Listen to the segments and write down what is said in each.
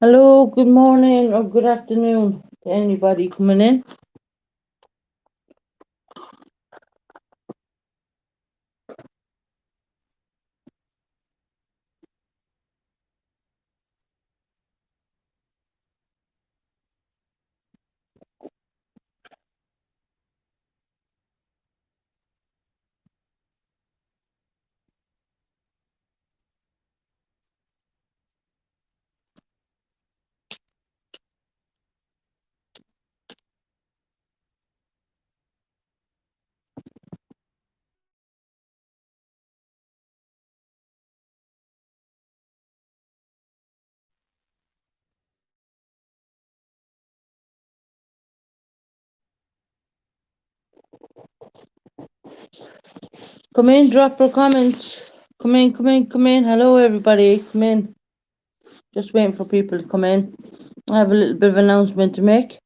Hello, good morning or good afternoon to anybody coming in. Come in, drop your comments. Come in. Hello, everybody. Come in. Just waiting for people to come in. I have a little bit of announcement to make.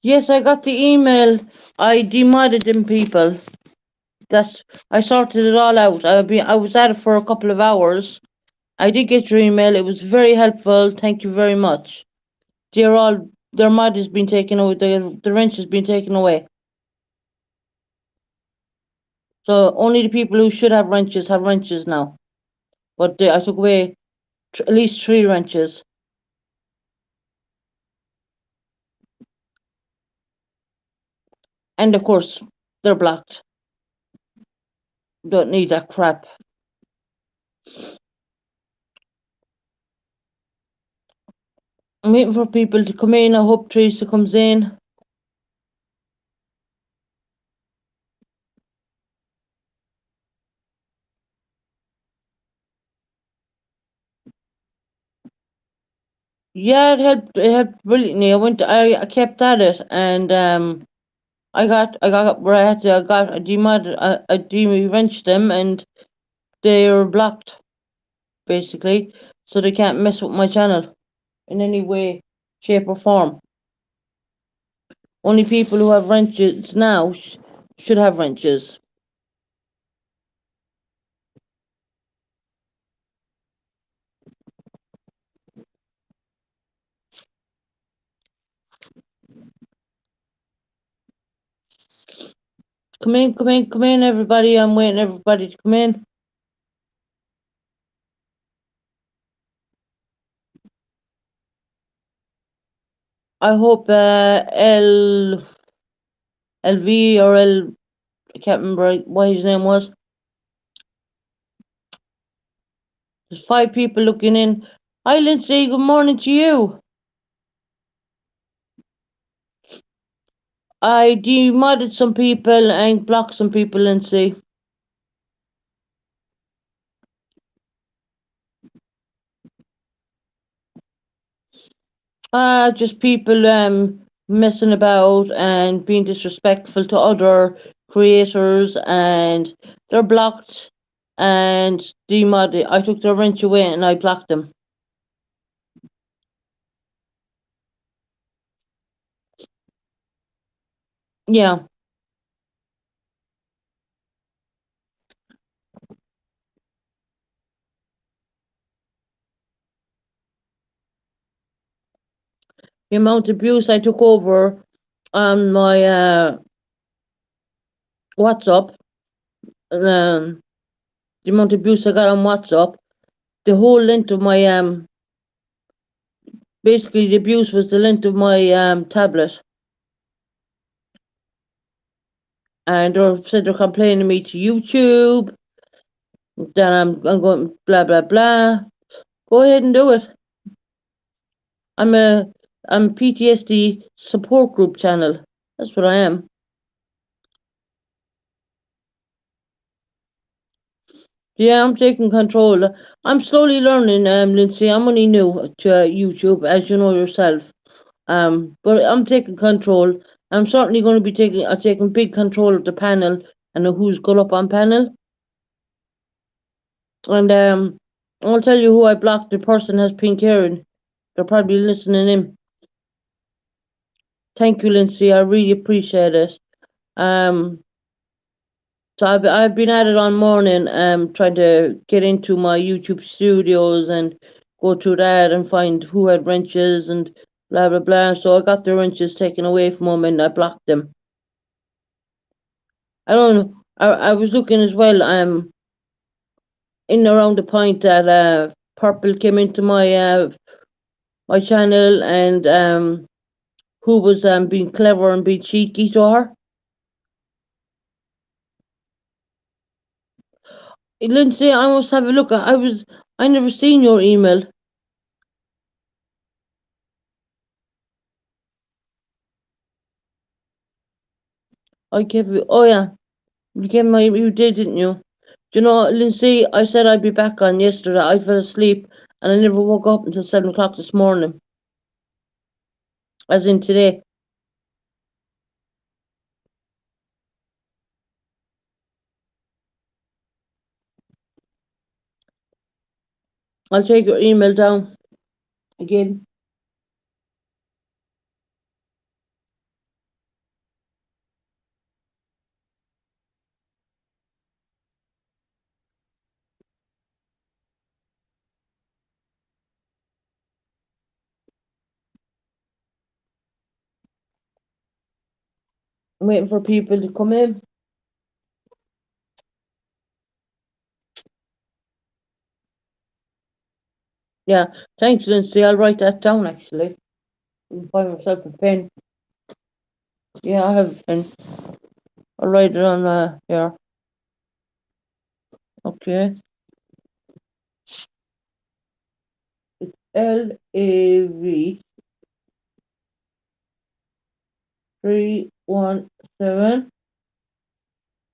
Yes, I got the email. I demodded them people. I sorted it all out. I was at it for a couple of hours. I did get your email. It was very helpful. Thank you very much. Their mod has been taken away. The wrench has been taken away. So only the people who should have wrenches now. But I took away at least 3 wrenches. And of course, they're blocked. Don't need that crap. I'm waiting for people to come in. I hope Teresa comes in. Yeah, it helped brilliantly. I kept at it, and I got where I had to. I de-wrenched them, and they're blocked basically, so they can't mess with my channel in any way, shape, or form. Only people who have wrenches now should have wrenches. Come in, everybody. I'm waiting everybody to come in. I hope LV or I can't remember what his name was. There's 5 people looking in. Hi, Lindsay. Good morning to you. I demodded some people and blocked some people, Lindsay. Just people messing about and being disrespectful to other creators, and they're blocked and demodded. I took their wrench away and I blocked them. Yeah. The amount of abuse I took over on my WhatsApp, the amount of abuse I got on WhatsApp, the whole length of my basically the abuse was the length of my tablet, and they said they're complaining me to YouTube. Then I'm going blah blah blah. Go ahead and do it. I'm a PTSD support group channel. That's what I am. Yeah, I'm taking control. I'm slowly learning, Lindsay. I'm only new to YouTube, as you know yourself. But I'm taking control. I'm certainly going to be taking big control of the panel and of who's going up on panel. And I'll tell you who I blocked. The person has pink hair, and they're probably listening in. Thank you, Lindsay. I really appreciate it. Um, So I've been at it all morning, trying to get into my YouTube studios and go through that and find who had wrenches and blah blah blah. So I got the wrenches taken away from them and I blocked them. I don't know. I was looking as well. In around the point that Purple came into my channel and who was being clever and being cheeky to her. Lindsay, I must have a look. I never seen your email. I gave you. Oh yeah, you did, didn't you? Do you know, Lindsay? I said I'd be back on yesterday. I fell asleep and I never woke up until 7 o'clock this morning. As in today. I'll take your email down again. I'm waiting for people to come in. Yeah, thanks, Lindsay. I'll write that down actually. I'll find myself a pen. Yeah, I have a pen. I'll write it on here. Okay. It's LAV317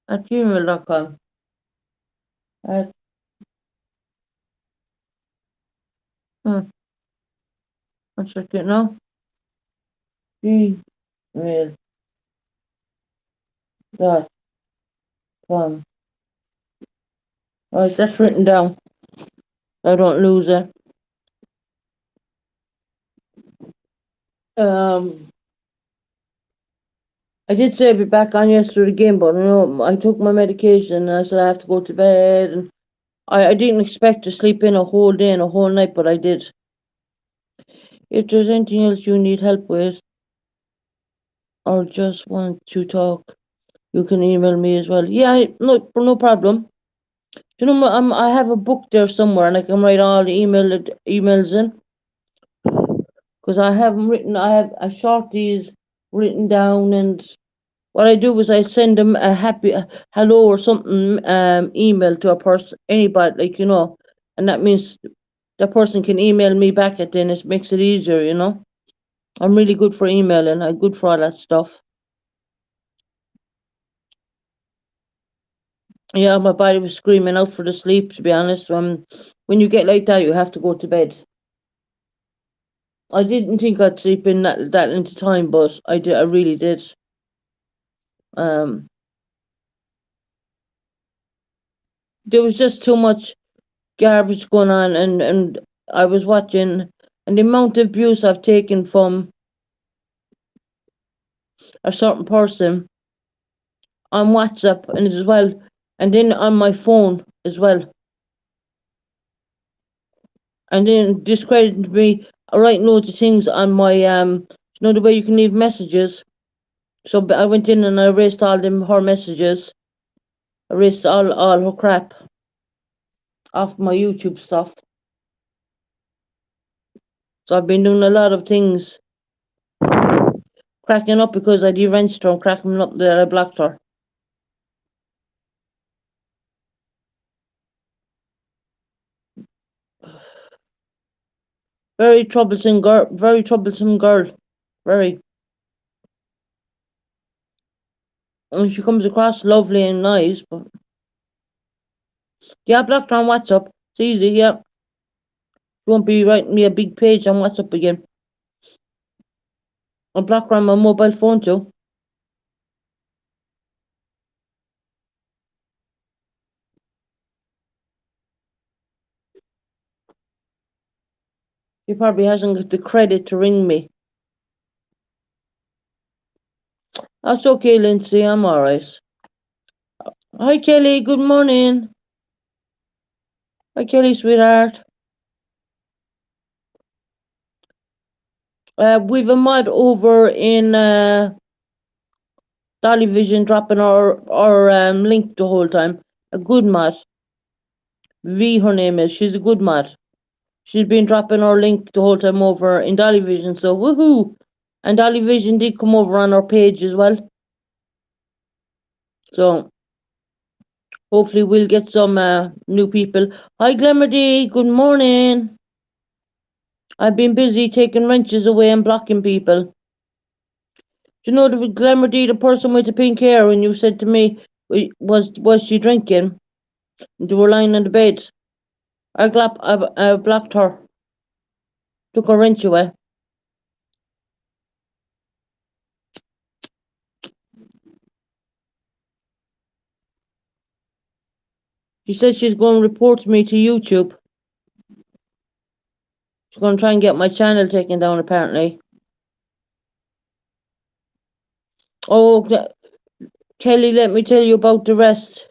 at gmail.com. At one second now. Gmail.com. Right, that's written down. I don't lose it. Um, I did say I'd be back on yesterday again, but no, I took my medication and I said I have to go to bed. And I didn't expect to sleep in a whole day and a whole night, but I did. If there's anything else you need help with or just want to talk, you can email me as well. Yeah, no problem. You know, I have a book there somewhere, and I can write all the emails in because I have them written. I have a shorties written down, and what I do is I send them a happy hello or something email to a person, anybody, like and that means the person can email me back at then. It makes it easier. I'm really good for emailing. I'm good for all that stuff. Yeah, my body was screaming out for the sleep, to be honest. When you get like that, you have to go to bed. I didn't think I'd sleep in that into time, but I did. I really did. Um, there was just too much garbage going on, and I was watching, and the amount of abuse I've taken from a certain person on WhatsApp and as well, and then on my phone as well, and then discredited me. I write loads of things on my the way you can leave messages. So I went in and I erased all her messages, erased all her crap off my YouTube stuff. So I've been doing a lot of things, cracking up because I deranged her and cracking up that I blocked her. Very troublesome girl. Very troublesome girl. Very. And she comes across lovely and nice, but yeah, I blocked her on WhatsApp. It's easy. Yeah, she won't be writing me a big page on WhatsApp again. I blocked her on my mobile phone too. She probably hasn't got the credit to ring me. That's okay, Lindsay. I'm alright. Hi Kelly, good morning. Hi Kelly, sweetheart. We've a mod over in Dolly Vision dropping our link the whole time. A good mod. V her name is. She's a good mod. She's been dropping our link the whole time over in Dolly Vision, so woohoo! And Dolly Vision did come over on our page as well. So hopefully we'll get some new people. Hi Glamour D, good morning. I've been busy taking wrenches away and blocking people. Do you know the Glamour D, the person with the pink hair, and you said to me, was she drinking? They were lying on the bed. I blocked her. Took her wrench away. She said she's going to report me to YouTube. She's going to try and get my channel taken down, apparently. Oh, Kelly, let me tell you about the rest.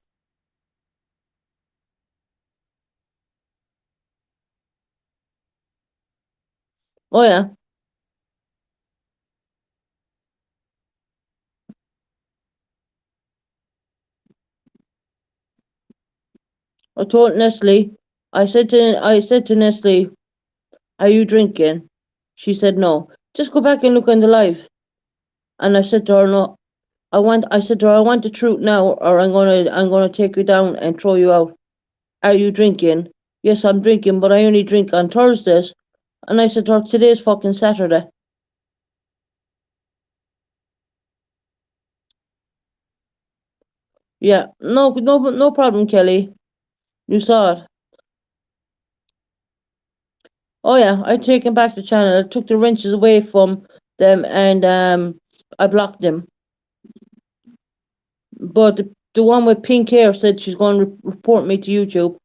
Oh, yeah. I told Nestle. I said to Nestle, "Are you drinking?" She said no. Just go back and look on the live. And I said to her, no. I said to her, I want the truth now, or I'm gonna take you down and throw you out. Are you drinking? Yes, I'm drinking, but I only drink on Thursdays. And I said to her, today's fucking Saturday. Yeah, no problem, Kelly. You saw it. Oh yeah, I taken back the channel. I took the wrenches away from them and I blocked them. But the one with pink hair said she's going to report me to YouTube.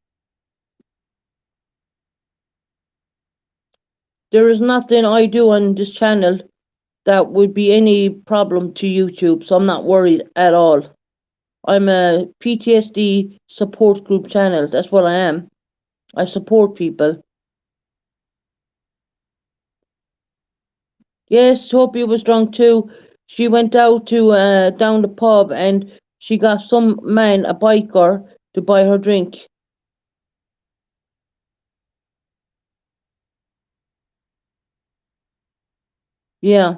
There is nothing I do on this channel that would be any problem to YouTube, so I'm not worried at all. I'm a PTSD support group channel. That's what I am. I support people. Yes, Sophie was drunk too. She went out to down the pub and she got some man, a biker, to buy her drink. Yeah.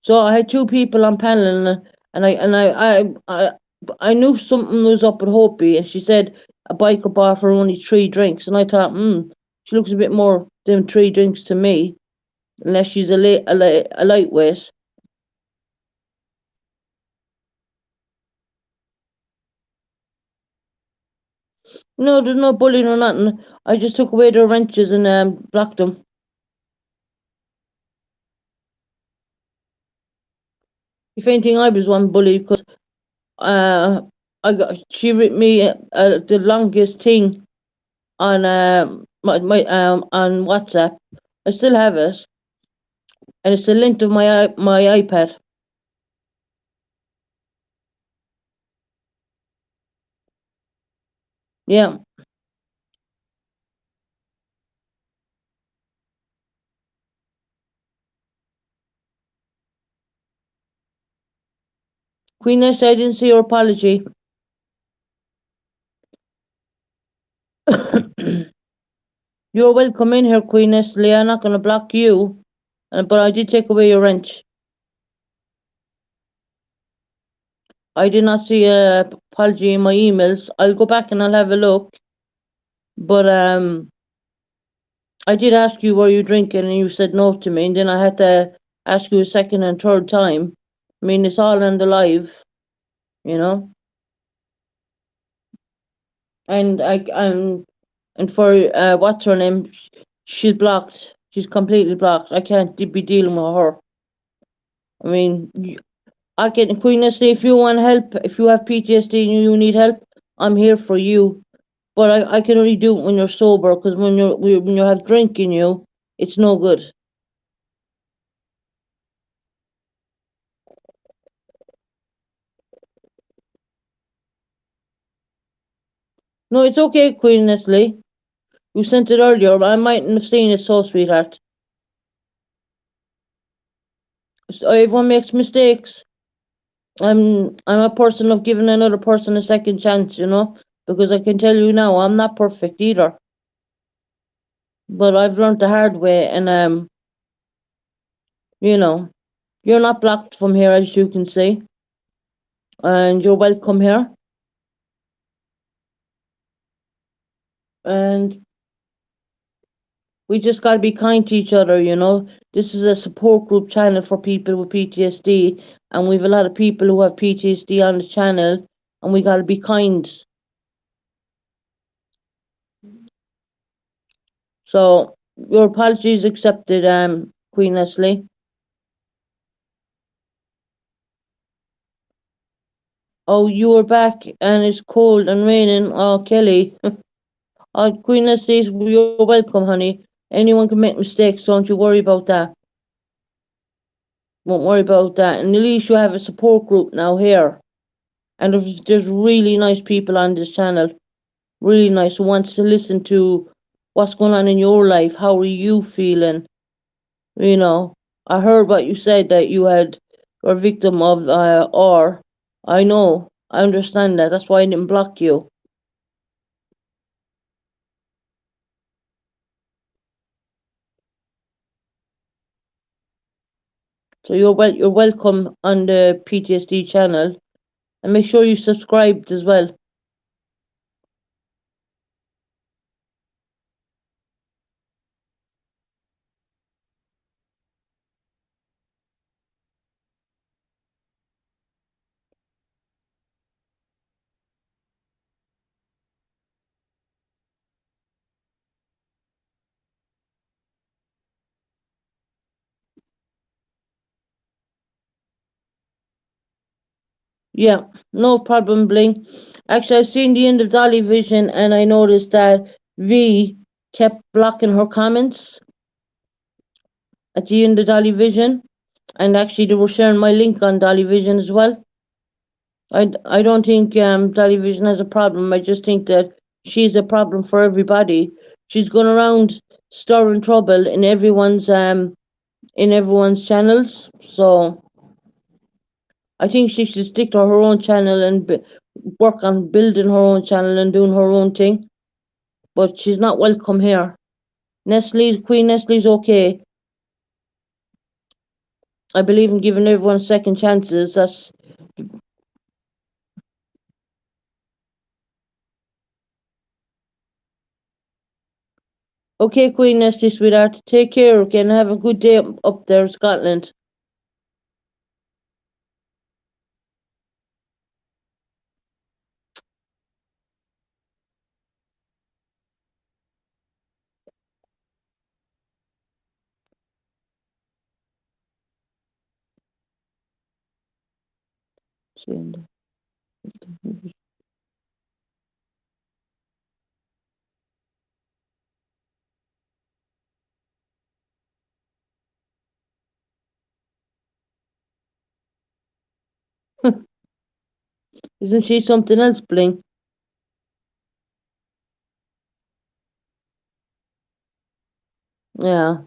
So I had two people on panel, and I knew something was up with Hopi, and she said a biker bought her only 3 drinks, and I thought, she looks a bit more than 3 drinks to me, unless she's a lightweight. No, there's no bullying or nothing. I just took away their wrenches and blocked them. If anything, I was one bully because uh, she wrote me the longest thing on my on WhatsApp. I still have it, and it's the length of my iPad. Yeah, Queeness, I didn't see your apology. You're welcome in here, Queeness. Leah, I'm not gonna block you, but I did take away your wrench. I did not see a apology in my emails. I'll go back and I'll have a look. But I did ask you were you drinking, and you said no to me, and then I had to ask you a second and third time. I mean, it's all on the live, you know. And and for what's her name? She's blocked. She's completely blocked. I can't be dealing with her. I mean, I can Queen say if you want help, if you have PTSD and you need help, I'm here for you. But I can only do it when you're sober, because when you have drink in you, it's no good. No, it's okay, Queen Nestle. You sent it earlier. I mightn't have seen it, so sweetheart. So everyone makes mistakes. I'm a person of giving another person a second chance, because I can tell you now, I'm not perfect either. But I've learned the hard way, and you know, you're not blocked from here, as you can see, and you're welcome here. And we just got to be kind to each other. This is a support group channel for people with PTSD, and we've a lot of people who have PTSD on the channel, and we got to be kind. So your apologies accepted, Queen Leslie. Oh, you were back and it's cold and raining. Oh, Kelly. Oh, Queen Leslie, you're welcome, honey. Anyone can make mistakes, don't you worry about that. Won't worry about that. And at least you have a support group now here. And there's really nice people on this channel. Really nice who wants to listen to what's going on in your life. How are you feeling? I heard what you said that you were a victim of or I know. I understand that. That's why I didn't block you. So you're welcome on the PTSD channel, and make sure you subscribed as well. Yeah, no problem, Bling. Actually, I've seen the end of Dolly Vision, and I noticed that V kept blocking her comments at the end of Dolly Vision, and actually they were sharing my link on Dolly Vision as well. I don't think Dolly Vision has a problem. I just think that she's a problem for everybody. She's going around stirring trouble in everyone's channels. So I think she should stick to her own channel and work on building her own channel and doing her own thing. But she's not welcome here. Queen Nestle's okay. I believe in giving everyone second chances. That's okay, Queen Nestle, sweetheart. Take care, okay, and have a good day up there in Scotland. Isn't she something else, Bling? Yeah.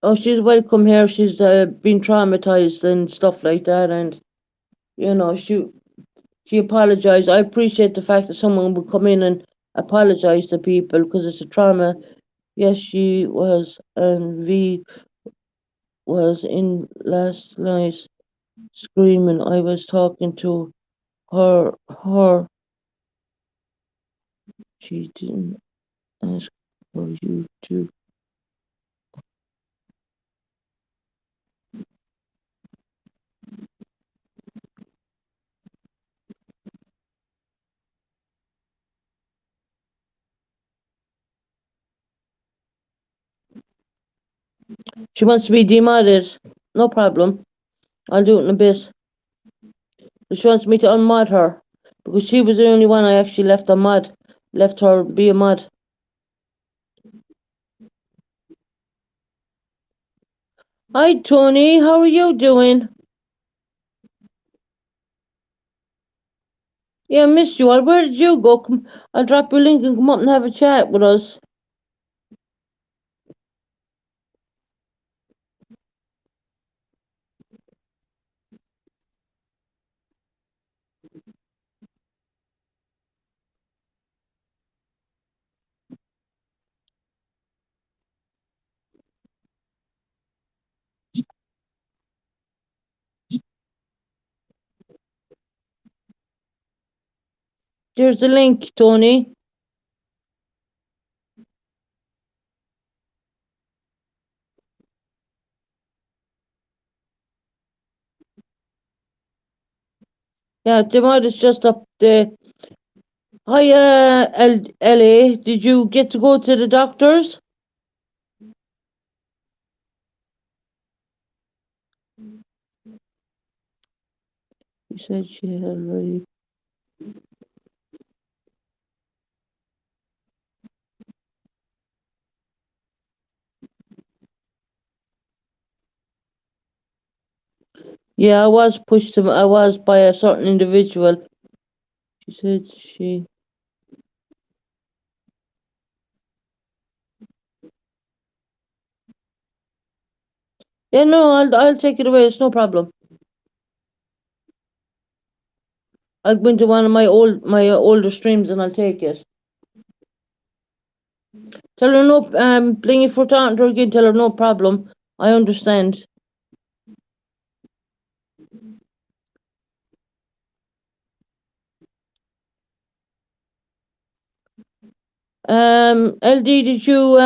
Oh, she's welcome here. She's been traumatized and stuff like that, and she apologized. I appreciate the fact that someone would come in and apologize to people because it's a trauma. Yes, she was, and V was in last night screaming. I was talking to her. She didn't ask for you to. She wants to be demodded. No problem. I'll do it in a bit. But she wants me to unmod her because she was the only one I actually left her be a mod. Hi, Tony. How are you doing? Yeah, I missed you. Where did you go? I'll drop your link and come up and have a chat with us. There's the link, Tony. Yeah, Timot is just up there. Hi, Ellie. Did you get to go to the doctors? She said she had already. Yeah, I was pushed to. I was by a certain individual. She said she. Yeah, no, I'll take it away. It's no problem. I'll go into one of my older streams and I'll take it. Tell her no. Bling if we're talking to her again. Tell her no problem. I understand. LD, did you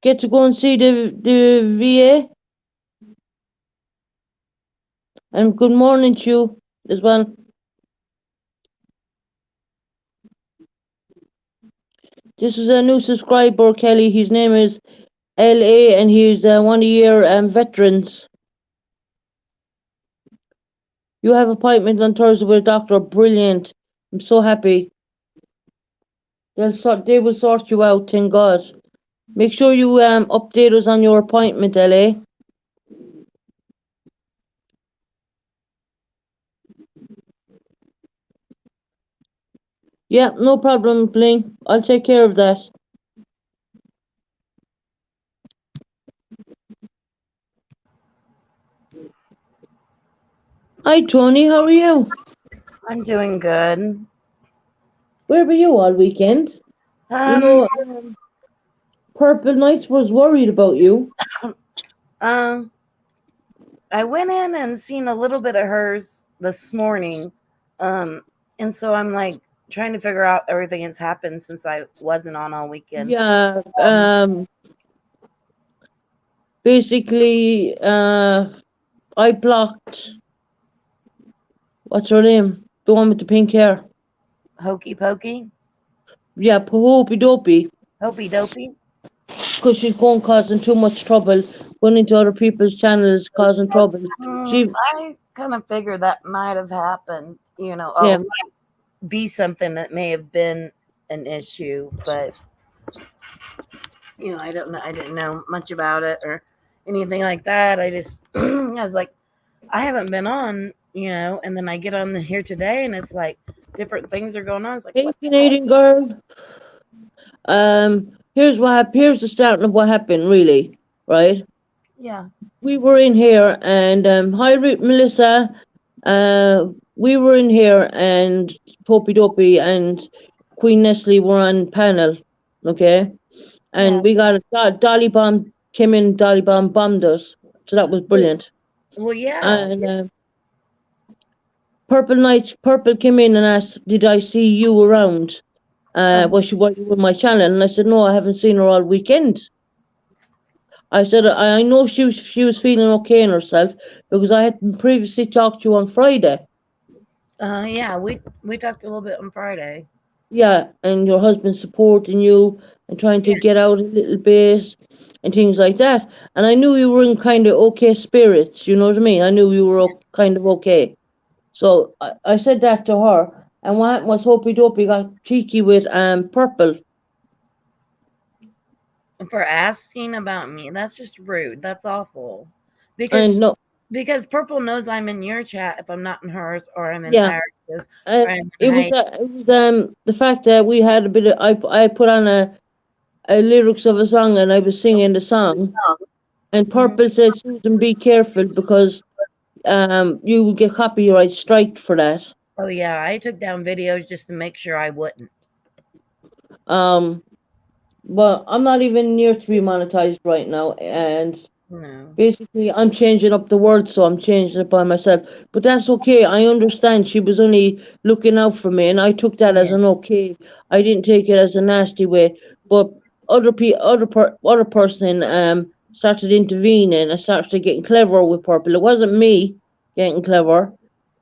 get to go and see the VA? And good morning to you as well. This is a new subscriber, Kelly. His name is LA, and he's one of your veterans. You have appointment on Thursday with a doctor. Brilliant. I'm so happy. They will sort you out. Thank God. Make sure you update us on your appointment, LA. Yeah, no problem, Bling. I'll take care of that. Hi, Tony. How are you? I'm doing good. Where were you all weekend? You Um, know, Purple Knights was worried about you. um, I went in and seen a little bit of hers this morning. Um, and so I'm like trying to figure out everything that's happened since I wasn't on all weekend. Yeah, Um, basically, I blocked, what's her name? The one with the pink hair. Hokey pokey, Yeah, Pahopey Dopey. hopey dopey. Because she's going causing too much trouble, going into other people's channels, causing trouble. She, I kind of figured that might have happened, yeah, or be something that may have been an issue, but I don't know. I didn't know much about it or anything like that. I just, I was like, I haven't been on, and then I get on here today and it's like different things are going on. It's like, hey, what the heck? Canadian girl. Here's what happened. Here's the starting of what happened, really, right? Yeah. We were in here, and hi, Melissa. We were in here, and Popey Dopey and Queen Nestle were on panel, okay? Yeah. And we got Dolly Bomb came in, Dolly Bomb bombed us, so that was Well, brilliant. well yeah. And Purple came in and asked, "Did I see you around? Was you with my channel?" And I said, "No, I haven't seen her all weekend." I said, "I know she was feeling okay in herself because I had previously talked to you on Friday." Yeah. We talked a little bit on Friday. Yeah, and your husband supporting you and trying to Yeah. get out a little bit and things like that. And I knew you were in kind of okay spirits, you know what I mean? I knew you were kind of okay. So I said that to her. And what happened was Hopey Dopey got cheeky with Purple. For asking about me. That's just rude. That's awful. And no, Because Purple knows I'm in your chat if I'm not in hers, or I'm in yeah, Irex's, and or I'm it in was Heidi's. the fact that we had a bit of I put on a lyrics of a song and I was singing the song, and Purple said, Susan, be careful because you will get copyright strike for that. Oh yeah, I took down videos just to make sure I wouldn't. But I'm not even near to be monetized right now, and No. basically I'm changing up the words, so I'm changing it by myself. But that's okay. I understand she was only looking out for me, and I took that as Yeah. an okay. I didn't take it as a nasty way. But other person started intervening and started getting clever with Purple. It wasn't me getting clever.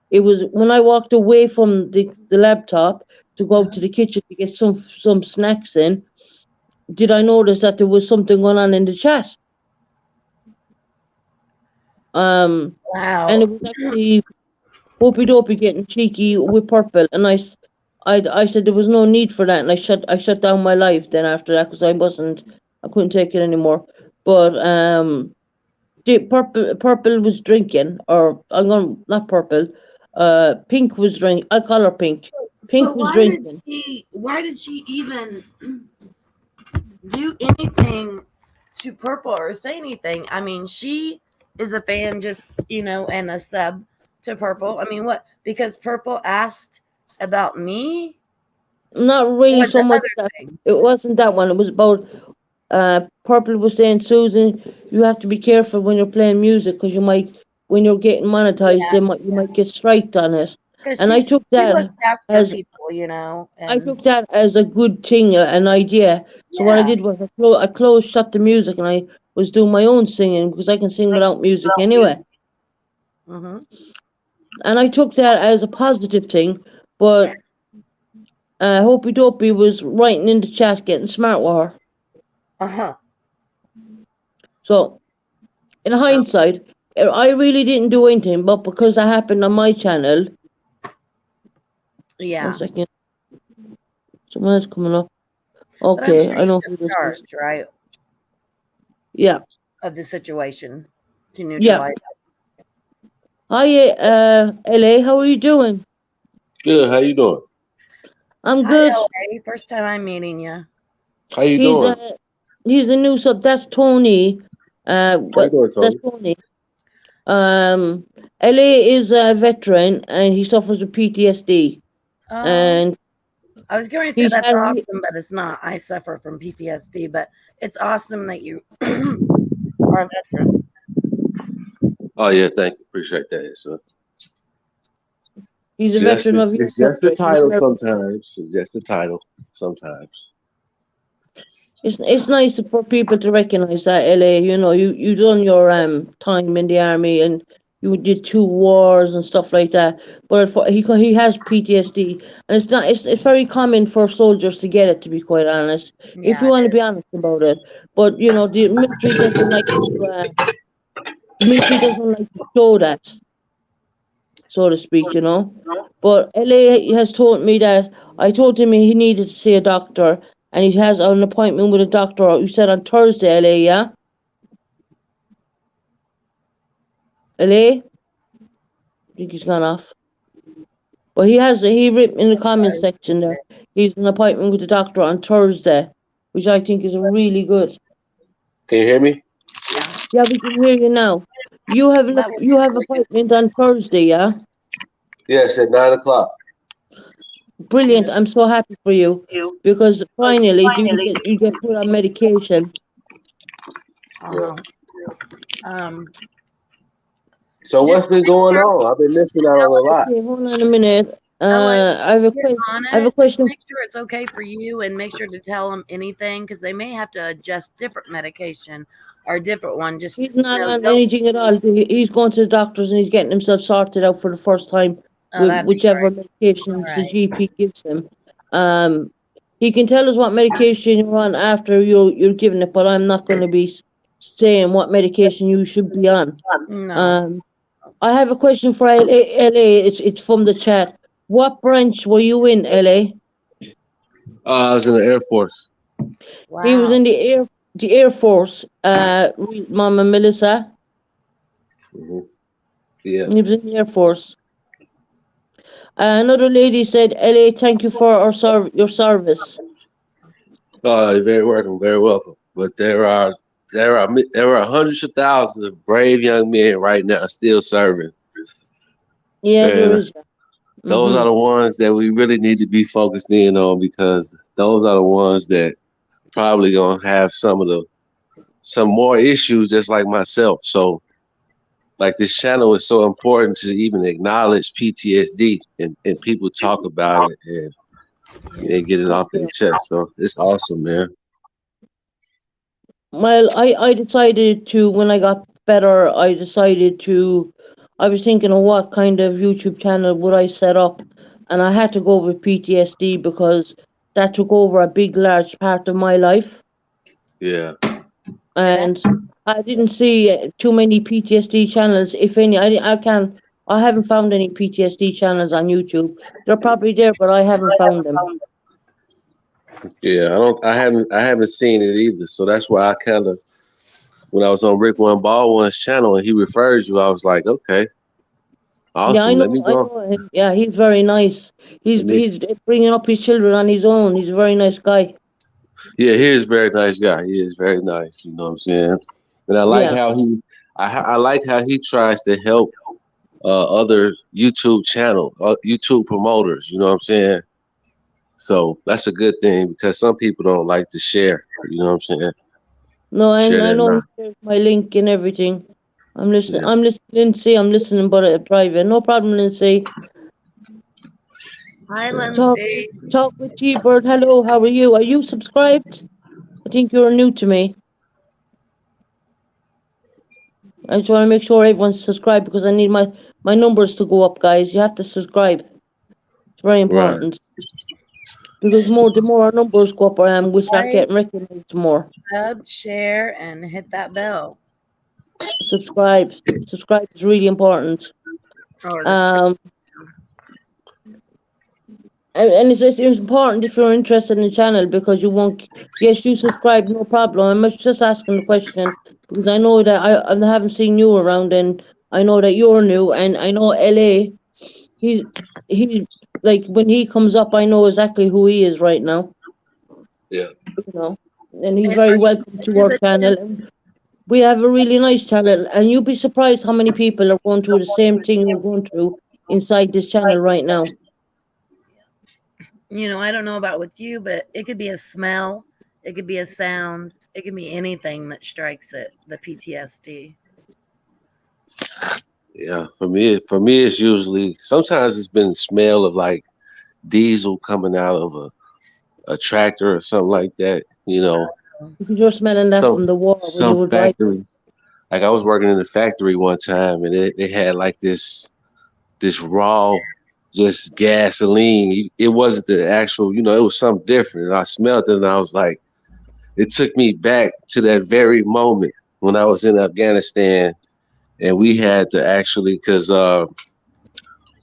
It was when I walked away from the laptop to go to the kitchen to get some snacks in. Did I notice that there was something going on in the chat? And Wow. it was actually Opie Dopey getting cheeky with Purple, and I said there was no need for that, and I shut down my live then after that because I couldn't take it anymore. But the Purple was drinking, or I'm gonna not Purple, Pink was drinking. I call her Pink. Pink So was drinking. why did she even do anything to Purple or say anything? I mean, she is a fan, just and a sub to Purple. I mean, what? Because Purple asked about me. Not really What so the much other that thing? it wasn't that one. It was about Purple was saying, Susan, you have to be careful when you're playing music because when you're getting monetized, Yeah, you might get striked on it. because And she looks after as people, I and took that as a good thing, an idea. So what I yeah. did was I closed, shut the music, and I was doing my own singing because I can sing without music anyway. Mm-hmm. And I took that as a positive thing, but Hopey Dopey was writing in the chat, getting smart with her. Uh-huh. So, in hindsight, I really didn't do anything, but because that happened on my channel. Yeah. 1 second. Someone else coming up. But I'm Okay, sure I know you who took this is. charge, right, Yeah. of the situation to Yeah. neutralize. Hi, LA, how are you doing? Good. How you doing? I'm Hi, good. LA. First time I'm meeting you. How you doing? He's a new sub. That's Tony. How you doing, That's Tony? Tony. LA is a veteran and he suffers with PTSD. And I was going to say that's awesome, but it's not. I suffer from PTSD, but it's awesome that you are a veteran. Oh yeah, thank you. Appreciate that, sir. He's a veteran of It's just the title sometimes. It's just the title sometimes. It's nice for people to recognize that, LA. You done your time in the army and you did 2 wars and stuff like that. But he has PTSD, and it's very common for soldiers to get it. To be quite honest, if you want to be honest about it, but the military doesn't like to show that, so to speak. But LA has told me that I told him he needed to see a doctor, and he has an appointment with a doctor. You said on Thursday, LA, yeah? LA? I think he's gone off. But he written in the comments section there, he's an appointment with the doctor on Thursday, which I think is really good. Can you hear me? Yeah, we can hear you now. You have appointment on Thursday, yeah? Yes, at 9:00. Brilliant. I'm so happy for you because finally you get put on medication. So what's been going on? I've been missing out on a lot. Okay, hold on a minute. I have a question. Make sure it's okay for you, and make sure to tell them anything because they may have to adjust different medication or a different one. Just he's not on anything at all. He's going to the doctors and he's getting himself sorted out for the first time with whichever medication the GP gives him. He can tell us what medication you're on after you're given it, but I'm not going to be saying what medication you should be on. No. I have a question for LA. It's from the chat. What branch were you in, LA? I was in the Air Force. Wow. He was in the the Air Force, Mama Melissa. Yeah. He was in the Air Force. Another lady said, "LA, thank you for your service." You're very welcome, very welcome. But there are hundreds of thousands of brave young men right now still serving, Yeah, there and is. those are Mm-hmm. the ones that we really need to be focused in on because those are the ones that probably gonna have some more issues, just like myself. So, like this channel is so important to even acknowledge PTSD and people talk about it and get it off their chest. So it's awesome, man. Well, I decided to, when I got better, I was thinking of what kind of YouTube channel would I set up, and I had to go with PTSD because that took over a big, large part of my life, Yeah. and I didn't see too many PTSD channels, if any. I haven't found any PTSD channels on YouTube. They're probably there, but I haven't found them. Yeah, I haven't seen it either. So that's why I kind of, when I was on Rick One Baldwin's channel and he referred you, I was like, okay, Yeah, awesome. Let me I go. know him. Yeah, he's very nice. Let me. He's bringing up his children on his own. He's a very nice guy. Yeah, he is a very nice guy. He is very nice. You know what I'm saying? And I like Yeah. how I like how he tries to help other YouTube promoters. You know what I'm saying? So that's a good thing because some people don't like to share. You know what I'm saying? No, Share I their know he knowledge. shares my link and everything. I'm listening. Yeah. I'm listening, Lindsay. I'm listening, but private. No problem, Lindsay. Hi, Talk, Lindsay. talk with G Bird. Hello, how are you? Are you subscribed? I think you're new to me. I just want to make sure everyone's subscribed because I need my numbers to go up, guys. You have to subscribe. It's very Right. important because the more our numbers go up, we start Like, getting recognized more. sub, share, and hit that bell. Subscribe. Subscribe is really important. Oh, Um, and it's important if you're interested in the channel because you won't. Yes, you subscribe, no problem. I'm just asking the question because I know that I haven't seen you around, and I know that you're new, and I know LA. He's he like when he comes up, I know exactly who he is right now. Yeah. You know, and he's And very are you welcome to to our the channel. And we have a really nice channel, and you'll be surprised how many people are going through the same thing you're going through inside this channel right now. I don't know about with you, but it could be a smell, it could be a sound, it could be anything that strikes it, the PTSD. Yeah. For me, it's usually sometimes it's been the smell of like diesel coming out of a tractor or something like that. You're smelling that Some from the wall when you some were driving. factories. Like I was working in a factory one time, and they had like this raw, just gasoline. It wasn't the actual, it was something different. And I smelled it, and I was like, it took me back to that very moment when I was in Afghanistan, and we had to actually, because I'm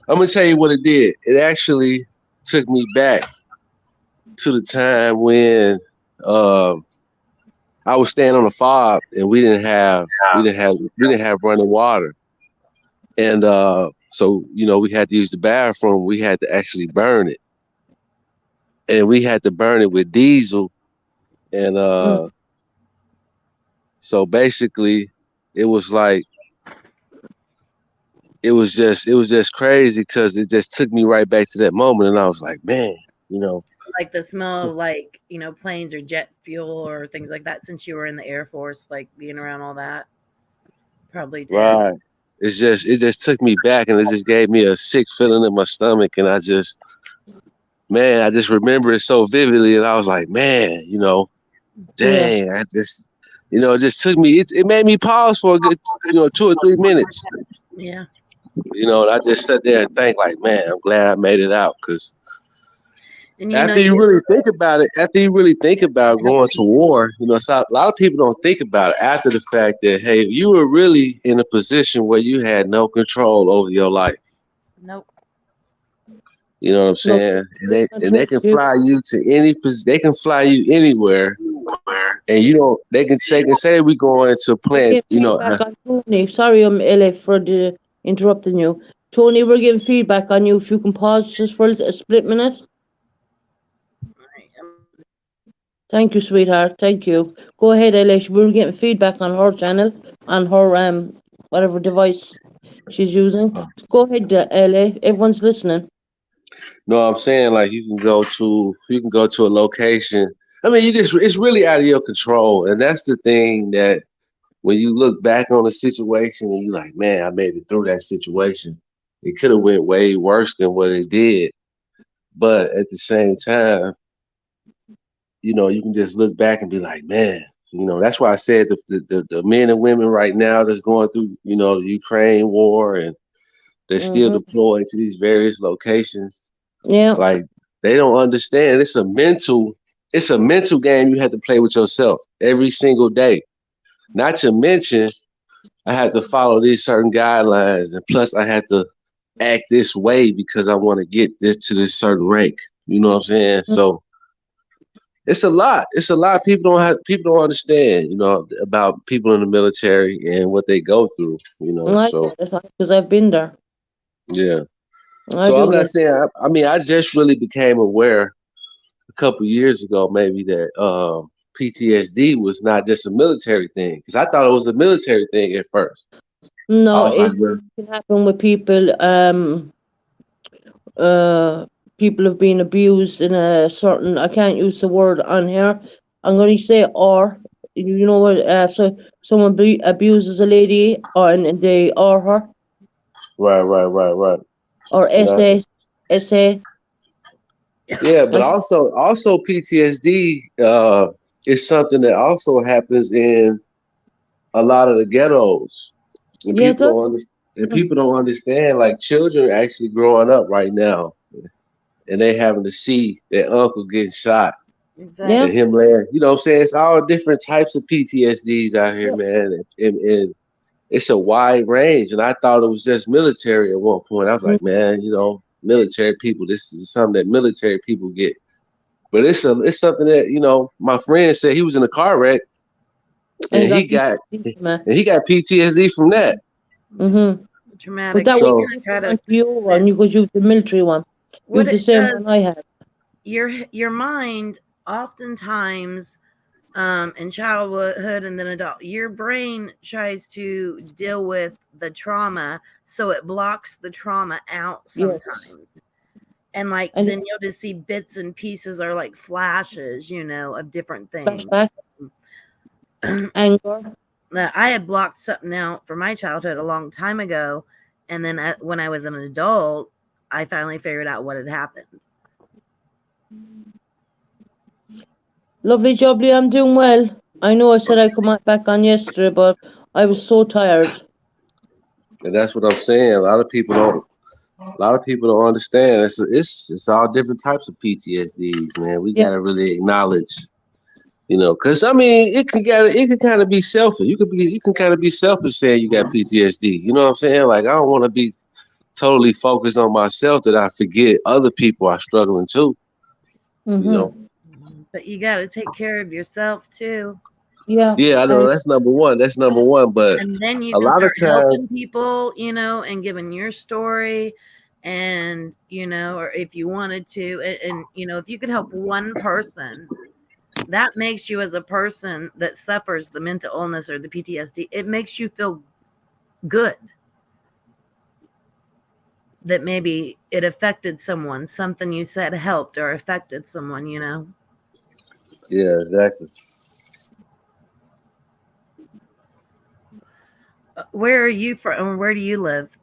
gonna tell you what it did. It actually took me back to the time when uh, I was staying on a fob, and we didn't have running water, and so we had to use the bathroom. We had to actually burn it, and we had to burn it with diesel, and Mm. so basically, it was like it was just crazy because it just took me right back to that moment, and I was like, man, you know, Like the smell of like, planes or jet fuel or things like that since you were in the Air Force, like being around all that. Probably did. right. It just took me back, and it just gave me a sick feeling in my stomach, and I just remember it so vividly, and I was like, man, Yeah. dang, it just took me. It made me pause for a good, 2 or 3 minutes. Yeah. And I just sat there and think, like, man, I'm glad I made it out, because And after you really think about it, after you really think about going to war, so a lot of people don't think about it after the fact that, hey, you were really in a position where you had no control over your life. Nope. You know what I'm No, saying? And that's they can you. fly you to they can fly you anywhere, and you know they can say we going into We're plant, getting you know. feedback on Tony. Sorry, LA, for the interrupting you. Tony, we're getting feedback on you. If you can pause just for a split minute. Thank you, sweetheart. Thank you. Go ahead, Elish. We're getting feedback on her channel, on her whatever device she's using. Go ahead, LA. Everyone's listening. No, I'm saying like you can go to a location. I mean, it's really out of your control, and that's the thing that when you look back on the situation and you're like, man, I made it through that situation. It could have went way worse than what it did, but at the same time, you can just look back and be like, man, that's why I said the men and women right now that's going through, the Ukraine war and they're still Hmm. deployed to these various locations. Yeah. Like they don't understand. It's a mental game you have to play with yourself every single day. Not to mention, I had to follow these certain guidelines, and plus I had to act this way because I want to get this to this certain rank. You know what I'm saying? So it's a lot. It's a lot. People don't understand, about people in the military and what they go through. I So get it because I've been there. yeah. I So I'm do not get saying. I mean, I just really became aware a couple years ago, maybe that PTSD was not just a military thing. Because I thought it was a military thing at first. it. I No, was like, it well, can happen with people. Uh, People have been abused in a certain. I can't use the word on here. I'm going to say or. You know what? So someone abuses a lady, and they or her, right. or Yeah, SA. yeah. But And also PTSD is something that also happens in a lot of the ghettos, and yeah, it people does. don't understand. And people don't understand. Like children are actually growing up right now, and they having to see their uncle getting shot Yeah. and Exactly. him laying. You know what I'm saying? It's all different types of PTSDs out here, Yeah. man. And it's a wide range. And I thought it was just military at one point. I was Mm, like, man, military people, this is something that military people get. But it's something that, my friend said he was in a car wreck and you and he got got PTSD and from it. he got PTSD from that. Mm-hmm. But Traumatic. that So was you're So gonna try different to one to you one. then You could use the military one. what Use the it same one does. I had. Your mind oftentimes in childhood and then adult, your brain tries to deal with the trauma, so it blocks the trauma out Yes. sometimes. And like And then you'll just see bits and pieces or like flashes, of different things. flashback, anger. I had blocked something out for my childhood a long time ago, and then when I was an adult, I finally figured out what had happened. Lovely jubbly, I'm doing well. I know I said I'd come back on yesterday, but I was so tired. and that's what I'm saying. A lot of people don't understand. It's all different types of PTSDs, man. We Yeah. gotta really acknowledge, because I mean, it can kind of be selfish. You can kind of be selfish saying you got PTSD. You know what I'm saying? Like I don't want to be totally focused on myself that I forget other people are struggling too. You know? Mm-hmm. But you got to take care of yourself too. Yeah. Yeah, I know And that's number one. That's number one. But And then you a can lot of start helping times, people, and giving your story. And, or if you wanted to, and if you could help one person, that makes you, as a person that suffers the mental illness or the PTSD, it makes you feel good that maybe it affected someone, something you said helped or affected someone. yeah, exactly. Where are you from? Where do you live?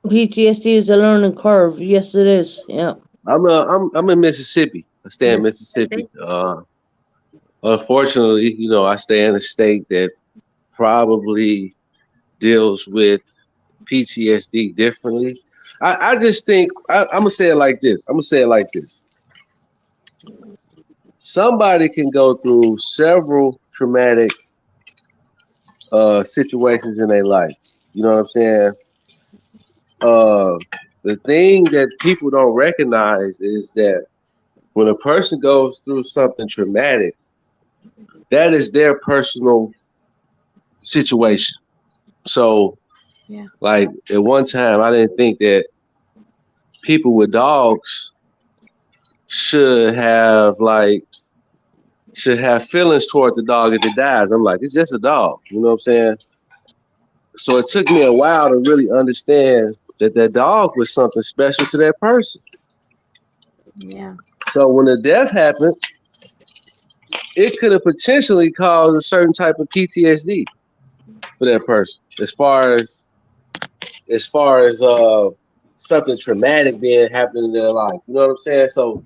PTSD is a learning curve. Yes, it is. Yeah. I'm in Mississippi. I stay in Mississippi. Mississippi? Unfortunately, I stay in a state that probably deals with PTSD differently. I just think I'm gonna say it like this. I'm gonna say it like this. Somebody can go through several traumatic situations in their life. You know what I'm saying? Uh, the thing that people don't recognize is that when a person goes through something traumatic, that is their personal situation. So, Yeah. like at one time, I didn't think that people with dogs should have feelings toward the dog if it dies. I'm like, it's just a dog. You know what I'm saying? So it took me a while to really understand that that dog was something special to that person. Yeah. So when the death happened, it could have potentially caused a certain type of PTSD for that person, as far as something traumatic being happening in their life. You know what I'm saying? So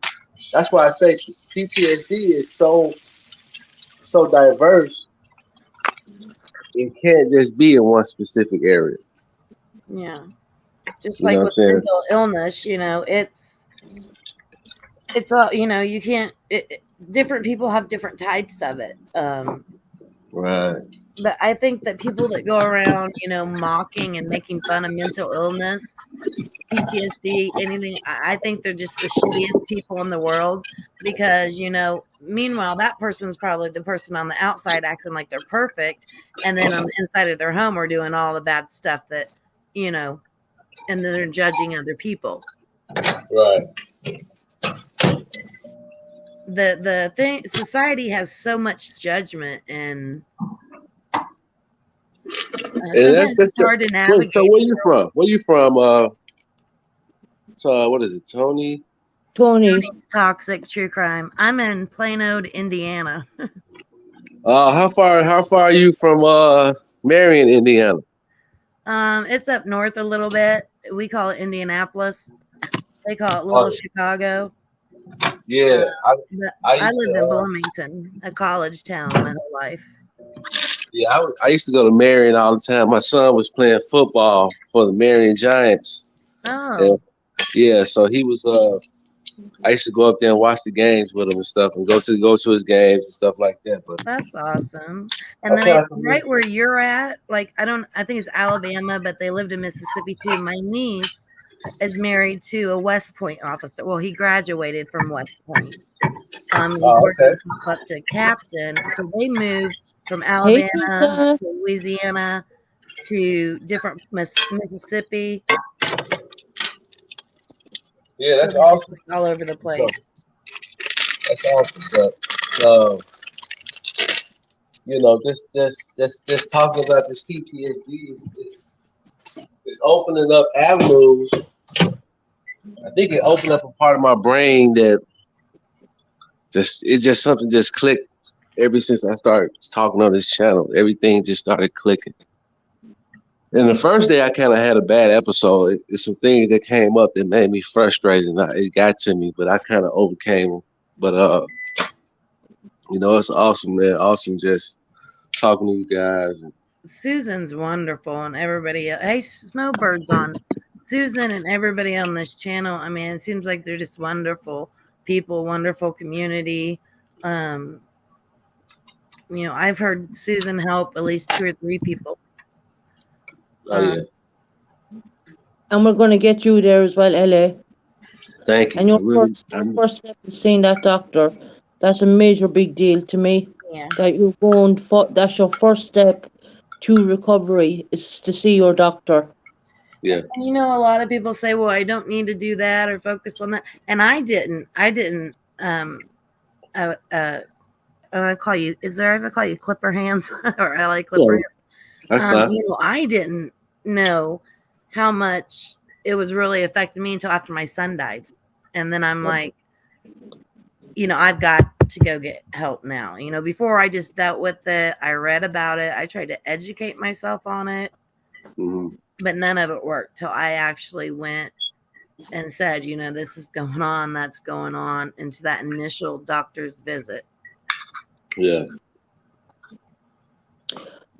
that's why I say PTSD is so diverse. It can't just be in one specific area. Yeah. Just You know like what I'm with saying? mental illness, it's all, you can't, different people have different types of it. Right. But I think that people that go around, mocking and making fun of mental illness, PTSD, anything, I think they're just the shittiest people in the world because, meanwhile, that person's probably the person on the outside acting like they're perfect. And then on the inside of their home are doing all the bad stuff that, and then they're judging other people. Right. The thing, society has so much judgment and And sometimes that's it's hard to navigate. so where you from? Where you from? So what is it, Tony? Tony, Toxic true crime. I'm in Plano, Indiana. How far are you from Marion, Indiana? It's up north a little bit. We call it Indianapolis. They call it Little Oh, Chicago. yeah. But I I used lived in to Bloomington, a college town, my whole life. I used to go to Marion all the time. My son was playing football for the Marion Giants. And Oh, yeah, so he was I used to go up there and watch the games with him and stuff and go to his games and stuff like that. But that's awesome. I And then kind of right where you're at, like I think it's Alabama, but they lived in Mississippi too. My niece is married to a West Point officer. Well, he graduated from West Point. He's oh, working okay. himself up to captain. So they moved from hey Alabama Lisa. to Louisiana to different Mississippi. Yeah, So that's they're just awesome. all over the So, place. that's awesome. But just talking about this PTSD is opening up avenues. I think it opened up a part of my brain that just something just clicked ever since I started talking on this channel. Everything just started clicking. And the first day I kind of had a bad episode. It's some things that came up that made me frustrated, and it got to me, but I kind of overcame them. But it's awesome, man. Awesome, just talking to you guys. Susan's wonderful, and everybody. Hey, Snowbird's on. Susan and everybody on this channel. I mean, it seems like they're just wonderful people, wonderful community. I've heard Susan help at least 2 or 3 people. Oh yeah, And we're going to get you there as well, LA. thank you. And your Really, first step is seeing that doctor. That's a major big deal to me. Yeah. That you're going for, that's your first step to recovery is to see your doctor. yeah. And a lot of people say, well, I don't need to do that or focus on that. And I didn't, I call you, I call you Clipper Hands or LA Clipper Hands. That's fine. I didn't know how much it was really affecting me until after my son died. And then I'm like, I've got to go get help now. Before I just dealt with it, I read about it. I tried to educate myself on it, but none of it worked till I actually went and said, this is going on, that's going on, into that initial doctor's visit. Yeah.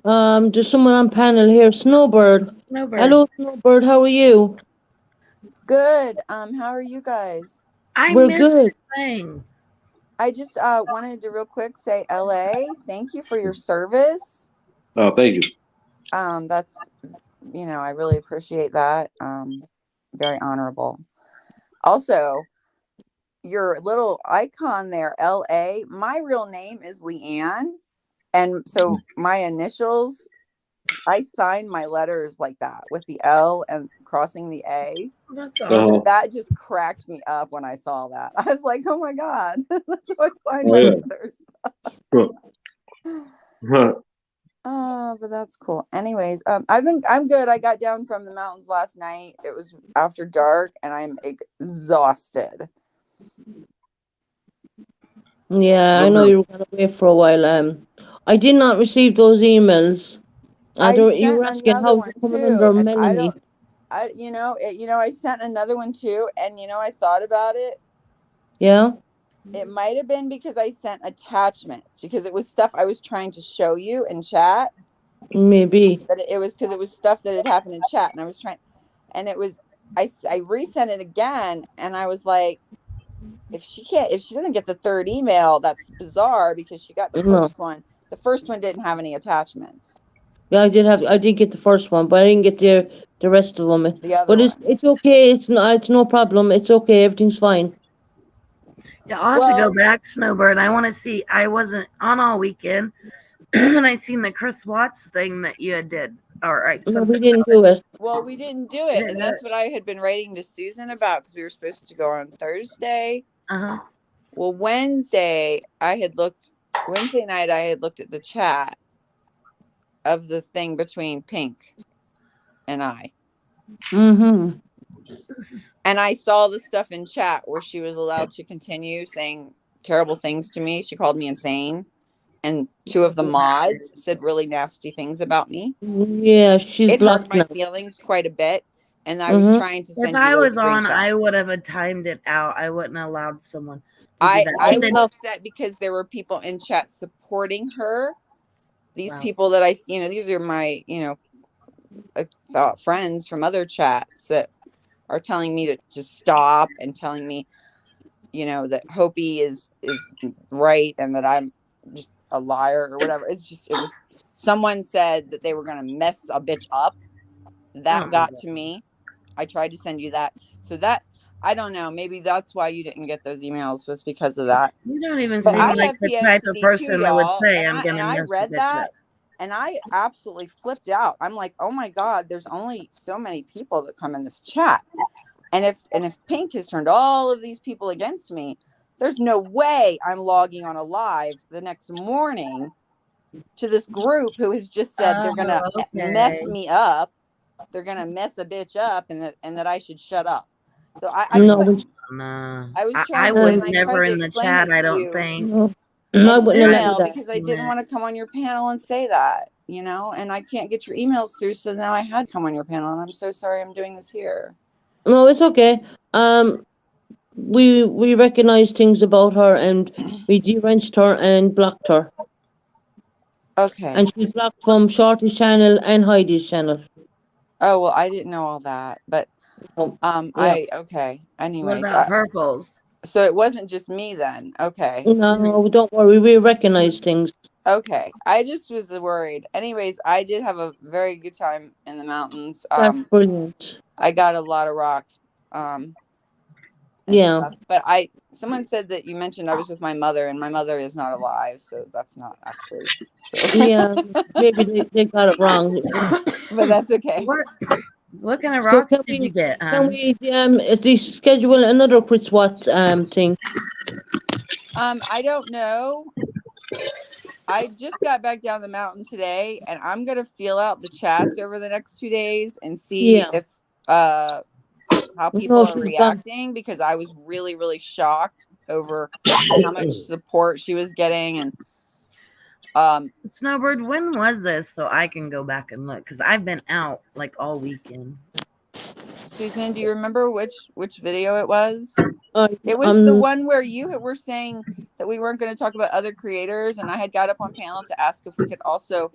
There's someone on panel here, Snowbird. Hello, Snowbird. How are you? Good. How are you guys? We're good. Thing. I just wanted to real quick say, LA, thank you for your service. Oh, thank you. That's, I really appreciate that. Very honorable. Also, your little icon there, LA. My real name is Leanne. And so my initials, I sign my letters like that with the L and crossing the A. That's Uh-huh. awesome. That just cracked me up when I saw that. I was like, oh my God, that's how I sign Oh, my yeah. letters. Huh. Oh, but that's cool. Anyways, I'm good. I got down from the mountains last night. It was after dark and I'm exhausted. Yeah, I know you were away for a while. I did not receive those emails. You sent were asking another how one you're coming too, under and Melanie. I sent another one too, and I thought about it. Yeah, It might have been because I sent attachments because it was stuff I was trying to show you in chat. maybe. That it was because it was stuff that had happened in chat, and I was trying, and it was I resent it again, and I was like, if she doesn't get the third email, that's bizarre because she got the No. first one. The first one didn't have any attachments. Yeah, I did get the first one, but I didn't get the rest of them. The other But it's ones. okay. It's no problem. It's okay. Everything's fine. Yeah, I'll have to go back, Snowbird. I want to see. I wasn't on all weekend, and I seen the Chris Watts thing that you had did. All right, No, we didn't do it. Well, we didn't do it, and that's what I had been writing to Susan about because we were supposed to go on Thursday. Uh-huh. Well, Wednesday night I had looked at the chat of the thing between Pink and I. Mm-hmm. And I saw the stuff in chat where she was allowed to continue saying terrible things to me. She called me insane. And two of the mods said really nasty things about me. Yeah, she's It hurt blocked my now. feelings quite a bit. And I was trying to send If you I those was on, I screenshots. would have timed it out. I wouldn't have allowed someone to I do that. was upset because there were people in chat supporting her. These Wow. people that these are my, I thought friends from other chats that are telling me to stop and telling me, that Hopi is right and that I'm just a liar or whatever. It was someone said that they were going to mess a bitch up. That got to me. I tried to send you that. So that, I don't know. Maybe that's why you didn't get those emails, was because of that. You don't even But seem I like have the type of PSTD person too, that would y'all. say, And I'm going to I mess read the bitch that up. and I absolutely flipped out. I'm like, oh my God, there's only so many people that come in this chat. And if Pink has turned all of these people against me, there's no way I'm logging on a live the next morning to this group who has just said they're going to mess me up. They're going to mess a bitch up and that I should shut up. So I was never in the chat, I don't think. No, I wouldn't email allow that. because I didn't want to come on your panel and say that, and I can't get your emails through. So now I had to come on your panel and I'm so sorry I'm doing this here. No, it's okay. We recognized things about her and we deranged her and blocked her. Okay. And she's blocked from Shorty's channel and Heidi's channel. Oh well, I didn't know all that, but okay. Anyways, what about Purples? So it wasn't just me then. Okay. No, don't worry. We recognize things. Okay. I just was worried. Anyways, I did have a very good time in the mountains. That's brilliant. I got a lot of rocks. Yeah. Stuff. But someone said that you mentioned I was with my mother, and my mother is not alive, so that's not actually true. Yeah, maybe they got it wrong. But that's okay. What kind of rocks did you get? Can we schedule another Chris Watts thing? I don't know. I just got back down the mountain today, and I'm gonna feel out the chats over the next 2 days and see if how people are reacting, because I was really, really shocked over how much support she was getting. And Snowbird, when was this so I can go back and look? Because I've been out like all weekend. Susan, do you remember which video it was? It was the one where you were saying that we weren't going to talk about other creators, and I had got up on panel to ask if we could also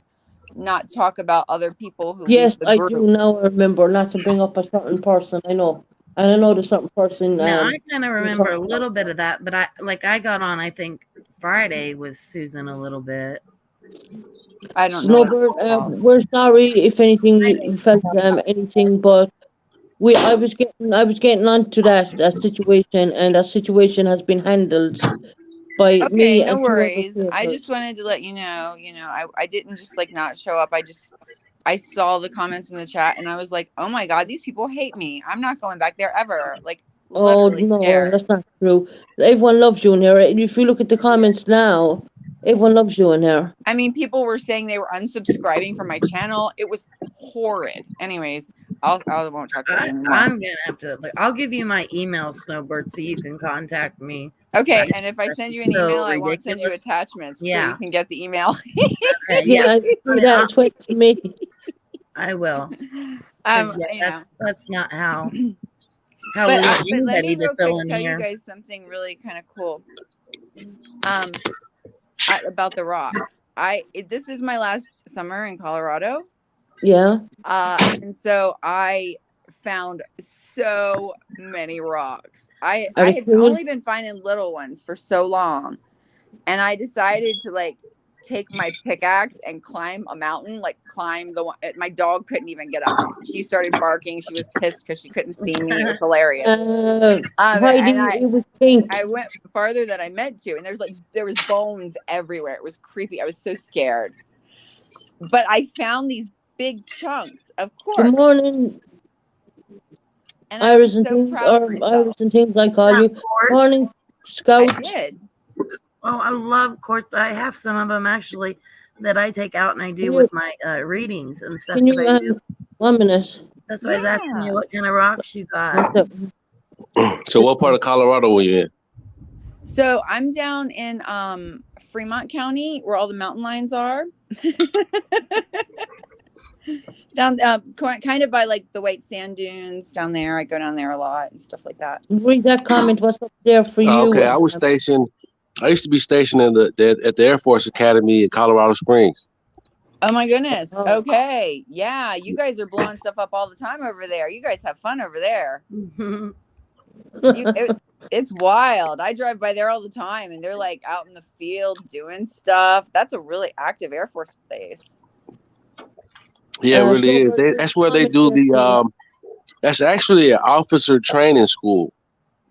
not talk about other people who leave the group. I do now remember not to bring up a certain person. I know. And I know there's certain person. I kind of remember a little bit of that, but I got on, I think Friday with Susan a little bit. I don't know. Snowbird, we're sorry if anything you felt anything, but I was getting onto that situation, and that situation has been handled. by Okay, me no and two other worries. I people. just wanted to let you know, I didn't just like not show up. I saw the comments in the chat and I was like, oh my God, these people hate me. I'm not going back there ever. Like Oh literally no, scared. that's not true. Everyone loves you in here. If you look at the comments now, everyone loves you in here. I mean, people were saying they were unsubscribing from my channel. It was horrid. Anyways, I won't talk about it anymore. I'm gonna have to. Like, I'll give you my email, Snowbird, so you can contact me. Okay, and if I send you an So email, I won't send you ridiculous. attachments so Yeah. you can get the email. Okay, Yeah, yeah, that's what to me. I will. 'Cause, that's not how we But want let me anybody to real quick fill in tell you here. guys something really kind of cool. About the rocks. This is my last summer in Colorado. Yeah. And so I found so many rocks. I Are they had cool? only been finding little ones for so long, and I decided to like take my pickaxe and climb a mountain, like climb the one. My dog couldn't even get up it. She started barking. She was pissed because she couldn't see me. It was hilarious. Heidi, And it was pink. I went farther than I meant to, and there was bones everywhere. It was creepy. I was so scared. But I found these big chunks of quartz. Good morning, And I was Iris and so things, proud of or myself. Iris and things I call you. Quartz? Morning, I Scout. did. Oh, I love quartz. I have some of them actually that I take out and I do Can with my readings and stuff. Can that you I do. 1 minute? That's why I was asking Yeah. you what kind of rocks you got. One second. So what part of Colorado were you in? So I'm down in Fremont County, where all the mountain lions are. Down kind of by like the white sand dunes down there. I go down there a lot and stuff like that. Read that comment. What's up there for you? Okay, I was stationed. I used to be stationed at the Air Force Academy in Colorado Springs. Oh my goodness. Oh. Okay. Yeah, you guys are blowing stuff up all the time over there. You guys have fun over there. It's wild. I drive by there all the time and they're like out in the field doing stuff. That's a really active Air Force base. Yeah, it really is. That's where they do the that's actually an officer training school.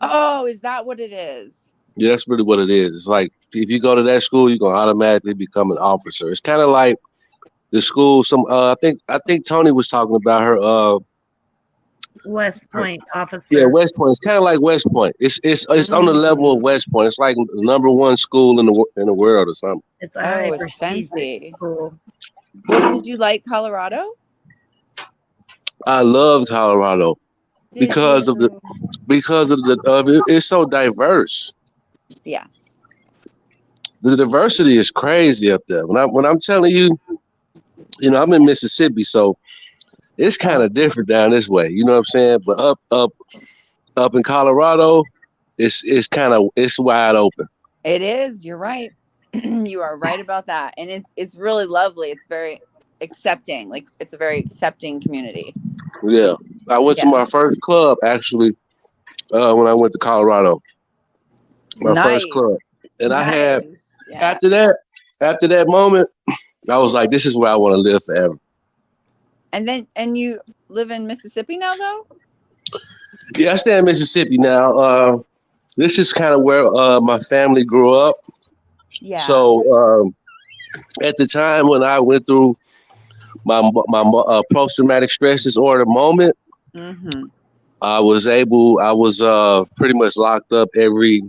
Oh, is that what it is? Yeah, that's really what it is. It's like if you go to that school, you're gonna automatically become an officer. It's kind of like the school. I think Tony was talking about her. West Point officer. Yeah, West Point. It's kind of like West Point. It's on the level of West Point. It's like the #1 school in the world or something. It's a high it's fancy. prestigious school. Well, did you like Colorado? I love Colorado because of it's so diverse. Yes. The diversity is crazy up there. When I'm telling you, I'm in Mississippi, so it's kind of different down this way. You know what I'm saying? But up in Colorado, it's wide open. It is. You're right. You are right about that. And it's really lovely. It's very accepting. Like it's a very accepting community. Yeah. I went to my first club actually when I went to Colorado. My first club. And I had after that moment, I was like, this is where I want to live forever. And you live in Mississippi now though? Yeah, I stay in Mississippi now. This is kind of where my family grew up. Yeah. So at the time when I went through my post-traumatic stress disorder moment, I was pretty much locked up every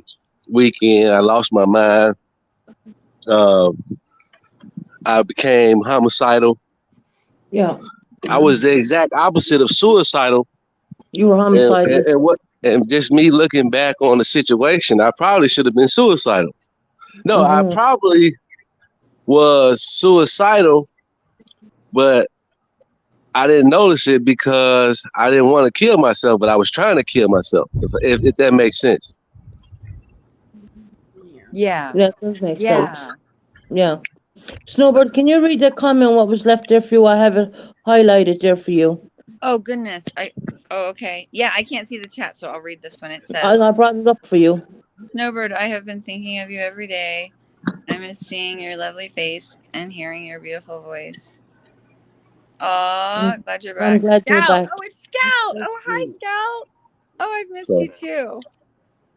weekend. I lost my mind. I became homicidal. Yeah. I was the exact opposite of suicidal. You were homicidal. And just me looking back on the situation, I probably should have been suicidal. No, I probably was suicidal, but I didn't notice it because I didn't want to kill myself, but I was trying to kill myself, if that makes sense. Yeah. That does make sense. Yeah. Snowbird, can you read that comment, what was left there for you? I have it highlighted there for you. Oh, goodness. Okay. Yeah, I can't see the chat, so I'll read this one. It says, I brought it up for you. Snowbird, I have been thinking of you every day. I miss seeing your lovely face and hearing your beautiful voice. Oh, glad you're back. I'm glad Scout. you're back. Oh, it's Scout. Oh, hi, Scout. Oh, I've missed you too.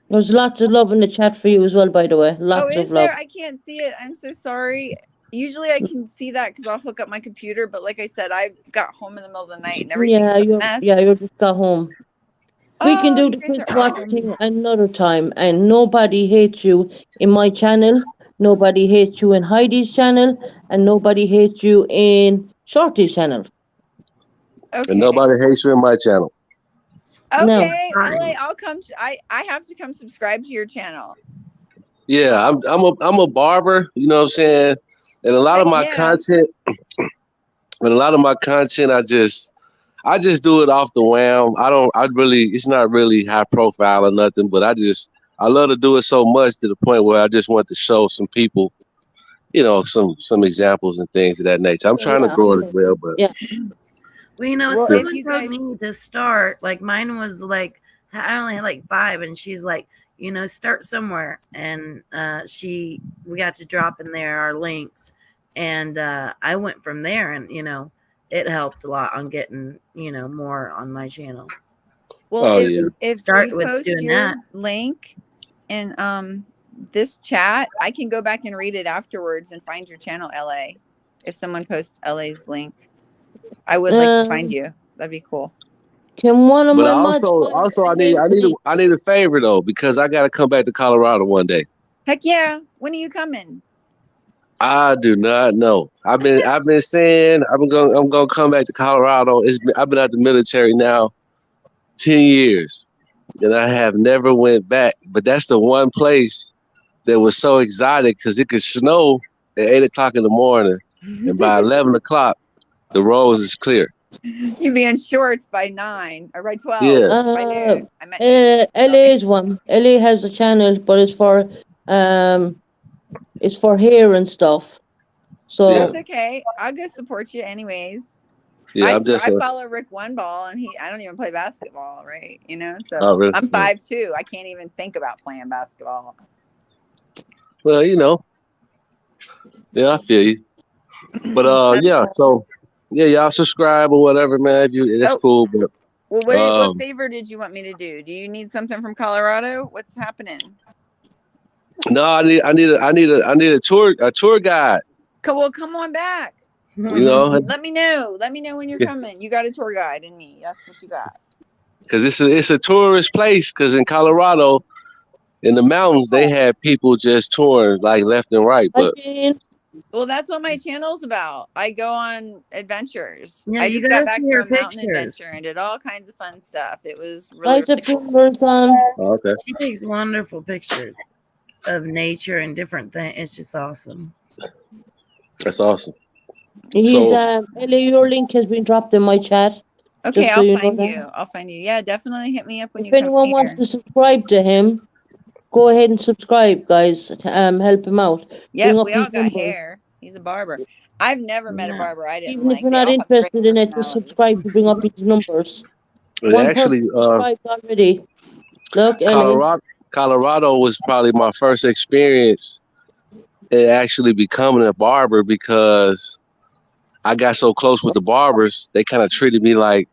There's lots of love in the chat for you as well, by the way. Oh, Lots is of love. there? I can't see it. I'm so sorry. Usually I can see that because I'll hook up my computer, but like I said, I got home in the middle of the night and everything's a mess. You just got home. We can do you the guys are quick watch awesome. thing another time, and nobody hates you in my channel. Nobody hates you in Heidi's channel, and nobody hates you in Shorty's channel. Okay. And nobody hates you in my channel. No. Okay, LA, I'll come. I have to come subscribe to your channel. Yeah, I'm a barber, you know what I'm saying? And a lot of Heck my yeah. content, I just do it off the wham. It's not really high profile or nothing, but I love to do it so much to the point where I just want to show some people, you know, some examples and things of that nature. I'm trying to grow it as well, but Yeah. Well, you know, Well, if someone you told guys- me to start. Like mine was like I only had like 5, and she's like, you know, start somewhere. And we got to drop in there our links, and I went from there, and you know, it helped a lot on getting, you know, more on my channel. Well, yeah. if Start you with post doing your that. link in this chat, I can go back and read it afterwards and find your channel, LA. If someone posts LA's link, I would like to find you. That'd be cool. Can one of But my also I need a favor though, because I gotta come back to Colorado one day. Heck yeah! When are you coming? I do not know. I've been saying I'm gonna come back to Colorado. I've been at the military now 10 years, and I have never went back. But that's the one place that was so exotic because it could snow at 8 o'clock in the morning, and by 11 o'clock, the roads is clear. You'd be in shorts by 9 or by 12. Yeah. By noon. I meant LA's one. LA has a channel, but it's for hair and stuff. So Yeah. that's okay. I'll go support you anyways. Yeah, I follow Rick One Ball, and I don't even play basketball, right? You know, so Oh, really? I'm 5'2". I can't even think about playing basketball. Well, you know. Yeah, I feel you. But That's yeah, cool. so yeah, y'all subscribe or whatever, man. That's cool. But Well, what favor did you want me to do? Do you need something from Colorado? What's happening? no, I need a tour guide. Well, come on back. You know, Let me know. Let me know when you're coming. You got a tour guide in me. That's what you got. because it's a tourist place. Because in Colorado, in the mountains, they have people just touring like left and right. But Well, that's what my channel's about. I go on adventures. Yeah, I you just gotta got back see from her a mountain pictures. adventure and did all kinds of fun stuff. It was really, really cool. Oh, okay. She takes wonderful pictures of nature and different things. It's just awesome. That's awesome. LA, your link has been dropped in my chat. Okay, so I'll find you. I'll find you. Yeah, definitely hit me up when you come here. If anyone wants to subscribe to him, go ahead and subscribe, guys. Help him out. Yeah, we all got hair. He's a barber. I've never met a barber I didn't Even like. if you're not interested in it, just subscribe to bring up his numbers. One actually, subscribed already. Look, Colorado was probably my first experience in actually becoming a barber because I got so close with the barbers. They kind of treated me like,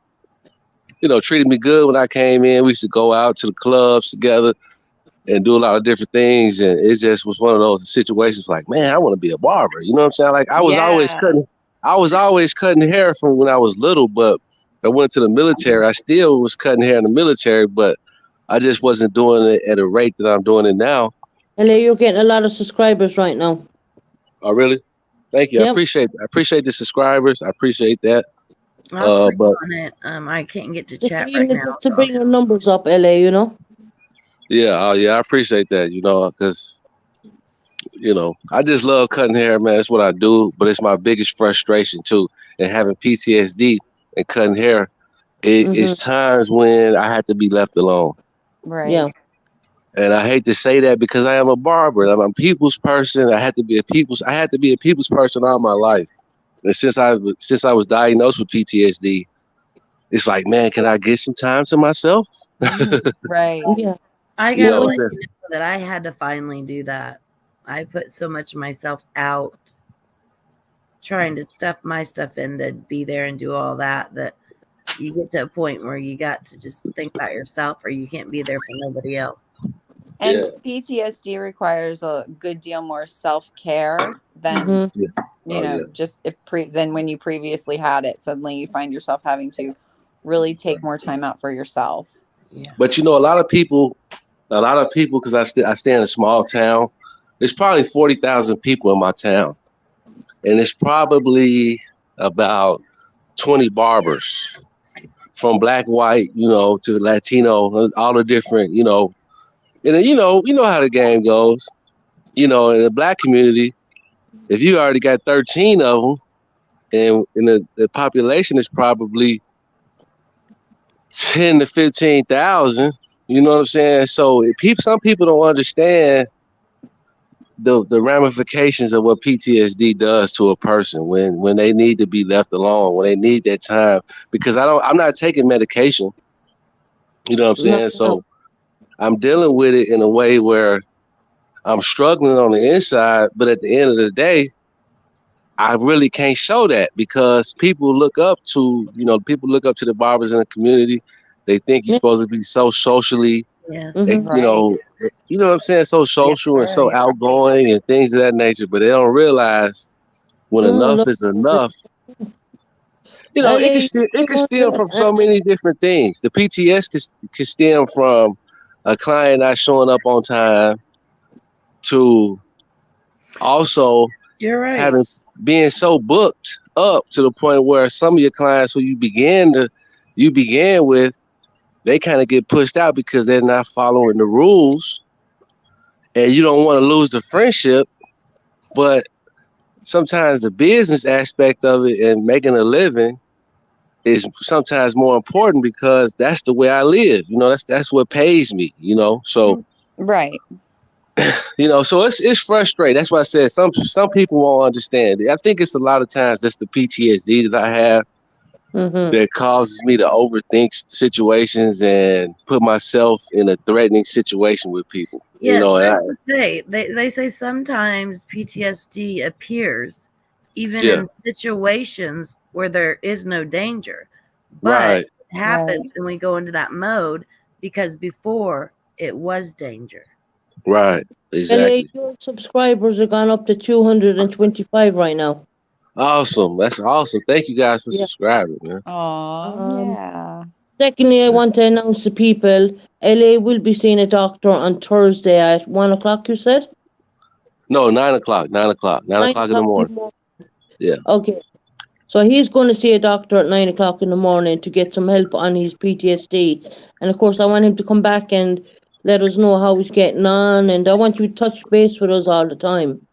treated me good when I came in. We used to go out to the clubs together and do a lot of different things. And it just was one of those situations like, man, I want to be a barber. You know what I'm saying? Like I was always cutting hair from when I was little, but I went to the military. I still was cutting hair in the military, but I just wasn't doing it at a rate that I'm doing it now. LA, you're getting a lot of subscribers right now. Oh, really? Thank you. Yep. I appreciate the subscribers. I appreciate that. I'll click on it. I can't get to chat right now. To bring your numbers up, LA, you know? Yeah, I appreciate that, because, I just love cutting hair, man. It's what I do, but it's my biggest frustration, too. And having PTSD and cutting hair, it's times when I have to be left alone. Right. Yeah. And I hate to say that because I am a barber. I'm a people's person. I had to be a people's person all my life. And since I was diagnosed with PTSD, it's like, man, can I get some time to myself? Right. Yeah. I gotta let you know that I had to finally do that. I put so much of myself out trying to stuff my stuff in to be there and do all that you get to a point where you got to just think about yourself or you can't be there for nobody else. And Yeah. PTSD requires a good deal more self-care than Mhm. you know, just than when you previously had it. Suddenly you find yourself having to really take more time out for yourself. Yeah. But you know, a lot of people, because I stay in a small town. There's probably 40,000 people in my town, and it's probably about 20 barbers, from black, white, to Latino, all the different, and then, you know how the game goes. In the black community, if you already got 13 of them, and the population is probably 10 to 15,000. You know what I'm saying? So some people don't understand the ramifications of what PTSD does to a person when they need to be left alone, when they need that time. Because I'm not taking medication. You know what I'm saying? So I'm dealing with it in a way where I'm struggling on the inside, but at the end of the day, I really can't show that because people look up to the barbers in the community. They think you're Yeah. supposed to be so socially, Yes. Mhm. Right. you know what I'm saying, so social and so right. outgoing and things of that nature. But they don't realize when No, enough no. is enough. LA, It can stem from so many different things. The PTS can stem from a client not showing up on time to also You're right. being so booked up to the point where some of your clients who you began with, they kind of get pushed out because they're not following the rules, and you don't want to lose the friendship, but sometimes the business aspect of it and making a living is sometimes more important because that's the way I live. That's what pays me. So Right. so it's frustrating. That's why I said some people won't understand it. I think it's a lot of times that's the PTSD that I have Mhm. that causes me to overthink situations and put myself in a threatening situation with people. Yes, And that's the thing. They say sometimes PTSD appears even yeah, in situations where there is no danger, but right, it happens and we go into that mode because before it was danger. right, LA, exactly. your subscribers are gone up to 225 right now. Awesome. That's awesome. Thank you guys for Yeah. subscribing, man. Oh, yeah. Secondly, I want to announce to people, LA will be seeing a doctor on Thursday at 1 o'clock, you said? No, 9 o'clock. 9 o'clock. 9 o'clock in the 9 o'clock in morning. the morning. Yeah. Okay. So he's going to see a doctor at 9 o'clock in the morning to get some help on his PTSD. And of course, I want him to come back and let us know how he's getting on. And I want you to touch base with us all the time.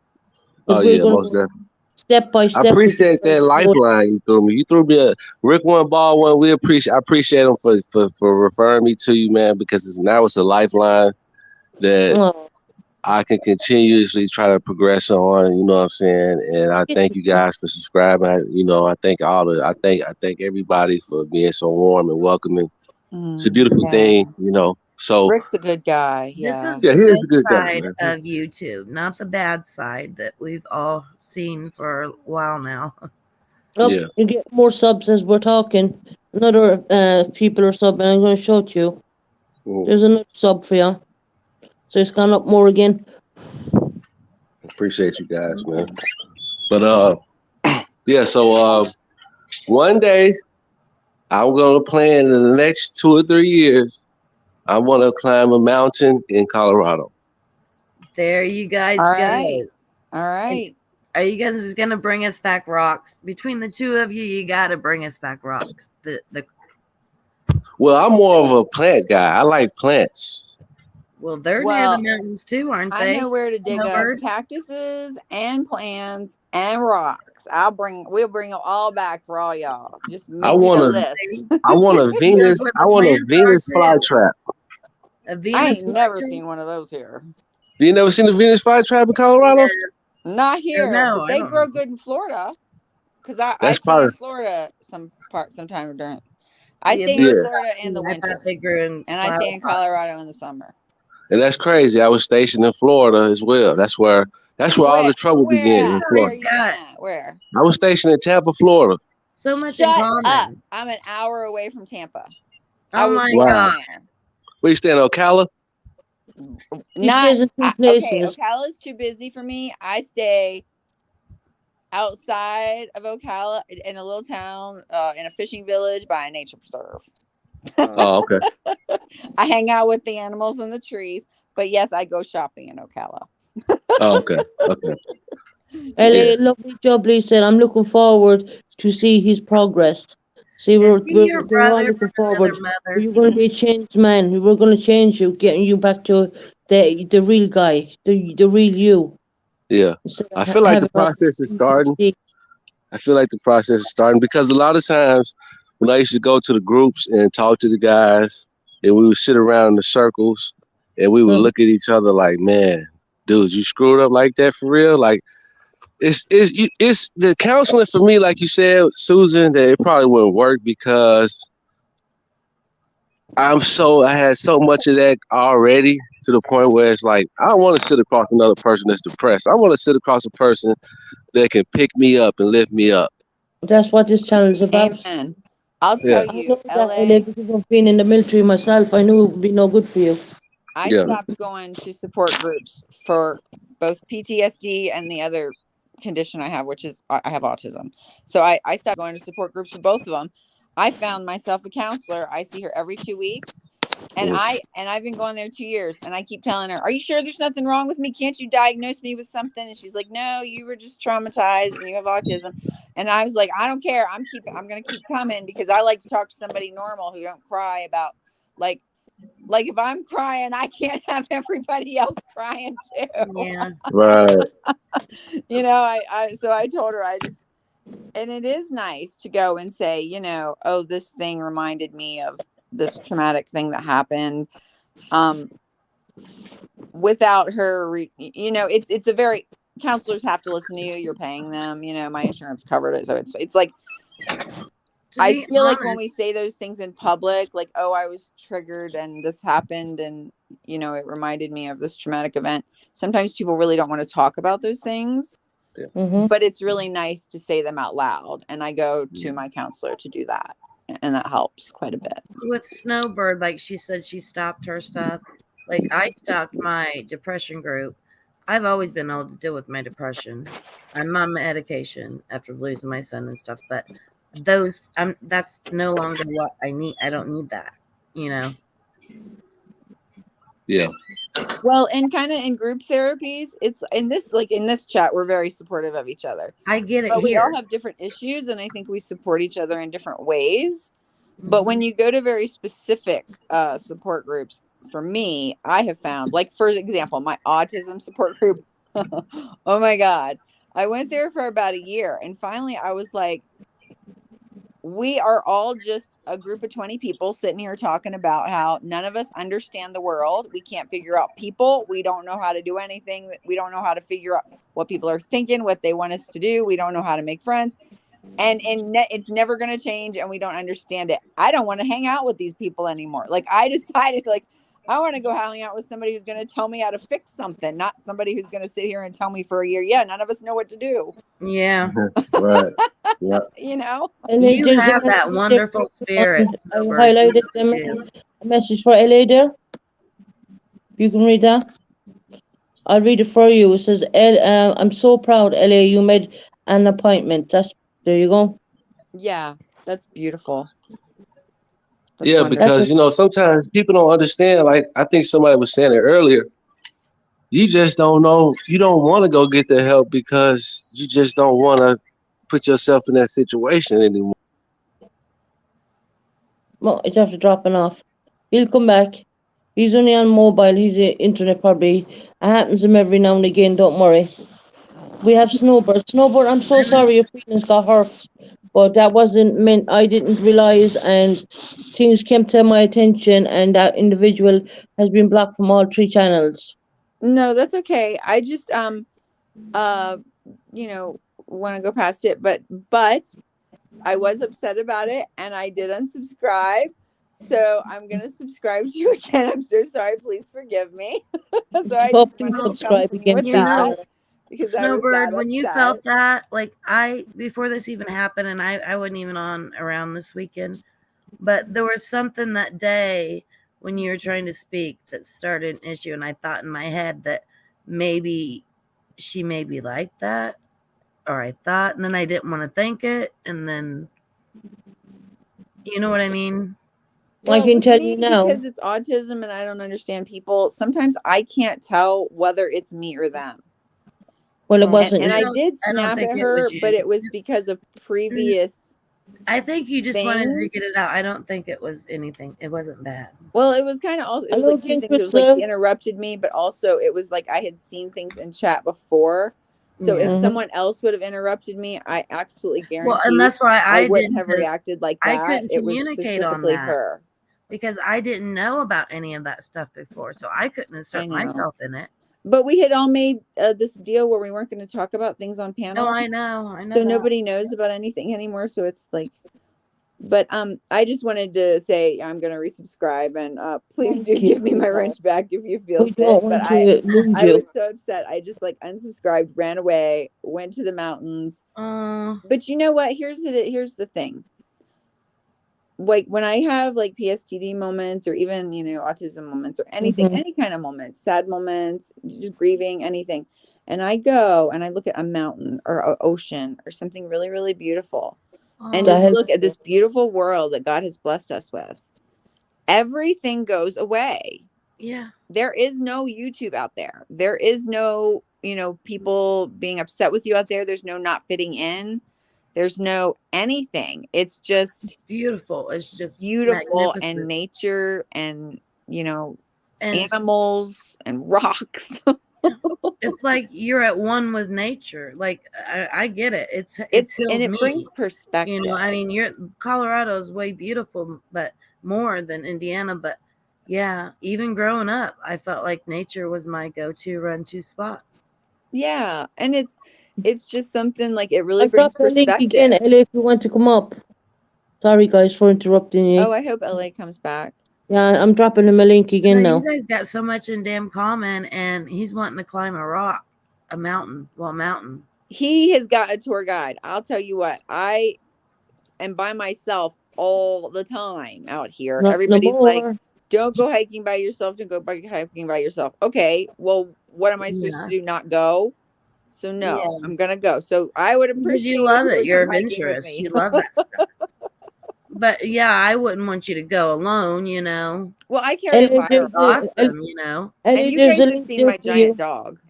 Oh Because we're yeah, going most to definitely. step by I step with you. appreciate that lifeline you threw me. You threw me a Rick One Ball one. I appreciate him for referring me to you, man, because now it's a lifeline that Oh, I can continuously try to progress on. You know what I'm saying? And I thank you guys for subscribing. I thank everybody for being so warm and welcoming. It's a beautiful thing. So Rick's a good guy. This Yeah. is yeah, the he is good a good guy, side man. of YouTube, not the bad side that we've all seen for a while now. Yeah. you get more subs as we're talking. Another people are subbing. I'm going to show it to you. There's another sub for you. So it's gone up more again. Appreciate you guys, man. But yeah. So one day I'm gonna plan in the next 2 or 3 years. I want to climb a mountain in Colorado. There you guys All go. right. All right. Are you guys gonna bring us back rocks? Between the two of you, you gotta bring us back rocks. Well, I'm more of a plant guy. I like plants. Well, they're near Well, the mountains too, aren't I they? know where to dig up Snowbird? cactuses and plants and rocks. We'll bring them all back for all y'all. Just I make me want the a list. I want a Venus. That's I where want a the Venus plants fly trap. A I Venus ain't never flytrap? seen one of those here. You never seen a Venus fly trap in Colorado? Not here, no, but I they don't grow know. good in Florida. Because I That's stay in probably Florida sometime during. I Yeah, stay in yeah. Florida in the I thought winter, they grew in and I flower stay in pots. Colorado in the summer. And that's crazy. I was stationed in Florida as well. That's where all the trouble began in Where Florida. are you at? Where? I was stationed in Tampa, Florida. So much in Shut common. up! I'm an hour away from Tampa. Oh I was my born Wow. god. there. Where you staying, Ocala? Not stays in two okay. places. Ocala is too busy for me. I stay outside of Ocala in a little town, in a fishing village by a nature preserve. Oh, okay. I hang out with the animals and the trees, but yes, I go shopping in Ocala. Oh, okay. Okay. LA, lovely job, Lisa. And I'm looking forward to see his progress. See, Is he your we're all brother looking from another forward. mother? You're going to be a changed man. We're going to change you, getting you back to the real guy, the real you. Yeah. Instead I of feel like the having all process is this starting. PTSD. I feel like the process is starting because a lot of times when I used to go to the groups and talk to the guys, and we would sit around in the circles and we would Mm. look at each other like, man, dude, you screwed up like that for real? Like, it's the counseling for me, like you said, Susan, that it probably wouldn't work because I had so much of that already to the point where it's like I don't want to sit across another person that's depressed. I want to sit across a person that can pick me up and lift me up. That's what this channel is about. Amen. I'll Yeah, tell I you, know that, LA, LA, because of being in the military myself, I knew it would be no good for you. I yeah. stopped going to support groups for both PTSD and the other condition I have, which is I have autism. So I stopped going to support groups for both of them. I found myself a counselor. I see her every 2 weeks. And I've been going there 2 years, and I keep telling her, "Are you sure there's nothing wrong with me? Can't you diagnose me with something?" And she's like, "No, you were just traumatized and you have autism." And I was like, "I don't care. I'm going to keep coming because I like to talk to somebody normal who don't cry about like if I'm crying, I can't have everybody else crying too." Yeah. Right. So I told her and it is nice to go and say, oh, this thing reminded me of this traumatic thing that happened. Without her, it's a very, counselors have to listen to you. You're paying them, my insurance covered it. So it's like, I feel like when we say those things in public, like, oh, I was triggered and this happened and, it reminded me of this traumatic event. Sometimes people really don't want to talk about those things, but it's really nice to say them out loud. And I go to my counselor to do that. And that helps quite a bit. With Snowbird, like she said, she stopped her stuff. Like I stopped my depression group. I've always been able to deal with my depression. I'm on medication after losing my son and stuff, but that's no longer what I need. I don't need that, Yeah. Well, and kind of in group therapies, it's in this chat, we're very supportive of each other. I get it But we here. all have different issues, and I think we support each other in different ways. But when you go to very specific support groups, for me, I have found, like, for example, my autism support group. Oh my God. I went there for about a year, and finally I was like, we are all just a group of 20 people sitting here talking about how none of us understand the world. We can't figure out people. We don't know how to do anything. We don't know how to figure out what people are thinking, what they want us to do. We don't know how to make friends. And it's never going to change, and we don't understand it. I don't want to hang out with these people anymore. Like, I decided, like, I want to go hang out with somebody who's going to tell me how to fix something, not somebody who's going to sit here and tell me for a year, yeah, none of us know what to do. Yeah. Right. Yeah. And You have that wonderful spirit. I highlighted a message for LA there. You can read that. I'll read it for you. It says, I'm so proud, LA, you made an appointment. There you go. Yeah, that's beautiful. That's Yeah, wonderful. because sometimes people don't understand. Like I think somebody was saying it earlier. You just don't know. You don't want to go get the help because you just don't want to put yourself in that situation anymore. Well, it's after dropping off. He'll come back. He's only on mobile. He's internet probably. It happens to him every now and again. Don't worry. We have Snowbird. Snowbird, I'm so sorry your feelings got hurt. But that wasn't meant. I didn't realize, and things came to my attention, and that individual has been blocked from all 3 channels. No, that's okay. I just want to go past it, but I was upset about it, and I did unsubscribe. So I'm gonna subscribe to you again. I'm so sorry. Please forgive me. So I just wanted to subscribe again. with that. Because Snowbird, when you felt that, like before this even happened, and I wasn't even on around this weekend, but there was something that day when you were trying to speak that started an issue, and I thought in my head that maybe she may be like that, or I thought, and then I didn't want to think it, and then you know what I mean? I can with tell me, you now. because it's autism and I don't understand people, sometimes I can't tell whether it's me or them. Well, it Well, wasn't. And I you. did I don't snap think at it her, was you. but it was because of previous. I think you just wanted to things. get it out. I don't think it was anything. It wasn't bad. Well, it was kind of also, it I was don't like two think things. It was it's like she interrupted me, but also it was like I had seen things in chat before. So Yeah. if Mhm. someone else would have interrupted me, I absolutely guarantee Well, and that's why I I wouldn't didn't have reacted like I that. couldn't It was communicate on specifically that. her. because I didn't know about any of that stuff before, so I couldn't insert know. myself in it. But we had all made this deal where we weren't going to talk about things on panel. No, I know. So that. nobody knows about anything anymore. So it's like, but I just wanted to say I'm going to resubscribe, and please Thank do you. give me my wrench back if you feel We fit. don't But want to lose I you. was so upset. I just like unsubscribed, ran away, went to the mountains. But you know what? Here's the thing. Like when I have like PSTD moments, or even, you know, autism moments, or anything, Mhm. any kind of moments, sad moments, just grieving, anything, and I go and I look at a mountain or an ocean or something really, really beautiful, and That just helps look at you. this beautiful world that God has blessed us with, everything goes away. Yeah. There is no YouTube out there. There is no, you know, people being upset with you out there. There's no not fitting in. There's no anything. It's just beautiful. It's just beautiful, and magnificent. nature, and, you know, And animals and rocks. it's like you're at one with nature. Like I get it. It's And healed it me. brings perspective. You know, I mean, Colorado is way beautiful, but more than Indiana. But yeah, even growing up, I felt like nature was my go-to run-to spot. Yeah, and it's just something like it really I'll brings drop a link again, perspective. Ella, if you want to come up. Sorry, guys, for interrupting you. Oh, I hope LA comes back. Yeah, I'm dropping him a link again now. You guys got so much in damn common, and he's wanting to climb a rock, a mountain. Well, mountain. He has got a tour guide. I'll tell you what, I am by myself all the time out here. Not Everybody's no like, more. don't go hiking by yourself. Don't go hiking by yourself. Okay, well, what am I supposed to do? Not go? So no, Yeah. I'm gonna go. So I would Because appreciate you love if you it. would You're come hiking with adventurous. me. You love that stuff. But yeah, I wouldn't want you to go alone, you know. Well, I carry a Ella, fire. Awesome, you know. Ella, And you there's guys a have link seen there my for giant you. dog.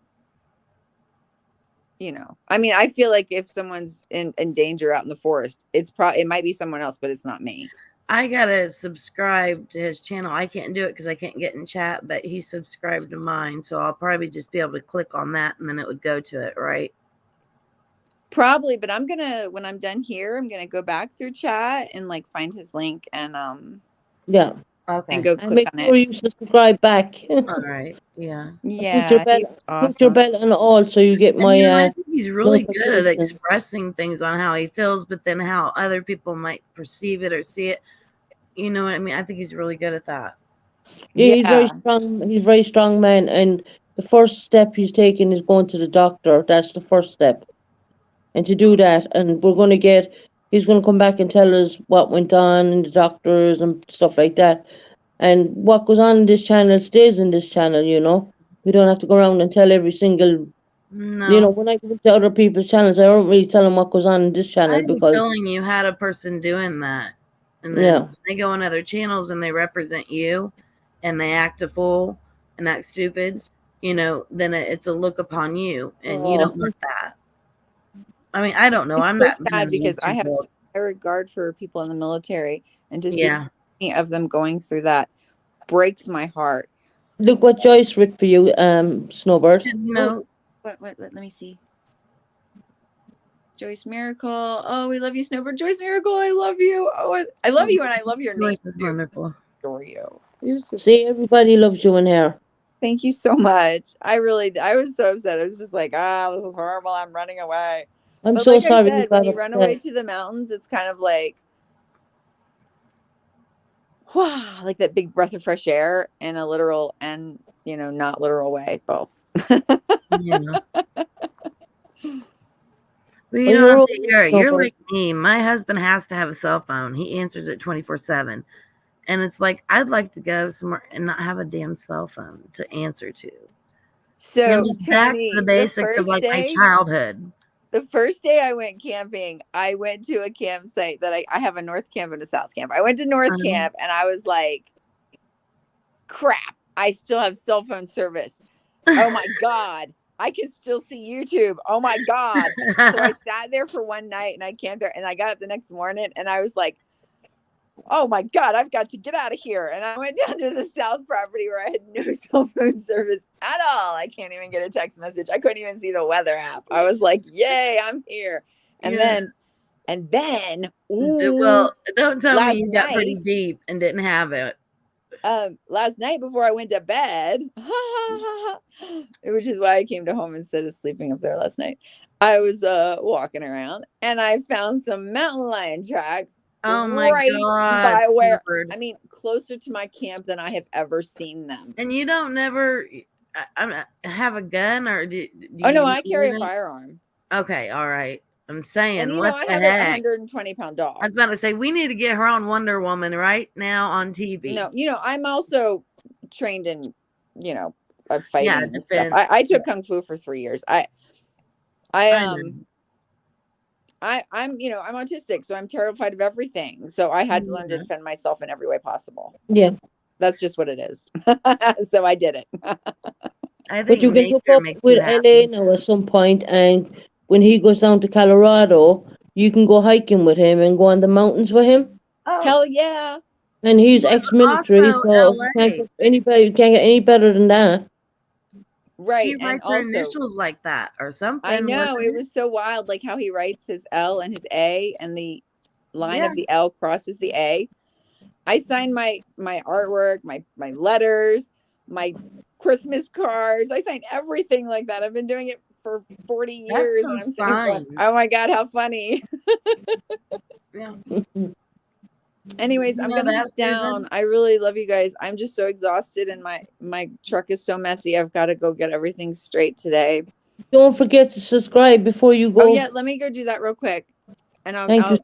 You know, I mean, I feel like if someone's in danger out in the forest, it might be someone else, but it's not me. I gotta subscribe to his channel. I can't do it because I can't get in chat, but he subscribed to mine, so I'll probably just be able to click on that and then it would go to it, right? Probably, but when I'm done here, I'm gonna go back through chat and like find his link and Yeah. Okay. and go And click make on sure it. you subscribe back. All right. Yeah. Yeah, Put your bell, he's awesome. put your bell on all so you get And, my you know, I think he's really good at notifications. expressing things on how he feels, but then how other people might perceive it or see it. You know what I mean? I think he's really good at that. Yeah, he's very strong. He's a very strong man, and the first step he's taking is going to the doctor. That's the first step, and to do that, and he's going to come back and tell us what went on in the doctors and stuff like that, and what goes on in this channel stays in this channel. You know, we don't have to go around and tell every single. No. You know, when I go to other people's channels, I don't really tell them what goes on in this I channel have a because feeling you had a person doing that. And then they go on other channels and they represent you and they act a fool and act stupid, you know, then it's a look upon you and you don't want that. I mean, I don't know. I'm so not sad because I have a regard for people in the military, and to see any of them going through that breaks my heart. Look what Joyce wrote for you, Snowbird. No. Let me see. Joyce Miracle. Oh, we love you, Snowbird. Joyce Miracle, I love you. Oh, I love you, and I love your name. Wonderful. Adore you. See, everybody loves you in here. Thank you so much. I was so upset. I was just like, this is horrible. I'm running away. I'm but so like sorry. I said, when you run away to the mountains, it's kind of like, wow, like that big breath of fresh air in a literal and, you know, not literal way, both. Yeah. Well, you don't have to hear it. You're like me. My husband has to have a cell phone. He answers it 24/7. And it's like, I'd like to go somewhere and not have a damn cell phone to answer to. So And just back to Tony, the basics of like my childhood. the first day I went camping, I went to a campsite that I have a North Camp and a South Camp. I went to North Camp and I was like, crap, I still have cell phone service. Oh my God, I can still see YouTube. Oh my God. So I sat there for one night and I camped there and I got up the next morning and I was like, oh my God, I've got to get out of here. And I went down to the South property where I had no cell phone service at all. I can't even get a text message. I couldn't even see the weather app. I was like, yay, I'm here. And then, well, don't tell me you got night, pretty deep and didn't have it. Last night before I went to bed, which is why I came to home instead of sleeping up there last night. I was walking around and I found some mountain lion tracks. Oh my God. By where, I mean, closer to my camp than I have ever seen them. And you don't never have a gun or do oh no, I carry a firearm. Okay, all right. I'm saying, and, what I the have heck? a 120-pound dog. I was about to say, we need to get her on Wonder Woman right now on TV. No, I'm also trained in, fighting and stuff. I took Kung Fu for 3 years. I'm autistic, so I'm terrified of everything. So I had to learn to defend myself in every way possible. Yeah. That's just what it is. So I did it. But you can hook up with LA now at some point, and when he goes down to Colorado, you can go hiking with him and go on the mountains with him. Oh, hell yeah. And he's ex-military, so you can't get any better than that. Right. She writes her initials like that or something. I know. It was so wild, like how he writes his L and his A, and the line of the L crosses the A. I signed my artwork, my letters, my Christmas cards. I signed everything like that. I've been doing it for 40 years. And I'm saying, oh my God, how funny. Yeah. Anyways, I'm gonna head down. I really love you guys. I'm just so exhausted and my truck is so messy. I've got to go get everything straight today. Don't forget to subscribe before you go. Oh yeah, let me go do that real quick. And I'll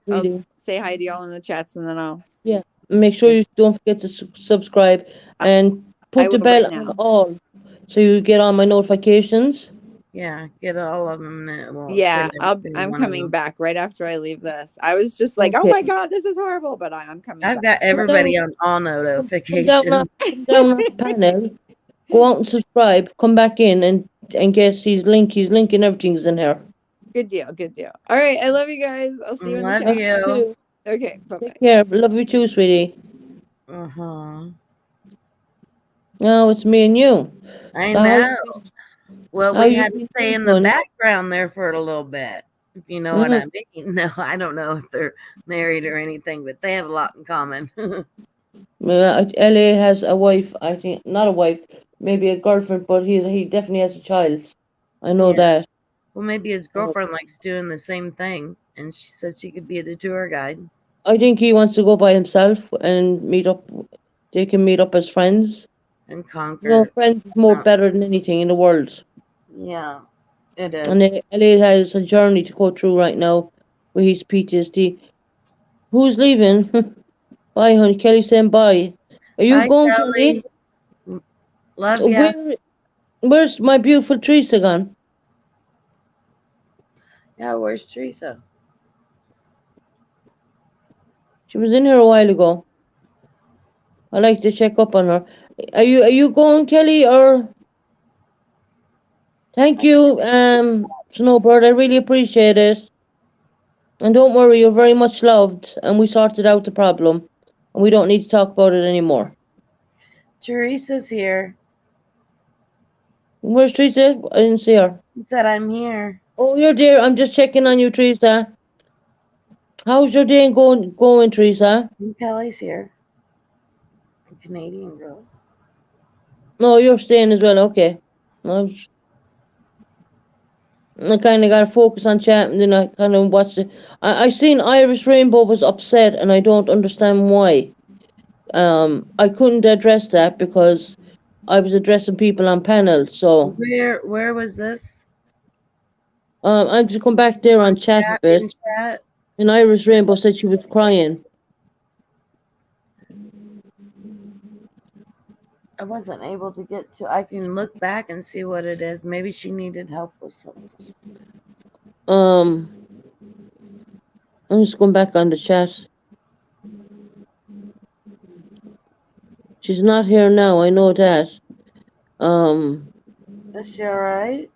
say hi to y'all in the chats and then I'll make sure you don't forget to subscribe and put the bell on all so you get all my notifications. Yeah, get all of them. I'm coming back right after I leave this. I was just like, oh my God, this is horrible, but I'm coming back. I've got everybody on all notifications. Come down on the panel, go out and subscribe, come back in and get his link. He's linking everything's in here. Good deal. All right, I love you guys. I'll see you in the chat. Love you. Okay, bye-bye. Take care. Love you too, sweetie. Uh-huh. No, it's me and you. I know. Well, we had to stay in the background there for a little bit, if you know what I mean. No, I don't know if they're married or anything, but they have a lot in common. LA has a wife, I think, not a wife, maybe a girlfriend, but he definitely has a child. I know that. Well, maybe his girlfriend likes doing the same thing, and she said she could be the tour guide. I think he wants to go by himself and meet up. They can meet up as friends. And conquer. No, friends is more better than anything in the world. Yeah, it is. And LA has a journey to go through right now with his PTSD. Who's leaving? Bye, honey. Kelly's saying bye. Are you going, Kelly? Love you. Where's my beautiful Teresa gone? Yeah, where's Teresa? She was in here a while ago. I like to check up on her. Are you going, Kelly, or? Thank you, Snowbird. I really appreciate it. And don't worry, you're very much loved, and we sorted out the problem, and we don't need to talk about it anymore. Teresa's here. Where's Teresa? I didn't see her. She said, I'm here. Oh, you're there. I'm just checking on you, Teresa. How's your day going, Teresa? Kelly's here. A Canadian girl. No, you're staying as well. Okay. I kind of got to focus on chat, and then I kind of watched it. I seen Irish Rainbow was upset, and I don't understand why. I couldn't address that because I was addressing people on panel. So where was this? I just come back there on chat a bit. And Irish Rainbow said she was crying. I wasn't able to get to. I can look back and see what it is. Maybe she needed help with something. I'm just going back on the chat. She's not here now, I know that. Is she all right?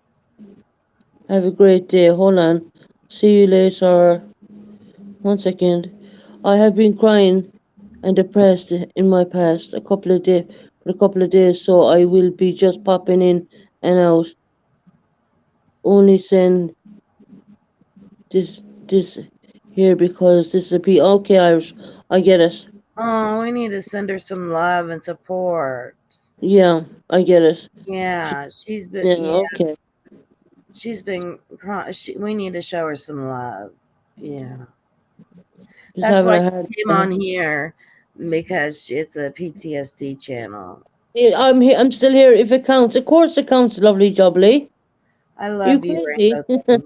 Have a great day. Hold on. See you later. 1 second. I have been crying and depressed in my past a couple of days, so I will be just popping in and out. Only send this here because this is a okay, Irish. I get it. Oh, we need to send her some love and support. Yeah, I get it. Yeah, she's been. Yeah, Yeah, okay. she's been. We need to show her some love. Yeah, Just that's having why a she hard came time. on here, because it's a PTSD channel. Yeah, I'm here. I'm still here. If it counts, of course it counts. Lovely jubbly. I You love you, crazy? Rainbow King.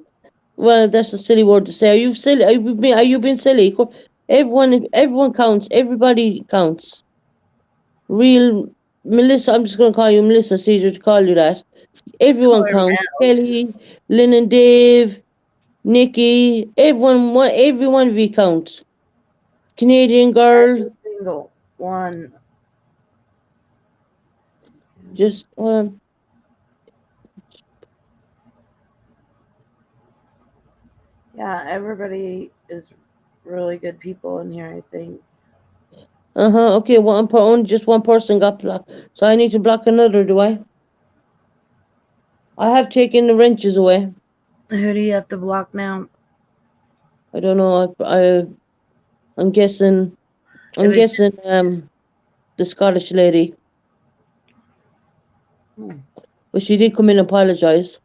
Well, that's a silly word to say. Are you silly? Are you being silly? Everyone counts. Everybody counts. Real Melissa. I'm just gonna call you Melissa. It's easier to call you that. Everyone Call her counts. Mel. Kelly, Lynn, and Dave, Nikki. Every one of you counts. Canadian girl. Every single one. Just Yeah, everybody is really good people in here, I think. Okay. Only just one person got blocked, so I need to block another. Do I? I have taken the wrenches away. Who do you have to block now? I don't know. I'm guessing. I'm If it's guessing. The Scottish lady, but she did come in and apologize.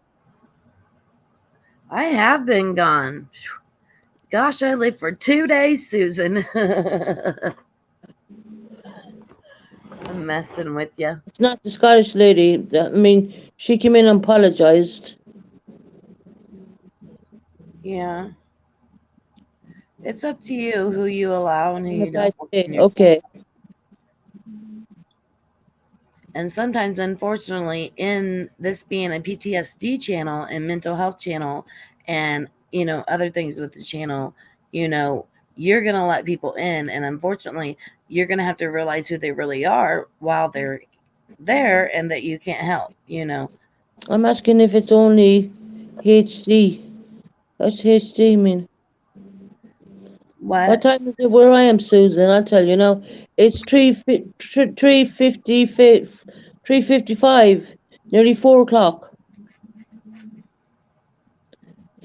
I have been gone. Gosh, I lived for 2 days, Susan. I'm messing with you. It's not the Scottish lady. I mean, she came in and apologized. Yeah. It's up to you who you allow and who you don't. Okay. And sometimes, unfortunately, in this being a PTSD channel and mental health channel and, other things with the channel, you're going to let people in. And unfortunately, you're going to have to realize who they really are while they're there and that you can't help, I'm asking if it's only HD. What's HD mean? What time is it where I am, Susan? I'll tell you now. It's 3:55, nearly 4 o'clock.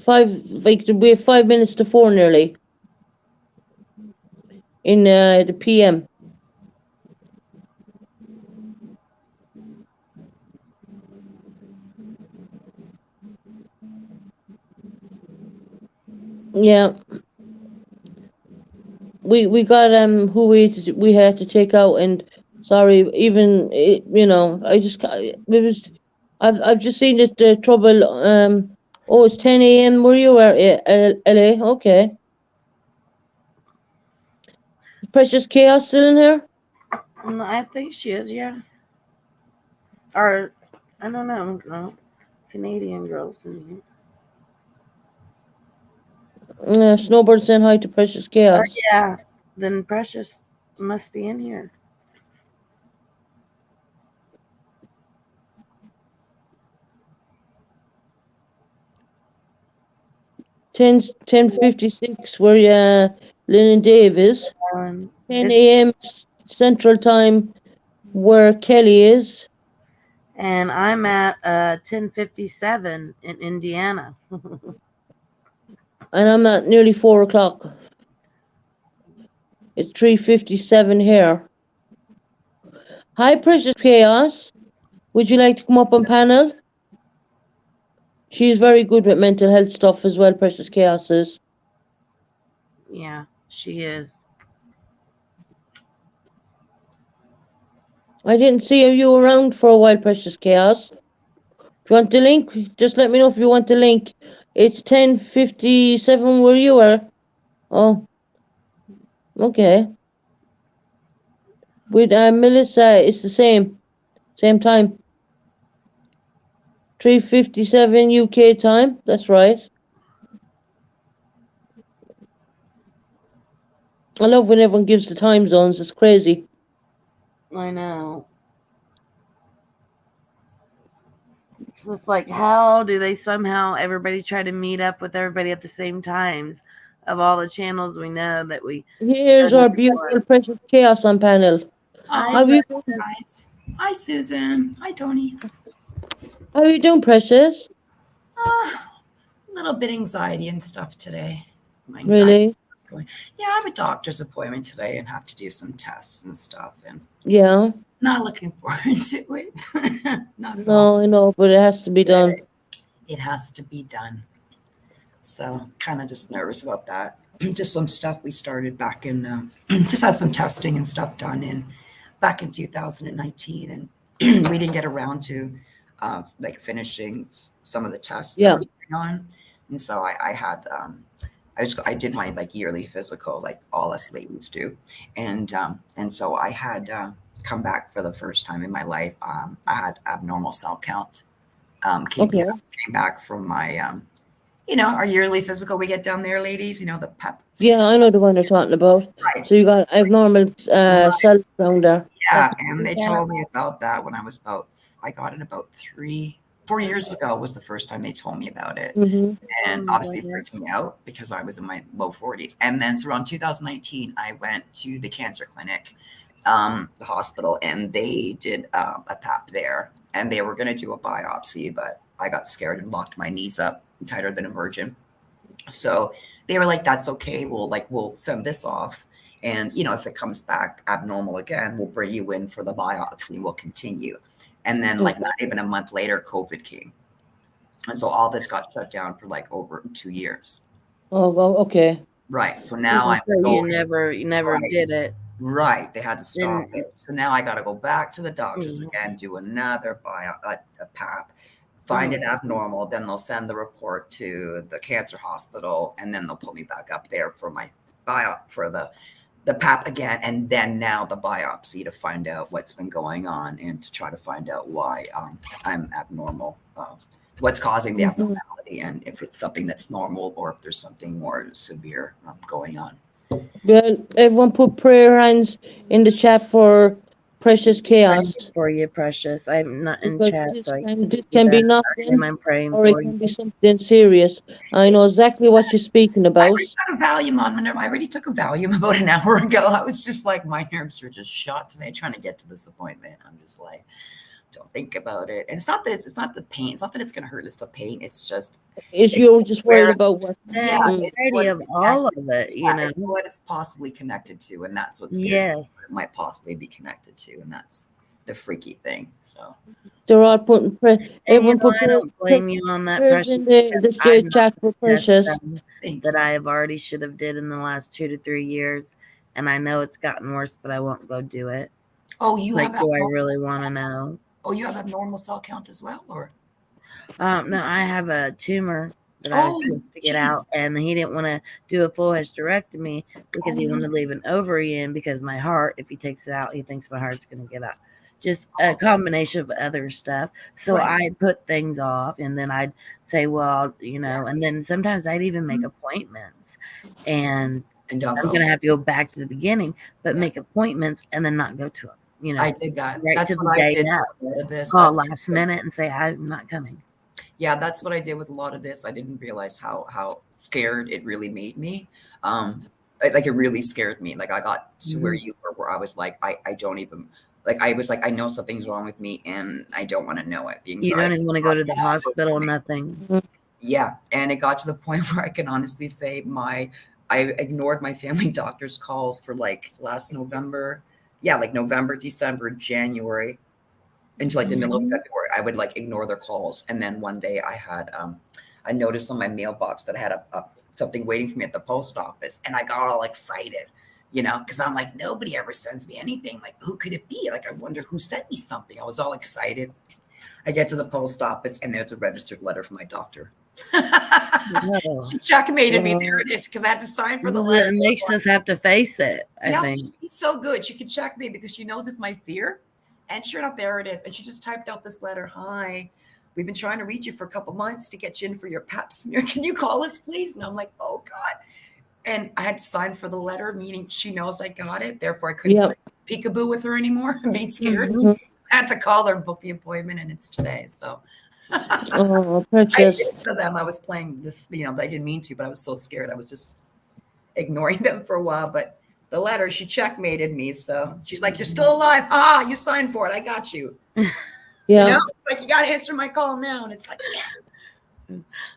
We have 5 minutes to 4 nearly. In the PM. Yeah. We got who we had to take out, and sorry, even I just it was I've just seen it, the trouble. Oh, it's 10 a.m. where you are, LA. Okay. Precious Chaos still in here? I think she is, yeah. Or, I don't know. No. Canadian girls in here. Snowbird saying hi to Precious Chaos. Oh, yeah. Then Precious must be in here. Ten 10:56 where Lynn and Dave is. 10 a.m. Central Time where Kelly is. And I'm at 10:57 in Indiana. And I'm at nearly 4 o'clock. It's 3:57 here. Hi, Precious Chaos. Would you like to come up on panel? She's very good with mental health stuff as well, Precious Chaos is. Yeah, she is. I didn't see you around for a while, Precious Chaos. If you want the link, just let me know if you want the link. It's 10:57 where you are. Oh, okay. With Melissa, it's the same. Same time. 3:57 UK time. That's right. I love when everyone gives the time zones. It's crazy. I know. It's like, how do they somehow everybody try to meet up with everybody at the same times of all the channels we know that we. Here's our beautiful Precious Chaos on panel. How Oh, you guys. Hi, Susan. Hi, Tony. How you doing, Precious? A little bit anxiety and stuff today. My anxiety Really? is going. Yeah, I have a doctor's appointment today and have to do some tests and stuff, and Yeah. not looking forward to it. Not at all. No, I know, but it has to be done. It has to be done. So kind of just nervous about that. Just some stuff we started back in, just had some testing and stuff done back in 2019, and we didn't get around to like finishing some of the tests Yeah. that we were on. And so I had I did my like yearly physical, like all us ladies do, and so I had come back for the first time in my life. I had abnormal cell count. Came Okay. back from my our yearly physical we get down there, ladies. The PEP. Yeah, I know the one you're talking about. Right. So you got abnormal cells down there. Yeah, and they told me about that when I was I got it about 4 years ago was the first time they told me about it. Mm-hmm. And obviously it freaked me out because I was in my low 40s. And then so around 2019, I went to the cancer clinic, the hospital, and they did a PAP there. And they were going to do a biopsy, but I got scared and locked my knees up tighter than a virgin. So they were like, that's okay. We'll send this off. And, if it comes back abnormal again, we'll bring you in for the biopsy and we'll continue. And then like not even a month later, COVID came. And so all this got shut down for like over 2 years. Oh, okay. Right. So now I'm You going. never Right. did it. Right. They had to stop Didn't- it. So now I got to go back to the doctors Mhm. again, do another a PAP, find it abnormal. Then they'll send the report to the cancer hospital, and then they'll put me back up there for my for the PAP again, and then now the biopsy to find out what's been going on and to try to find out why I'm abnormal, what's causing the Mhm. abnormality, and if it's something that's normal or if there's something more severe going on. Well, everyone put prayer hands in the chat for Precious Chaos. Praying for you, Precious. I'm not in Because chat, this so I can be nothing, I'm praying or it for can you. be something serious. I know exactly what you're speaking I about. already got a Valium on. I already took a Valium about an hour ago. I was just like, my nerves are just shot today trying to get to this appointment. I'm just like, don't think about it. And it's not the pain. It's not that it's going to hurt. It's the pain. It's just. You're just worried about what. Yeah, The it's variety what of it's all connected- of it, yeah, you know. it's what it's possibly connected to, and that's what's scares me, Yes. what it might possibly be connected to, and that's the freaky thing. So They're all putting everyone put I don't blame you on that, prayers Precious. in the I'm chat for That's Precious. stuff thank that you. I have already should have did in the last 2 to 3 years, and I know it's gotten worse, but I won't go do it. Oh, you Like, have do I abnormal, really want to know? you have abnormal cell count as well, or No, I have a tumor that I was Oh, supposed to get out, and he didn't want to do a full hysterectomy because he wanted to leave an ovary in because my heart, if he takes it out, he thinks my heart's going to give out. Just a combination of other stuff. So Right. I put things off, and then I'd say, well, and then sometimes I'd even make appointments, and and don't I'm go. going to have to go back to the beginning, but Yeah. make appointments and then not go to them. I did that. right That's to the what I day did now. with a lot of this. call That's- last minute and say, I'm not coming. Yeah, that's what I did with a lot of this. I didn't realize how scared it really made me. It really scared me. Like I got to where you were, where I was like, I don't even like. I was like, I know something's wrong with me, and I don't want to know it. You don't even want to go to the hospital, nothing. Yeah, and it got to the point where I can honestly say I ignored my family doctor's calls for like last November. Yeah, like November, December, January, until like the middle of February. I would like ignore their calls. And then one day I had I noticed on my mailbox that I had something waiting for me at the post office, and I got all excited, because I'm like, nobody ever sends me anything. Like, who could it be? Like, I wonder who sent me something. I was all excited. I get to the post office, and there's a registered letter from my doctor. She checkmated me. There it is, because I had to sign for the letter. It makes us have to face it, I Yeah, think. she's so good. She can check me because she knows it's my fear. And sure enough, there it is. And she just typed out this letter. Hi, we've been trying to reach you for a couple months to get you in for your pap smear. Can you call us, please? And I'm like, oh God. And I had to sign for the letter, meaning she knows I got it. Therefore, I couldn't Yep. play peekaboo with her anymore and being scared. Mhm. I had to call her and book the appointment, and it's today. So Oh, I precious. did to them. I was playing this, I didn't mean to, but I was so scared. I was just ignoring them for a while. But the letter, she checkmated me. So she's like, you're still alive. Ah, you signed for it. I got you. Yeah. It's like, you got to answer my call now. And it's like,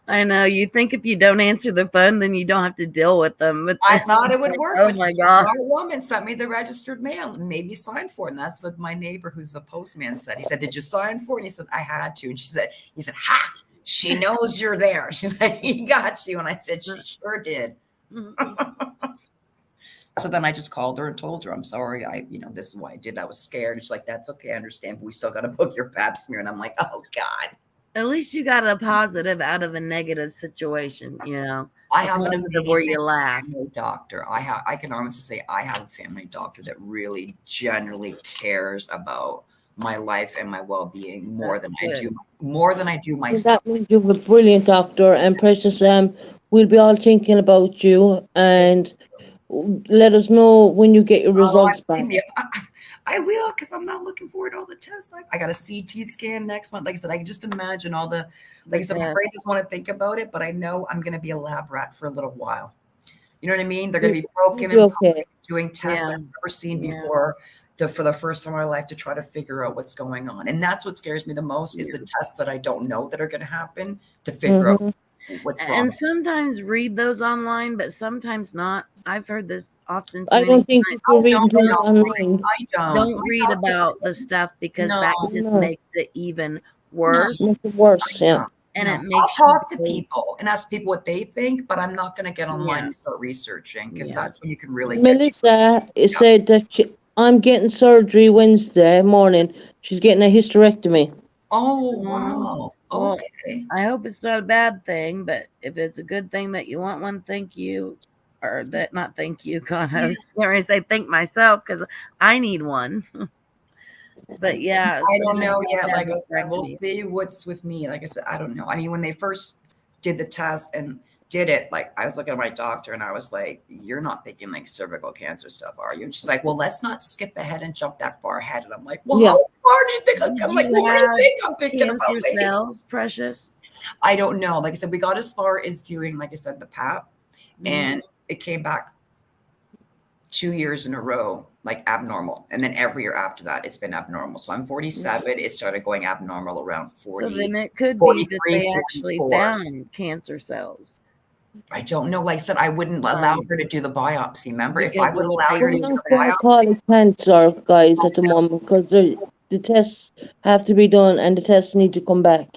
I know. You think if you don't answer the phone, then you don't have to deal with them. But I thought it would work. Oh but my a God. woman sent me the registered mail and made me sign for it. And that's what my neighbor, who's a postman, said. He said, did you sign for it? And he said, I had to. And he said, ha, she knows you're there. She's like, he got you. And I said, she sure did. So then I just called her and told her, I'm sorry. This is why I did. I was scared. She's like, that's okay. I understand. But we still got to book your pap smear. And I'm like, oh God. At least you got a positive out of a negative situation, I have an positive where you laugh. family doctor. I can honestly say I have a family doctor that really generally cares about my life and my well-being more than I do myself. That means you have a brilliant doctor, and precious, we'll be all thinking about you, and let us know when you get your results back. I will, because I'm not looking forward to all the tests. I got a CT scan next month. Like I said, I can just imagine all the, like I said, my brain doesn't want to think about it, but I know I'm going to be a lab rat for a little while. You know what I mean? They're going to be broken and doing tests I've never seen before for the first time in my life to try to figure out what's going on. And that's what scares me the most is the tests that I don't know that are going to happen to figure out what's wrong. And sometimes read those online, but sometimes not. I've heard this often. I don't think you can read them online. Don't read about the stuff because that just makes it even worse. Makes it worse, yeah. And it makes I'll talk to people and ask people what they think, but I'm not going to get online and start researching because that's when you can really. Melissa said that I'm getting surgery Wednesday morning. She's getting a hysterectomy. Oh, wow. Okay. I hope it's not a bad thing, but if it's a good thing that you want one, thank you. Or that, not thank you. God, I was going to say thank myself because I need one. But yeah. I don't know yet. Like I said, we'll see what's with me. Like I said, I don't know. I mean, when they first did the test and did it, like I was looking at my doctor and I was like, you're not thinking like cervical cancer stuff, are you? And she's like, well, let's not skip ahead and jump that far ahead. And I'm like, well, how far do you think I'm like, what do you think I'm thinking about? Cancer cells, precious? I don't know. Like I said, we got as far as doing, like I said, the PAP, and it came back 2 years in a row, like abnormal. And then every year after that, it's been abnormal. So I'm 47. It started going abnormal around 40. So then it could be that they actually found cancer cells. I don't know. Like I said, I wouldn't allow her to do the biopsy. Remember, if I would allow her to do the biopsy. Call it cancer, guys, at the moment because the tests have to be done and the tests need to come back.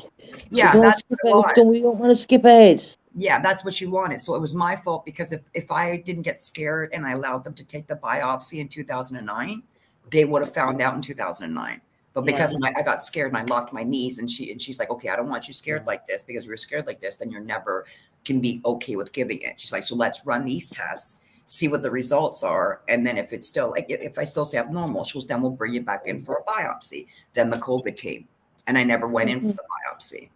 Yeah, that's what it was. We don't want to skip ahead. Yeah, that's what you wanted. So it was my fault because if I didn't get scared and I allowed them to take the biopsy in 2009, they would have found out in 2009. But because I got scared and I locked my knees and she's like, okay, I don't want you scared like this because we were scared like this, then you're never can be okay with giving it. She's like, so let's run these tests, see what the results are. And then if it's still like, if I still say abnormal, she goes, then we'll bring you back in for a biopsy. Then the COVID came and I never went in for the biopsy.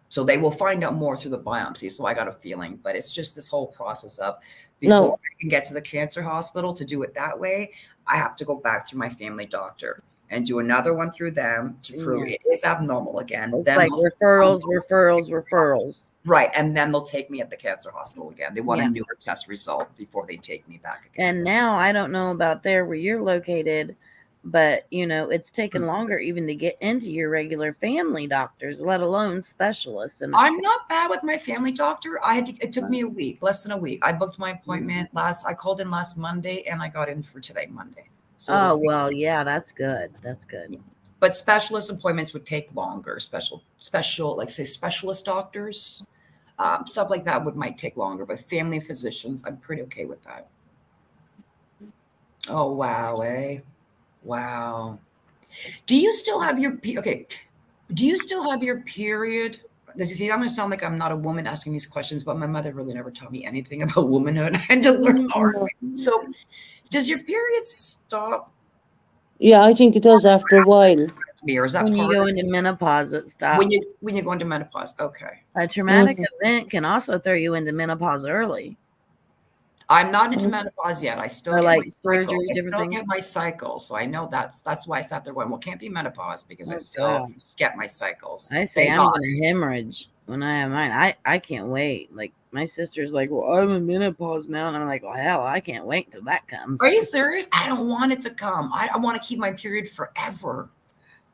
So they will find out more through the biopsy. So I got a feeling, but it's just this whole process of before I can get to the cancer hospital to do it that way, I have to go back through my family doctor and do another one through them to prove it is abnormal again. It's then like referrals. Right. And then they'll take me at the cancer hospital again. They want a newer test result before they take me back again. And now I don't know about there where you're located, but it's taken longer even to get into your regular family doctors, let alone specialists. And I'm not bad with my family doctor. It took me a week, less than a week. I booked my appointment I called in last Monday and I got in for today, Monday. So well, yeah, that's good. That's good. But specialist appointments would take longer. Special, like say specialist doctors, stuff like that might take longer. But family physicians, I'm pretty okay with that. Oh wow, wow. Do you still have your Do you still have your period? Does you see? I'm going to sound like I'm not a woman asking these questions, but my mother really never taught me anything about womanhood. I had to learn hard. So, does your period stop Yeah, I think it does after a while. Or is that When you part go of into menopause, it stops. when you go into menopause? Okay. A traumatic Mhm. event can also throw you into menopause early. I'm not into Mhm. menopause yet. I still Or get like my surgery, cycles. I different still things. get my cycles. So I know that's why I sat there going, well, it can't be menopause because I Oh, still gosh. get my cycles. I say Thank I'm God. gonna hemorrhage when I have mine. I can't wait. Like my sister's like, well, I'm in menopause now, and I'm like, well, hell, I can't wait till that comes. Are you serious? I don't want it to come. I want to keep my period forever.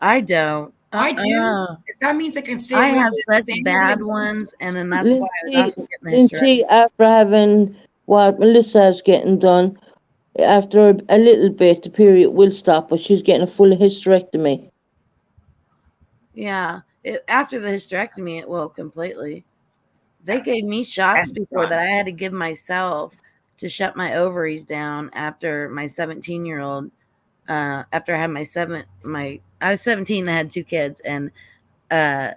I don't. I do. If that means I can stay I away have with such family bad and ones, and then that's why I was Lindsay, also getting the hysterectomy. Lindsay, after having what Melissa's getting done, after a little bit, the period will stop, but she's getting a full hysterectomy. Yeah, after the hysterectomy, it will completely. They gave me shots it's before that done. I had to give myself to shut my ovaries down after my 17-year-old. After I had I was 17 and I had 2 kids, and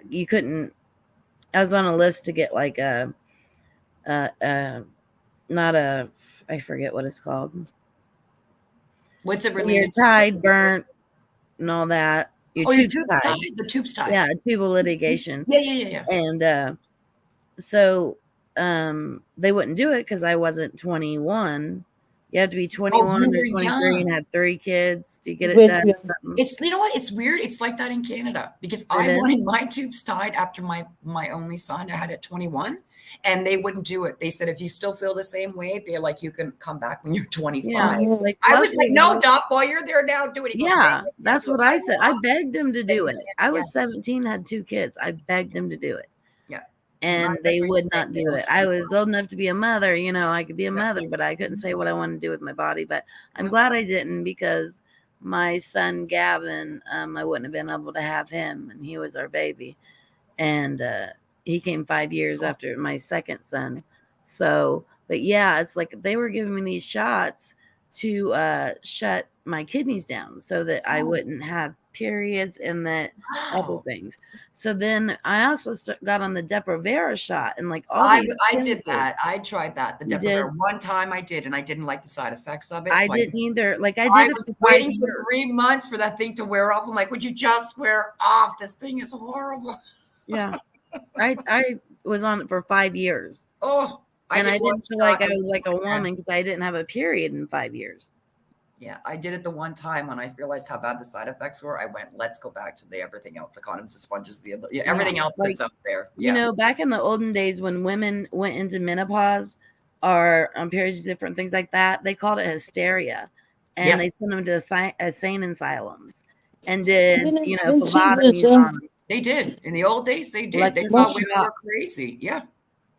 you couldn't. I was on a list to get like not a, I forget what it's called. What's it You're related to? tied, burnt, and all that. Your Oh, your tube's tube's tied. tied. The tube's tied. Yeah, tubal litigation. Yeah. And so they wouldn't do it because I wasn't 21. You have to be 21 you or were 23 young. and have 3 kids to get it Wait, done. yeah. Or something. It's, you know what? It's weird. It's like that in Canada because I is? wanted my tubes tied after my only son. I had at 21, and they wouldn't do it. They said if you still feel the same way, they're like you can come back when you're 25. Yeah, like I was like, no, luckily- Doc, while you're there now, do it. He goes, Yeah, "Babe, you can't that's do it." what I said. I know. begged him to do it. I was Yeah. 17, had 2 kids. I begged him to do it. Yeah. And That's they what would you said, not they do were it. I 24. was old enough to be a mother, I could be a Yeah. mother, but I couldn't say what I wanted to do with my body. But I'm Yeah. glad I didn't, because my son Gavin, I wouldn't have been able to have him, and he was our baby. And he came 5 years Cool. after my second son. So, but yeah, it's like they were giving me these shots to shut my kidneys down so that I Oh. wouldn't have periods and that other Wow. things. So then I also got on the Depo-Provera shot, and like all I these did chemicals. that. I tried that. The You did? Depo-Provera. One time I did, and I didn't like the side effects of it. I so didn't either. Like I I did it was for 5 waiting for years. 3 months for that thing to wear off. I'm like, would you just wear off? This thing is horrible. Yeah. I was on it for 5 years. Oh, And I did one didn't feel like shot. I was like a woman because I didn't have a period in 5 years. Yeah, I did it the one time when I realized how bad the side effects were. I went, let's go back to the everything else, the condoms, the sponges, everything else like, that's out there. You know, back in the olden days when women went into menopause or periods, different things like that, they called it hysteria. And they Yes. sent them to insane asylums and did, Didn't phlebotomies Lindsay, on them They did. In the old days, they did. They Electric thought women shock. were crazy. Yeah.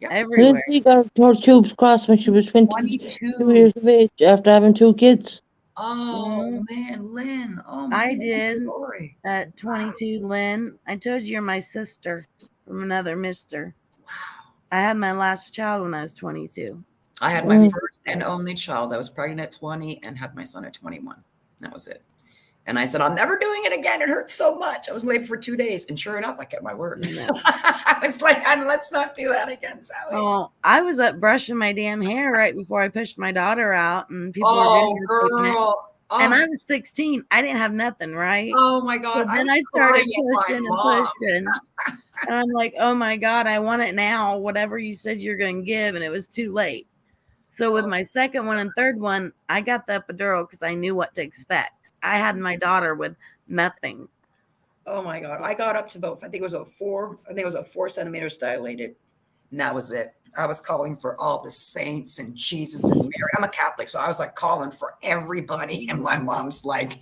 everywhere. Lindsay got her tubes crossed when she was 22 years of age after having 2 kids. Oh, man, Lynn. Oh, my I God, did sorry. at 22, Lynn. I told you you're my sister from another mister. Wow. I had my last child when I was 22. I had my first and only child. I was pregnant at 20 and had my son at 21. That was it. And I said, I'm never doing it again. It hurts so much. I was late for 2 days. And sure enough, I kept my word. I was like, let's not do that again, shall we? Oh, I was up brushing my damn hair right before I pushed my daughter out, and people were videotaping it. girl. And I was 16. I didn't have nothing, right? Oh, my God. So then I started pushing and pushing. And I'm like, oh, my God, I want it now. Whatever you said you're going to give. And it was too late. So with my second one and third one, I got the epidural because I knew what to expect. I had my daughter with nothing. Oh my God. I got up to about, I think it was 4 centimeters dilated. And that was it. I was calling for all the saints and Jesus and Mary. I'm a Catholic, so I was like calling for everybody. And my mom's like,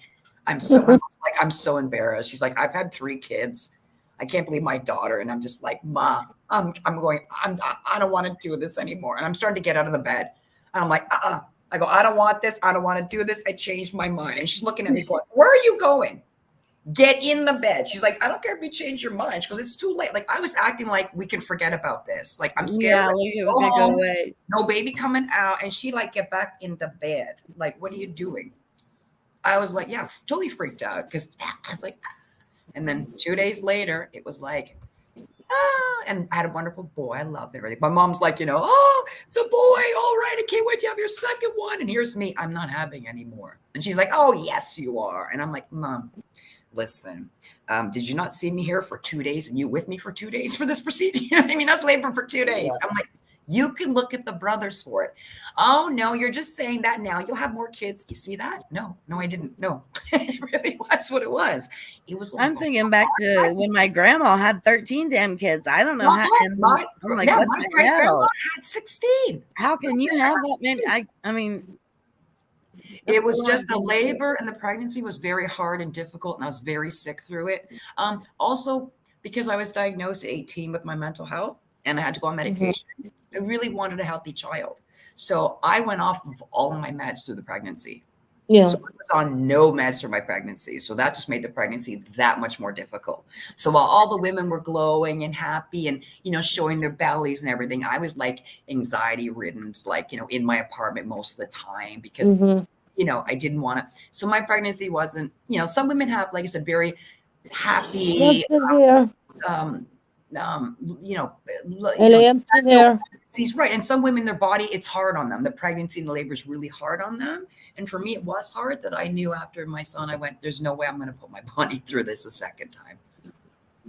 I'm so embarrassed. She's like, I've had 3 kids. I can't believe my daughter. And I'm just like, Mom, I don't want to do this anymore. And I'm starting to get out of the bed. And I'm like, I go, I don't want this. I don't want to do this. I changed my mind. And she's looking at me going, where are you going? Get in the bed. She's like, I don't care if you change your mind. She goes, it's too late. Like I was acting like we can forget about this. Like I'm scared. Yeah, Go away. No baby coming out. And she like, get back into bed. Like, what are you doing? I was like, yeah, totally freaked out because I was like, and then 2 days later, it was like, And I had a wonderful boy. I loved everything. My mom's like, oh, it's a boy. All right. I can't wait to have your second one. And here's me. I'm not having any more. And she's like, oh, yes, you are. And I'm like, Mom, listen, did you not see me here for 2 days and you with me for 2 days for this procedure? You know what I mean? I was laboring for 2 days. I'm like, you can look at the brothers for it. Oh, no, you're just saying that now. You'll have more kids. You see that? No, I didn't. No, it really was what it was. It was. I'm thinking back to when my grandma had 13 damn kids. I don't know how. I'm like, what my the great grandma hell? had 16. How can you have that many? I mean, It was just the labor and the pregnancy was very hard and difficult, and I was very sick through it. Also, because I was diagnosed at 18 with my mental health and I had to go on medication, I really wanted a healthy child. So I went off of all of my meds through the pregnancy. Yeah. So I was on no meds through my pregnancy. So that just made the pregnancy that much more difficult. So while all the women were glowing and happy and, showing their bellies and everything, I was like anxiety ridden, like, in my apartment most of the time because I didn't want to. So my pregnancy wasn't, some women have, like I said, very happy, Ellie, I'm still here. He's right. And some women, their body, it's hard on them. The pregnancy and the labor is really hard on them. And for me, it was hard that I knew after my son, I went, there's no way I'm going to put my body through this a second time.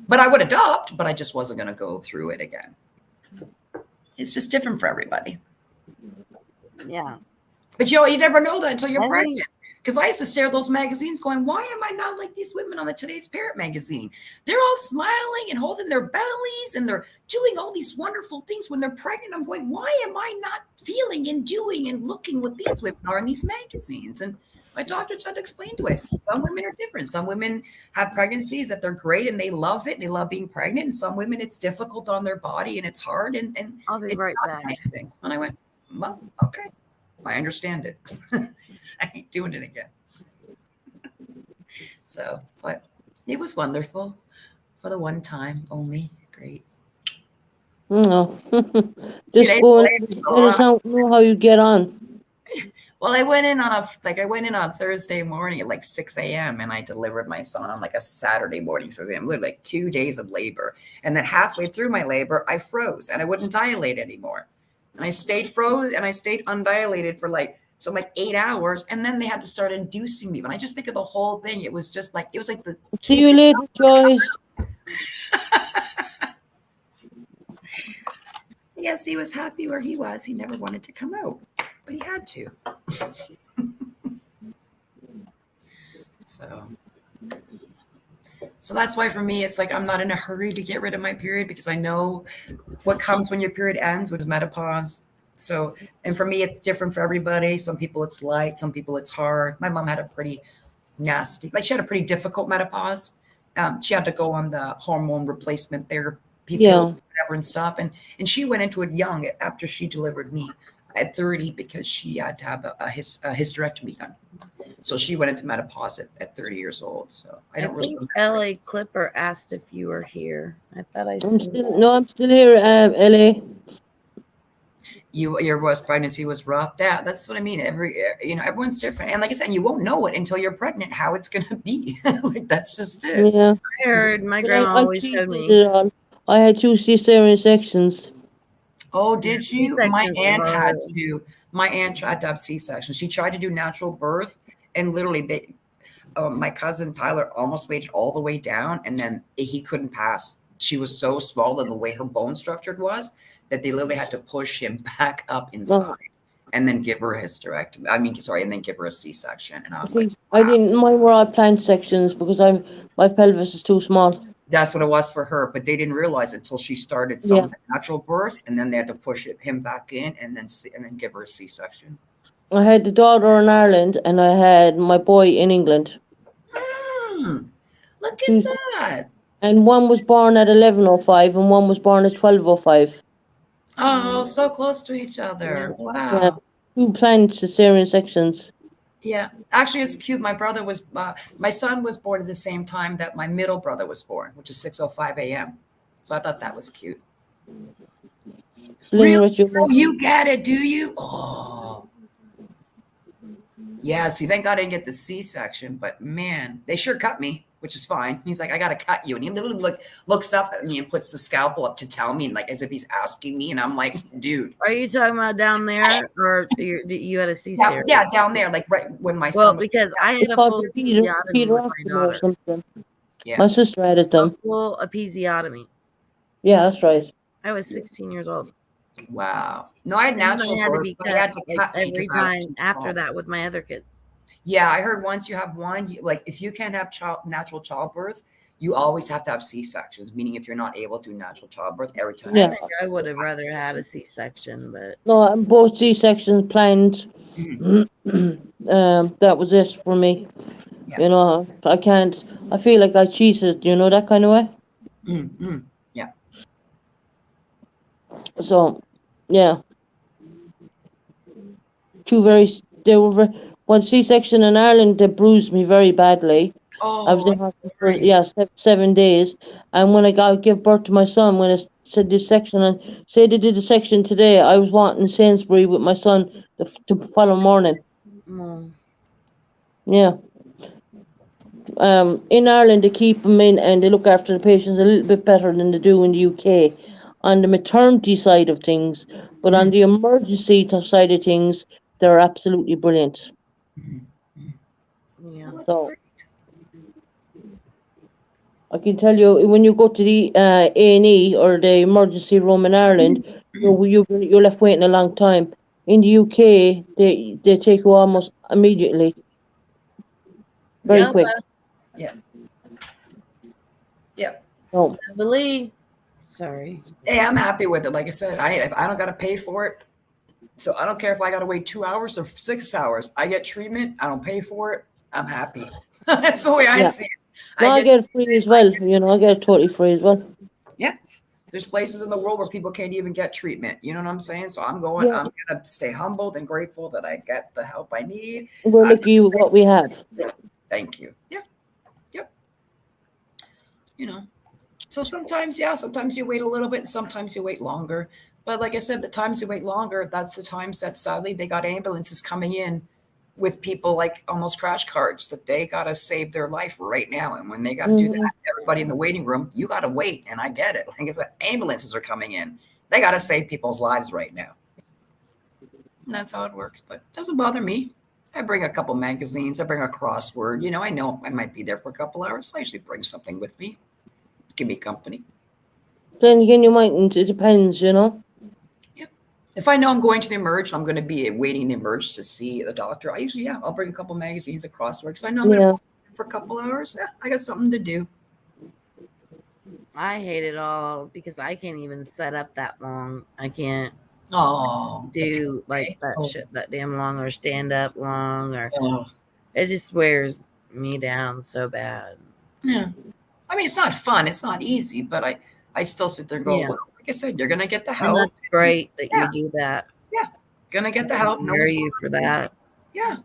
But I would adopt, but I just wasn't going to go through it again. It's just different for everybody. yeah. But you never know that until you're pregnant. Because I used to stare at those magazines going, why am I not like these women on the Today's Parent magazine? They're all smiling and holding their bellies and they're doing all these wonderful things when they're pregnant. I'm going, why am I not feeling and doing and looking what these women are in these magazines? And my doctor tried to explain to it. Some women are different. Some women have pregnancies that they're great and they love it. And they love being pregnant. And some women, it's difficult on their body and it's hard. And I'll be it's right not back. a nice thing. And I went, well, okay. I understand it. I ain't doing it again. So, but it was wonderful for the one time only. Great. No. Just go and let us know how you get on. Well, I went in on Thursday morning at like 6 a.m. and I delivered my son on like a Saturday morning. So I'm literally like 2 days of labor. And then halfway through my labor, I froze and I wouldn't dilate anymore. And I stayed froze and I stayed undilated for like 8 hours. And then they had to start inducing me. When I just think of the whole thing, it was like the. See you later, Joyce. Yes, he was happy where he was. He never wanted to come out, but he had to. So that's why for me, it's like I'm not in a hurry to get rid of my period because I know what comes when your period ends, which is menopause. So, and for me, it's different for everybody. Some people it's light, some people it's hard. My mom had a pretty nasty, she had a pretty difficult menopause. She had to go on the hormone replacement therapy, whatever, and stuff. And she went into it young after she delivered me at 30 because she had to have a hysterectomy done. So she went into menopause at 30 years old. So I think LA Clipper asked if you were here. I thought I'm still here, LA. Your pregnancy was rough. Yeah, that's what I mean. Everyone's different. And like I said, you won't know it until you're pregnant how it's gonna be. That's just it. Yeah. I heard my grandma always told me. I had 2 cesarean sections. Oh, did you? My aunt had to. My aunt tried to have C-section. She tried to do natural birth, and literally, my cousin Tyler almost made it all the way down, and then he couldn't pass. She was so swollen the way her bone structured was that they literally had to push him back up inside and then give her a hysterectomy. And then give her a C-section. And I was like, wow. Mine were all planned sections because my pelvis is too small. That's what it was for her, but they didn't realize until she started some natural birth, and then they had to push him back in, and then give her a C-section. I had the daughter in Ireland, and I had my boy in England. Look at that! And one was born at 11:05, and one was born at 12:05. Oh, so close to each other! Wow. Yeah, 2 planned cesarean sections. Yeah, actually, it's cute. My son was born at the same time that my middle brother was born, which is 6:05 a.m. So I thought that was cute. Really? Oh, you get it, do you? Oh, yeah. See, thank God I didn't get the C-section, but man, they sure cut me. which is fine. He's like, I gotta cut you. And he literally looks up at me and puts the scalpel up to tell me, and like as if he's asking me. And I'm like, dude. Are you talking about down there, or you had a C-section? Yeah, down there, like right when my Well, son was because I had It's a called full Peter episiotomy with my Optima or daughter. something. Yeah. My sister had it done. A full episiotomy. Yeah, that's right. I was 16 years old. Wow. No, I had And then natural I had to birth, be but I had to cut cut me every because I was time too after small. that with my other kids. Yeah, I heard once you have one, like if you can't have natural childbirth, you always have to have C-sections, meaning if you're not able to do natural childbirth every time. Yeah. I think I would have rather had a C-section, but No, both C-sections planned. That was it for me. Yeah. You know, I feel like I cheated, you know, that kind of way. Mm-hmm. Yeah. So, yeah. One C-section in Ireland, they bruised me very badly. I was in Oh, hospital for 7 days, and when I gave birth to my son, when I said this section, and say they did the section today, I was wanting Sainsbury with my son the following morning. Yeah. In Ireland, they keep them in and they look after the patients a little bit better than they do in the UK on the maternity side of things, but on the emergency side of things, they're absolutely brilliant. yeah. So I can tell you, when you go to the A&E or the emergency room in Ireland, you're left waiting a long time. In the UK, they take you almost immediately. Very quick. Yeah. Yeah. So, I believe. Sorry. Hey, I'm happy with it. Like I said, I don't got to pay for it. So I don't care if I got to wait 2 hours or 6 hours. I get treatment. I don't pay for it. I'm happy. That's the way I see it. I get it free as well. You know, I get it totally free as well. Yeah. There's places in the world where people can't even get treatment. You know what I'm saying? So I'm going to stay humbled and grateful that I get the help I need. We're lucky with what we have. Thank you. Yeah. Yep. You know, so sometimes you wait a little bit. Sometimes you wait longer. But like I said, the times you wait longer, that's the times that sadly they got ambulances coming in with people like almost crash carts that they got to save their life right now. And when they got to do that, everybody in the waiting room, you got to wait. And I get it. Like I said, ambulances are coming in. They got to save people's lives right now. And that's how it works. But it doesn't bother me. I bring a couple magazines. I bring a crossword. You know I might be there for a couple hours. So I usually bring something with me. Give me company. Then again, you mightn't. It depends, you know. If I know I'm going to the Emerge, I'm going to be waiting in the Emerge to see the doctor. I usually, I'll bring a couple magazines of crosswork because I know I'm going to be for a couple hours. Yeah, I got something to do. I hate it all because I can't even set up that long. I can't do like that shit that damn long or stand up long or it just wears me down so bad. Yeah. I mean, it's not fun. It's not easy, but I still sit there and go, well, like I said, you're going to get the help. And that's great that you do that. Yeah. Going to get the help. No you for that. Yeah.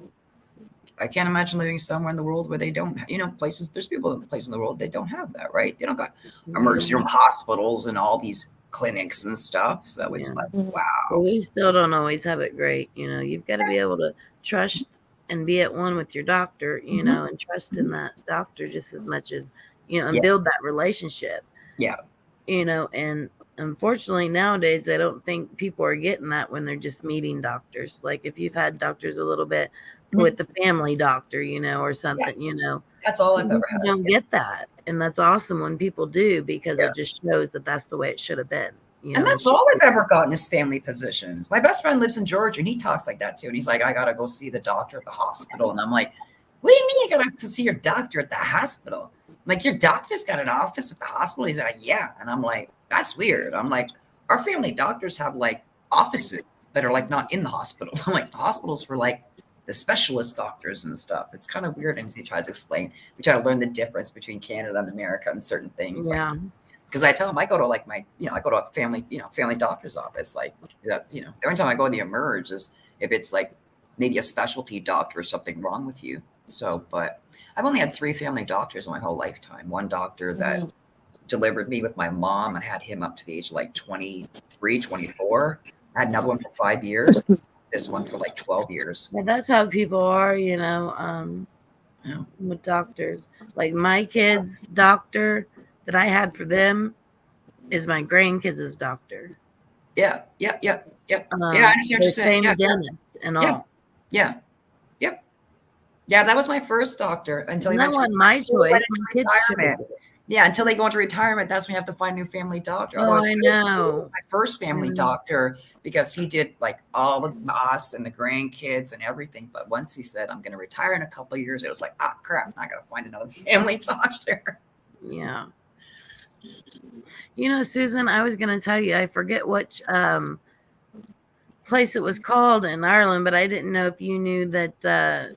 I can't imagine living somewhere in the world where they don't, places, there's places in the world, they don't have that, right? They don't got emergency room hospitals and all these clinics and stuff. So it's like, wow. But we still don't always have it great. You've got to be able to trust and be at one with your doctor, and trust in that doctor just as much as, and build that relationship. Yeah. And unfortunately nowadays, I don't think people are getting that when they're just meeting doctors. Like if you've had doctors a little bit with the family doctor, or something, That's all I've ever had. You don't get that. And that's awesome when people do, because it just shows that that's the way it should have been. And that's all I've ever gotten is family physicians. My best friend lives in Georgia and he talks like that too. And he's like, I got to go see the doctor at the hospital. And I'm like, what do you mean you got to see your doctor at the hospital? I'm like, your doctor's got an office at the hospital? He's like, yeah. And I'm like, that's weird. I'm like, our family doctors have like offices that are like not in the hospital. I'm like, the hospital's for like the specialist doctors and stuff. It's kind of weird. And he tries to explain, we try to learn the difference between Canada and America and certain things. Yeah. Because I tell them I go to like I go to a family doctor's office. Like that's, the only time I go to the Emerge is if it's like maybe a specialty doctor or something wrong with you. So, but I've only had 3 family doctors in my whole lifetime. One doctor that delivered me with my mom and had him up to the age of like 23, 24. I had another one for 5 years. This one for like 12 years. Well, that's how people are, Yeah. with doctors. Like my kids' doctor that I had for them is my grandkids' doctor. Yeah. Yep. Yep. Yep. Yeah. I understand what The you're saying. same Yeah. Yeah. dentist and Yeah. all. Yeah. Yep. Yeah. That was my first doctor until he And that went wasn't my went choice. into My kids retirement. chose it. Yeah, until they go into retirement, that's when you have to find a new family doctor. Oh, Otherwise, I was know. my first family Mm. doctor because he did like all of us and the grandkids and everything. But once he said, "I'm going to retire in a couple of years," it was like, ah, crap! I got to find another family doctor. Yeah. You know, Susan, I was going to tell you, I forget which place it was called in Ireland, but I didn't know if you knew that the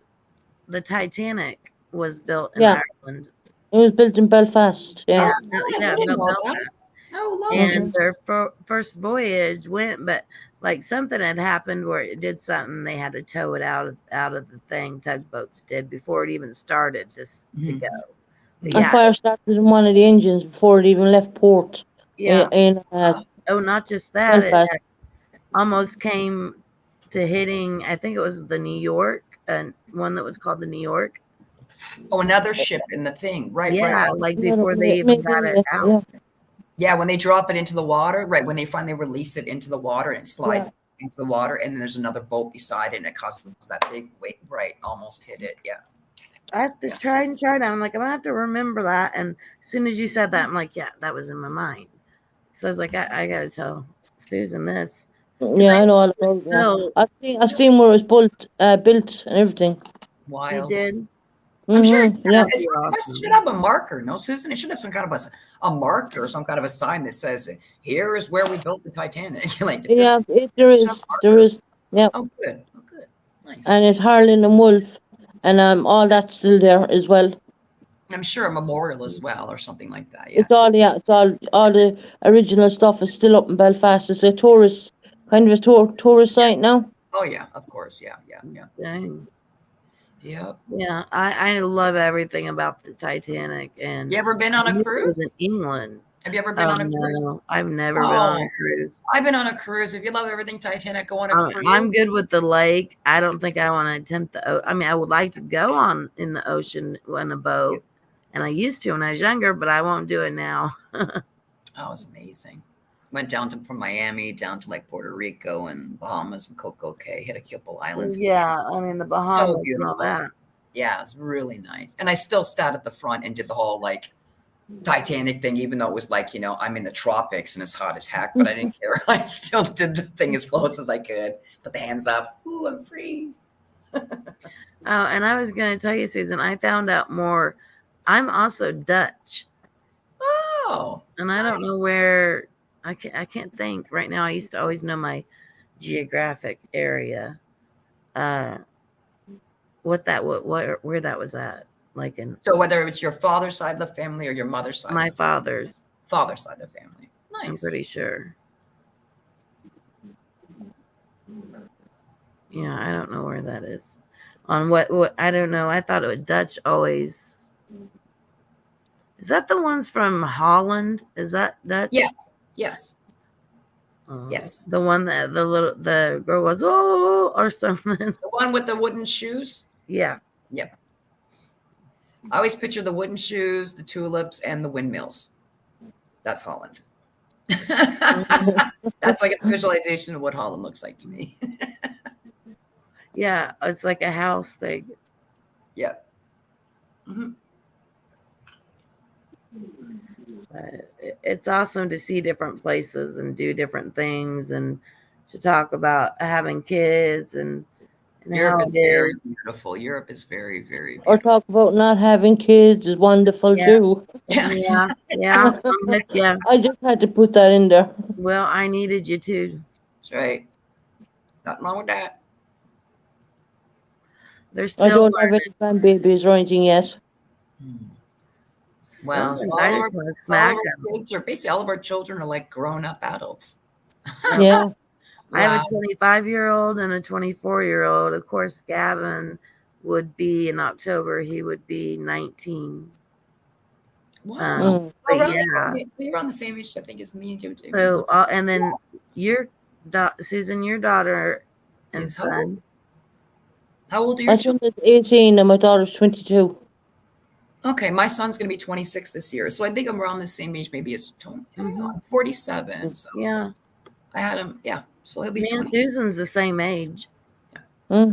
Titanic was built in Yeah. Ireland. It was built in Belfast. Yeah. Oh, nice. I didn't know that. Oh, lovely. And their first voyage went, but like something had happened where it did something. They had to tow it out of the thing. Tugboats did before it even started to Mhm. go. But And yeah, fire started in one of the engines before it even left port. yeah. In Oh, not just that. It Belfast. almost came to hitting. I think it was the New York, and one that was called the New York. Oh, another ship in the thing, right? Yeah, Right. like before they even got it out. Yeah, when they drop it into the water, right? When they finally release it into the water and it slides into the water, and then there's another boat beside it, and it causes that big wave, right? Almost hit it. Yeah. I have to try and try now. I'm like, I'm gonna have to remember that. And as soon as you said that, I'm like, yeah, that was in my mind. So I was like, I gotta tell Susan this. Yeah, I know all about that. No, I've seen where it was built and everything. you Wild. did. I'm sure it Yeah. should have a marker, no, Susan? It should have some kind of a marker or some kind of a sign that says, "Here is where we built the Titanic." Like, Yeah, there should is. have a There marker. is. Yeah. Oh, good. Oh, good. Nice. And it's Harlan and Wolf, and all that's still there as well. I'm sure a memorial as well, or something like that. Yeah. It's all the original stuff is still up in Belfast. It's a tourist kind of a tourist site now. Oh yeah, of course. Yeah. Dang. Yep. Yeah, I love everything about the Titanic. And You ever been on I a knew it cruise? was in England. Have you ever been on a cruise? No, I've never been on a cruise. I've been on a cruise. If you love everything Titanic, go on a cruise. I'm good with the lake. I don't think I want to attempt I mean, I would like to go on in the ocean on a boat, and I used to when I was younger, but I won't do it now. Oh, it was amazing. Went down from Miami down to like Puerto Rico and Bahamas and Coco Cay, hit a couple islands. Yeah, I mean the Bahamas So beautiful. and all that. Yeah, it's really nice. And I still sat at the front and did the whole like Titanic thing, even though it was like, I'm in the tropics and it's hot as heck, but I didn't care. I still did the thing as close as I could. Put the hands up. Ooh, I'm free. Oh, and I was going to tell you, Susan, I found out more. I'm also Dutch. Oh. And I don't know where, I can't think right now. I used to always know my geographic area. Where that was at. Like in So whether it's your father's side of the family or your mother's side? my father's side of the family. Nice. I'm pretty sure. Yeah, I don't know where that is. On what I don't know. I thought it was Dutch always. Is that the ones from Holland? Is that Dutch? Yes. Yes. The one that the girl goes, oh, or something. The one with the wooden shoes? Yeah. Yep. I always picture the wooden shoes, the tulips, and the windmills. That's Holland. That's like a visualization of what Holland looks like to me. Yeah, it's like a house thing. Yep. Mm-hmm. It's awesome to see different places and do different things and to talk about having kids and Europe is very beautiful. Europe is very, very beautiful. Or talk about not having kids is wonderful too. Yeah. I just had to put that in there. Well, I needed you to. That's right. Nothing wrong with that. They're still I don't have any grandbabies or anything yet. Well, so all of our kids are basically all of our children are like grown up adults. Yeah. I have a 25-year-old and a 24-year-old. Of course, Gavin would be in October. He would be 19. Wow. So you're on the same age, I think, as me and Kim too. So, and then your Susan, your daughter and son. How old are My your son children? is 18 and my daughter's 22. Okay, my son's going to be 26 this year. So I think I'm around the same age, maybe as Tony. I don't know. I'm 47. So Yeah. I had him. Yeah. So he'll be Me and 26. Susan's the same age. Hmm?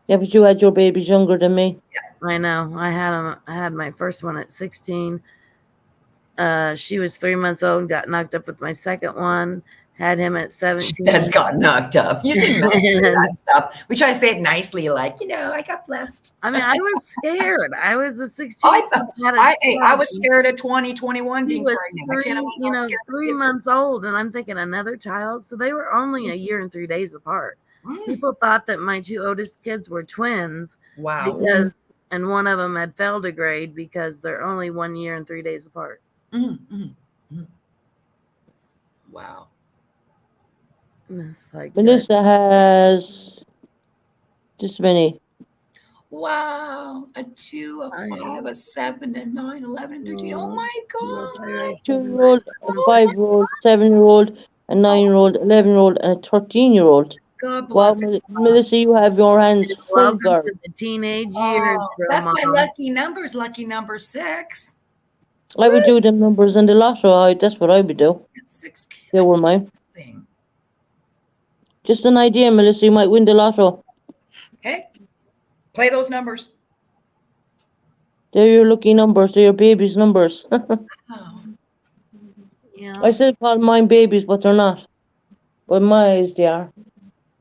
Yeah, but you had your babies younger than me. I know. I had my first one at 16. She was 3 months old, got knocked up with my second one, had him at 17. That's got knocked up. Usually men say that stuff. We try to say it nicely, like, I got blessed. I mean, I was scared. I was a 16. I was scared at 20, 21 He being was pregnant. I can't three, imagine how scared 3 kids months old, and I'm thinking another child. So they were only a year and 3 days apart. Mm, People thought that my two oldest kids were twins wow. because, and one of them had failed a grade because they're only 1 year and 3 days apart. Wow. And it's like, Melissa has this many. Wow. A 2, a 5, a 7, a 9, 11, and 13. Oh my God. 2-year-old, a 5-year-old, 7-year-old, a 9-year-old, 11-year-old, and a 13-year-old. God Wow, bless. Melissa, you have your hands full, welcome girl. to the teenage years. Oh, girl, that's my Mom. lucky numbers. Lucky number 6. I would do them numbers in the lotto. That's what I would do. That's 6 kids. They were mine. Amazing. Just an idea, Melissa. You might win the lotto. Okay. Play those numbers. They're your lucky numbers. They're your baby's numbers. Oh. Yeah. I still call mine babies, but they're not. But my eyes, they are.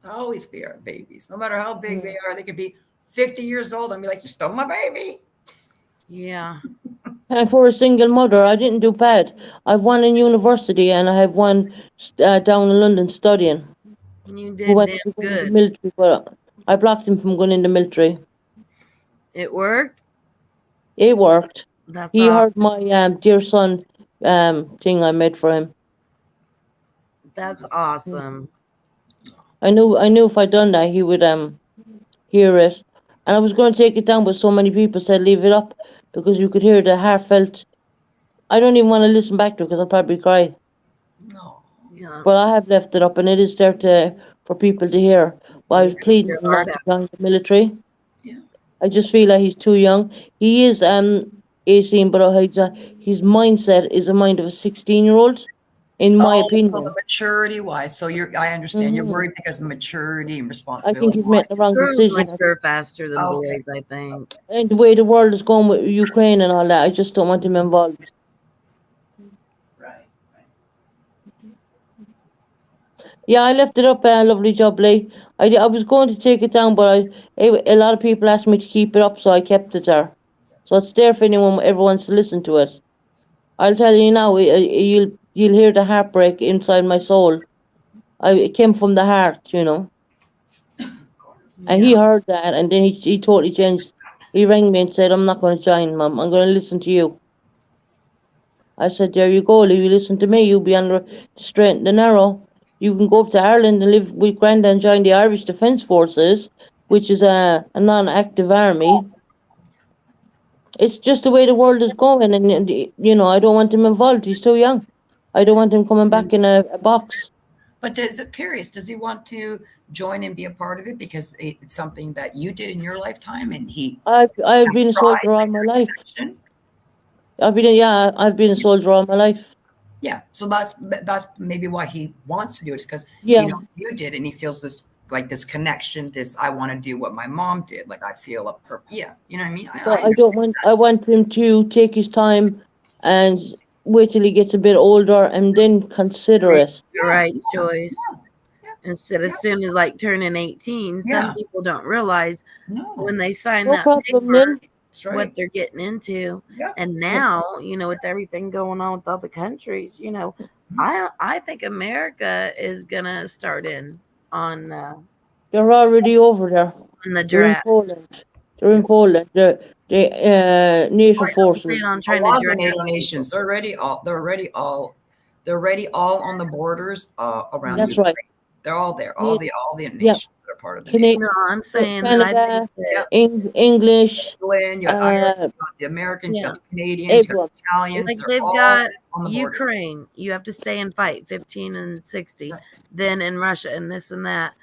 Always be our babies. No matter how big they are, they could be 50 years old and be like, you stole my baby. Yeah. And for a single mother, I didn't do bad. I've one in university and I have one down in London studying. You Who did went damn to go in the good. military, but I blocked him from going in the military. It worked. It worked. That's He heard awesome. my dear son thing I made for him. That's awesome. I knew if I'd done that, he would hear it. And I was going to take it down, but so many people said leave it up because you could hear the heartfelt. I don't even want to listen back to it because I'll probably cry. No. Yeah. But I have left it up, and it is there for people to hear. But I was Yeah, pleading your not heart to join the military. Yeah. I just feel like he's too young. He is 18, but his mindset is the mind of a 16-year-old, in my So opinion. the maturity wise, so I understand you're Mhm. worried because of the maturity and I responsibility. think he's made the wrong Girls decision. mature faster than Okay. boys, I think. And the way the world is going with Ukraine and all that, I just don't want him involved. Right. Yeah, I left it up. Lovely job, Lee. I was going to take it down, but a lot of people asked me to keep it up, so I kept it there. So it's there for anyone ever wants to listen to it. I'll tell you now, you'll hear the heartbreak inside my soul. It came from the heart, And he heard that, and then he totally changed. He rang me and said, "I'm not going to join, Mum. I'm going to listen to you." I said, "There you go, Lee. You listen to me. You'll be on the straight and the narrow. You can go up to Ireland and live with Granda and join the Irish Defence Forces, which is a non-active army. It's just the way the world is going, and I don't want him involved. He's too young. I don't want him coming back in a box." But curious, does he want to join and be a part of it because it's something that you did in your lifetime and he I've been a soldier all my life. connection? I've been a soldier all my life. Yeah, so that's maybe why he wants to do it, is because Yeah. he knows you did and he feels this connection, this I want to do what my mom did. Like I feel yeah, you know what I mean? But I want him to take his time and wait till he gets a bit older and then consider it. The right choice. Instead of soon as like turning 18. Yeah. Some people don't realize No, when they sign No that problem, paper, Lynn. that's right. what they're getting into. Yeah. And now, with everything going on with other countries, I think America is gonna start in on They're already over there. the They're in draft. Poland. They're in Poland. The NATO forces. Plan on A trying lot to of the draft NATO nations, they're already all on the borders around. That's Ukraine. right. They're all there. All the nations Yeah. that are part of the Canadian, No, I'm saying that I Canada, think that English, England, you got Irish, you got the Americans, you yeah. got the Canadians, you got the Italians. like They're they've all got on the borders. Ukraine, you have to stay and fight 15 and 60. Then in Russia and this and that.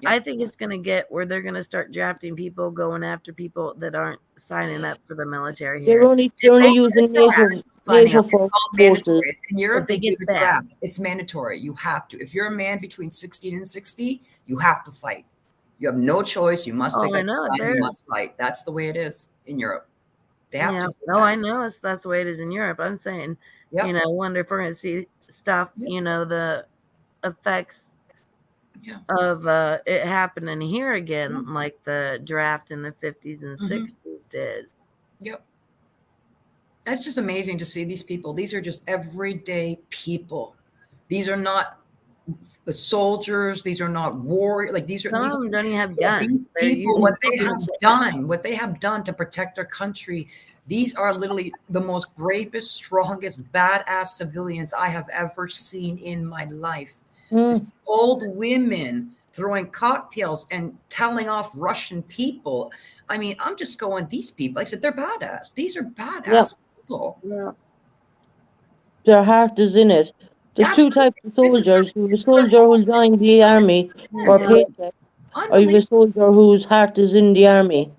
I think it's going to get where they're going to start drafting people, going after people that aren't signing up for the military They're here. only If they using get NATO Signing NATO up. It's for called forces. mandatory. It's in Europe, If they they do get the banned. draft. It's mandatory. You have to. If you're a man between 16 and 60, you have to fight. You have no choice. You must Oh, pick I up know, the gun. there You is. must fight. That's the way it is in Europe. They have Yeah. to. do No, that. I know that's the way it is in Europe. I'm saying, Yep. you know, wonder if we're going to see stuff, Yep. you know, the effects Yeah. of it happening here again, like the draft in the 50s and 60s did. Yep. That's just amazing to see these people. These are just everyday people. These are not the soldiers. These are not warriors. Like these are Some of them don't even have guns. these They're people. using What they have done to protect their country. These are literally the most bravest, strongest, badass civilians I have ever seen in my life. This old women throwing cocktails and telling off Russian people. I mean, I'm just going, these people, like I said, they're badass. These are badass people. Yeah. Their heart is in it. There's two types of soldiers. You have a soldier who'll join the army for paycheck, or you have a soldier whose heart is in the army.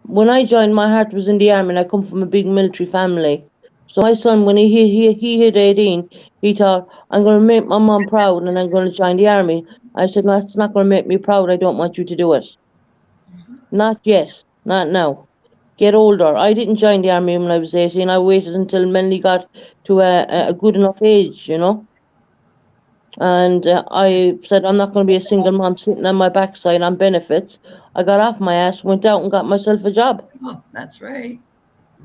When I joined, my heart was in the army, and I come from a big military family. So my son, when he hit 18, he thought, I'm going to make my mom proud, and I'm going to join the army. I said, no, that's not going to make me proud. I don't want you to do it. Not yet. Not now. Get older. I didn't join the army when I was 18. I waited until Melanie got to a good enough age, you know. And I said, I'm not going to be a single mom sitting on my backside on benefits. I got off my ass, went out and got myself a job. Oh, that's right.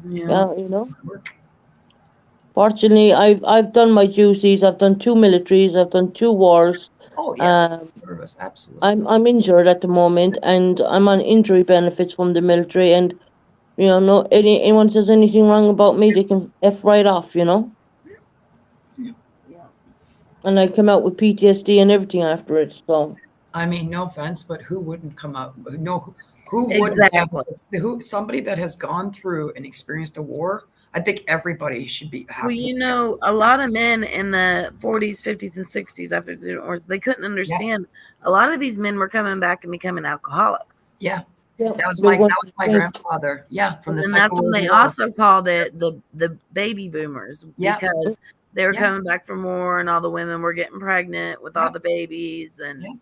Yeah, you know. Fortunately, I've done my duties. I've done 2 militaries. I've done 2 wars. Oh yes, service, absolutely. I'm injured at the moment, and I'm on injury benefits from the military. And you know, no anyone says anything wrong about me, they can F right off. You know. Yeah. And I come out with PTSD and everything after it. So. I mean, no offense, but who wouldn't come out? No, who wouldn't have? Somebody that has gone through and experienced a war. I think everybody should be happy. Well, you know, a lot of men in the 40s, 50s, and 60s after the wars, they couldn't understand. Yeah. A lot of these men were coming back and becoming alcoholics. Yeah. That was my grandfather. Yeah, from the and Second that's when World they War. Also called it the baby boomers because they were Yeah. coming back from war and all the women were getting pregnant with all the babies and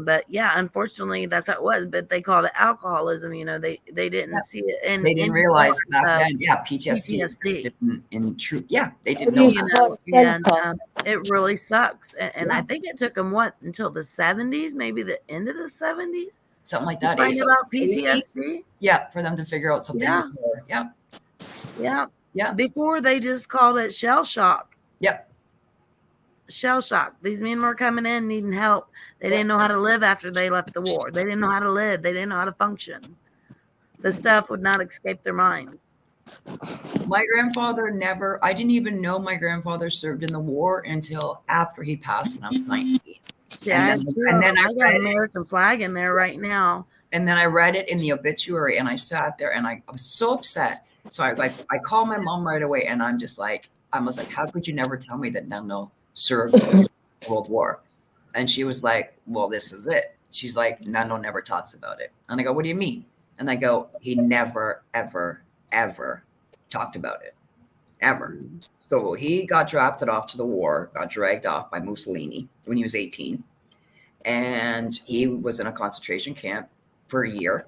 but yeah, unfortunately that's how it was. But they called it alcoholism. You know, they didn't see it, and they didn't realize back then. Yeah, PTSD. In truth, yeah, they didn't know. You know, and it really sucks. And I think it took them until the 70s, maybe the end of the 70s. Something like that. Find about PTSD. Yeah, for them to figure out something was more. Yeah. Yeah. Before they just called it shell shock. Yep. Shell shock. These men were coming in needing help. They didn't know how to live after they left the war. They didn't know how to live. They didn't know how to function. The stuff would not escape their minds. My grandfather I didn't even know my grandfather served in the war until after he passed when I was 19. Yeah, and then I got an American flag in there right now. And then I read it in the obituary and I sat there and I was so upset. So I called my mom right away and I was like, how could you never tell me that Nano served in World War? And she was like, well, this is it. She's like, Nano never talks about it. And I go, what do you mean? And I go, he never, ever, ever talked about it. Ever. So he got drafted off to the war, got dragged off by Mussolini when he was 18. And he was in a concentration camp for a year.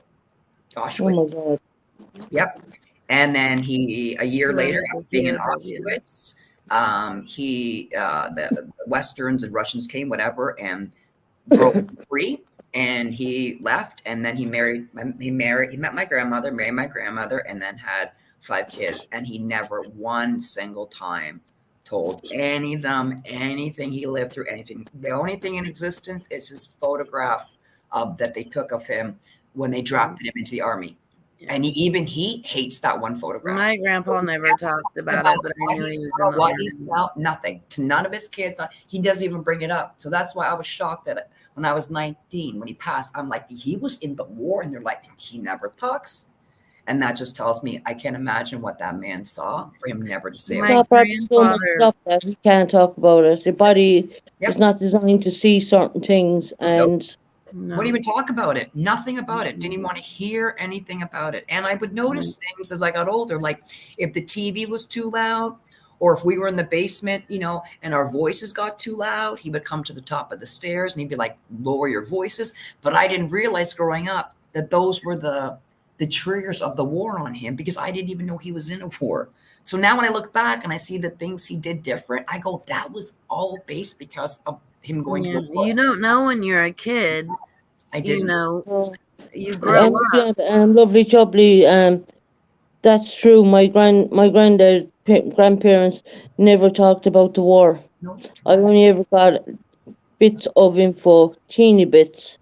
Auschwitz. Oh my God. Yep. And then a year later, being in Auschwitz, the Westerns and Russians came, whatever, and broke free. And he left, and then he met my grandmother, married my grandmother, and then had 5 kids. And he never one single time told any of them anything he lived through, anything. The only thing in existence is his photograph that they took of him when they drafted him into the army. And he hates that one photograph. My grandpa never talked about it, but I knew he was what he's about. Nothing to none of his kids. He doesn't even bring it up. So that's why I was shocked that when I was 19, when he passed, I'm like, he was in the war, and they're like, he never talks. And that just tells me I can't imagine what that man saw for him never to say it. So much stuff that he can't talk about it. The body is not designed to see certain things, and No. Wouldn't even talk about it. Nothing about it. Didn't even want to hear anything about it. And I would notice things as I got older, like if the TV was too loud, or if we were in the basement, and our voices got too loud, he would come to the top of the stairs and he'd be like, lower your voices. But I didn't realize growing up that those were the triggers of the war on him, because I didn't even know he was in a war. So now when I look back and I see the things he did different, I go, that was all based because of him going to the war. You don't know when you're a kid. I didn't. You grow up. Lovely jubbly. That's true. My grandparents never talked about the war. No. I only ever got bits of info, teeny bits.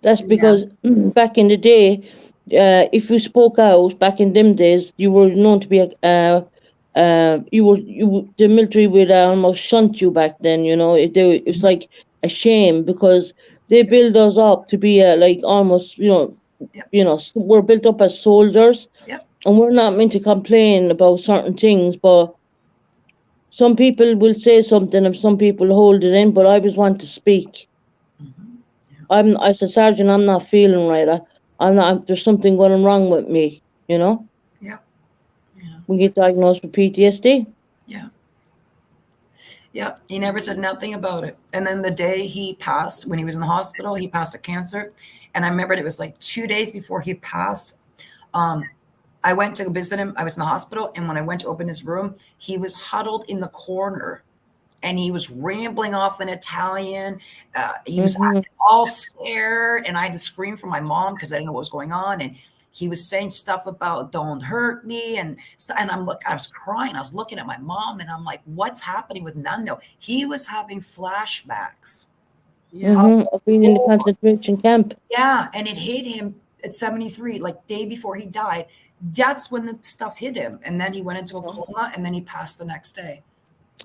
That's because back in the day, if you spoke out back in them days, you were known to be the military would almost shunt you back then. It was like a shame, because they build us up to be like almost we're built up as soldiers, and we're not meant to complain about certain things, but some people will say something and some people hold it in. But I always want to speak. As a sergeant, I'm not feeling right. There's something going wrong with me, Yeah. We get diagnosed with PTSD. Yeah. He never said nothing about it. And then the day he passed, when he was in the hospital, he passed of cancer. And I remembered it was like 2 days before he passed. I went to visit him. I was in the hospital. And when I went to open his room, he was huddled in the corner. And he was rambling off in Italian. He was acting all scared. And I had to scream for my mom because I didn't know what was going on. And he was saying stuff about "don't hurt me," and I was crying. I was looking at my mom, and I'm like, "What's happening with Nando?" He was having flashbacks. Of being in the concentration camp. Yeah, and it hit him at 73, like day before he died. That's when the stuff hit him, and then he went into a coma, and then he passed the next day.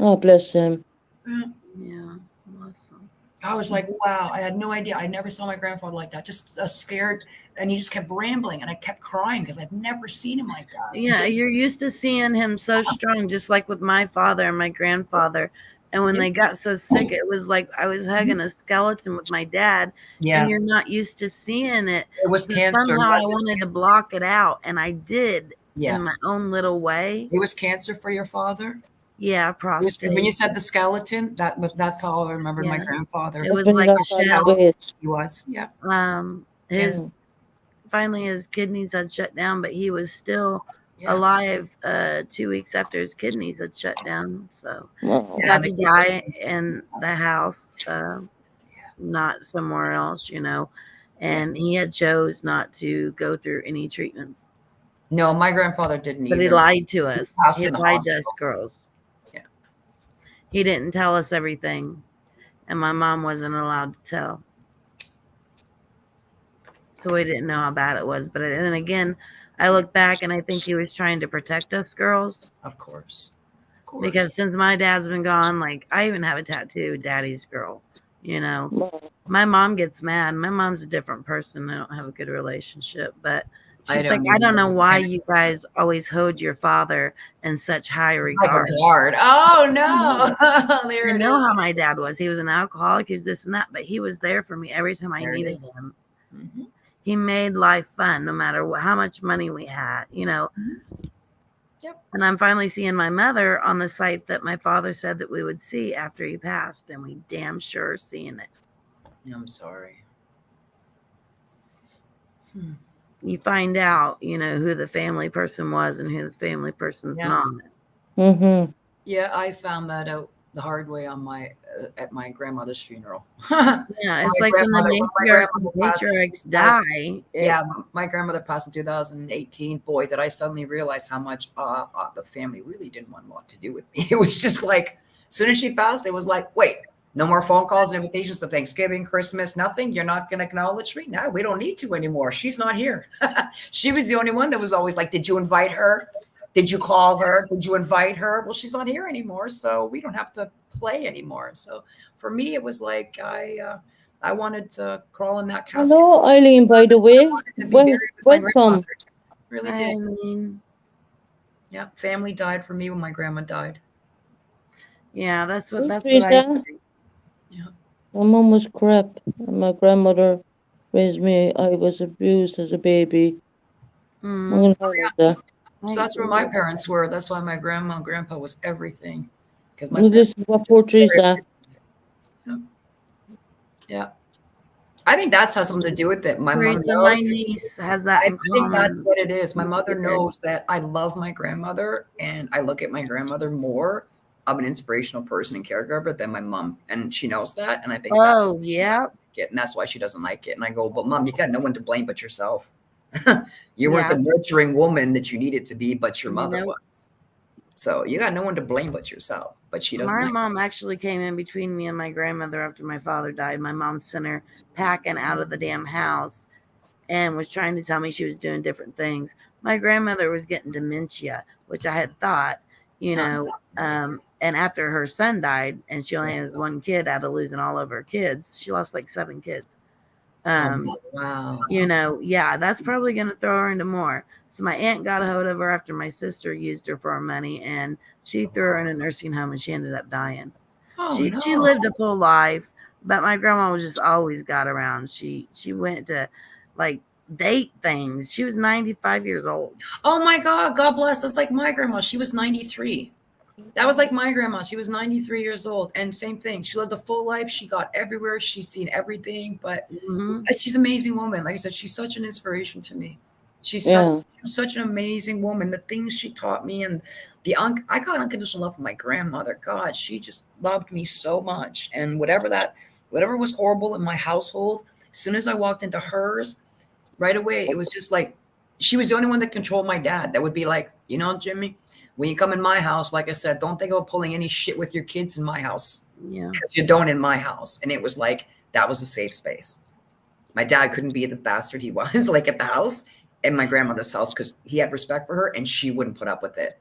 Oh, bless him. Yeah, awesome. I was like, wow, I had no idea. I never saw my grandfather like that, just scared. And he just kept rambling, and I kept crying because I'd never seen him like that. Yeah, you're used to seeing him so strong, just like with my father and my grandfather. And when they got so sick, it was like I was hugging a skeleton with my dad. Yeah. And you're not used to seeing it. It was cancer. Somehow I wanted to block it out, and I did in my own little way. It was cancer for your father? Yeah, prostate. When you said the skeleton, that's how I remembered my grandfather. It was like a shell. He was, yeah. Finally his kidneys had shut down, but he was still alive 2 weeks after his kidneys had shut down. So he got to die in the house, not somewhere else, and he had chose not to go through any treatments. No, my grandfather didn't either. But he lied to us. He lied to us girls. Yeah. He didn't tell us everything, and my mom wasn't allowed to tell. So we didn't know how bad it was. But then again, I look back and I think he was trying to protect us girls. Of course. Because since my dad's been gone, like I even have a tattoo, Daddy's Girl. My mom gets mad. My mom's a different person. I don't have a good relationship, but she's like, I don't know why you guys always hold your father in such high regard. Oh no. I know how my dad was. He was an alcoholic. He was this and that, but he was there for me every time I needed him. Mm-hmm. He made life fun no matter how much money we had, Yep. And I'm finally seeing my mother on the site that my father said that we would see after he passed, and we damn sure seeing it. I'm sorry. You find out, who the family person was and who the family person's not. Yeah, I found that out the hard way on at my grandmother's funeral. Yeah, it's like when the matriarchs die. My grandmother passed in 2018. Boy, did I suddenly realize how much the family really didn't want a lot to do with me. It was just like, as soon as she passed, it was like, wait, no more phone calls and invitations to Thanksgiving, Christmas, nothing. You're not going to acknowledge me? No, we don't need to anymore. She's not here. She was the only one that was always like, did you invite her? Did you call her? Did you invite her? Well, she's not here anymore, so we don't have to play anymore. So for me, it was like I wanted to crawl in that casket. Hello, Eileen, by the way. Welcome. Really did. Yeah, family died for me when my grandma died. Yeah, that's what I say. Yeah. My mum was crap. And my grandmother raised me. I was abused as a baby. I'm Mm, gonna highlight that. So that's where my parents were. That's why my grandma and grandpa was everything. Because my Well, this parents is what poor Teresa. yeah. I think that's has something to do with it. My mom Teresa, my knows. niece has that in I think that's common. what it is. My You mother did. knows that I love my grandmother and I look at my grandmother more of an inspirational person and caregiver than my mom. And she knows that. And I think that's Oh, why she yeah. doesn't like it. And that's why she doesn't like it. And I go, but mom, you got no one to blame but yourself. You weren't Yeah. the nurturing woman that you needed to be, but your mother Nope. was. So you got no one to blame but yourself. But she doesn't My like mom actually came in between me and my grandmother after my father died. My mom sent her packing out of the damn house and was trying to tell me she was doing different things. My grandmother was getting dementia, which I had thought, you it. I'm know, sorry. and after her son died and she only has one kid out of losing all of her kids, she lost like 7 kids. Oh, wow. You know, yeah, that's probably going to throw her into more. So my aunt got a hold of her after my sister used her for her money, and she threw her in a nursing home, and she ended up dying. Oh, She no. lived a full life, but my grandma was just always got around. She went to like date things. She was 95 years old. Oh, my God. God bless. That's like my grandma. She was 93. That was like my grandma. She was 93 years old. And same thing. She lived a full life. She got everywhere. She's seen everything. But Hmm. she's an amazing woman. Like I said, she's such an inspiration to me. She's Yeah. such an amazing woman. The things she taught me and I got unconditional love from my grandmother. God, she just loved me so much. And whatever was horrible in my household, as soon as I walked into hers, right away, it was just like she was the only one that controlled my dad. That would be like, Jimmy, when you come in my house, like I said, don't think about pulling any shit with your kids in my house Yeah. because you don't in my house. And it was like that was a safe space. My dad couldn't be the bastard he was like at the house in my grandmother's house because he had respect for her and she wouldn't put up with it.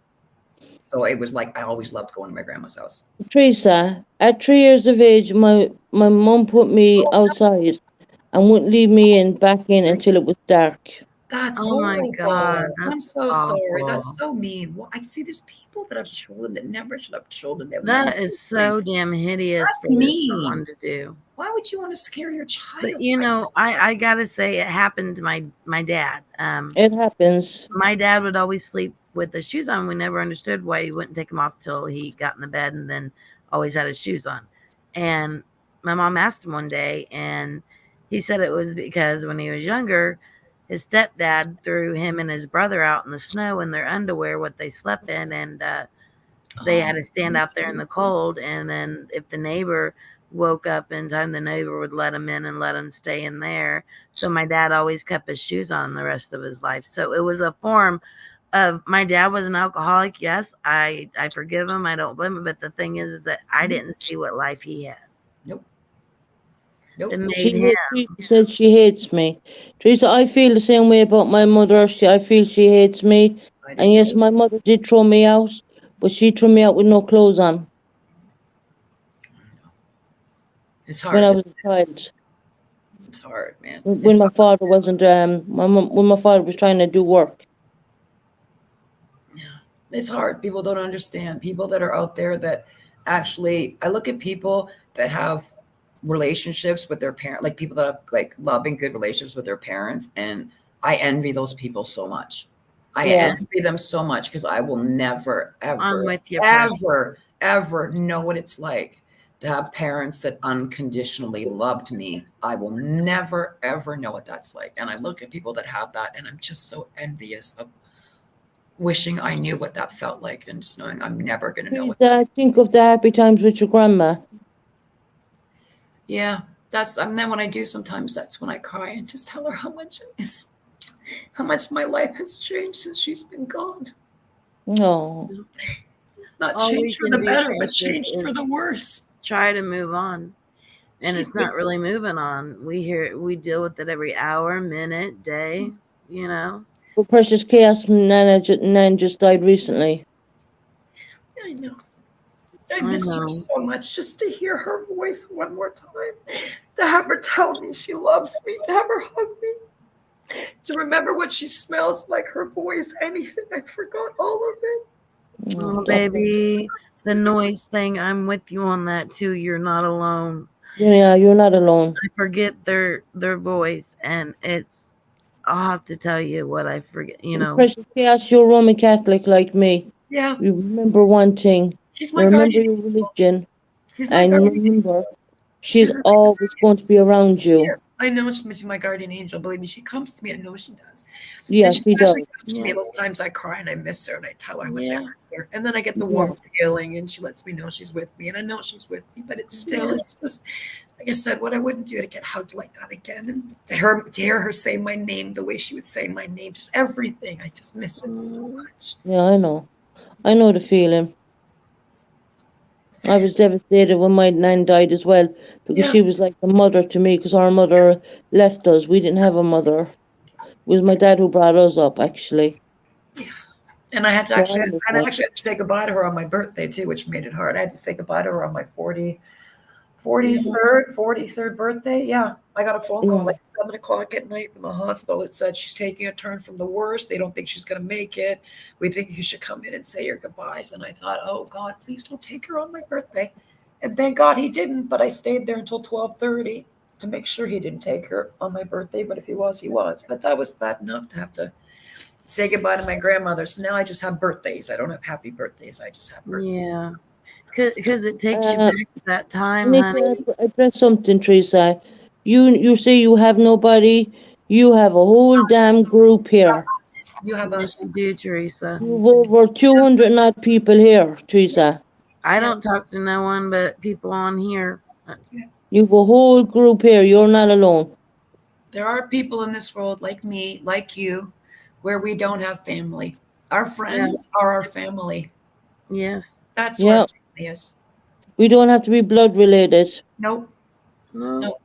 So it was like I always loved going to my grandma's house. Teresa, at 3 years of age, my mum put me outside and wouldn't leave me back in until it was dark. That's Oh my God, horrible. I'm that's so sorry. awful. That's so mean. Well, I see there's people that have children that never should have children. That That is so damn hideous That's for mean. someone to do. Why would you want to scare your child? But you know, I gotta say it happened to my dad. It happens. My dad would always sleep with the shoes on. We never understood why he wouldn't take them off till he got in the bed and then always had his shoes on. And my mom asked him one day, and he said it was because when he was younger, his stepdad threw him and his brother out in the snow in their underwear, what they slept in, and they had to stand out there in the cold. And then if the neighbor woke up in time, the neighbor would let him in and let him stay in there. So my dad always kept his shoes on the rest of his life. So it was a form of my dad was an alcoholic. Yes, I forgive him. I don't blame him. But the thing is that I didn't see what life he had. Nope. Nope. It made him. She said she hates me. Teresa, I feel the same way about my mother. I feel she hates me. I And do yes, too. my mother did throw me out, but she threw me out with no clothes on It's when hard. I was a child. It's hard, man. When It's my hard. father wasn't, when my father was trying to do work. Yeah. It's hard. People don't understand. People that are out there that actually, I look at people that have relationships with their parent, like people that have like loving, good relationships with their parents, and I envy those people so much. I Yeah. envy them so much because I will never, I'm ever, with you, Precious. ever know what it's like to have parents that unconditionally loved me. I will never, ever know what that's like. And I look at people that have that, and I'm just so envious of wishing I knew what that felt like and just knowing I'm never going to know what that Teresa, think of the happy times with your grandma. Yeah, and then when I do sometimes that's when I cry and just tell her how much my life has changed since she's been gone. No. Not All we changed for can the do, better, but Precious, changed is for the worse. try to move on. And She's it's not really moving on. We deal with it every hour, minute, day, you know. But Precious Chaos Nan just died recently. I know. I I miss her know. so much just to hear her voice one more time, to have her tell me she loves me, to have her hug me, to remember what she smells like, her voice, anything. I forgot all of it. Oh, baby, the noise thing, I'm with you on that too. You're not alone. Yeah, you're not alone. I forget their voice, and I'll have to tell you what I forget. You know, Precious Chaos, you're Roman Catholic like me. Yeah, You remember one thing. she's my Remember guardian your angel. religion, She's my and guardian remember angel. she's She's a always going to be around you. Yes, I know she's my guardian angel. Believe me, she comes to me. I know she does. Yeah, And she she does. especially comes to me Yeah. those times I cry and I miss her and I tell her how much I Yeah. miss her. And then I get the Yeah. warm feeling and she lets me know she's with me. And I know she's with me, but it's still, Yeah. it's just, like I said, what I wouldn't do to get hugged like that again. And to hear her say my name the way she would say my name, just everything. I just miss it so much. Yeah, I know. I know the feeling. I was devastated when my nan died as well because Yeah. she was like a mother to me because our mother left us. We didn't have a mother. It was my dad who brought us up, actually. And I had to So I actually, and I understand. actually had to say goodbye to her on my birthday too, which made it hard. I had to say goodbye to her on my 43rd birthday. Yeah. I got a phone call Yeah. like 7 o'clock at night from the hospital. It said she's taking a turn from the worst. They don't think she's going to make it. We think you should come in and say your goodbyes. And I thought, oh God, please don't take her on my birthday. And thank God he didn't. But I stayed there until 12:30 to make sure he didn't take her on my birthday. But if he was, he was. But that was bad enough to have to say goodbye to my grandmother. So now I just have birthdays. I don't have happy birthdays. I just have birthdays. Yeah. Because it takes you Uh, back to that time, Nikki, honey. I pressed something, Teresa. You say you have nobody. You have a whole damn group here. You have Yes, us. you do, Teresa. You've over 200 odd people here, Teresa. I Yeah. don't talk to no one but people on here. You've a whole group here. You're not alone. There are people in this world like me, like you, where we don't have family. Our friends are our family. Yes. That's who our Yeah, family is. we don't have to be blood related. Nope. No.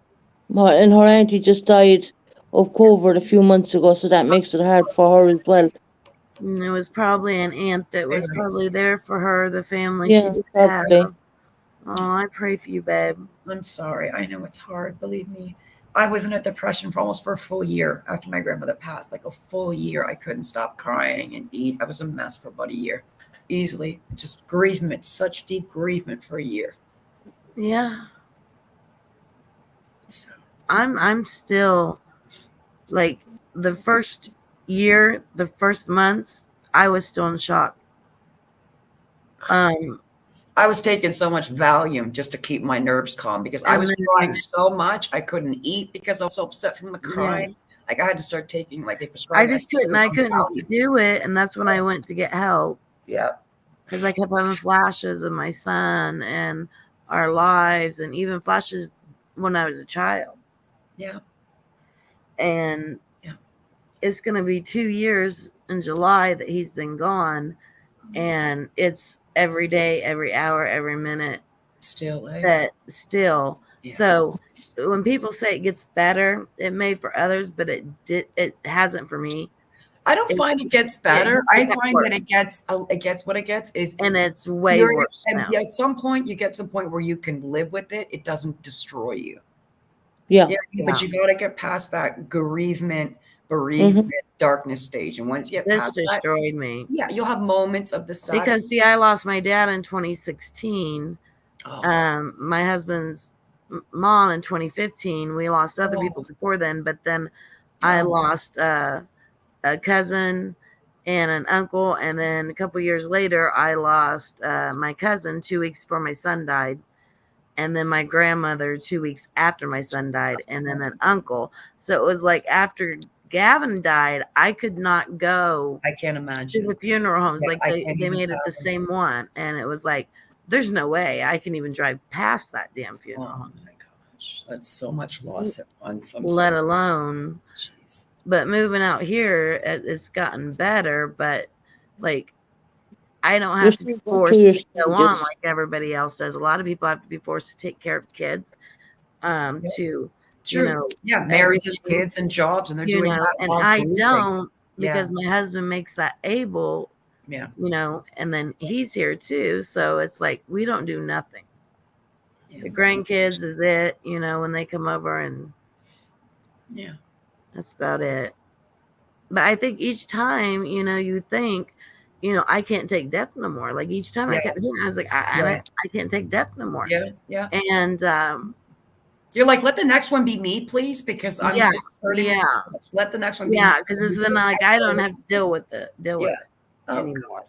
No. And her auntie just died of COVID a few months ago, so that makes it hard for her as well. And it was probably an aunt that was Very probably there for her, the family Yeah, she did have. probably. Oh, I pray for you, babe. I'm sorry. I know it's hard. Believe me. I was in a depression for a full year after my grandmother passed. Like a full year. I couldn't stop crying and eat. I was a mess for about a year. Easily. Just grievement, such deep grievement for a year. Yeah. So I'm still like the first year, the first months, I was still in shock. I was taking so much Valium just to keep my nerves calm because I And was then- crying so much I couldn't eat because I was so upset from the crying. Like I had to start taking like they prescribed. I just couldn't Valium. do it, and that's when I went to get help Yeah, because I kept having flashes of my son and our lives, and even flashes when I was a child. yeah. And Yeah. it's gonna be 2 years in July that he's been gone, and it's every day, every hour, every minute Still, eh? that still. Yeah. So when people say it gets better, it may for others, but it hasn't for me. I don't find it gets better. it I gets find worse. that it gets what it gets is And it's way you're- worse and now. at some point you get to a point where you can live with it. It doesn't destroy you. Yeah. Yeah, but you got to get past that bereavement, darkness stage. And once you get This past that, destroyed me. yeah, you'll have moments of the sadness. Because see, I lost my dad in 2016. Oh, My husband's mom in 2015. We lost other Oh. people before then, but then I Oh. lost a cousin and an uncle, and then a couple years later, I lost my cousin 2 weeks before my son died, and then my grandmother 2 weeks after my son died, and then an uncle. So it was like after Gavin died, I could not go I can't to imagine. the funeral homes. Yeah, Like I they can't even made it the fathom. same one, and it was like, there's no way I can even drive past that damn funeral Oh home, my gosh, that's so much loss at once. I'm let sorry. alone. Jeez. But moving out here, it's gotten better. But like, I don't have to be still going forced through to your go on stages. like everybody else does. A lot of people have to be forced to take care of kids, to True. know, Yeah, marriages, everything, kids, and jobs, and they're you doing know, that and while I grieving. don't Yeah. because my husband makes that able, Yeah, you know, and then he's here too. So it's like we don't do nothing. yeah, The grandkids is it, you know, when they come over, and yeah. that's about it. But I think each time, you know, you think, you know, I can't take death no more. Like each time I Yeah. kept hearing, I was like, Right. I can't take death no more. Yeah, yeah. And You're like, let the next one be me, please, because I'm Yeah, this is hurting me yeah. so much. Let the next one be Yeah, me. because it's then like I don't have to deal with it Yeah. Oh, anymore.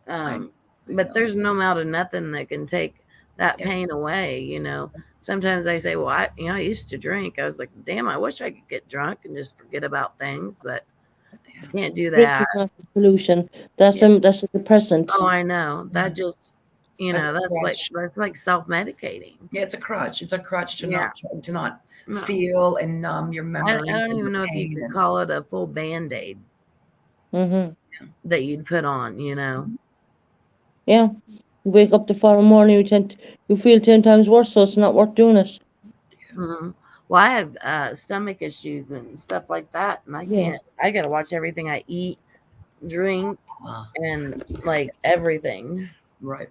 I But know. there's no amount of nothing that can take that Yeah. pain away, you know. Sometimes I say, well, I used to drink. I was like, damn, I wish I could get drunk and just forget about things, but I can't do Drink that. is not the solution. That's Yeah. that's a depressant. Oh, I know. That just, That's a that's like self-medicating. Yeah, it's a crutch. It's a crutch to Yeah. not No. feel and numb your I memories don't and even your know if you pain. could And call it a full Band-Aid Mm-hmm. that you'd put on, you know. Yeah. You wake up the following morning, you feel 10 times worse, so it's not worth doing it. Mhm. Well, I have stomach issues and stuff like that, and I Yeah. can't. I gotta watch everything I eat, drink, wow. and like everything. Right.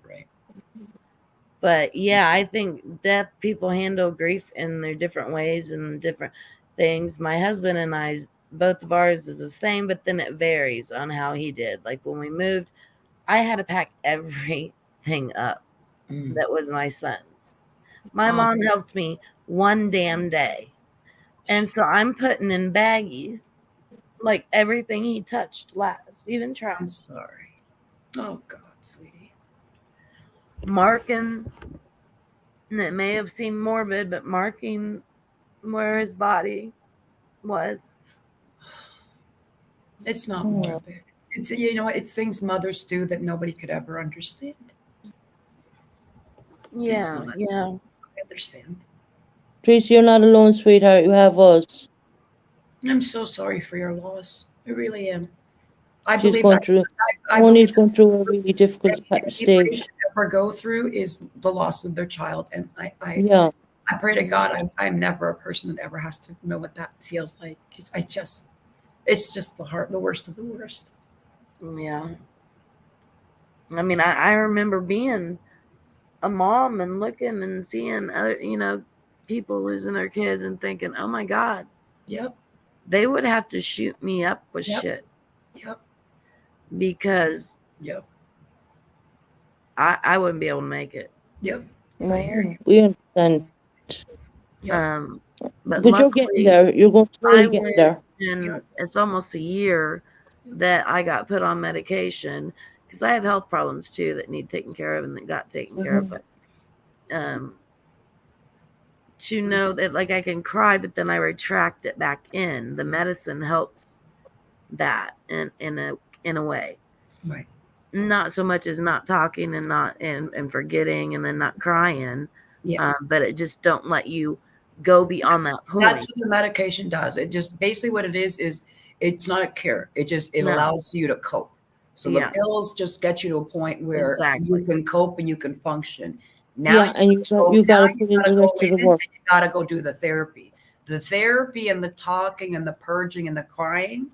But yeah, I think deaf people handle grief in their different ways and different things. My husband and I's, both of ours is the same, but then it varies on how he did. Like when we moved, I had to pack everything up Mm. that was my son's. My Oh. mom helped me one damn day. And so I'm putting in baggies like everything he touched last, even trash. I'm sorry. Oh God, sweetie. Marking, and it may have seemed morbid, but marking where his body was. It's not Oh. morbid. It's you know, it's things mothers do that nobody could ever understand. It's Yeah, not. yeah. I understand. Tracy, you're not alone, sweetheart. You have us. I'm so sorry for your loss. I really am. I She's believe going through. I Moni's believe going through a really difficult anybody stage. could ever go through is the loss of their child. And Yeah. I pray to God I'm never a person that ever has to know what that feels like. Because it's just the worst of the worst. Yeah. I mean, I remember being a mom and looking and seeing other, people losing their kids and thinking, oh my God, Yep. they would have to shoot me up with Yep. shit Yep. because Yep. I wouldn't be able to make it. Yep. I hear No, you. we understand. Yep. But But you're getting luckily, there. You're going I slowly getting went, there. and it's almost a year that I got put on medication because I have health problems too that need taken care of and that got taken care of. But to know that like I can cry, but then I retract it back in. The medicine helps that in a way. Right. Not so much as not talking and not and forgetting and then not crying. Yeah. But it just don't let you go beyond that point. That's what the medication does. It just basically what it is it's not a cure. It No. allows you to cope. So the Yeah. pills just get you to a point where Exactly. you can cope and you can function. Now Yeah, and you got to put in the rest of the work. You got to go do the therapy. The therapy and the talking and the purging and the crying,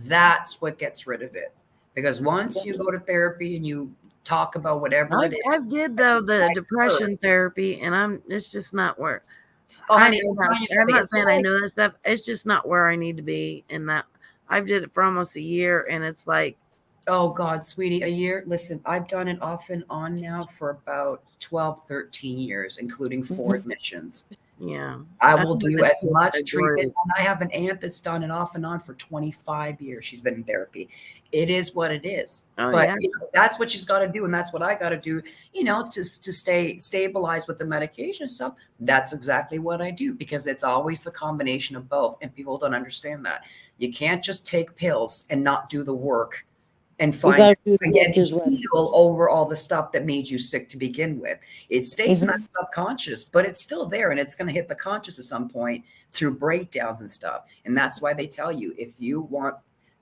that's what gets rid of it. Because once you go to therapy and you talk about whatever it is. I did though the depression therapy, and it's just not where. Oh, I honey, know that. I'm not saying I know that stuff. It's just not where I need to be in that. I've did it for almost a year, and it's like, oh God, sweetie, a year. Listen, I've done it off and on now for about 12, 13 years, including 4 admissions. yeah. I will do as much treatment. And I have an aunt that's done it off and on for 25 years. She's been in therapy. It is what it is. Oh, but yeah. That's what she's got to do. And that's what I got to do, to stay stabilized with the medication stuff. That's exactly what I do because it's always the combination of both. And people don't understand that. You can't just take pills and not do the work and find again heal over all the stuff that made you sick to begin with. It stays in that subconscious, but it's still there and it's going to hit the conscious at some point through breakdowns and stuff. And that's why they tell you if you want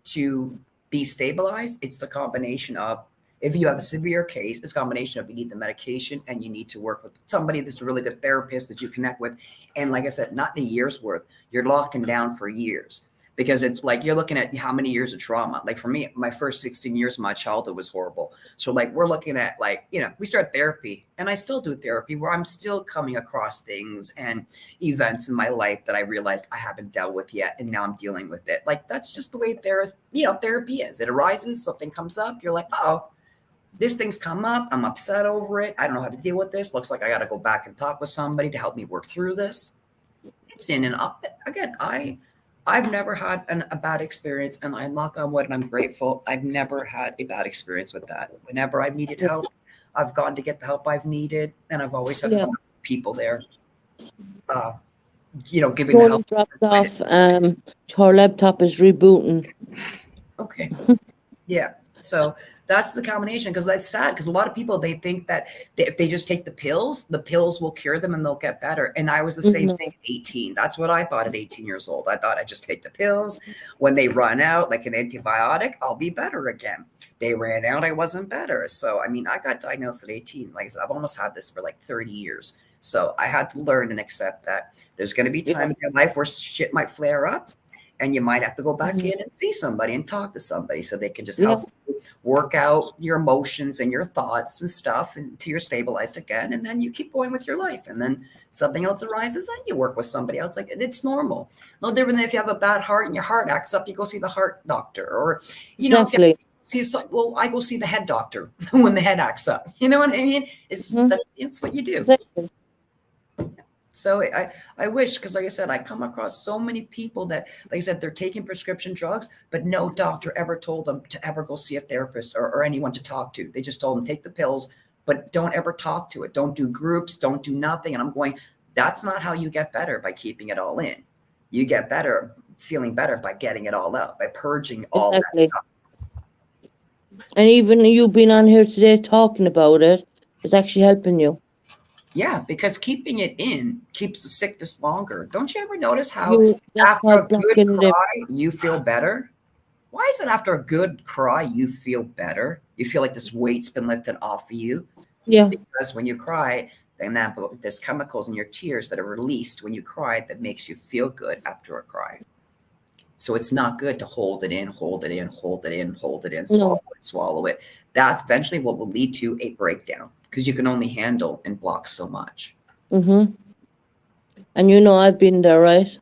to be stabilized, it's the combination of if you have a severe case, it's a combination of you need the medication and you need to work with somebody that's a really good therapist that you connect with. And like I said, not in a year's worth, you're locking down for years. Because it's like you're looking at how many years of trauma. Like for me, my first 16 years of my childhood was horrible. So like we're looking at we start therapy and I still do therapy where I'm still coming across things and events in my life that I realized I haven't dealt with yet. And now I'm dealing with it. Like that's just the way therapy is. It arises, something comes up. You're like, oh, This thing's come up. I'm upset over it. I don't know how to deal with this. Looks like I got to go back and talk with somebody to help me work through this. It's in and up. Again, I've never had a bad experience, and I knock on wood, and I'm grateful. I've never had a bad experience with that. Whenever I've needed help, I've gone to get the help I've needed, and I've always had people there, giving the help. Dropped off. Her laptop is rebooting. Okay. Yeah. So that's the combination, because that's sad, because a lot of people, they think that if they just take the pills will cure them and they'll get better. And I was the same thing at 18. That's what I thought at 18 years old. I thought I'd just take the pills. When they run out, like an antibiotic, I'll be better again. They ran out, I wasn't better. So, I mean, I got diagnosed at 18. Like I said, I've almost had this for like 30 years. So I had to learn and accept that there's going to be times in your life where shit might flare up. And you might have to go back in and see somebody and talk to somebody so they can just help you work out your emotions and your thoughts and stuff until you're stabilized again. And then you keep going with your life. And then something else arises and you work with somebody else. Like, it's normal. No different than if you have a bad heart and your heart acts up, you go see the heart doctor. Or, if you I go see the head doctor when the head acts up. You know what I mean? It's what you do. Exactly. So I wish, because like I said, I come across so many people that, like I said, they're taking prescription drugs, but no doctor ever told them to ever go see a therapist or anyone to talk to. They just told them, take the pills, but don't ever talk to it. Don't do groups, don't do nothing. And I'm going, that's not how you get better, by keeping it all in. You get better, feeling better by getting it all out, by purging all that stuff. And even you being on here today talking about it is actually helping you. Yeah, because keeping it in keeps the sickness longer. Don't you ever notice how after a good cry, you feel better? Why is it after a good cry, you feel better? You feel like this weight's been lifted off of you? Yeah. Because when you cry, then there's chemicals in your tears that are released when you cry that makes you feel good after a cry. So it's not good to hold it in, swallow it. That's eventually what will lead to a breakdown, because you can only handle and block so much. And I've been there, right?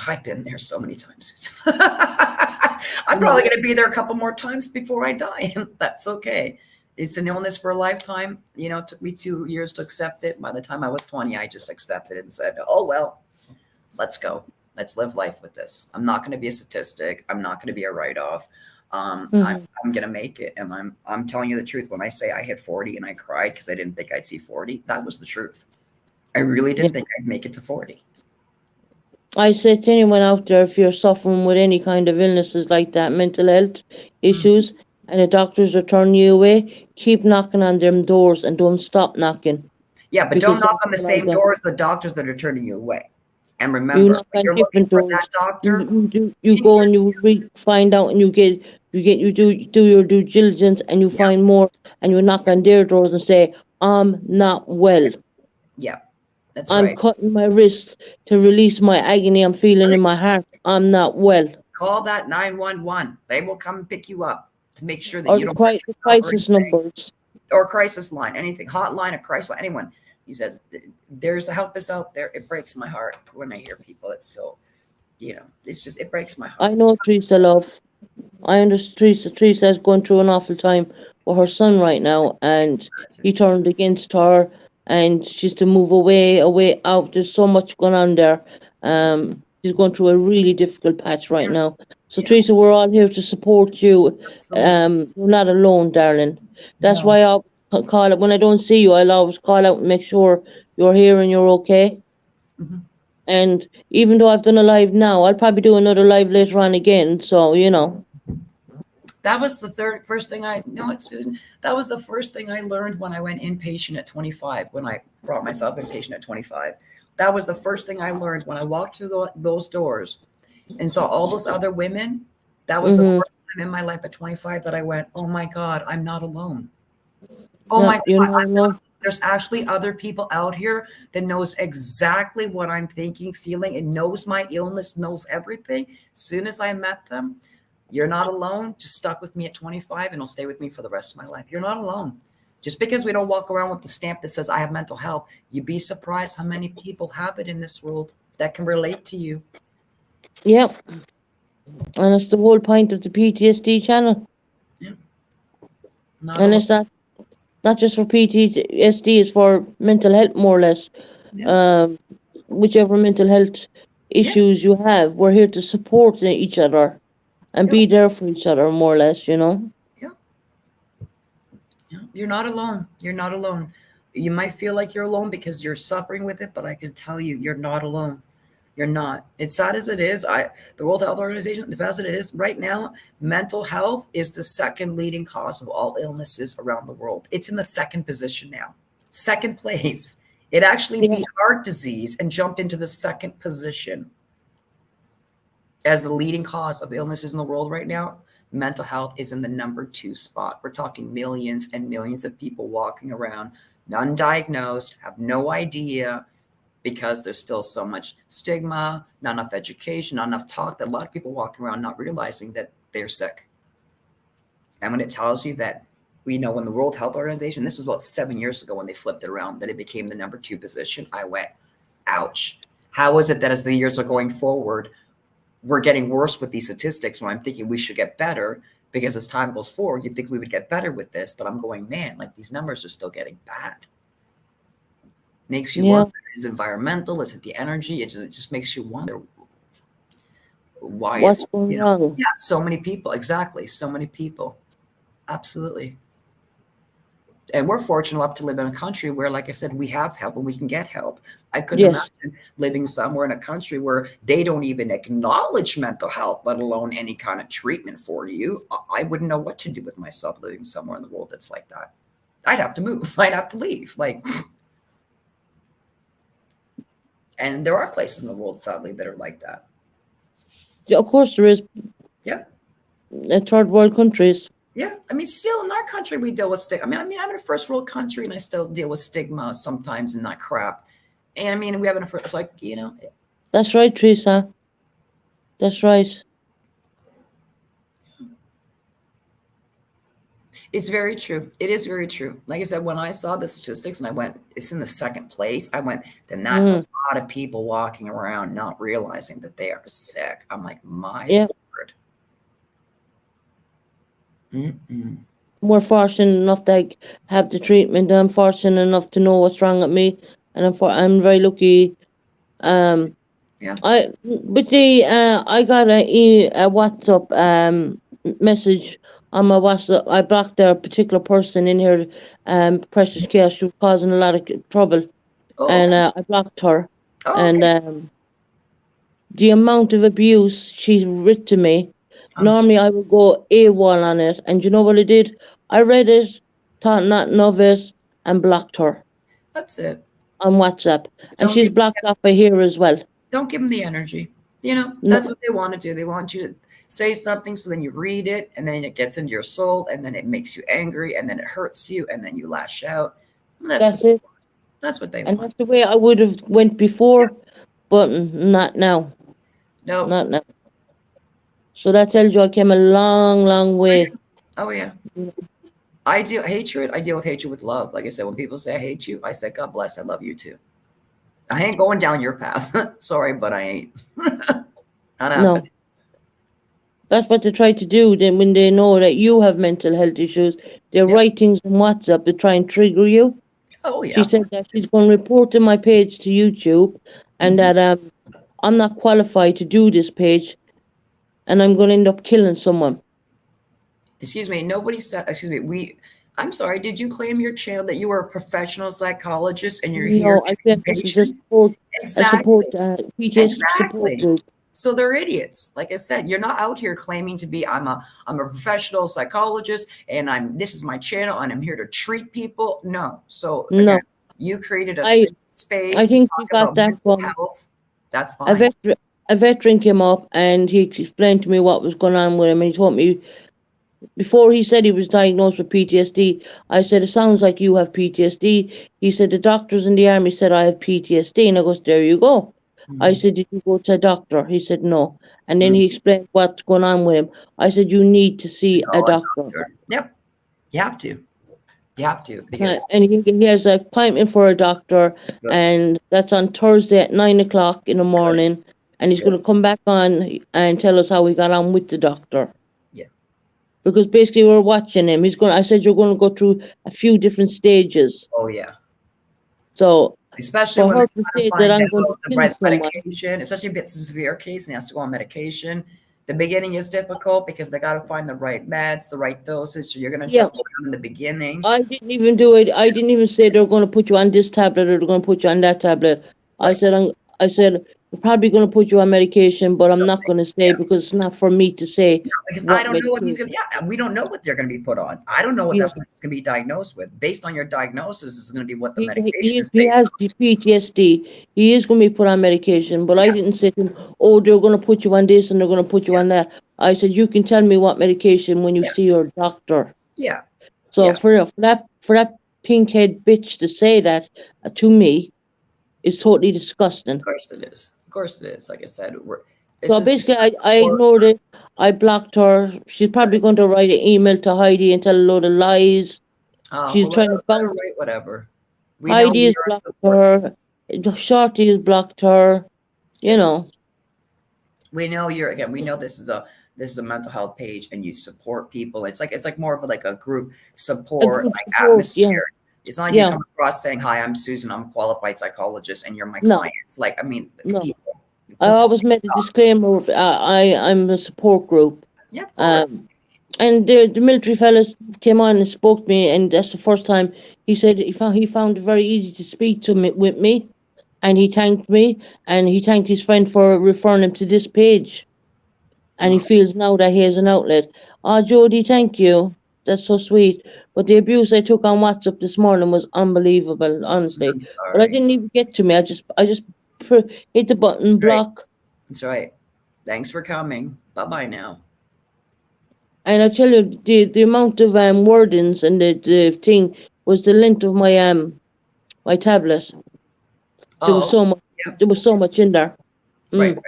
I've been there so many times. I'm probably going to be there a couple more times before I die. That's okay. It's an illness for a lifetime. It took me 2 years to accept it. By the time I was 20, I just accepted it and said, oh, well, let's go. Let's live life with this. I'm not going to be a statistic. I'm not going to be a write-off. I'm going to make it. And I'm telling you the truth. When I say I hit 40 and I cried because I didn't think I'd see 40, that was the truth. I really didn't think I'd make it to 40. I say to anyone out there, if you're suffering with any kind of illnesses like that, mental health issues, and the doctors are turning you away, keep knocking on them doors and don't stop knocking. Yeah, but don't knock on the same doors as the doctors that are turning you away. And remember, when you're looking for that doctor, you go and you find out, and you do your due diligence, and you find more, and you knock on their doors and say, I'm not well. Yeah, that's I'm right. cutting my wrists to release my agony I'm feeling in my heart. I'm not well. Call that 911. They will come and pick you up to make sure that you don't. Or crisis numbers. Or crisis line, anything, hotline, a crisis line, anyone. He said, there's the help is out there. It breaks my heart when I hear people. It's still, it's just, it breaks my heart. I know Teresa, love. I understand Teresa is going through an awful time with her son right now, and he turned against her, and she's to move away out. There's so much going on there. She's going through a really difficult patch right now. So Teresa, we're all here to support you. You're not alone, darling. That's why I'll call it when I don't see you. I'll always call out and make sure you're here and you're okay. And even though I've done a live now, I'll probably do another live later on again. So that was the first thing Susan. That was the first thing I learned when I went inpatient at 25. When I brought myself inpatient at 25, that was the first thing I learned when I walked through those doors and saw all those other women. That was the first time in my life at 25 that I went, oh my God, I'm not alone. Oh my God, there's actually other people out here that knows exactly what I'm thinking, feeling, and knows my illness, knows everything. As soon as I met them, you're not alone. Just stuck with me at 25 and it'll stay with me for the rest of my life. You're not alone. Just because we don't walk around with the stamp that says I have mental health, you'd be surprised how many people have it in this world that can relate to you. Yep. And it's the whole point of the PTSD channel. Yeah. And it's that not just for PTSD, it's for mental health, more or less. Yeah. Whichever mental health issues you have, we're here to support each other and Yeah. be there for each other, more or less, you know? Yeah, you're not alone. You're not alone. You might feel like you're alone because you're suffering with it, but I can tell you, you're not alone. You're not. It's sad as it is. The World Health Organization, the best it is right now, mental health is the second leading cause of all illnesses around the world. It's in the second position now, second place. It actually Yeah. beat heart disease and jumped into the second position as the leading cause of illnesses in the world right now. Mental health is in the number 2 spot. We're talking millions and millions of people walking around undiagnosed, have no idea, because there's still so much stigma, not enough education, not enough talk, that a lot of people walking around not realizing that they're sick. And when it tells you that, we know when the World Health Organization, this was about 7 years ago when they flipped it around, that it became the number 2 position, I went, ouch. How is it that as the years are going forward, we're getting worse with these statistics, when I'm thinking we should get better? Because as time goes forward, you'd think we would get better with this, but I'm going, man, like these numbers are still getting bad. Makes you wonder, is it environmental? Is it the energy? It just makes you wonder why What's it's, going wrong? yeah, so many people. Exactly. So many people. Absolutely. And we're fortunate enough to live in a country where, like I said, we have help and we can get help. I couldn't Yes. imagine living somewhere in a country where they don't even acknowledge mental health, let alone any kind of treatment for you. I wouldn't know what to do with myself living somewhere in the world that's like that. I'd have to move. I'd have to leave. Like, and there are places in the world, sadly, that are like that. Yeah, of course there is. Yeah. Third world countries. Yeah. I mean, still in our country, we deal with stigma. I mean, I'm in a first world country and I still deal with stigma sometimes and that crap. And I mean, we have it's like, That's right, Teresa. That's right. It's very true. It is very true. Like I said, when I saw the statistics and I went, it's in the second place, I went, then that's a lot of people walking around not realizing that they are sick. I'm like, my Lord. We're fortunate enough to have the treatment. I'm fortunate enough to know what's wrong with me, and I'm very lucky. Yeah. I got a WhatsApp message on my WhatsApp. I blocked a particular person in here, Precious Chaos. She was causing a lot of trouble, and I blocked her. And the amount of abuse she's written to me. Normally I would go AWOL on it, and you know what I did? I read it, thought nothing of it, and blocked her. That's it. On WhatsApp. And she's blocked off by here as well. Don't give them the energy. That's what they want to do. They want you to say something, so then you read it, and then it gets into your soul, and then it makes you angry, and then it hurts you, and then you lash out. That's it. That's what they want. And that's the way I would have went before, but not now. No. Not now. So that tells you I came a long, long way. Oh, yeah. I deal with hatred with love. Like I said, when people say I hate you, I say, God bless, I love you too. I ain't going down your path. Sorry, but I ain't. Not happening. No. That's what they try to do. Then when they know that you have mental health issues, they write things on WhatsApp to try and trigger you. Oh, yeah. She said that she's going to report to my page to YouTube, and that I'm not qualified to do this page, and I'm going to end up killing someone. Excuse me. Nobody said, I'm sorry. Did you claim your channel that you were a professional psychologist and you're here treating patients? Exactly. Exactly. So they're idiots. Like I said, you're not out here claiming to be, I'm a professional psychologist and this is my channel and I'm here to treat people. No. So again, you created a safe space. I think you got that from health. That's fine. A veteran came up and he explained to me what was going on with him, and he told me, before he said he was diagnosed with PTSD, I said, it sounds like you have PTSD. He said, the doctors in the army said I have PTSD. And I goes, there you go. I said, did you go to a doctor? He said, no. And then he explained what's going on with him. I said, you need to see a doctor. Yep. You have to. You have to. Because and he has an appointment for a doctor, and that's on Thursday at 9 o'clock in the morning. Good. And he's going to come back on and tell us how we got on with the doctor. because basically we're watching him. I said you're going to go through a few different stages. Oh yeah. So Especially for when her they're to trying to say that find I'm out going to the kill right someone, medication, especially if it's a severe case and he has to go on medication. The beginning is difficult because they got to find the right meds, the right dosage. So you're going to yeah, jump around in the beginning. I didn't even do it. I didn't even say they're going to put you on this tablet or they're going to put you on that tablet. I Right. said, I said, we're probably going to put you on medication, but I'm not going to say Yeah. because it's not for me to say Because what I don't know what he's medication. going to, we don't know what they're going to be put on. I don't know what Yeah. that person's going to be diagnosed with. Based on your diagnosis is going to be what the He, medication is he based has on. PTSD. He is going to be put on medication, but I Yeah. didn't say to him, oh, they're going to put you on this and they're going to put you on that. I said, you can tell me what medication when you Yeah. see your doctor. Yeah. So Yeah. for that pinkhead bitch to say that to me is totally disgusting. Of course it is. Of course it is. Like I said, So basically, I ignored it. I blocked her. She's probably going to write an email to Heidi and tell a load of lies. She's Well, trying to let her bounce. write whatever. We know Heidi has you're a blocked support. her. Shorty has blocked her. You know. We know we know this is a mental health page and you support people. It's like more of a group support, group like support, atmosphere. yeah. It's not like Yeah. you come across saying, "Hi, I'm Susan. I'm a qualified psychologist, and you're my No. client." It's like, I mean, No. people. I always made a disclaimer. I'm a support group. Yeah, of course. And the military fellas came on and spoke to me, and that's the first time he said he found it very easy to speak to me with me, and he thanked me, and he thanked his friend for referring him to this page, and he feels now that he has an outlet. Oh, Jody, thank you. That's so sweet. But the abuse I took on WhatsApp this morning was unbelievable, honestly. I'm But I sorry. didn't even get to me. I just hit the button, That's right. block. That's right. Thanks for coming. Bye bye now. And I tell you, the amount of wordings and the thing was the length of my tablet. There was so much. yeah. There was so much in there. Right.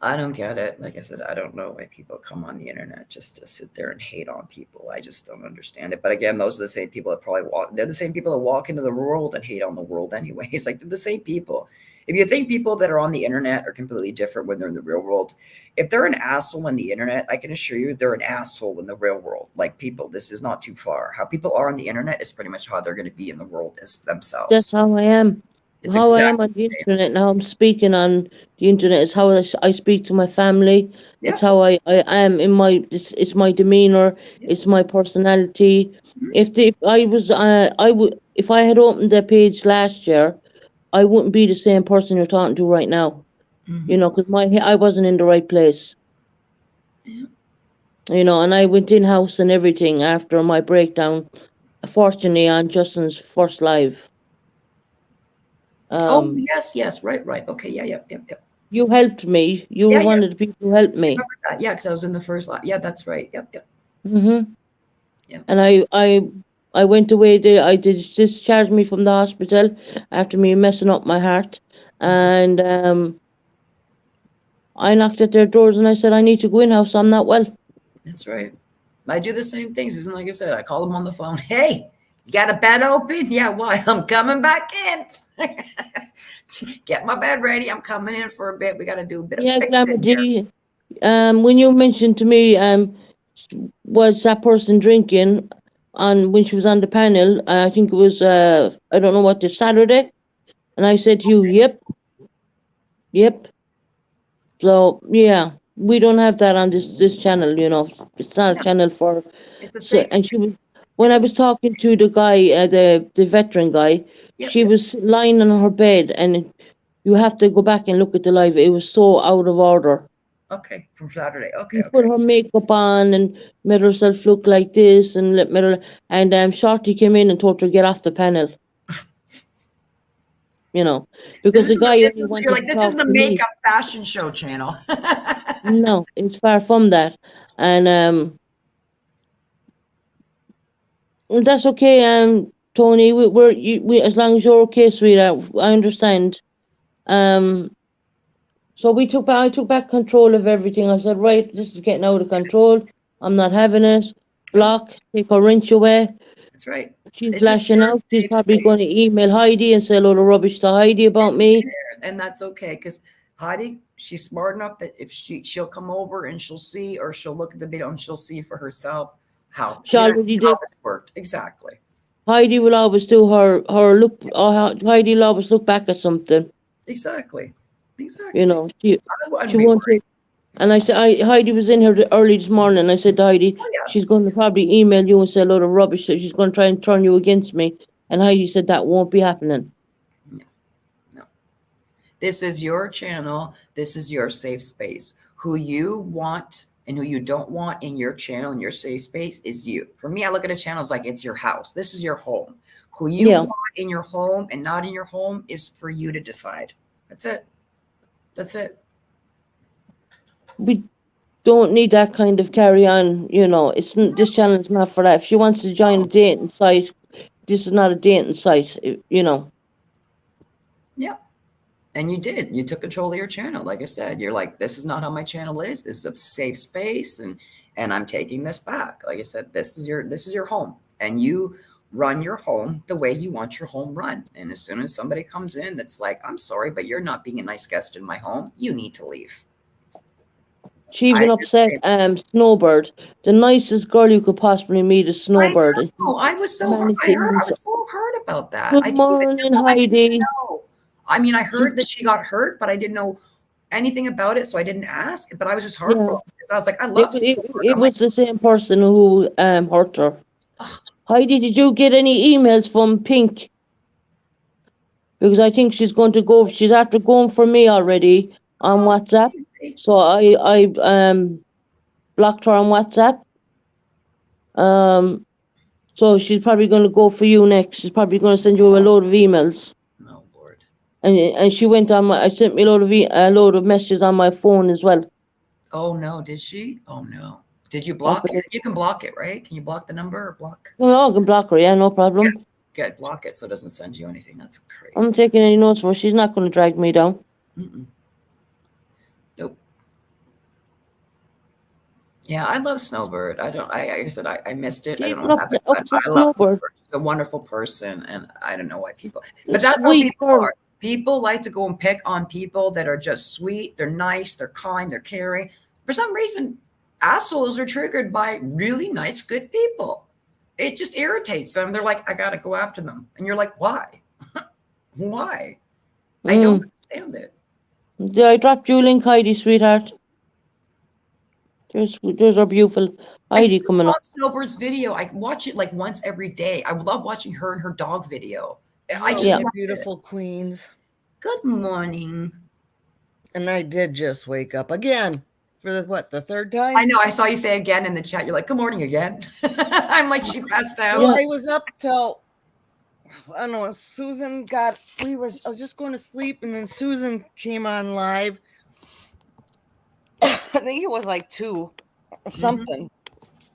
I don't get it. Like I said, I don't know why people come on the internet just to sit there and hate on people. I just don't understand it. But again, those are the same people that they're the same people that walk into the world and hate on the world anyway. It's like they're the same people. If you think people that are on the internet are completely different when they're in the real world, if they're an asshole on the internet, I can assure you they're an asshole in the real world. Like people, this is not too far. How people are on the internet is pretty much how they're going to be in the world as themselves. That's how I am. It's how I am exactly on the the same. internet now. I'm speaking on the internet. It's how I speak to my family. Yeah. It's how I am in my. It's my demeanor. Yeah. It's my personality. Mhm. If I had opened that page last year, I wouldn't be the same person you're talking to right now. Mhm. You know, because I wasn't in the right place. Yeah. You know, and I went in house and everything after my breakdown. Fortunately, on Justin's first live. Oh, yes. Right. Okay. Yeah. You helped me. You were Yeah, one of the people who helped me. Remember that? Yeah, because I was in the first line. Yeah, that's right. Yep. Mm-hmm. Yeah. And I went away there. I did discharge me from the hospital after me messing up my heart, and I knocked at their doors and I said I need to go in house. I'm not well. That's right. I do the same thing, Susan. Like I said, I call them on the phone. Hey, you got a bed open? Yeah, why? I'm coming back in. Get my bed ready. I'm coming in for a bit. We got to do a bit of fixing here. When you mentioned to me, was that person drinking on when she was on the panel? I think it was I don't know what, the Saturday, and I said to you, yep. So yeah, we don't have that on this channel. You know, it's not a channel for. It's a So, safe and she was space. when It's I a was safe talking to space. the guy, the veteran guy, Yep, she yep. was lying on her bed, and you have to go back and look at the live. It was so out of order. Okay, from Saturday. She Okay. put her makeup on and made herself look like this, and Shorty came in and told her to get off the panel. You know, because the guy only wanted You're like, to this is talk the to me. makeup fashion show channel. No, it's far from that, and that's okay. Tony, we as long as you're okay, sweetheart, I understand. So I took back control of everything. I said, right, this is getting out of control. I'm not having it. Block, take her wrench away. That's right. She's This is lashing your out. She's safe probably space. going to email Heidi and say a load of rubbish to Heidi about me. And that's okay because Heidi, she's smart enough that if she'll come over and she'll see, or she'll look at the video and she'll see for herself how, She already how did. this worked. Exactly. Heidi will always do her look. Heidi will always look back at something. Exactly. You Exactly. know, I wouldn't she be won't. worried. And I said, Heidi was in here early this morning. And I said to Heidi, Oh, yeah. she's going to probably email you and say a load of rubbish. That she's going to try and turn you against me. And Heidi said that won't be happening. No. This is your channel. This is your safe space. Who you want and who you don't want in your channel and your safe space is you. For me, I look at a channel as like it's your house. This is your home. Who you Yeah. want in your home and not in your home is for you to decide. That's it. That's it. We don't need that kind of carry on. You know, this channel is not for that. If she wants to join a dating site, this is not a dating site. You know. Yeah. And you did. You took control of your channel. Like I said, you're like, this is not how my channel is. This is a safe space, and I'm taking this back. Like I said, this is your home, and you run your home the way you want your home run. And as soon as somebody comes in that's like, I'm sorry, but you're not being a nice guest in my home, you need to leave. She even I upset did Snowbird, the nicest girl you could possibly meet is Snowbird. And Oh, I was so Many I things. was so hurt about that. Good I didn't even morning, know. I didn't even Heidi. know. I mean, I heard that she got hurt, but I didn't know anything about it, so I didn't ask. But I was just heartbroken because I was like, I love Snowbird. It I'm like, was the same person who hurt her. Ugh. Heidi, did you get any emails from Pink? Because I think she's going to go. She's after going for me already on WhatsApp. So I blocked her on WhatsApp. So she's probably going to go for you next. She's probably going to send you a load of emails. oh Lord. And she went on I sent me a load of messages on my phone as well. Oh no, did she? Oh no. Did you block it? You can block it, right? Can you block the number or block? No, I can block her. Yeah, no problem. Good, block it so it doesn't send you anything. That's crazy. I'm taking any notes for her. She's not going to drag me down. Mm-mm. Nope. Yeah, I love Snowbird. I said I missed it. I don't know what happened. I love Snowbird. She's a wonderful person, and I don't know why people. But that's how people are. People like to go and pick on people that are just sweet. They're nice. They're kind. They're caring. For some reason, assholes are triggered by really nice, good people. It just irritates them. They're like, I got to go after them, and you're like, why? Why? I don't understand it. Did I drop you a link, Heidi, sweetheart? There's our beautiful Heidi coming up. I love Snowbird's video. I watch it like once every day. I love watching her and her dog video. I just my beautiful queens. Good morning. And I did just wake up again for the third time? I know. I saw you say again in the chat. You're like, good morning again. I'm like, she passed out. Well, I was up till, I don't know, Susan I was just going to sleep, and then Susan came on live. I think it was like 2 something.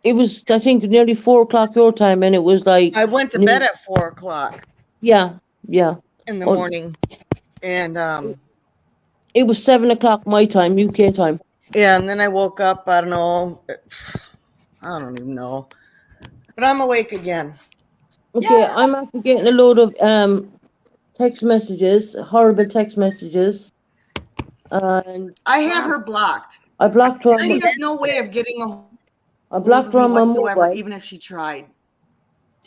It was, I think, nearly 4 o'clock your time, and it was like... I went to bed at 4 o'clock. Yeah. In the morning. And it was 7 o'clock my time, UK time. Yeah, and then I woke up, I don't know. I don't even know. But I'm awake again. Okay, yeah. I'm after getting a load of text messages, horrible text messages. And I have her blocked. I blocked her. She has no way of getting I blocked her on my mobile, even if she tried.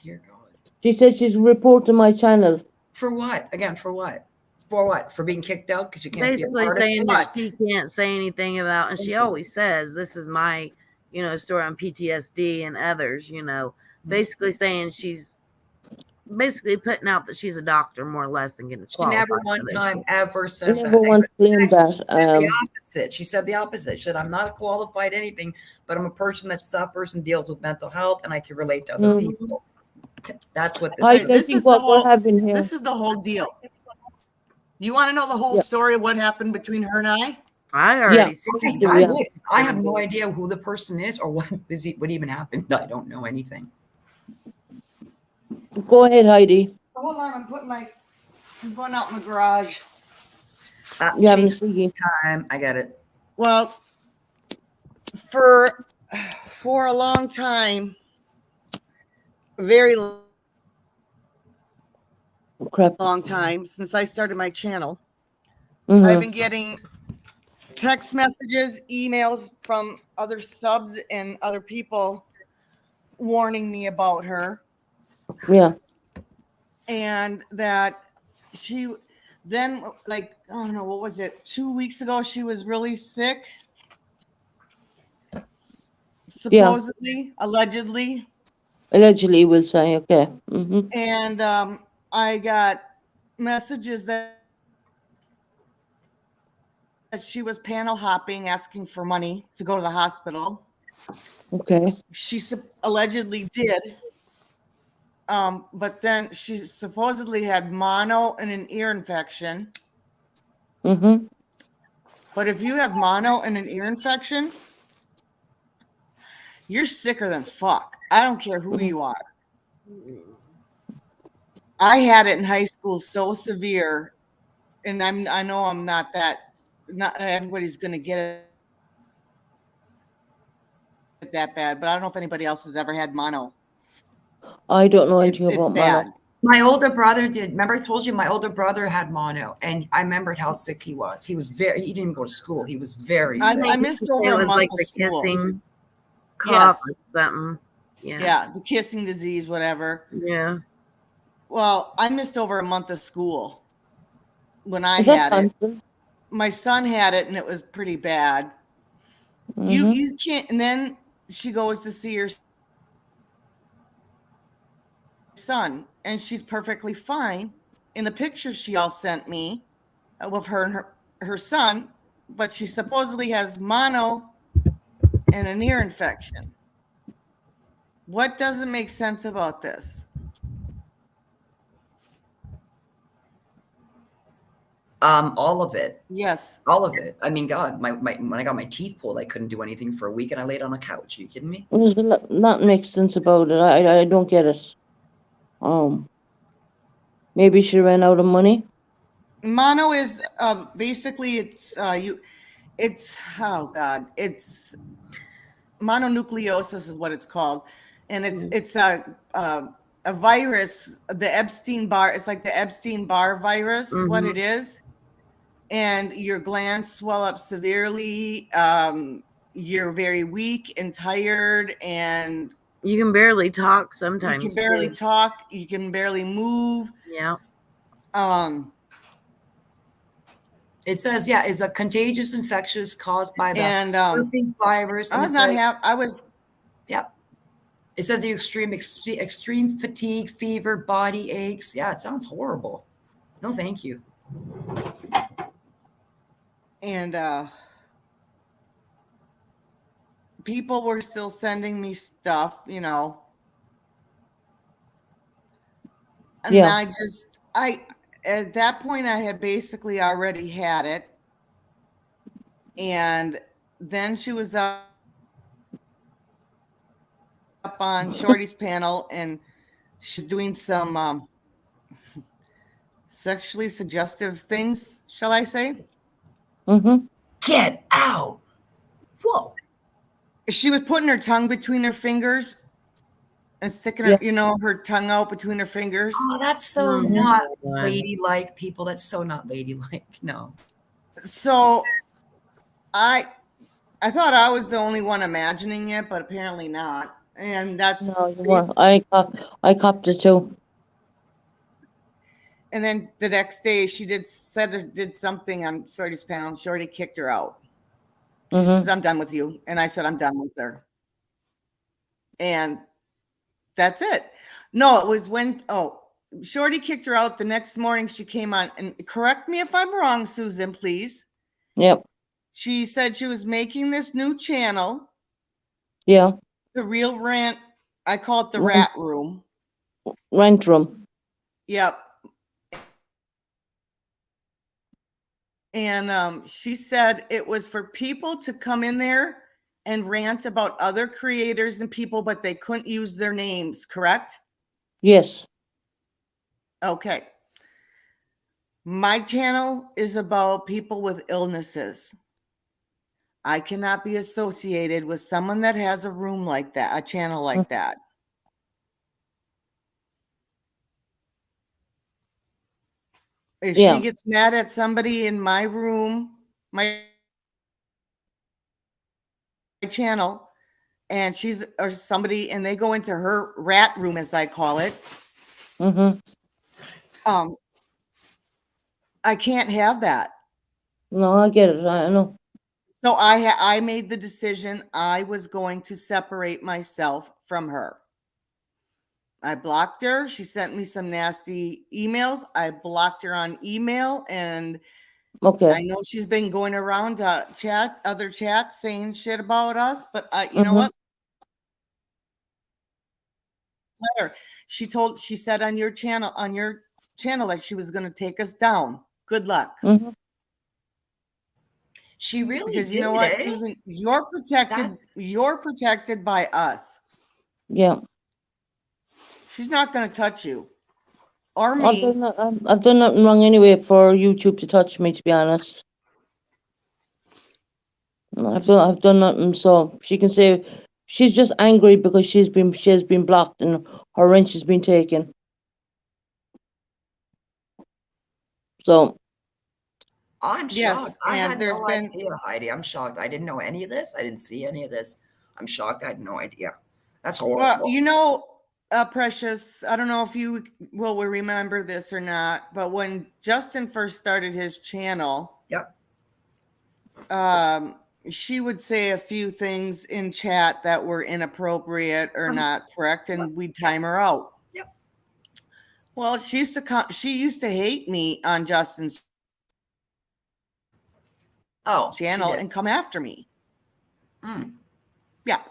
Dear God. She said she's reporting my channel. For what? Again, for what? For what? For being kicked out because you can't basically be a part saying of that she can't say anything about, and she always says, this is my, story on PTSD and others, basically saying she's basically putting out that she's a doctor more or less than getting She never one time ever said that. Never once claimed that. She said the opposite. She said the opposite. She said, I'm not qualified anything, but I'm a person that suffers and deals with mental health, and I can relate to other people. That's what this is. This is the whole, this is the whole deal. You want to know the whole story of what happened between her and I? I already see. I have no idea who the person is or what even happened. I don't know anything. Go ahead, Heidi. Hold on, I'm going out in the garage. You haven't seen time. I got it. Well, for a long time, very long time since I started my channel, I've been getting text messages, emails from other subs and other people warning me about her, Yeah. and that she then, like, I don't know, what was it, 2 weeks ago, she was really sick, supposedly, allegedly. Allegedly, we'll say. Okay. And I got messages that she was panel hopping, asking for money to go to the hospital. Okay. She allegedly did. But then she supposedly had mono and an ear infection. But if you have mono and an ear infection, you're sicker than fuck. I don't care who you are. I had it in high school so severe, and I know I'm not everybody's gonna get it that bad, but I don't know if anybody else has ever had mono. I don't know anything It's about bad. mono. My older brother did. Remember, I told you my older brother had mono, and I remembered how sick he was. He didn't go to school. He was very sick. I missed over a month of school. Kissing cough Yes. or something. Yeah. Yeah, the kissing disease, whatever. Yeah. Well, I missed over a month of school when I Is that had it. constant? My son had it, and it was pretty bad. You can't. And then she goes to see her son, and she's perfectly fine. In the picture she all sent me of her and her son, but she supposedly has mono and an ear infection. What doesn't make sense about this? All of it. Yes. All of it. I mean, God, when I got my teeth pulled, I couldn't do anything for a week, and I laid on a couch. Are you kidding me? There's not makes sense about it. I don't get it. Maybe she ran out of money. Mono is basically it's mononucleosis is what it's called, and it's a virus, the Epstein-Barr. It's like the Epstein-Barr virus is what it is, and your glands swell up severely. You're very weak and tired, and you can barely talk sometimes. You can barely talk. You can barely move. Yeah. It says, yeah, is a contagious infectious caused by the herpes virus. I was not happy. Yep. It says the extreme fatigue, fever, body aches. Yeah, it sounds horrible. No, thank you. And people were still sending me stuff, you know. And I at that point I had basically already had it. And then she was up on Shorty's panel, and she's doing some sexually suggestive things, shall I say? Get out. Whoa. She was putting her tongue between her fingers and sticking her, her tongue out between her fingers. Oh, that's so not ladylike, people. That's so not ladylike. No. So I thought I was the only one imagining it, but apparently not. And that's I copped it too. And then the next day she did something on Shorty's panel, and Shorty kicked her out. She says, "I'm done with you." And I said, "I'm done with her." And that's it. No, it was when Shorty kicked her out. The next morning she came on, and correct me if I'm wrong, Susan, please. Yep. She said she was making this new channel. Yeah. The Real Rant. I call it the Rat Room. Rant Room. Yep. And she said it was for people to come in there and rant about other creators and people, but they couldn't use their names, correct? Yes. Okay. My channel is about people with illnesses. I cannot be associated with someone that has a room like that, a channel like that. If she gets mad at somebody in my room, my channel, and she's or somebody, and they go into her rat room, as I call it. Mm-hmm. I can't have that. No, I get it. I know. So I made the decision I was going to separate myself from her. I blocked her. She sent me some nasty emails. I blocked her on email, and I Okay. know she's been going around to other chats saying shit about us, but you know Mhm. what? Let her. She said on your channel that she was going to take us down. Good luck. Mhm. She really Because did, you know what, eh? Susan, you're protected. That's You're protected by us. Yeah. She's not going to touch you or I've me. I've done nothing wrong anyway for YouTube to touch me, to be honest. No, I've done nothing, so she can say she's just angry because she has been blocked and her wrench has been taken. So I'm shocked. Yes, I and had there's no been idea, Heidi. I'm shocked. I didn't know any of this. I didn't see any of this. I'm shocked. I had no idea. That's well, horrible. you know, Precious. I don't know if you will remember this or not, but when Justin first started his channel, Yep. she would say a few things in chat that were inappropriate or not correct, and we'd time her out. Yep. Well, she used to hate me on Justin's Oh, she channel did. and come after me. Mm. Yeah.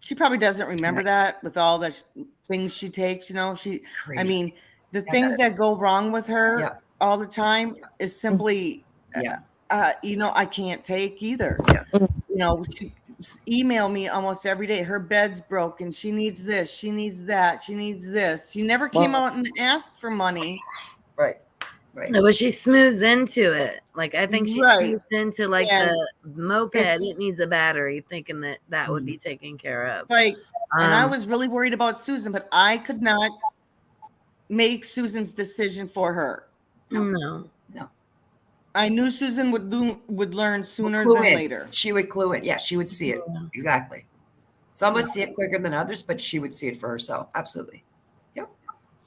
She probably doesn't remember Nice. that with all the things she takes, you know. I Crazy. mean, the Yeah, things that go wrong with her Yeah. all the time is simply, Yeah. you know, I can't take either. Yeah. You know, she email me almost every day. Her bed's broken. She needs this. She needs that. She needs this. She never came Wow. out and asked for money. Right. Right. No, but she smooths into it. Like I think she Right. smooths into like And the moped. it's- It needs a battery, thinking that would be taken care of. Like, and I Um, was really worried about Susan, but I could not make Susan's decision for her. no. I knew Susan would learn sooner Clue than in. later. She would clue in. Yeah, she would see it. Yeah. Exactly. Some would see it quicker than others, but she would see it for herself. Absolutely. Yep.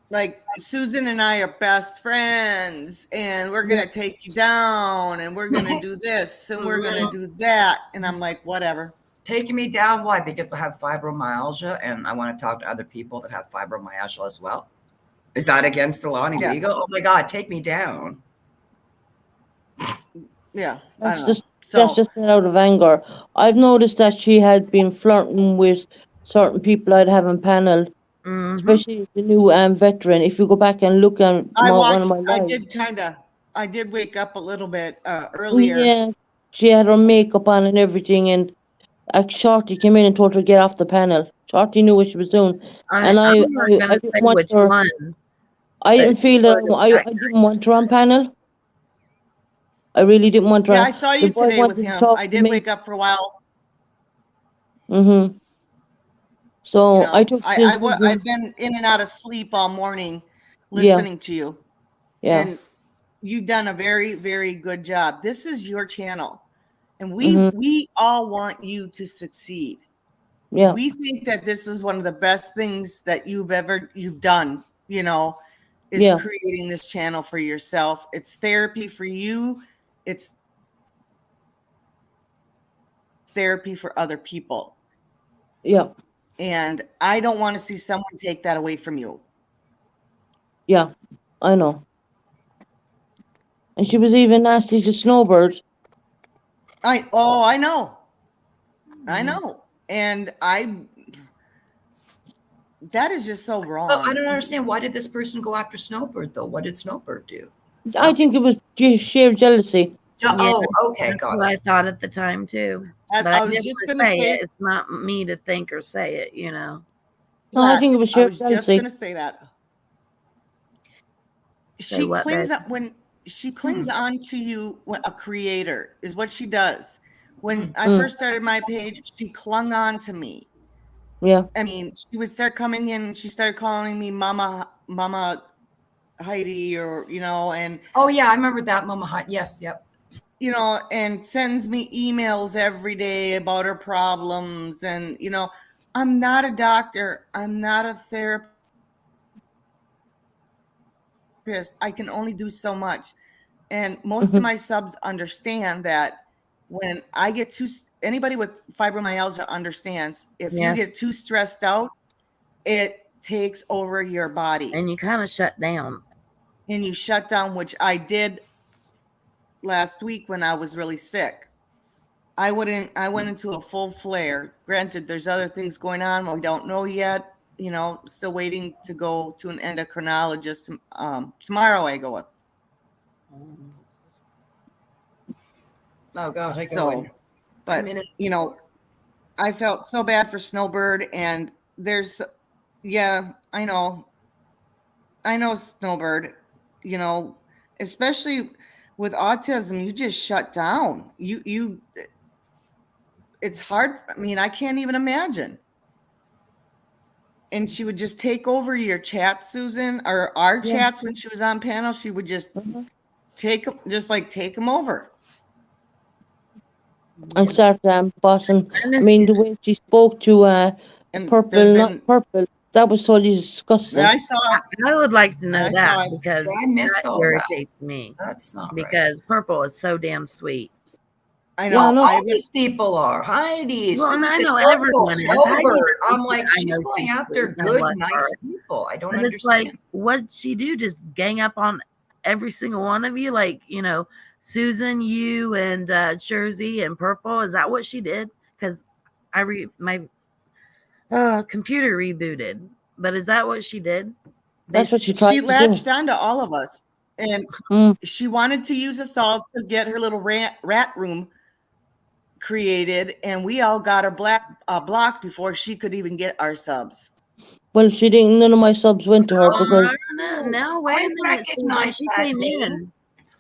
Like Susan and I are best friends, and we're gonna take you down, and we're gonna do this, and we're gonna do that, and I'm like, whatever. Taking me down. Why? Because I have fibromyalgia and I want to talk to other people that have fibromyalgia as well. Is that against the law and Yeah. illegal? Oh my God, take me down. Yeah, I that's don't know. just So that's just out of anger. I've noticed that she had been flirting with certain people I'd have on panel, Mhm. especially the new veteran. If you go back and look at one of my lives, I did wake up a little bit earlier. yeah, she had her makeup on and everything, and Shorty came in and told her to get off the panel. Shorty knew what she was doing, and I'm not I gonna didn't say want which her. one. I but didn't feel that sort of I didn't want her on panel. I really didn't want her. Yeah, on. I saw The you boy today with wanted to him. talk I to did me. wake up for a while. Mm-hmm. So You know, I took I've been in and out of sleep all morning listening to you. yeah. And you've done a very, very good job. This is your channel. And Mhm. we all want you to succeed. Yeah. We think that this is one of the best things that you've done, you know, is Yeah. creating this channel for yourself. It's therapy for you. It's therapy for other people. Yeah. And I don't want to see someone take that away from you. Yeah. I know. And she was even nasty to Snowbird. I know. I Mm-hmm. know. And that is just so wrong. But I don't understand. Why did this person go after Snowbird though? What did Snowbird do? I think it was sheer jealousy. Oh, okay, That's got what it. I thought at the time too. I But I was never just gonna say say it. It's not me to think or say it, you know. No, I think it was I sheer was just jealousy. gonna say that. Say She what, clings babe? up when she clings on to you. When a creator is what she does. When I first started my page, she clung on to me. Yeah. I mean, she would start coming in. She started calling me Mama Heidi, or you know, and Oh yeah, I remember that, Mama Hot. Yes, yep. and sends me emails every day about her problems. And, I'm not a doctor. I'm not a therapist. I can only do so much. And most of Mhm. my subs understand that when I get anybody with fibromyalgia understands if you Yes. get too stressed out, it takes over your body And you kind of shut down. and you shut down, which I did last week when I was really sick. I went into a full flare. Granted, there's other things going on we don't know yet. Still waiting to go to an endocrinologist. Tomorrow I go. Oh God, I go So, in. but I'm in it. I felt so bad for Snowbird, and I know Snowbird, especially with autism, you just shut down. It's hard. I mean, I can't even imagine. And she would just take over your chat, Susan, or our Yeah. chats when she was on panel. She would just Mhm. take them over. And start bossing. And I it's, mean, the way she spoke to And Purple, not Purple, that was totally disgusting. I saw it. I would like to know I that saw it. because See, I missed that all that. irritates me. That's not right. Because Purple is so damn sweet. I Yeah, I know. know. All these people are Heidi, Well, and I Susan, know Purple, everyone is. Snowbird. Heidi, I'm like, I she's know going she's after sweet, and good, bless nice her. people. I don't But it's like, understand. what'd she do? Just gang up on every single one of you? Like, Susan, you, and Jersey, and Purple. Is that what she did? Because my computer rebooted. But is that what she did? That's what she She tried to do. latched onto all of us, and Mm. she wanted to use us all to get her little rat room created, and we all got her blocked before she could even get our subs. Well, she didn't. None of my subs went to her because No, wait I a minute. See, when recognize she that came name. in,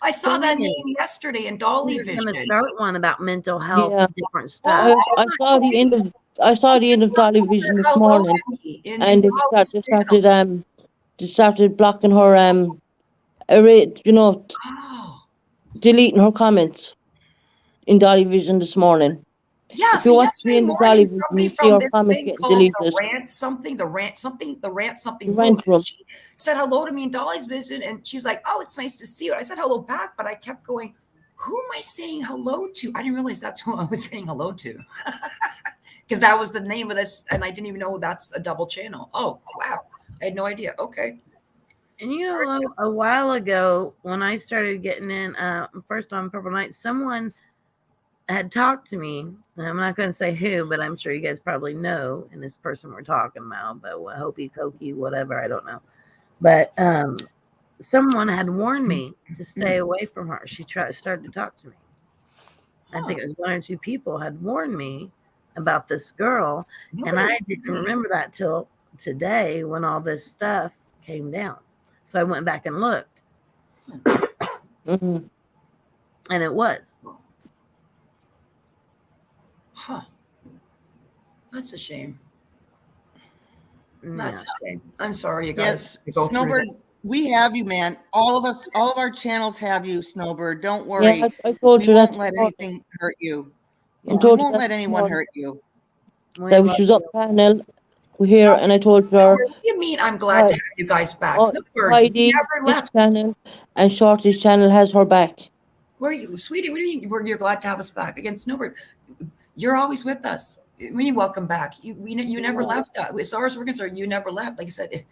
I saw Come that in. name yesterday in Dolly she was going to Vision. start one about mental health Yeah. and different stuff. I saw the end of Dolly Someone Vision said this hello morning, to me in and they Dolly's channel. started blocking her Oh, deleting her comments in Dolly Vision this morning. yeah. If you See, watch the yesterday end of Dolly morning, Vision, somebody you see from her this comments thing getting called deleted. the rant something The rant room. She said hello to me in Dolly's Vision, and she's like, "Oh, it's nice to see you." And I said hello back, but I kept going, "Who am I saying hello to?" I didn't realize that's who I was saying hello to, because that was the name of this, and I didn't even know that's a double channel. Oh, wow, I had no idea. Okay. And a while ago, when I started getting in, first on Purple Night, someone had talked to me. And I'm not going to say who, but I'm sure you guys probably know. And this person we're talking about, but Hopi Koki, whatever, I don't know. But someone had warned me to stay away from her. She started to talk to me. I think it was one or two people had warned me about this girl, and I didn't remember that till today when all this stuff came down. So I went back and looked, Mm-hmm. and it was. Huh. That's a shame. Yeah. That's a shame. I'm sorry, you guys. Yes, to go through Snowbird, this. we have you, man. All of our channels have you, Snowbird. Don't worry. Yeah, I told We you won't that. let anything hurt you. I We told you won't that let this anyone morning. hurt you. That she was up panel here, and I told her Snowbird, what do you mean I'm glad to have you guys back? Snowbird, Heidi, you never this left. channel, and Shorty's channel has her back. Where are you, sweetie? What do you mean you're glad to have us back? Again, Snowbird, you're always with us. We welcome back. You never left. As far as we're concerned, you never left. Like I said,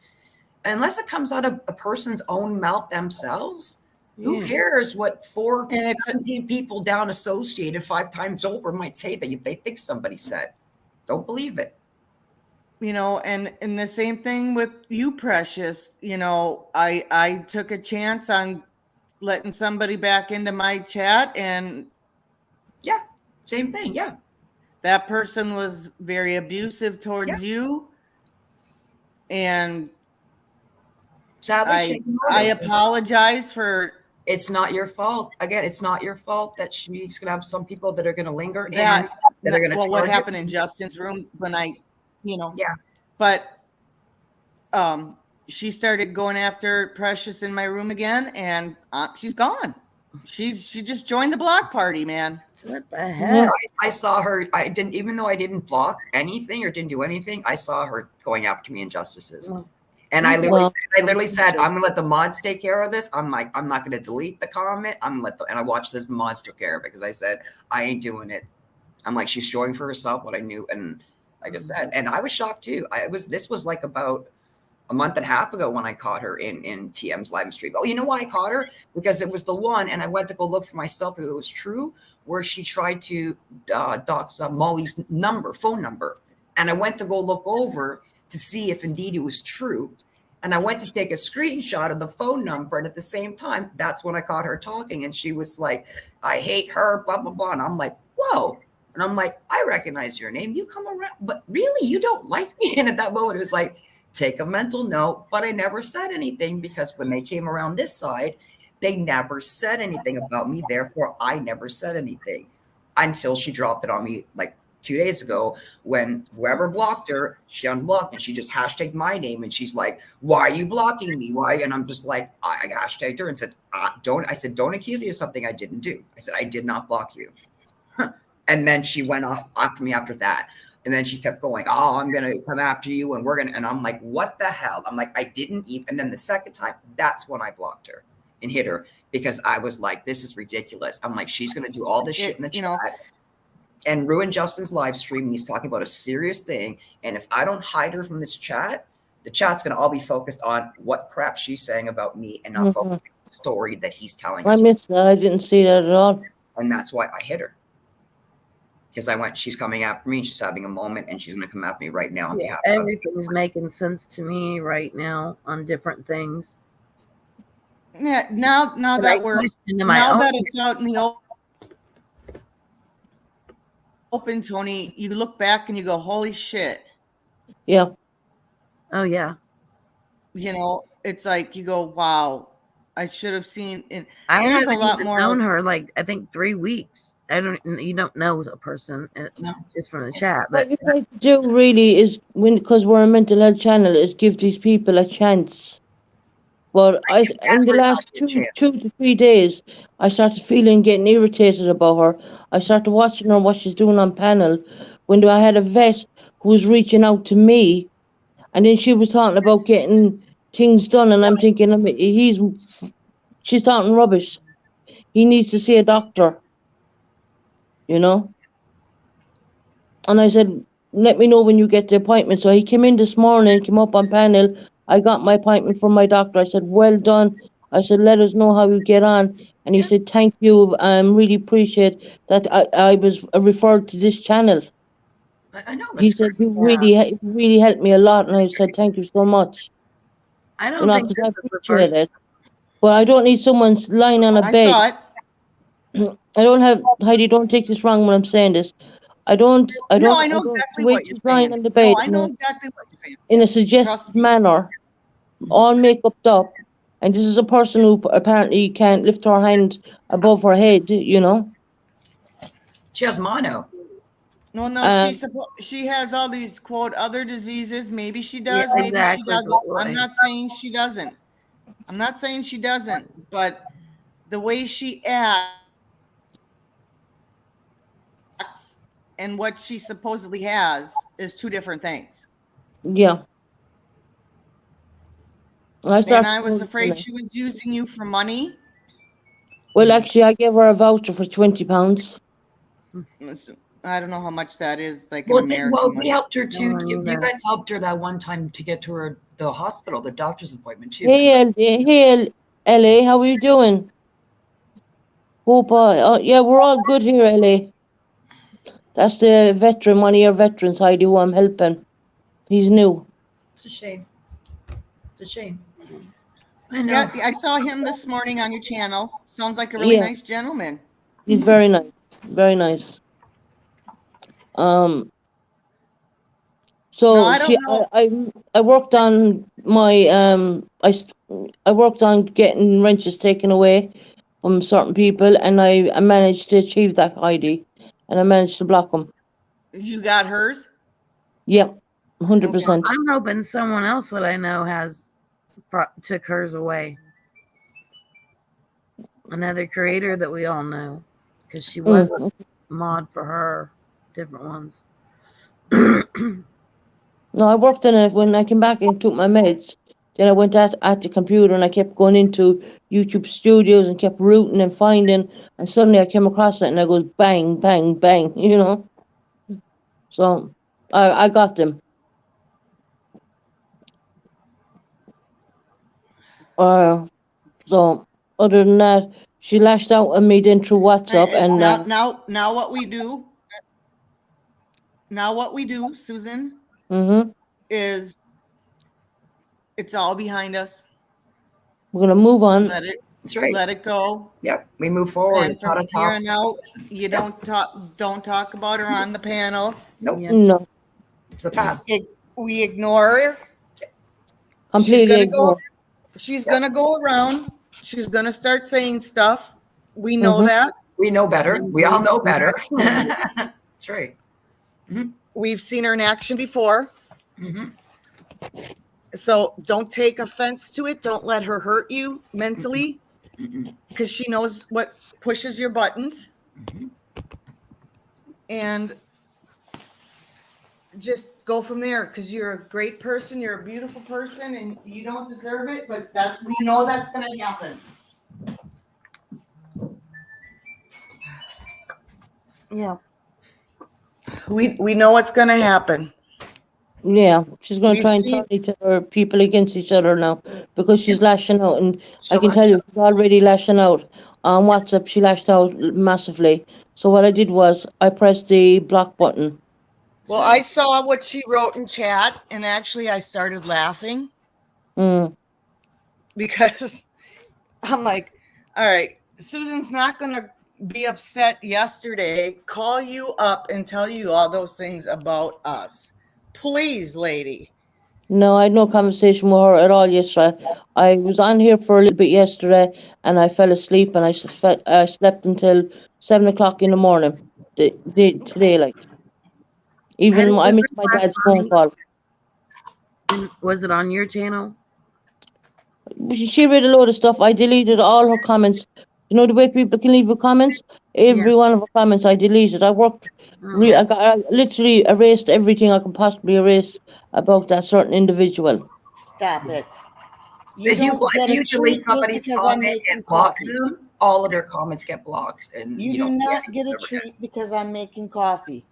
unless it comes out of a person's own mouth themselves, who cares what 17 people down associated 5 times over might say that they think somebody said? Don't believe it. And the same thing with you, Precious. I took a chance on letting somebody back into my chat, and yeah, same thing. Yeah, that person was very abusive towards you, and sadly, I apologize for. It's not your fault. Again, it's not your fault that she's going to have some people that are going to linger That, and they're going to. Well, what happened in Justin's room when yeah, but she started going after Precious in my room again, and she's gone. She just joined the block party, man. What the heck? I saw her. I didn't, even though I didn't block anything or didn't do anything, I saw her going after me injustices. Well, And I literally, well, said, I'm gonna let the mods take care of this. I'm like, I'm not gonna delete the comment. I'm gonna let the, and I watched as the mods took care of it because I said, I ain't doing it. I'm like, she's showing for herself what I knew. And like I said, and I was shocked too. This was like about a month and a half ago when I caught her in TM's live stream. Oh, you know why I caught her? Because it was the one, and I went to go look for myself if it was true, where she tried to dox Molly's phone number. And I went to go look over to see if indeed it was true. And I went to take a screenshot of the phone number. And at the same time, that's when I caught her talking. And she was like, I hate her, blah, blah, blah. And I'm like, whoa. And I'm like, I recognize your name. You come around, but really, you don't like me. And at that moment, it was like, take a mental note. But I never said anything because when they came around this side, they never said anything about me. Therefore, I never said anything until she dropped it on me like 2 days ago when whoever blocked her, she unblocked and she just hashtagged my name. And she's like, why are you blocking me? Why? And I'm just like, I hashtagged her and said, don't accuse me of something I didn't do. I said, I did not block you. And then she went off after me after that. And then she kept going, oh, I'm going to come after you. And and I'm like, what the hell? I'm like, I didn't even. And then the second time, that's when I blocked her and hit her because I was like, this is ridiculous. I'm like, she's going to do all this shit in the chat and ruin Justin's live stream. And he's talking about a serious thing. And if I don't hide her from this chat, the chat's going to all be focused on what crap she's saying about me and not focusing on the story that he's telling us. I missed that. I didn't see that at all. And that's why I hit her. Because she's coming after me and she's having a moment and she's going to come after me right now on behalf of Everything's making sense to me right now on different things. Yeah, now that it's out in the open, Tony, you look back and you go, holy shit. Yeah. Oh yeah. You know, it's like you go, wow, I should have seen it. I There's haven't a lot even more known her like I think 3 weeks. You don't know a person just from the chat. But what you try to do really is because we're a mental health channel is give these people a chance. Well, in the last 2 to 3 days, I started getting irritated about her. I started watching her what she's doing on panel. When I had a vet who was reaching out to me, and then she was talking about getting things done, and I'm thinking, she's talking rubbish. He needs to see a doctor. You know? And I said, let me know when you get the appointment. So he came in this morning, came up on panel. I got my appointment from my doctor. I said, well done. I said, let us know how you get on. And he said, thank you. I really appreciate that I was referred to this channel. I know. He said, you really helped me a lot. And I said, thank you so much. I don't think I appreciate it. But I don't need someone lying on a bed. I saw it. I don't have, Heidi, don't take this wrong when I'm saying this. I know exactly what you're saying. On the bed I know exactly what you're saying. In a suggestive manner, all makeup up. And this is a person who apparently can't lift her hand above her head, you know? She has mono. No, she has all these, quote, other diseases. Maybe she does, maybe she doesn't. I'm not saying she doesn't. But the way she acts and what she supposedly has is two different things. Yeah. And I was afraid she was using you for money. Well, actually, I gave her a voucher for £20. I don't know how much that is. Like, we helped her too. You guys helped her that one time to get to the hospital, the doctor's appointment too. Hey, LA, how are you doing? Hope yeah, we're all good here, LA. That's the veteran, one of your veterans, Heidi, who I'm helping. He's new. It's a shame. I know. Yeah, I saw him this morning on your channel. Sounds like a really nice gentleman. He's very nice. Very nice. So no, I don't know. I worked on my I worked on getting wrenches taken away from certain people, and I managed to achieve that, Heidi, and I managed to block them. You got hers? Yep, 100%. I'm hoping someone else that I know took hers away. Another creator that we all know, because she was Mm. a mod for her, different ones. No, I worked on it when I came back and took my meds. Then I went at the computer and I kept going into YouTube Studios and kept rooting and finding, and suddenly I came across it and I goes bang, bang, bang, you know. So I got them. So other than that, she lashed out at me then through WhatsApp and Now what we do? Now what we do, Susan, mhm, is it's all behind us. we're gonna move on. That's right. Let it go. Yep. We move forward. And It's not from a here top. on out, you don't talk about her on the panel. Nope. Yeah. No, It's the past. We ignore her. completely gonna ignore. She's gonna go around. She's gonna start saying stuff. We know Mhm. that. We know better. We all know better. That's right. We've seen her in action before. Mm-hmm. So don't take offense to it. Don't let her hurt you mentally, because she knows what pushes your buttons. And just go from there, because you're a great person. You're a beautiful person, and you don't deserve it. But that we know that's going to happen. Yeah. We know what's going to happen. Yeah, she's gonna We've try and seen- turn each other, people against each other now, because she's lashing out, and I She'll can lash tell you, she's already lashing out. On WhatsApp, she lashed out massively. So what I did was, I pressed the block button. Well, I saw what she wrote in chat, and actually I started laughing Mm. because I'm like, all right, Susan's not going to be upset yesterday, call you up and tell you all those things about us. Please, lady. No, I had no conversation with her at all yesterday. I was on here for a little bit yesterday, and I fell asleep, and I slept until 7 o'clock in the morning. Today, like, even I missed my dad's phone call. Was it on your channel? She read a load of stuff. I deleted all her comments. You know the way people can leave her comments? Every one of her comments I deleted. I worked, I literally erased everything I could possibly erase about that certain individual. Stop it. If you delete somebody's comment and block coffee. them, all of their comments get blocked, and You do don't see not anything get a ever again. treat because I'm making coffee.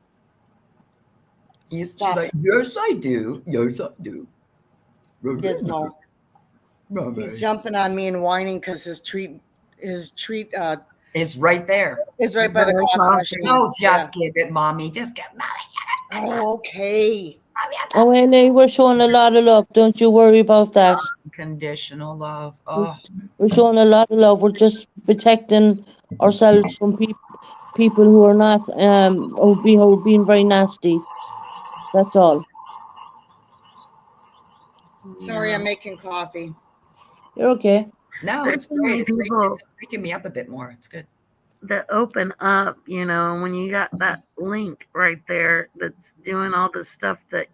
She's Stop like, yes, I do. Yes, I do. Yes, no. He's jumping on me and whining because his treat It's right there. is right by the coffee machine. No, just give it, mommy. Just get Oh, okay. Oh, LA, we're showing a lot of love. Don't you worry about that. Unconditional love. Oh, We're showing a lot of love. We're just protecting ourselves from people who are not, who are being very nasty. That's all. Sorry, I'm making coffee. You're okay. no, There's it's so great. many It's great. people It's waking me up a bit more. It's good. that open up, when you got that link right there that's doing all the stuff that,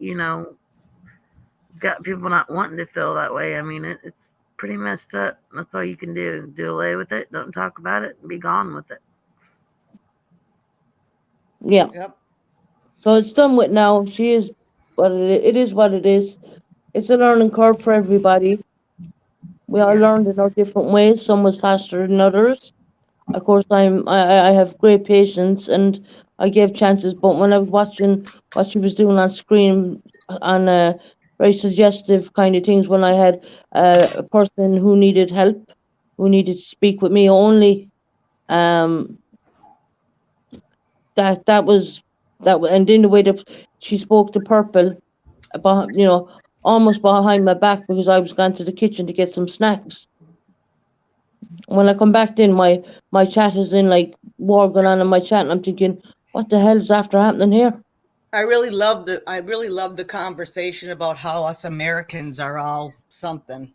got people not wanting to feel that way. I mean, it's pretty messed up. That's all you can do. Do away with it. Don't talk about it and be gone with it. Yeah. Yep. So it's done with now. She is what it is. What it is. It's a learning curve for everybody. We all learned in our different ways. Some was faster than others. Of course, I have great patience and I gave chances. But when I was watching what she was doing on screen, on very suggestive kind of things, when I had a person who needed help, who needed to speak with me only, that was, and then the way that she spoke to Purple about, almost behind my back, because I was gone to the kitchen to get some snacks. When I come back in, my chat is in like war going on in my chat, and I'm thinking, what the hell is after happening here? I really love the conversation about how us Americans are all something.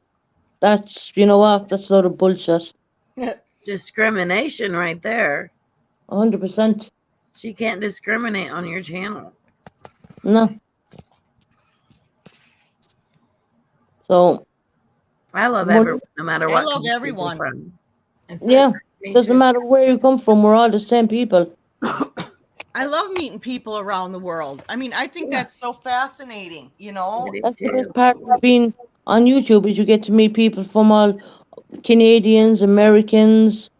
That's, you know what? That's a load of bullshit. Discrimination right there. 100%. She can't discriminate on your channel. No. So I love everyone, no matter what. I love country they're everyone. from. It's Yeah. Me Doesn't too. matter where you come from, we're all the same people. I love meeting people around the world. I mean, I think Yeah. that's so fascinating, you know? I do That's the too. best part of being on YouTube is you get to meet people from all Canadians, Americans.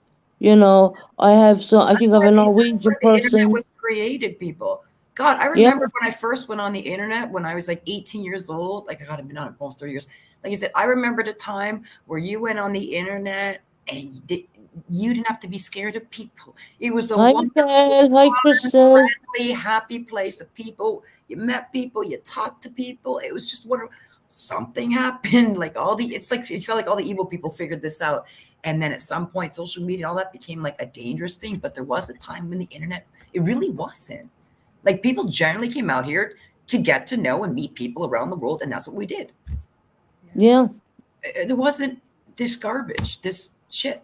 You know, I That's think I have why a the, Norwegian that's why the internet person. was created, people. God, I Yeah, remember when I first went on the internet when I was like 18 years old. Like I got been on it almost 30 years. Like I said, I remember the time where you went on the internet and you didn't have to be scared of people. It was a hi wonderful, Michelle, hi Crystal. friendly, happy place of people. You met people, you talked to people. It was just wonderful. Something happened. Like it's like it felt like all the evil people figured this out. And then at some point, social media, all that became like a dangerous thing. But there was a time when the internet, it really wasn't. Like people generally came out here to get to know and meet people around the world, and that's what we did. Yeah, There wasn't this garbage, this shit.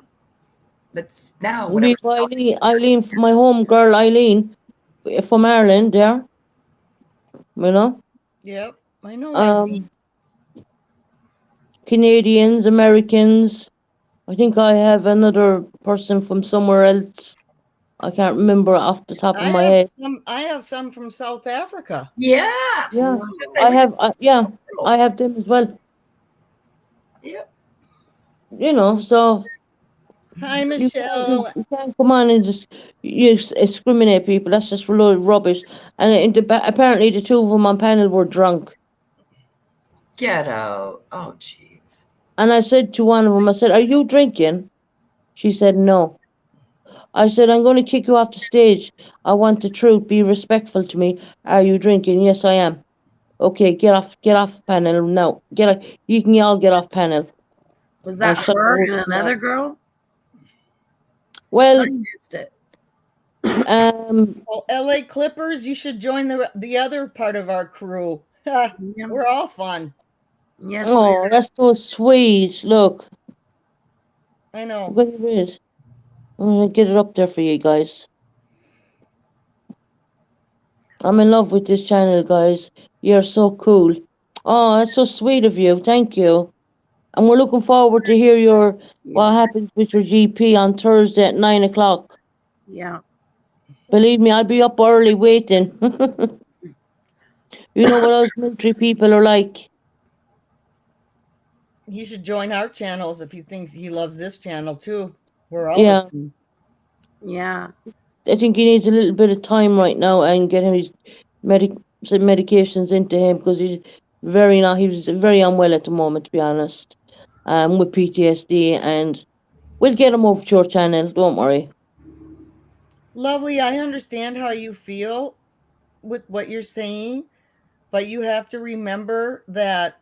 That's now we whatever. Eileen, my home girl Eileen from Ireland. Yeah, you know, Yep. I know. Eileen. Canadians, Americans. I think I have another person from somewhere else. I can't remember off the top of my head. I have some from South Africa. Yeah. Yeah, I was gonna say, we I have them as well. Yeah. You know, so Hi, you Michelle. can't come on and just discriminate people. That's just a load of rubbish. And apparently the two of them on panel were drunk. Get out. Oh, jeez. And I said to one of them, I said, "Are you drinking?" She said, "No." I said, "I'm going to kick you off the stage. I want the truth. Be respectful to me. Are you drinking?" "Yes, I am." "Okay, get off panel now. You can all get off panel." Was that shut her the and whole another thing girl? Well, I missed it. Well, LA Clippers, you should join the other part of our crew. We're all fun. Yes. oh, that's so sweet. Look, I know. look at it. I'm gonna get it up there for you guys. I'm in love with this channel, guys. You're so cool. Oh, that's so sweet of you. Thank you. And we're looking forward to hear what happens with your GP on Thursday at 9:00. Yeah. Believe me, I'll be up early waiting. You know what us military people are like. He should join our channels if he thinks he loves this channel too. We're all Yeah. the same. Yeah. I think he needs a little bit of time right now and get him his some medications into him because he's very unwell at the moment, to be honest. With PTSD, and we'll get him over to your channel. Don't worry. Lovely, I understand how you feel with what you're saying, but you have to remember that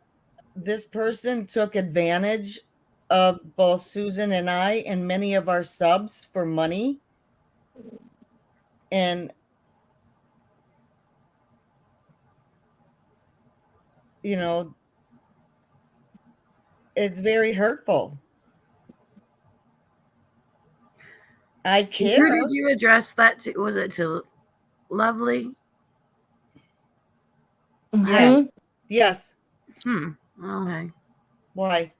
this person took advantage of both Susan and I and many of our subs for money. And you know, it's very hurtful. I care. Who did you address that to? Was it to Lovely? Yeah. Yes. Okay. Why?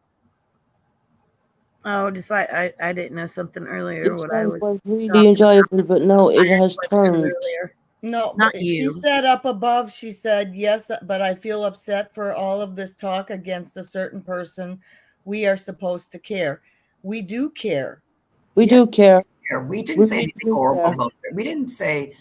Oh, just I didn't know something earlier. It What I was really talking enjoyable, but no, it has about turned. earlier. No, Not but you. She said up above, she said, yes, but I feel upset for all of this talk against a certain person. We are supposed to care. We do care. We do care. We didn't say really anything do horrible care. about her. We didn't say,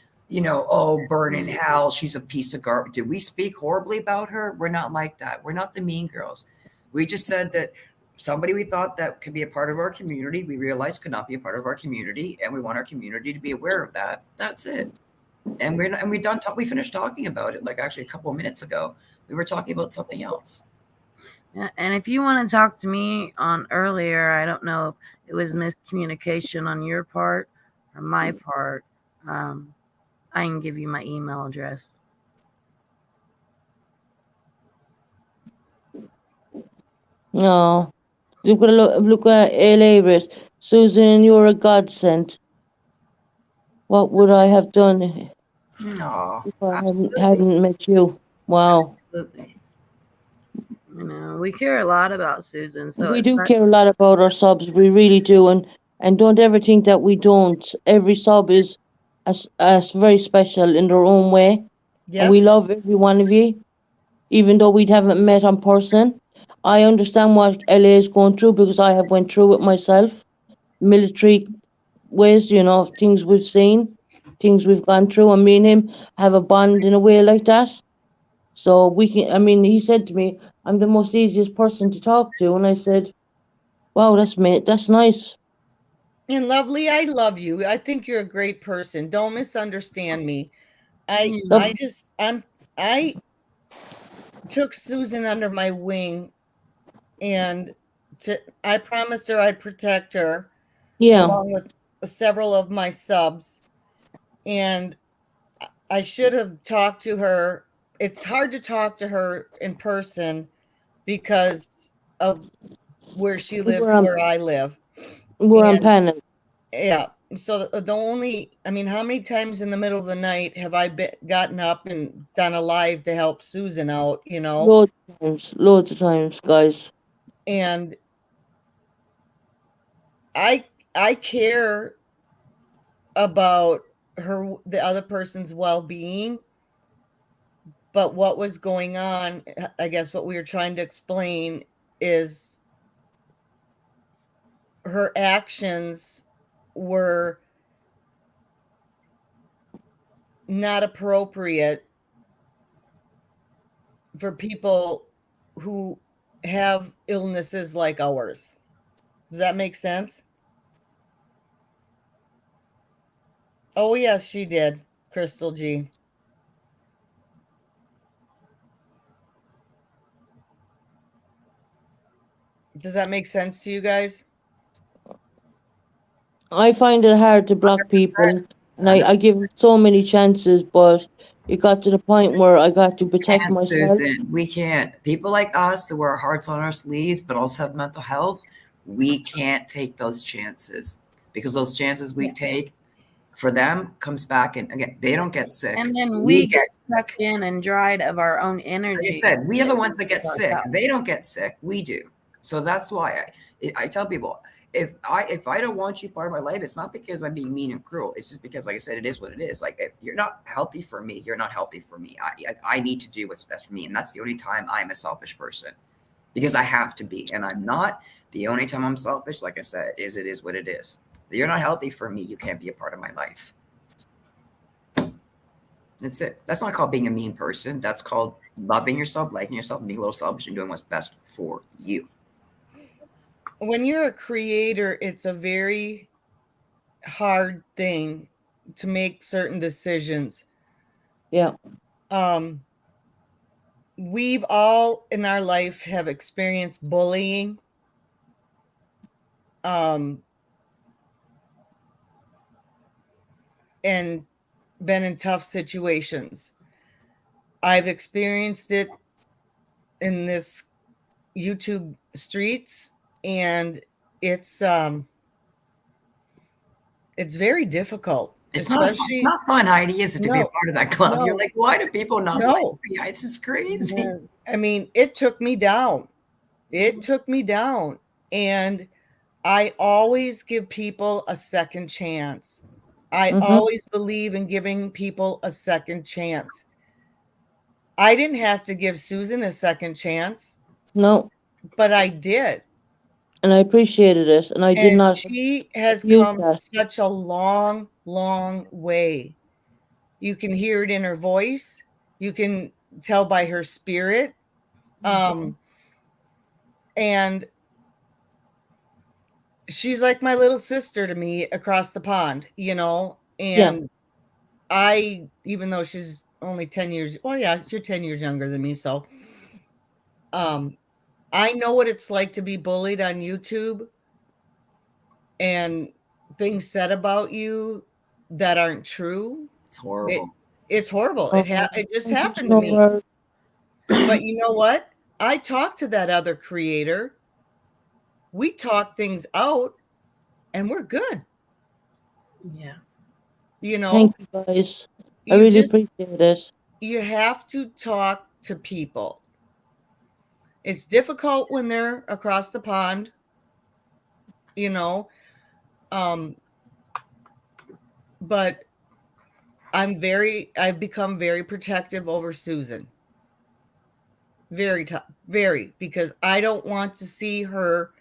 oh, burn in hell. She's a piece of garbage. Did we speak horribly about her? We're not like that. We're not the mean girls. We just said that somebody we thought that could be a part of our community, we realized could not be a part of our community, and we want our community to be aware of that. That's it. And we finished talking about it like actually a couple of minutes ago. We were talking about something else. Yeah, and if you want to talk to me on earlier, I don't know if it was miscommunication on your part or my part. I can give you my email address. No. Look at Elaris. Susan, you're a godsend. What would I have done No, if I hadn't met you? Wow. Absolutely. We care a lot about Susan. So we do care a lot about our subs. We really do. And And don't ever think that we don't. Every sub is as very special in their own way. And we Yes. love every one of you, even though we haven't met in person. I understand what LA is going through because I have went through it myself. Military ways, things we've seen, things we've gone through, and me and him have a bond in a way like that. So we can, he said to me, I'm the most easiest person to talk to. And I said, wow, that's nice. And Lovely, I love you. I think you're a great person. Don't misunderstand me. I Love- I took Susan under my wing, and I promised her I'd protect her Yeah, along with several of my subs. And I should have talked to her. It's hard to talk to her in person because of where she lives, we're on, where I live. we're on And panel. yeah, so the only, I mean, how many times in the middle of the night have I gotten up and done a live to help Susan out, Loads of times, guys. And I care about the other person's well-being, but what was going on, I guess what we were trying to explain is her actions were not appropriate for people who have illnesses like ours. Does that make sense? Oh, yes, she did, Crystal G. Does that make sense to you guys? I find it hard to block 100%. people, and I give so many chances, but it got to the point where I got to protect Can't, myself. Susan. We can't. People like us that wear our hearts on our sleeves, but also have mental health, we can't take those chances because those chances we take for them comes back, and again, they don't get sick. And then we get sucked in and dried of our own energy. Like I said, we are the ones that get sick. They don't get sick. We do. So that's why I tell people, if I don't want you part of my life, it's not because I'm being mean and cruel. It's just because, like I said, it is what it is. Like, if you're not healthy for me, you're not healthy for me. I need to do what's best for me. And that's the only time I'm a selfish person, because I have to be. And I'm not. The only time I'm selfish, like I said, is it is what it is. If you're not healthy for me, you can't be a part of my life. That's it. That's not called being a mean person. That's called loving yourself, liking yourself, being a little selfish, and doing what's best for you. When you're a creator, it's a very hard thing to make certain decisions. Yeah. We've all in our life have experienced bullying. And been in tough situations. I've experienced it in this YouTube streets, and it's very difficult. It's not fun, Heidi, is it, to be a part of that club? No. You're like, why do people not like me? This is crazy. Yes. I mean, it took me down. It took me down. And I always give people a second chance. I always believe in giving people a second chance. I didn't have to give Susan a second chance. No. But I did. And I appreciated it. And I did not. She has come such a long, long way. You can hear it in her voice. You can tell by her spirit. And she's like my little sister to me across the pond, and I, even though she's only 10 years, well, yeah, you're 10 years younger than me. So, I know what it's like to be bullied on YouTube and things said about you that aren't true. It's horrible. It's horrible. It just happened to me. But you know what? I talked to that other creator. We talk things out, and we're good. Yeah. Thank you, guys. I really appreciate it. You have to talk to people. It's difficult when they're across the pond, But I've become very protective over Susan. Very tough, very, because I don't want to see her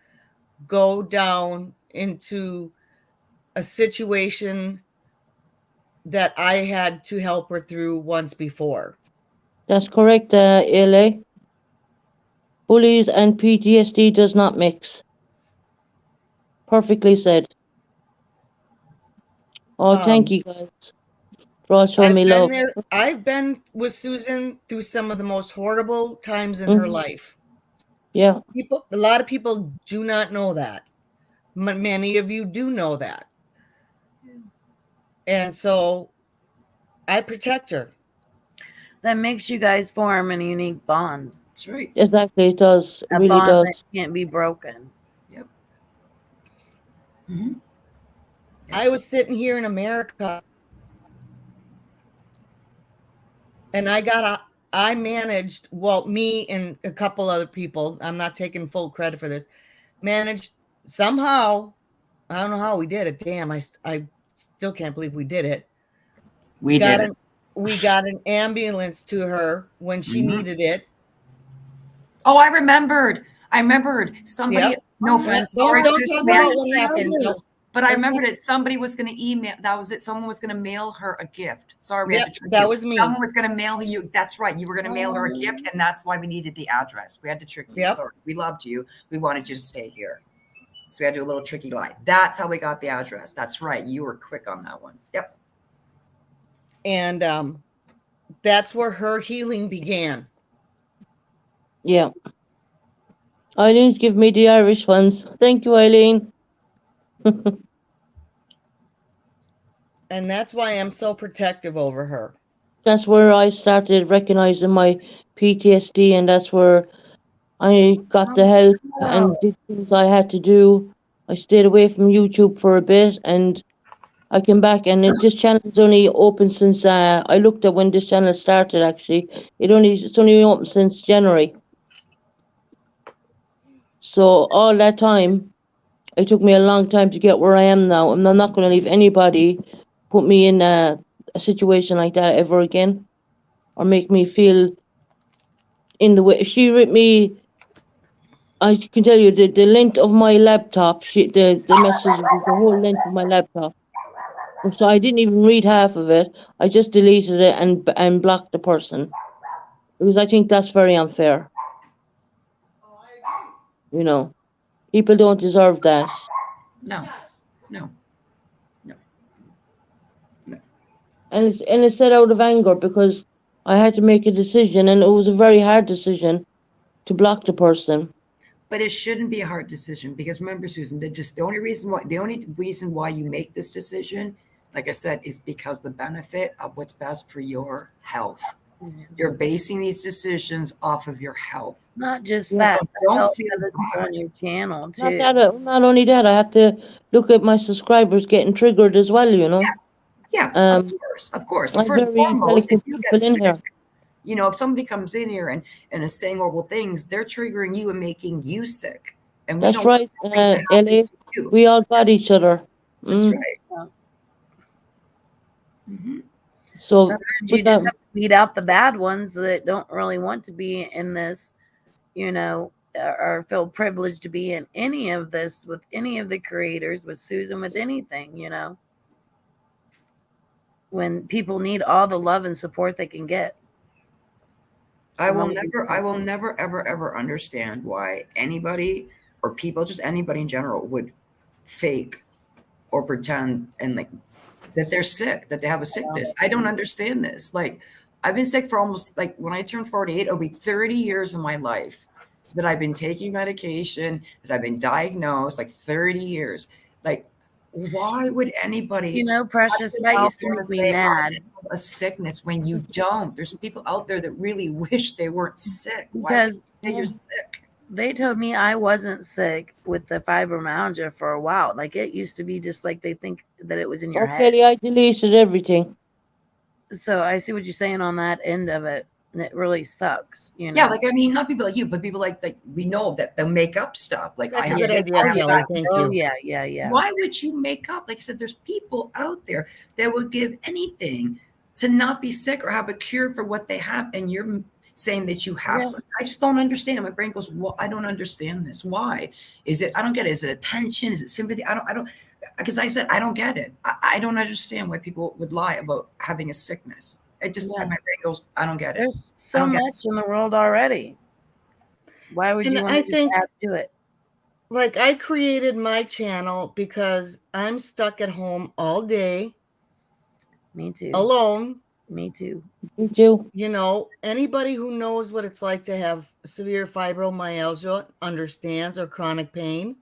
go down into a situation that I had to help her through once before. That's correct, LA. Bullies and PTSD does not mix. Perfectly said. Oh, thank you guys for all showing me love. I've been with Susan through some of the most horrible times in her life. Yeah. A lot of people do not know that. Many of you do know that. And so I protect her. That makes you guys form a unique bond. That's right. Exactly, it does. It A really bond does. that can't be broken. Yep. Mm-hmm. I was sitting here in America and I managed, well, me and a couple other people, I'm not taking full credit for this, managed somehow, I don't know how we did it. Damn, I still can't believe we did it. We got an ambulance to her when she needed it. Oh, I remembered somebody. Yep. No offense. Don't talk about what happened. But I remembered it. Somebody was going to email. That was it. Someone was going to mail her a gift. Sorry, we had to trick that you. was me. Someone was going to mail you. That's right. You were going to mail her a gift, and that's why we needed the address. We had to trick you. Yep. Sorry, we loved you. We wanted you to stay here, so we had to do a little tricky lie. That's how we got the address. That's right. You were quick on that one. Yep. And that's where her healing began. Yeah. Eileen's give me the Irish ones. Thank you, Eileen. And that's why I'm so protective over her. That's where I started recognizing my PTSD, and that's where I got the help and did things I had to do. I stayed away from YouTube for a bit, and I came back, and this channel is only open since I looked at when this channel started. Actually, it's only open since January. So all that time, it took me a long time to get where I am now, and I'm not going to leave anybody put me in a situation like that ever again, or make me feel in the way she ripped me. I can tell you the length of my laptop. The message was the whole length of my laptop. So I didn't even read half of it. I just deleted it and blocked the person, because I think that's very unfair. You know, people don't deserve that. No. And it's said out of anger, because I had to make a decision, and it was a very hard decision to block the person. But it shouldn't be a hard decision, because remember, Susan, the only reason why you make this decision, like I said, is because the benefit of what's best for your health. You're basing these decisions off of your health. Not just that. So don't feel on your channel too. Not only that, I have to look at my subscribers getting triggered as well. You know. Yeah, of course. I'm First and very foremost, if you get sick, here. you know, if somebody comes in here and is saying horrible things, they're triggering you and making you sick. And we That's don't right, want something to happen Ellie. to you. We all got each other. That's right. Mm-hmm. So sometimes you just have to weed out the bad ones that don't really want to be in this, you know, or feel privileged to be in any of this with any of the creators, with Susan, with anything, you know. When people need all the love and support they can get. I will never, ever understand why anybody or people, just anybody in general, would fake or pretend and like that they're sick, that they have a sickness. I don't understand this. Like, I've been sick for almost, like, when I turn 48, it'll be 30 years of my life that I've been taking medication, that I've been diagnosed, like 30 years. Like, why would anybody, you know, Precious, that used to make me mad. A sickness when you don't? There's people out there that really wish they weren't sick. Because why you're sick? They told me I wasn't sick with the fibromyalgia for a while. Like, it used to be just like they think that it was in your head. Kelly, I deleted everything. So I see what you're saying on that end of it. and it really sucks. You know. Yeah, like I mean, not people like you, but people like we know that they'll make up stuff. Like That's I a have good this, idea, I have Kelly. that. Thank Oh you. yeah. Why would you make up? Like I said, there's people out there that would give anything to not be sick or have a cure for what they have, and you're saying that you have Yeah. something. I just don't understand it. My brain goes, well, I don't understand this. Why? Is it? I don't get it. Is it attention? Is it sympathy? I don't. Because I said I don't get it. I don't understand why people would lie about having a sickness. It just Yeah. my brain goes, I don't get it. There's I so don't get much in the world already. Why would And you want I to just think- add to it? Like, I created my channel because I'm stuck at home all day Me too. alone. Me too. Me too. You know, anybody who knows what it's like to have severe fibromyalgia understands, or chronic pain.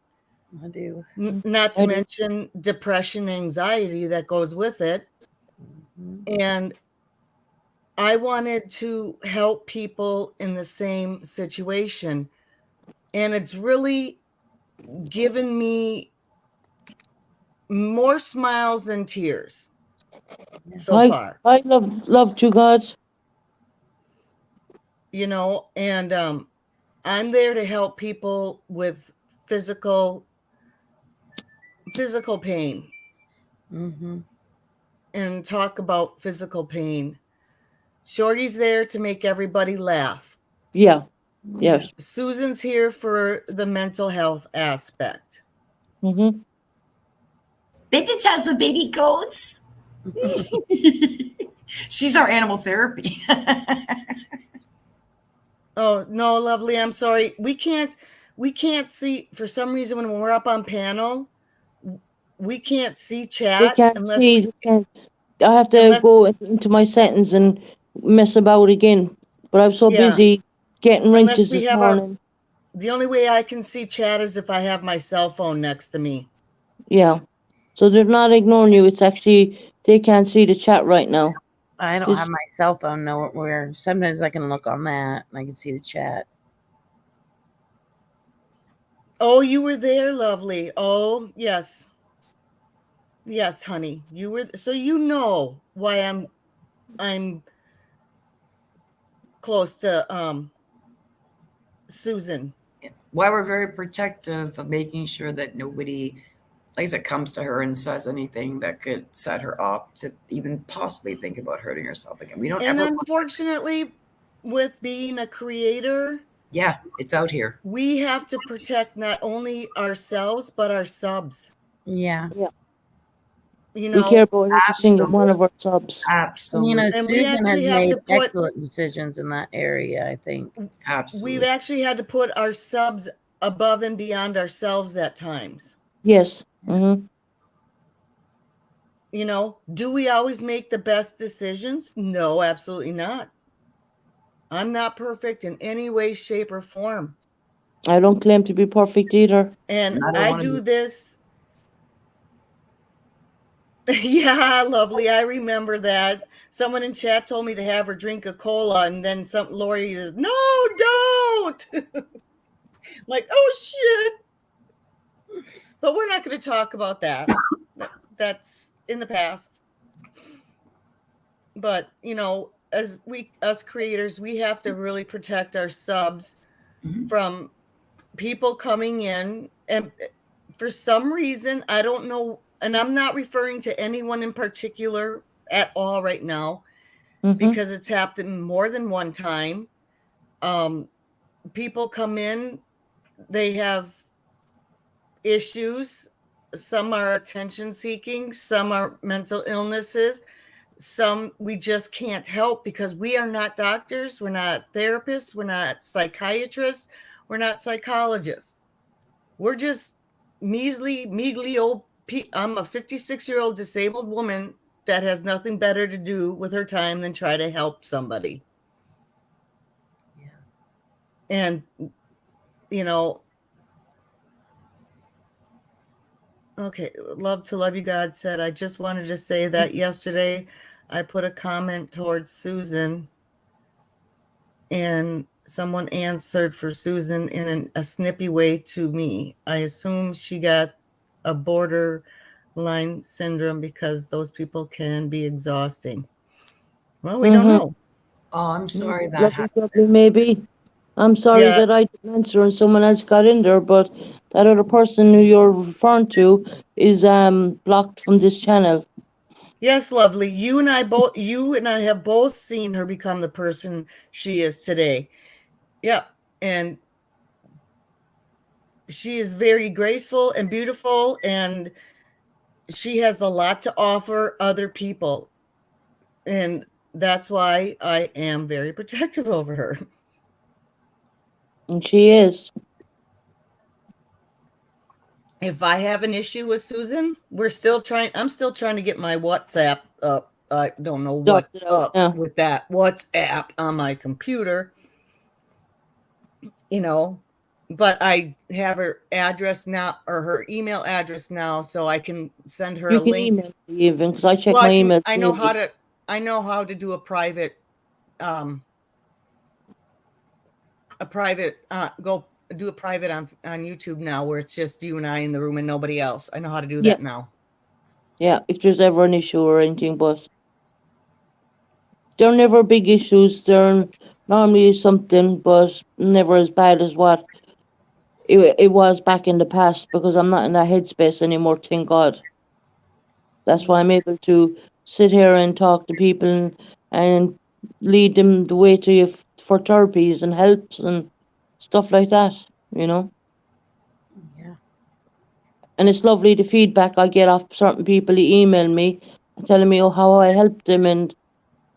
I do. Not to I do. mention depression, anxiety that goes with it. Mhm. And I wanted to help people in the same situation. And it's really given me more smiles than tears so far. I love you guys. You know, and I'm there to help people with physical pain Mhm. and talk about physical pain. Shorty's there to make everybody laugh. Yeah. Yes. Susan's here for the mental health aspect. Mm-hmm. Vintage has the baby goats. She's our animal therapy. Oh, no, lovely. I'm sorry. We can't see, for some reason, when we're up on panel, we can't see They chat can't unless see. we, They can't. I have to unless- go into my settings and mess about again. But I'm so Yeah. busy getting Unless wrenches we this have our- morning. the only way I can see chat is if I have my cell phone next to me. Yeah. So they're not ignoring you. It's actually they can't see the chat right now. I don't Just- have my cell phone nowhere. Sometimes I can look on that and I can see the chat. Oh, you were there, lovely. Oh, yes. Yes, honey. You were, so you know why I'm close to Susan. Why we're very protective of making sure that nobody, like I said, comes to her and says anything that could set her up to even possibly think about hurting herself again. We don't And ever. unfortunately, with being a creator, Yeah, it's out here. we have to protect not only ourselves but our subs. Yeah. You We know, care about every single one of our subs. And, Absolutely. And we Susan has actually have made to put- excellent decisions in that area, I think. Absolutely. we've actually had to put our subs above and beyond ourselves at times. Yes. Mm-hmm. You know, do we always make the best decisions? No, absolutely not. I'm not perfect in any way, shape, or form. I don't claim to be perfect either. And I don't I wanna do be. this. Yeah, lovely. I remember that. Someone in chat told me to have her drink a cola, and then Lori says, "No, don't." Like, oh shit. But we're not going to talk about that. That's in the past. But, you know, as us creators, we have to really protect our subs Mhm. from people coming in, and for some reason, I don't know, and I'm not referring to anyone in particular at all right now, Mm-hmm. because it's happened more than one time. People come in, they have issues. Some are attention seeking, some are mental illnesses, some we just can't help because we are not doctors, we're not therapists, we're not psychiatrists, we're not psychologists. We're just measly old I'm a 56-year-old disabled woman that has nothing better to do with her time than try to help somebody. Yeah. And, you know, okay, love to love you, God said. I just wanted to say that yesterday I put a comment towards Susan, and someone answered for Susan in a snippy way to me. I assume she got a borderline syndrome because those people can be exhausting. Well, we don't Mhm. know. Oh, I'm sorry that Lovely, happened. lovely, maybe. I'm sorry Yeah. that I didn't answer and someone else got in there, but that other person who you're referring to is blocked from this channel. Yes, lovely. You and I have both seen her become the person she is today. Yeah. And she is very graceful and beautiful, and she has a lot to offer other people. And that's why I am very protective over her. And she is. If I have an issue with Susan, I'm still trying to get my WhatsApp up. I don't know what's Sorted out, up yeah. with that WhatsApp on my computer, but I have her address now, or her email address now, so I can send her You a can link. email me even, because I check Well, my email I know daily. how to do a private go do a private on YouTube now, where it's just you and I in the room and nobody else. I know how to do Yeah. that now. Yeah, if there's ever an issue or anything, but they're never big issues. They're normally something, but never as bad as what it was back in the past, because I'm not in that headspace anymore, thank God. That's why I'm able to sit here and talk to people and lead them the way to you for therapies and helps and stuff like that, Yeah. And it's lovely the feedback I get off certain people who email me telling me how I helped them and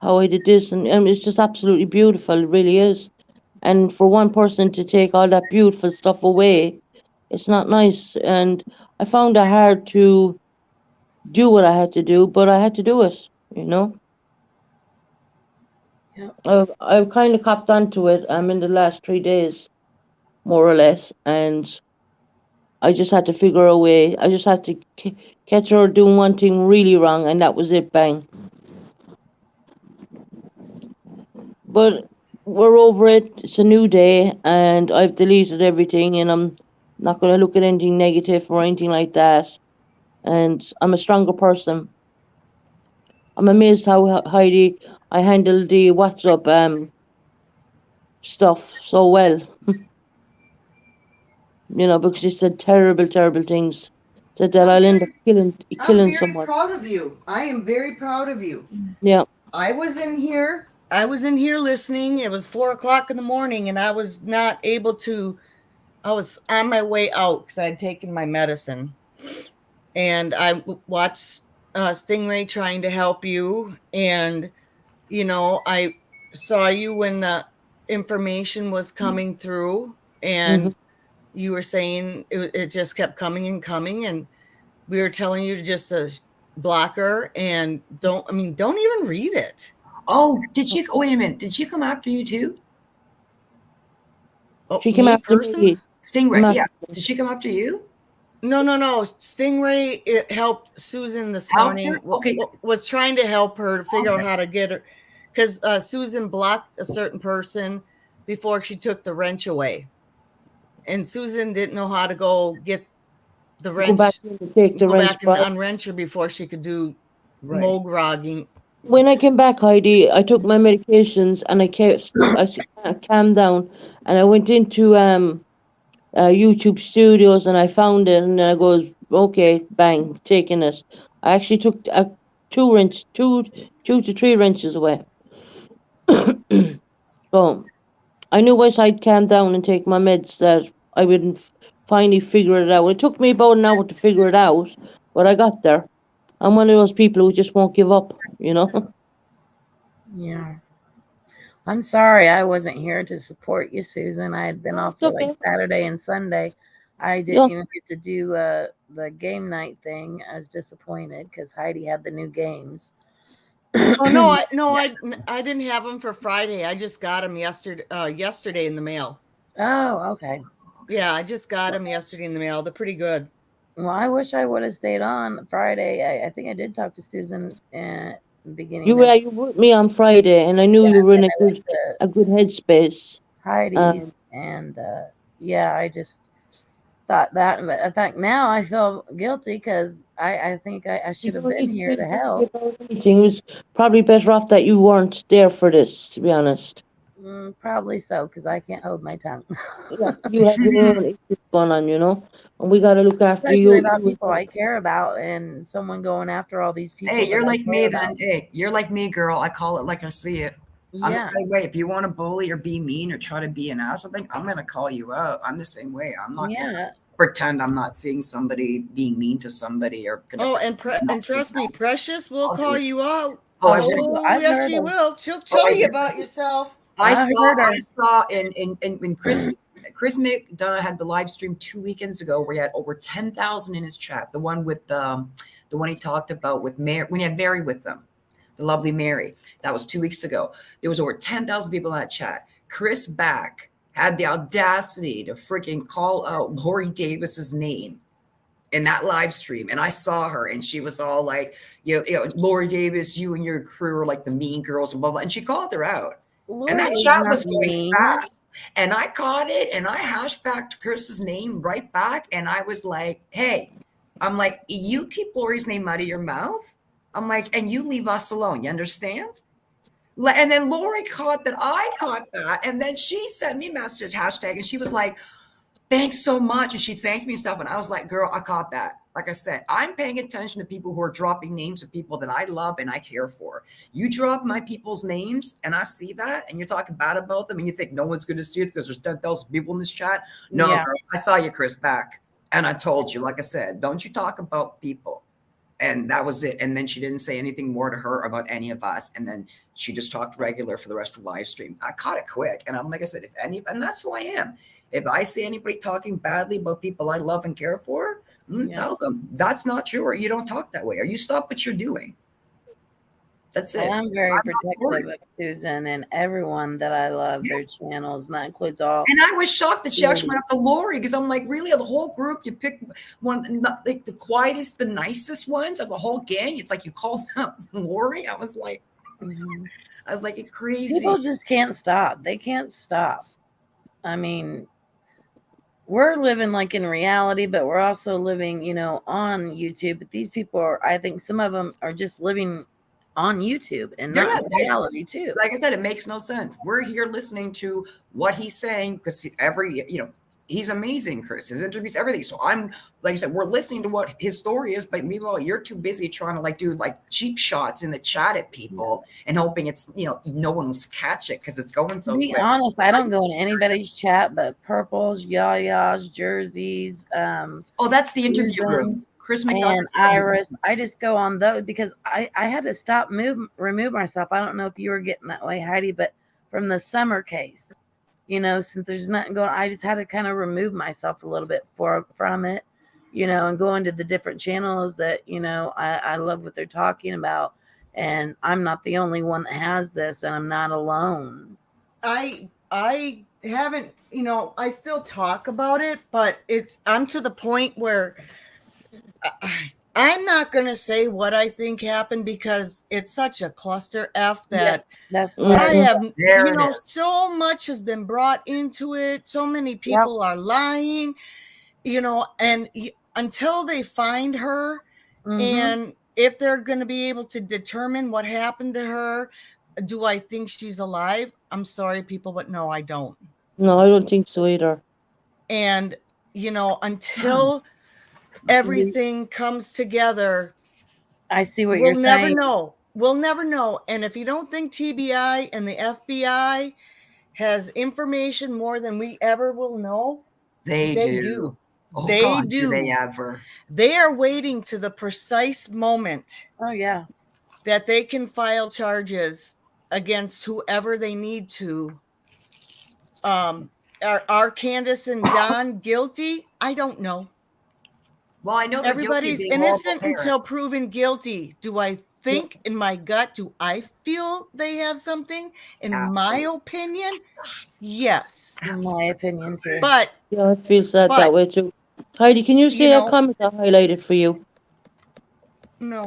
how I did this, and it's just absolutely beautiful, it really is. And for one person to take all that beautiful stuff away, it's not nice. And I found it hard to do what I had to do, but I had to do it, Yep. I've kind of copped onto it. I'm in the last 3 days, more or less, and I just had to figure a way. I just had to catch her doing one thing really wrong, and that was it, bang. But we're over it. It's a new day, and I've deleted everything, and I'm not going to look at anything negative or anything like that. And I'm a stronger person. I'm amazed how Heidi I handled the WhatsApp stuff so well. Because she said terrible, terrible things. Said that I'll end up I'm killing very someone. proud of you. I am very proud of you. Yeah. I was in here listening. It was 4:00 in the morning, and I was not able to. I was on my way out because I had taken my medicine, and I watched Stingray trying to help you, and I saw you when the information was coming through, and you were saying it just kept coming and coming, and we were telling you to just block her and don't even read it. Oh, wait a minute. Did she come after you too? Oh, She came after me. Stingray, yeah. Did she come after you? No. Stingray, it helped Susan this Helped morning. her? Okay. Was trying to help her to figure out how to get her, because Susan blocked a certain person before she took the wrench away, and Susan didn't know how to go get the wrench. Go back and take the go wrench back and back. unwrench her before she could do mogrogging. When I came back, Heidi, I took my medications and I calmed down, and I went into YouTube Studios and I found it, and then I goes, okay, bang, taking it. I actually took two to three wrenches away. So I knew once I'd calm down and take my meds that I would finally figure it out. It took me about an hour to figure it out, but I got there. I'm one of those people who just won't give up, Yeah. I'm sorry I wasn't here to support you, Susan. I had been off for like Saturday and Sunday. I didn't even get to do the game night thing. I was disappointed because Heidi had the new games. Oh no, I didn't have them for Friday. I just got them yesterday in the mail. Oh, okay. Yeah, I just got them yesterday in the mail. They're pretty good. Well, I wish I would have stayed on Friday. I think I did talk to Susan at the beginning. You were with me on Friday, and I knew you were in a good headspace. Heidi's, and I just thought that, but in fact now I feel guilty because I think I should have been here to help. It was probably better off that you weren't there for this, to be honest. Probably so, because I can't hold my tongue. Yeah, you have your own issues going on, you know, and we got to look after Especially you. about people I care about, and someone going after all these people. Hey, that you're I like care me about. then. Hey, you're like me, girl. I call it like I see it. I'm the Yeah, same way. If you want to bully or be mean or try to be an ass, something, I'm gonna call you out. I'm the same way. I'm not gonna yeah. pretend I'm not seeing somebody being mean to somebody or gonna Oh, and not see trust me, that. Precious will I'll do call it. you out. Oh, I Oh, will. Oh, I've yes, heard she her. will. She'll Oh, tell I you will. about yourself. I heard her. saw in Chris McDonough had the live stream 2 weekends ago where he had over 10,000 in his chat. The one with the one he talked about with Mary when he had Mary with them, the lovely Mary. That was 2 weeks ago. There was over 10,000 people in that chat. Chris Back had the audacity to freaking call out Lori Davis's name in that live stream, and I saw her, and she was all like, you know, Lori Davis, you and your crew are like the mean girls, and blah blah. And she called her out. And that Lori is chat not was going mean. fast. And I caught it and I hashed back to Chris's name right back. And I was like, hey, I'm like, you keep Lori's name out of your mouth. I'm like, and you leave us alone. You understand? And then Lori caught that. I caught that. And then she sent me a message, hashtag, and she was like, thanks so much. And she thanked me and stuff. And I was like, girl, I caught that. Like I said, I'm paying attention to people who are dropping names of people that I love and I care for. You drop my people's names and I see that and you're talking bad about them and you think no one's going to see it because there's 10,000 people in this chat. No, Yeah. girl, I saw you, Chris, back. And I told you, like I said, don't you talk about people. And that was it. And then she didn't say anything more to her about any of us. And then she just talked regular for the rest of the live stream. I caught it quick. And I'm like I said, and that's who I am. If I see anybody talking badly about people I love and care for, tell them that's not true, or you don't talk that way, or you stop what you're doing. That's it. And I'm very protective of Susan and everyone that I love, their channels, and that includes all. And I was shocked that she actually went after Lori because I'm like, really, of the whole group, you pick one, like the quietest, the nicest ones of the whole gang. It's like you called out Lori. I was like, it's crazy. People just can't stop. They can't stop. I mean, we're living like in reality, but we're also living, you know, on YouTube. But these people are, I think some of them are just living on YouTube and not in reality too. Like I said, it makes no sense. We're here listening to what he's saying because he's amazing, Chris. His interviews, everything. So I'm, like I said, we're listening to what his story is, but meanwhile, you're too busy trying to do cheap shots in the chat at people and hoping it's, no one will catch it because it's going so To be quick. honest, I don't go in anybody's chat but Purples, Yayas, Jerseys. Oh, that's the interview room. Chris McDonough and Iris. I just go on those because I had to stop, remove myself. I don't know if you were getting that way, Heidi, but from the summer case, since there's nothing going on, I just had to kind of remove myself a little bit from it, and go into the different channels that, I love what they're talking about. And I'm not the only one that has this, and I'm not alone. I haven't, I still talk about it, but I'm to the point where I'm not going to say what I think happened because it's such a cluster F that that's I have, so much has been brought into it. So many people are lying, and until they find her and if they're going to be able to determine what happened to her, do I think she's alive? I'm sorry, people, but no, I don't. No, I don't think so either. And, until everything comes together, I see what you're saying. We'll never know. And if you don't think TBI and the FBI has information more than we ever will know, they do. Oh, they God, do. Do they ever? They are waiting to the precise moment. Oh yeah, that they can file charges against whoever they need to. Are Candace and Don guilty? I don't know. Well, I know everybody's innocent until proven guilty. Do I think in my gut, do I feel they have something? In my opinion, yes. In my opinion too. But yeah, it feels that way too. Heidi, can you see that comment I highlighted for you? No.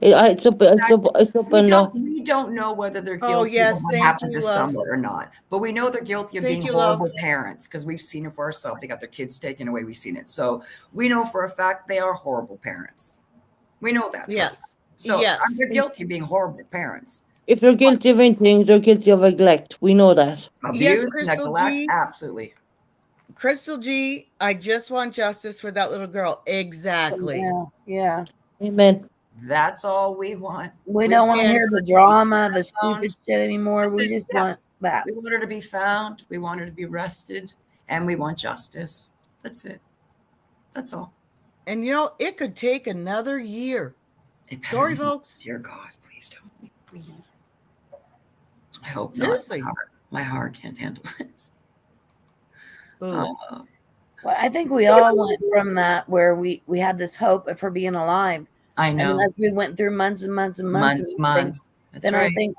It's up We in the. don't know whether they're Oh, guilty yes, of what thank happened you, to love. someone or not. But we know they're guilty of Thank being you, love. horrible parents because we've seen it for ourselves. They got their kids taken away. We've seen it. So we know for a fact they are horrible parents. We know that. for a fact. Yes. So Yes. they're guilty of being horrible parents. If they're guilty of anything, they're guilty of neglect. We know that. Abuse, Crystal neglect, G. absolutely. Crystal G, I just want justice for that little girl. Exactly. Yeah. Amen. That's all we want. We don't want to hear the drama, the stupid shit anymore. That's We it, just yeah. want that. We want her to be found. We want her to be arrested, and we want justice. That's it. That's all. And it could take another year. It Sorry, better not. folks. Dear God, please don't. I hope Seriously. not. My heart can't handle this. Boo. Well, I think we all went from that where we had this hope for being alive. I And know. as we went through months and months and months, Months. That's then right. I think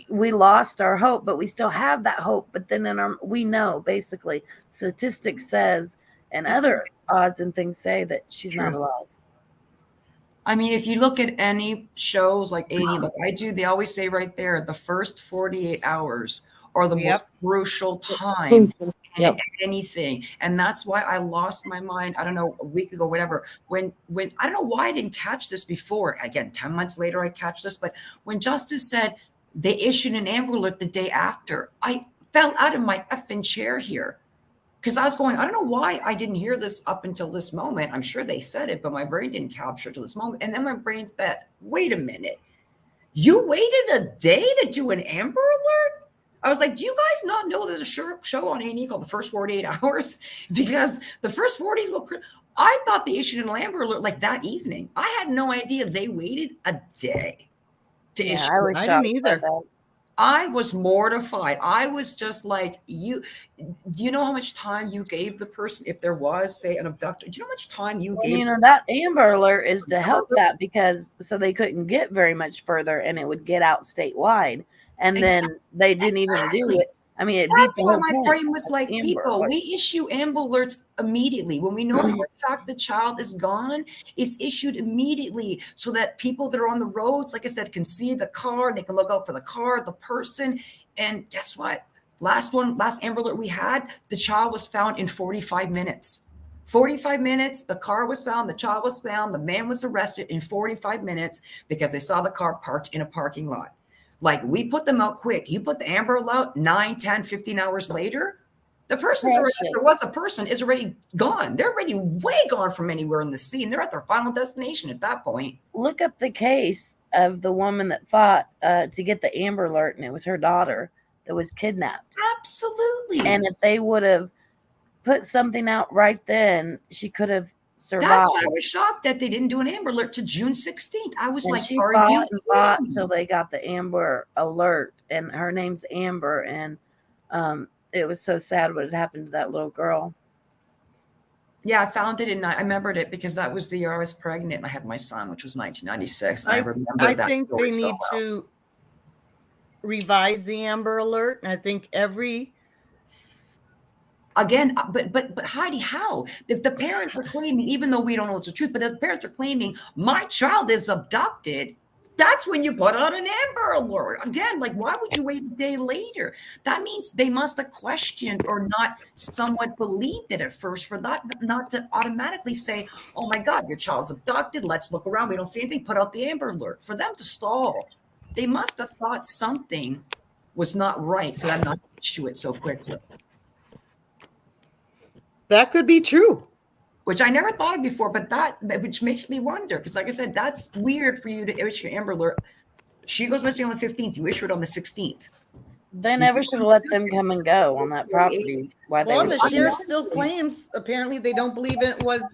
we lost our hope, but we still have that hope. But then we know basically statistics says and That's other odds and things say that she's not True. alive. I mean, if you look at any shows like 80, like I do, they always say right there, the first 48 hours are the most crucial time Yep. anything. And that's why I lost my mind. I don't know, a week ago, whatever, when I don't know why I didn't catch this before. Again, 10 months later, I catch this. But when Justice said they issued an Amber Alert the day after, I fell out of my effing chair here. Because I was going, I don't know why I didn't hear this up until this moment. I'm sure they said it, but my brain didn't capture it till this moment. And then my brain said, wait a minute. You waited a day to do an Amber Alert? I was like, do you guys not know there's a show on A&E called The First 48 Hours? Because the first 40s, I thought they issued an Amber Alert like that evening. I had no idea they waited a day to issue. I didn't either. I was mortified. I was just like, do you know how much time you gave the person if there was, say, an abductor? Do you know how much time you gave? That Amber Alert is to help that because so they couldn't get very much further and it would get out statewide. And then they didn't even do it. I mean, that's why my brain was like, people, we issue Amber Alerts immediately. When we know for a fact the child is gone, it's issued immediately so that people that are on the roads, like I said, can see the car, they can look out for the car, the person. And guess what? Last Amber Alert we had, the child was found in 45 minutes. 45 minutes, the car was found, the child was found, the man was arrested in 45 minutes because they saw the car parked in a parking lot. Like, we put them out quick. You put the Amber Alert 9, 10, 15 hours later, the person's already, if there was a person, is already gone. They're already way gone from anywhere in the scene. They're at their final destination at that point. Look up the case of the woman that fought to get the Amber Alert, and it was her daughter that was kidnapped. Absolutely. And if they would have put something out right then, she could have survived. That's why I was shocked that they didn't do an Amber Alert to June 16th. I was like, she are fought you and fought until they got the Amber Alert, and her name's Amber, and it was so sad what had happened to that little girl. Yeah, I found it, and I remembered it because that was the year I was pregnant and I had my son, which was 1996. I remember that. I think they so need to revise the Amber Alert, and I think Again, but Heidi, how? If the parents are claiming, even though we don't know it's the truth, but if the parents are claiming my child is abducted, that's when you put out an Amber Alert. Again, like, why would you wait a day later? That means they must have questioned or not somewhat believed it at first for that not to automatically say, oh my God, your child's abducted. Let's look around. We don't see anything. Put out the Amber Alert. For them to stall, they must have thought something was not right for them not to issue it so quickly. That could be true. Which I never thought of before, but which makes me wonder, because like I said, that's weird for you to issue Amber Alert. She goes missing on the 15th. You issue it on the 16th. They never should have let them come and go on that property. Well, the sheriff still claims apparently they don't believe it was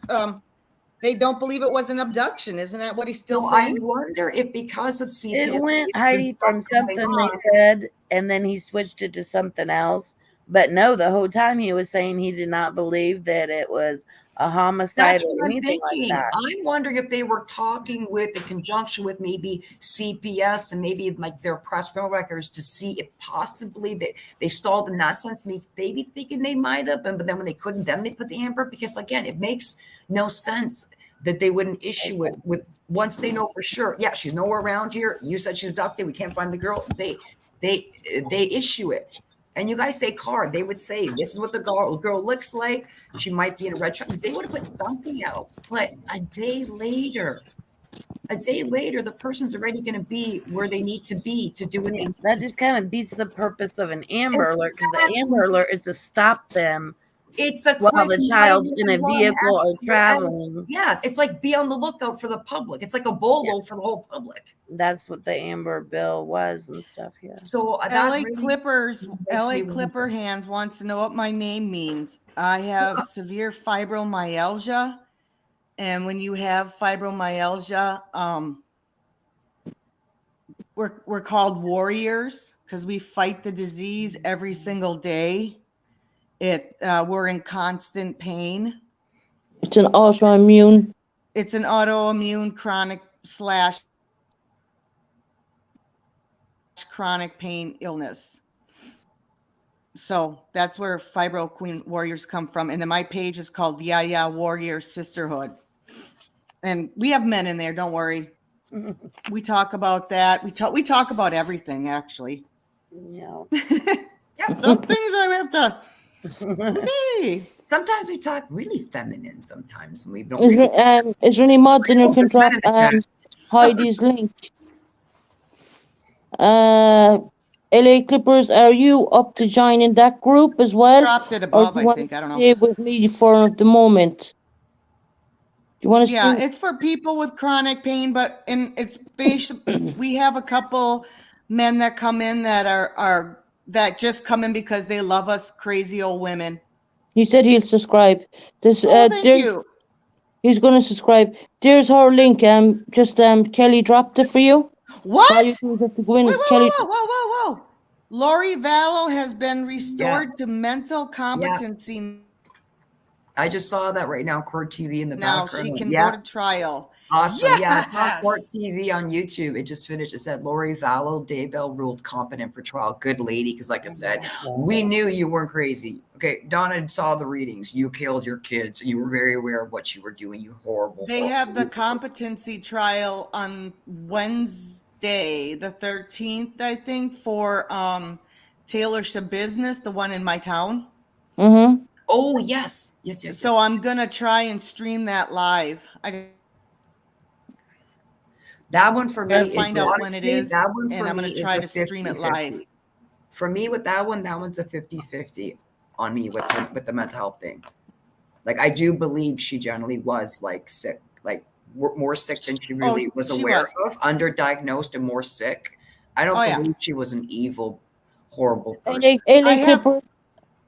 an abduction. Isn't that what he's still saying? I wonder if because of CPS, it went, Heidi, from something they said, and then he switched it to something else. But no, the whole time he was saying he did not believe that it was a homicide or anything like that. I'm wondering if they were talking in conjunction with maybe CPS and maybe like their press records to see if possibly they stalled in that sense. Maybe thinking they might have, but then when they couldn't, then they put the Amber, because again, it makes no sense. that they wouldn't issue it with once they know for sure. Yeah, she's nowhere around here. You said she's abducted. We can't find the girl. They issue it. And you guys say card. They would say this is what the girl looks like. She might be in a red truck. They would have put something out. But a day later, the person's already going to be where they need to be to do what they need. That just kind of beats the purpose of an Amber Alert, because the Amber Alert is to stop them It's a while the quick child's in a 911 vehicle or SOS. traveling. Yes, it's like be on the lookout for the public. It's like a bolo for the whole public. That's what the Amber Bill was and stuff. Yeah. So that LA really Clippers, makes LA me Clipper Hands wants to know what my name means. I have severe fibromyalgia, and when you have fibromyalgia, we're called warriors because we fight the disease every single day. We're in constant pain. It's an autoimmune. It's an autoimmune chronic pain illness. So that's where Fibro Queen Warriors come from. And then my page is called Yeah Warrior Sisterhood. And we have men in there, don't worry. We talk about that. We talk about everything, actually. Yeah. Some things I have to hey. Sometimes we talk really feminine. Sometimes and we don't. Is there any mods in you can There's men drop in this chat. Heidi's link? LA Clippers, are you up to joining that group as well? Dropped it Or above, do you I want think. I don't to know. stay with me for the moment? Do you want to Yeah, stay? it's for people with chronic pain, but it's basically we have a couple men that come in that are that just come in because they love us crazy old women. He said he'll subscribe. This Thank you. He's going to subscribe. There's her link. Kelly dropped it for you. What? All you do is have to go in. Wait, Kelly. whoa. Lori Vallow has been restored to mental competency. I just saw that right now, Court TV in the Now background. she can Yeah. go to trial. Awesome. Yeah, it's on Yes. Court TV on YouTube. It just finished. It said Lori Vallow, Daybell ruled competent for trial. Good lady, because like I said, we knew you weren't crazy. Okay, Donna saw the readings. You killed your kids. You were very aware of what you were doing. You horrible. They horrible have the people. competency trial on Wednesday, the 13th, I think, for Taylor Shabusiness, the one in my town. Mm-hmm. Oh, yes. Yes. So I'm gonna try and stream that live. That one for me Gotta is find out when honestly, it is, that one for and I'm me gonna is try a to stream it 50-50. live. For me with that one's a 50-50 on me with the mental health thing. Like I do believe she generally was like sick, like more sick than she really was she aware was. of, underdiagnosed and more sick. I don't believe she was an evil, horrible person. LA Clippers,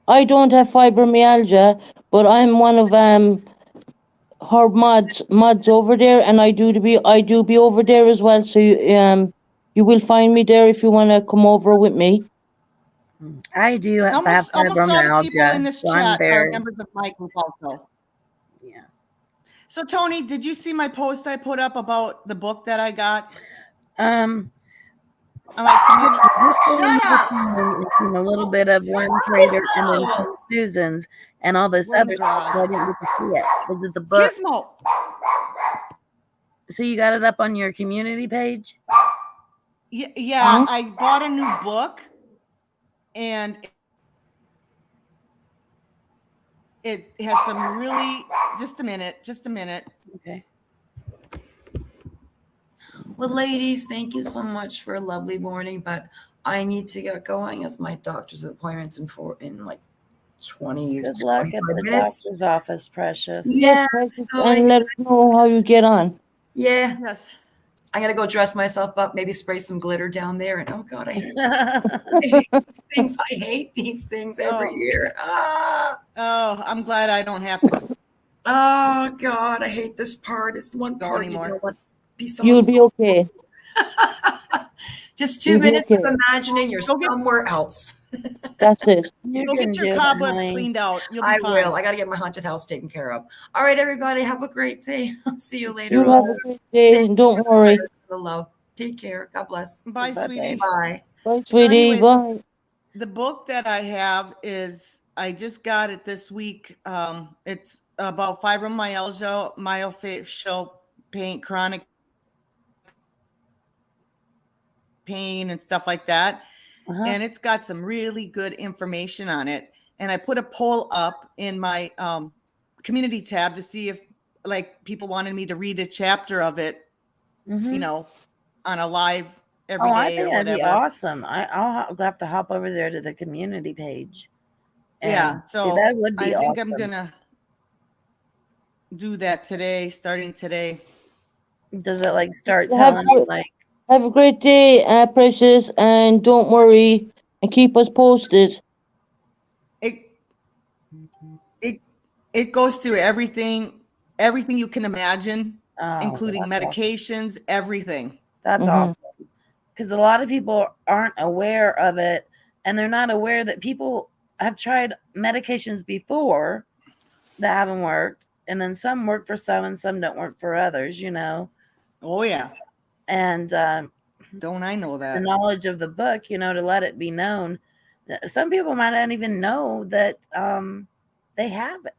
I don't have fibromyalgia, but I'm one of her mods over there, and I do be over there as well. So you will find me there if you want to come over with me. I do have Almost all the people in fibromyalgia. this So I'm chat are there. members of my group also. Yeah. So Tony, did you see my post I put up about the book that I got? I'm like, shut up. I've seen a little bit of one trader and then some Susan's and all this other stuff. So I didn't get to see it. Is it the book? Gizmo. So you got it up on your community page? Yeah, I bought a new book, and it has some really. Just a minute. Okay. Well, ladies, thank you so much for a lovely morning, but I need to get going as my doctor's appointment's in like 20, Good luck 25 at the minutes. doctor's office, Precious. Yeah, And let us know how you get on. Yeah. Yes. I'm gonna go dress myself up, maybe spray some glitter down there, and oh god, I hate these things. I hate these things every year. Oh, I'm glad I don't have to Oh god, I hate this part. It's the one go part anymore. you know what? You'll be okay. Just 2 You'll be minutes okay. of imagining you're somewhere else. That's it. Go get your cobwebs cleaned out. You'll be I fine. will. I got to get my haunted house taken care of. All right, everybody, have a great day. I'll see you later. You have a great day. Don't worry. The love. Take care. God bless. Bye, sweetie. Bye. Bye, sweetie. anyway, Bye. The book that I have is I just got it this week. It's about fibromyalgia, myofascial pain, chronic pain, and stuff like that. Uh-huh. And it's got some really good information on it. And I put a poll up in my community tab to see if like people wanted me to read a chapter of it, Mhm. On a live every Oh, I day think or that'd be whatever. awesome. I'll have to hop over there to the community page. Yeah, so that would be I think I'm awesome. gonna do that today, starting today. Does it like start Well, have telling a- you like Have a great day, Precious, and don't worry, and keep us posted. It goes through everything you can imagine, oh, including that's awesome. medications, everything. That's Mhm. awesome. Because a lot of people aren't aware of it, and they're not aware that people have tried medications before that haven't worked, and then some work for some and some don't work for others, Oh yeah, and don't I know the that? knowledge of the book, to let it be known. Some people might not even know that they have it,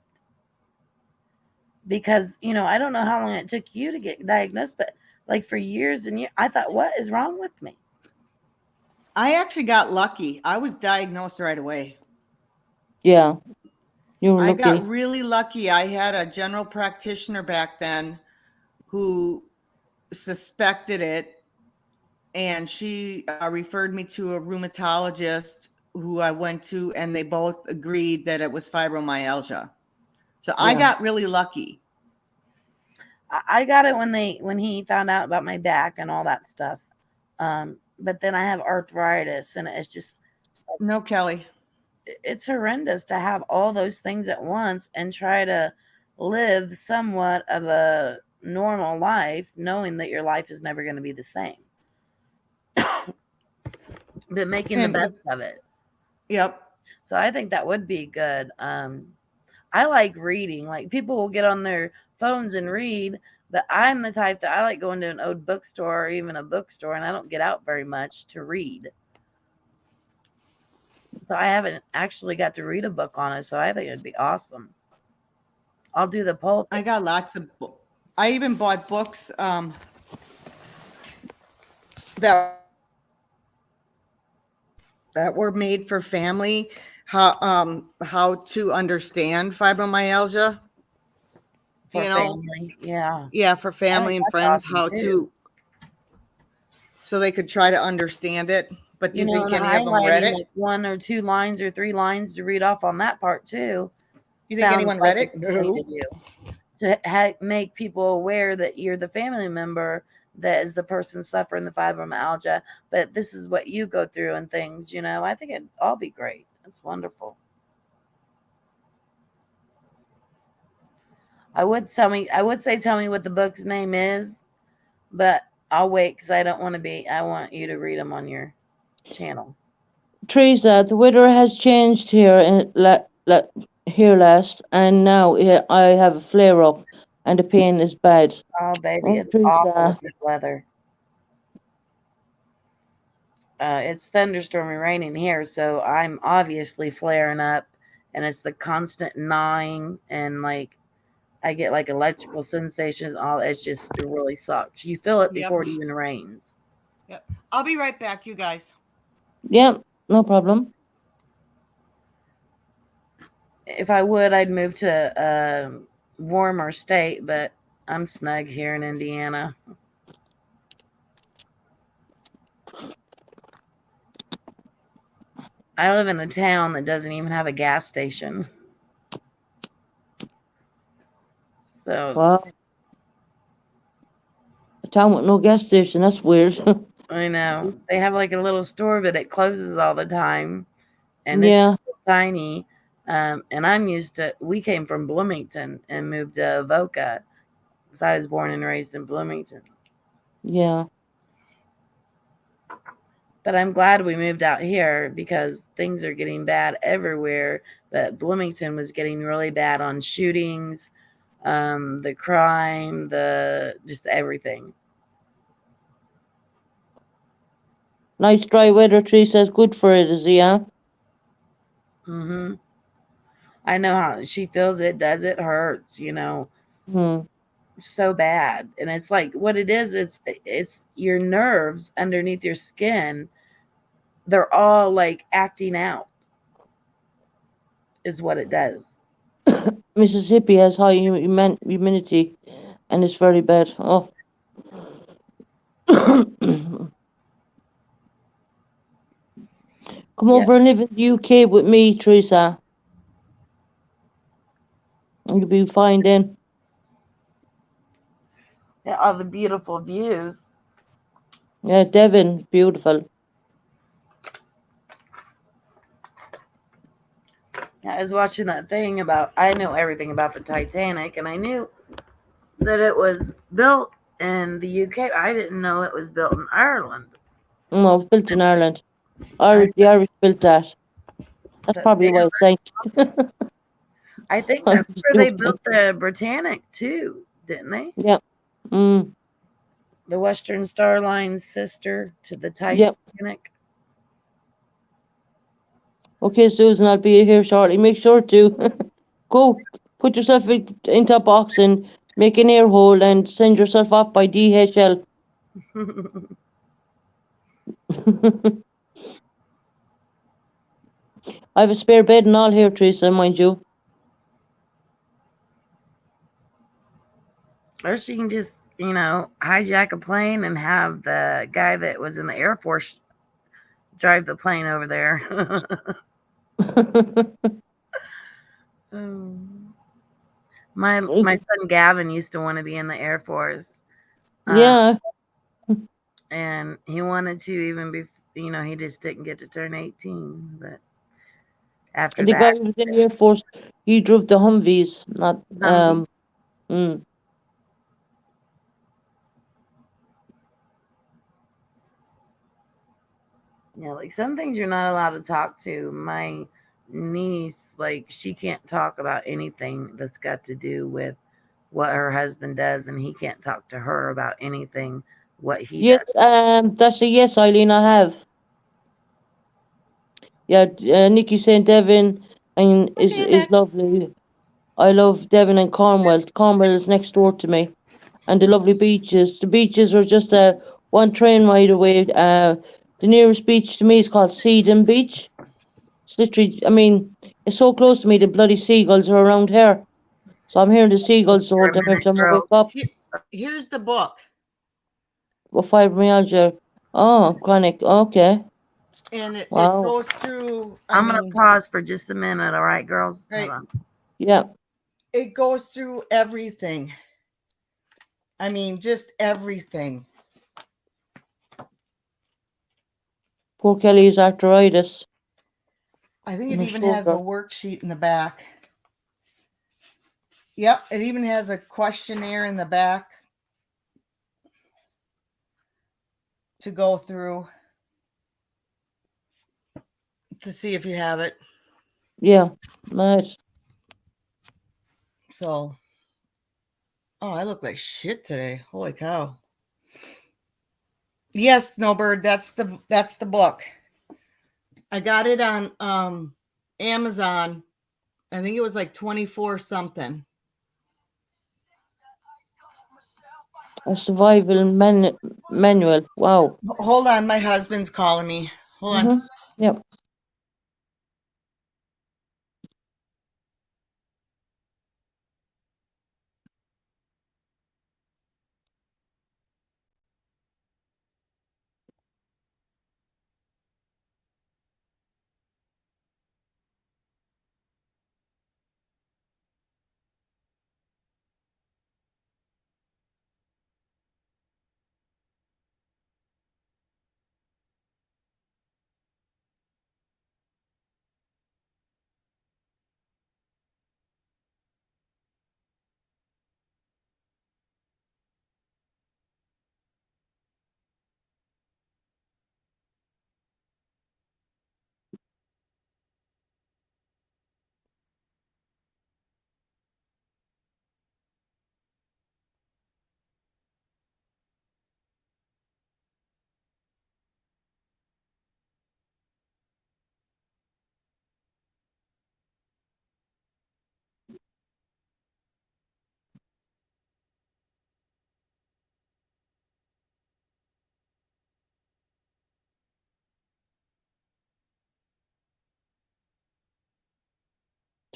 because I don't know how long it took you to get diagnosed, but like for years and years, I thought, what is wrong with me? I actually got lucky. I was diagnosed right away. Yeah, you were I lucky. got really lucky. I had a general practitioner back then who suspected it, and she referred me to a rheumatologist who I went to, and they both agreed that it was fibromyalgia. So I Yeah. got really lucky. I got it when he found out about my back and all that stuff. But then I have arthritis, and it's just No, Kelly. it's horrendous to have all those things at once and try to live somewhat of a normal life, knowing that your life is never going to be the same. But making the And best of it. Yep. So I think that would be good. I like reading. Like people will get on their phones and read, but I'm the type that I like going to an old bookstore or even a bookstore, and I don't get out very much to read. So I haven't actually got to read a book on it. So I think it'd be awesome. I'll do the poll. I got lots of I even bought books that were made for family, how to understand fibromyalgia. For you know, family. Yeah. Yeah, for family and that's friends, awesome, how too. to, so they could try to understand it. But do you think and any of them read highlighting it? like 1 or 2 lines or 3 lines to read off on that part too. You think sounds anyone like read it? it's going No. to do. To make people aware that you're the family member that is the person suffering the fibromyalgia, but this is what you go through and things. I think it'd all be great. It's wonderful. I would tell me what the book's name is, but I'll wait because I want you to read them on your channel. Teresa, the weather has changed here here last, and now I have a flare up, and the pain is bad. Oh, baby, Oh, it's awful Teresa. with this weather. It's thunderstormy raining here, so I'm obviously flaring up, and it's the constant gnawing, and like I get like electrical sensations. It really sucks. You feel it before it even rains. Yep. I'll be right back, you guys. Yeah, no problem. If I would, I'd move to a warmer state, but I'm snug here in Indiana. I live in a town that doesn't even have a gas station. So Wow. A town with no gas station, that's weird. I know. They have like a little store, but it closes all the time. And Yeah. it's so tiny. And we came from Bloomington and moved to Avoca because I was born and raised in Bloomington. Yeah. But I'm glad we moved out here because things are getting bad everywhere. But Bloomington was getting really bad on shootings, the crime, just everything. Nice dry weather, Teresa, is good for it, is it, yeah? Mm-hmm. I know how she feels. It does. It hurts, Hmm. so bad. And it's like what it is. It's your nerves underneath your skin. They're all like acting out. Is what it does. Mississippi has high humidity and it's very bad. Oh. Come Yeah. over and live in the UK with me, Teresa. You'll be fine then. Yeah, all the beautiful views. Yeah, Devon, beautiful. I was watching that thing about. I know everything about the Titanic, and I knew that it was built in the UK. I didn't know it was built in Ireland. No, it was built in Ireland. I, The Irish built that. That's that probably they, why it sank. I think I'm that's where they joking. built the Britannic too, didn't they? Yeah. Mm. The Western Star Line's sister to the Yeah. Titanic. Okay, Susan, I'll be here shortly. Make sure to go put yourself into a box and make an air hole and send yourself off by DHL. I have a spare bed and all here, Teresa, mind you. Or she can just, hijack a plane and have the guy that was in the Air Force drive the plane over there. Um, my son Gavin used to want to be in the Air Force. Yeah. And he wanted to even be, he just didn't get to turn 18. But after The guy that, who was in the Air Force, he drove the Humvees, not Humvee. mm. Yeah, like some things you're not allowed to talk to. My niece, like, she can't talk about anything that's got to do with what her husband does, and he can't talk to her about anything what he Yes, does. that's a yes, Eileen, I have. Yeah, Nikki St. Devon and is lovely. I love Devon and Cornwall. Cornwall is next door to me. And the lovely beaches. The beaches are just one train ride away. The nearest beach to me is called Seedon Beach. It's literally, I mean, it's so close to me, the bloody seagulls are around here. So I'm hearing the seagulls the whole time every time I wake up. Here's the book. With fibromyalgia. Oh, chronic. Okay. And it Wow. goes through, I'm going to pause for just a minute. All right, girls? Right. Hold on. Yeah. It goes through everything. I mean, just everything. Poor Kelly's arthritis. I think in it her even has the shoulder. worksheet in the back. Yep, it even has a questionnaire in the back to go through to see if you have it. Yeah. Nice. So, oh, I look like shit today. Holy cow. Yes, Snowbird, that's the book. I got it on Amazon. I think it was like 24 something. A survival manual. Wow. Hold on, my husband's calling me. Hold on. Yep.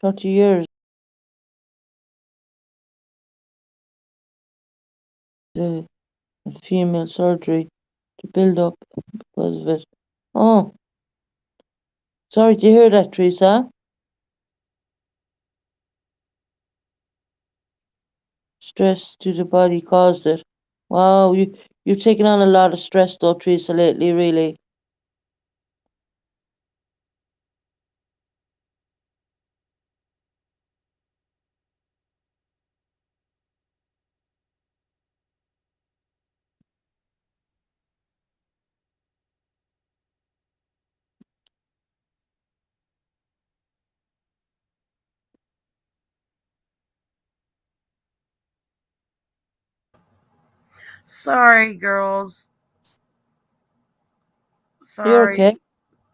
30 years. The female surgery to build up because of it. Oh, sorry to hear that, Teresa. Stress to the body caused it. Wow, you've taken on a lot of stress though, Teresa, lately, really. Sorry, girls. You're okay. Sorry.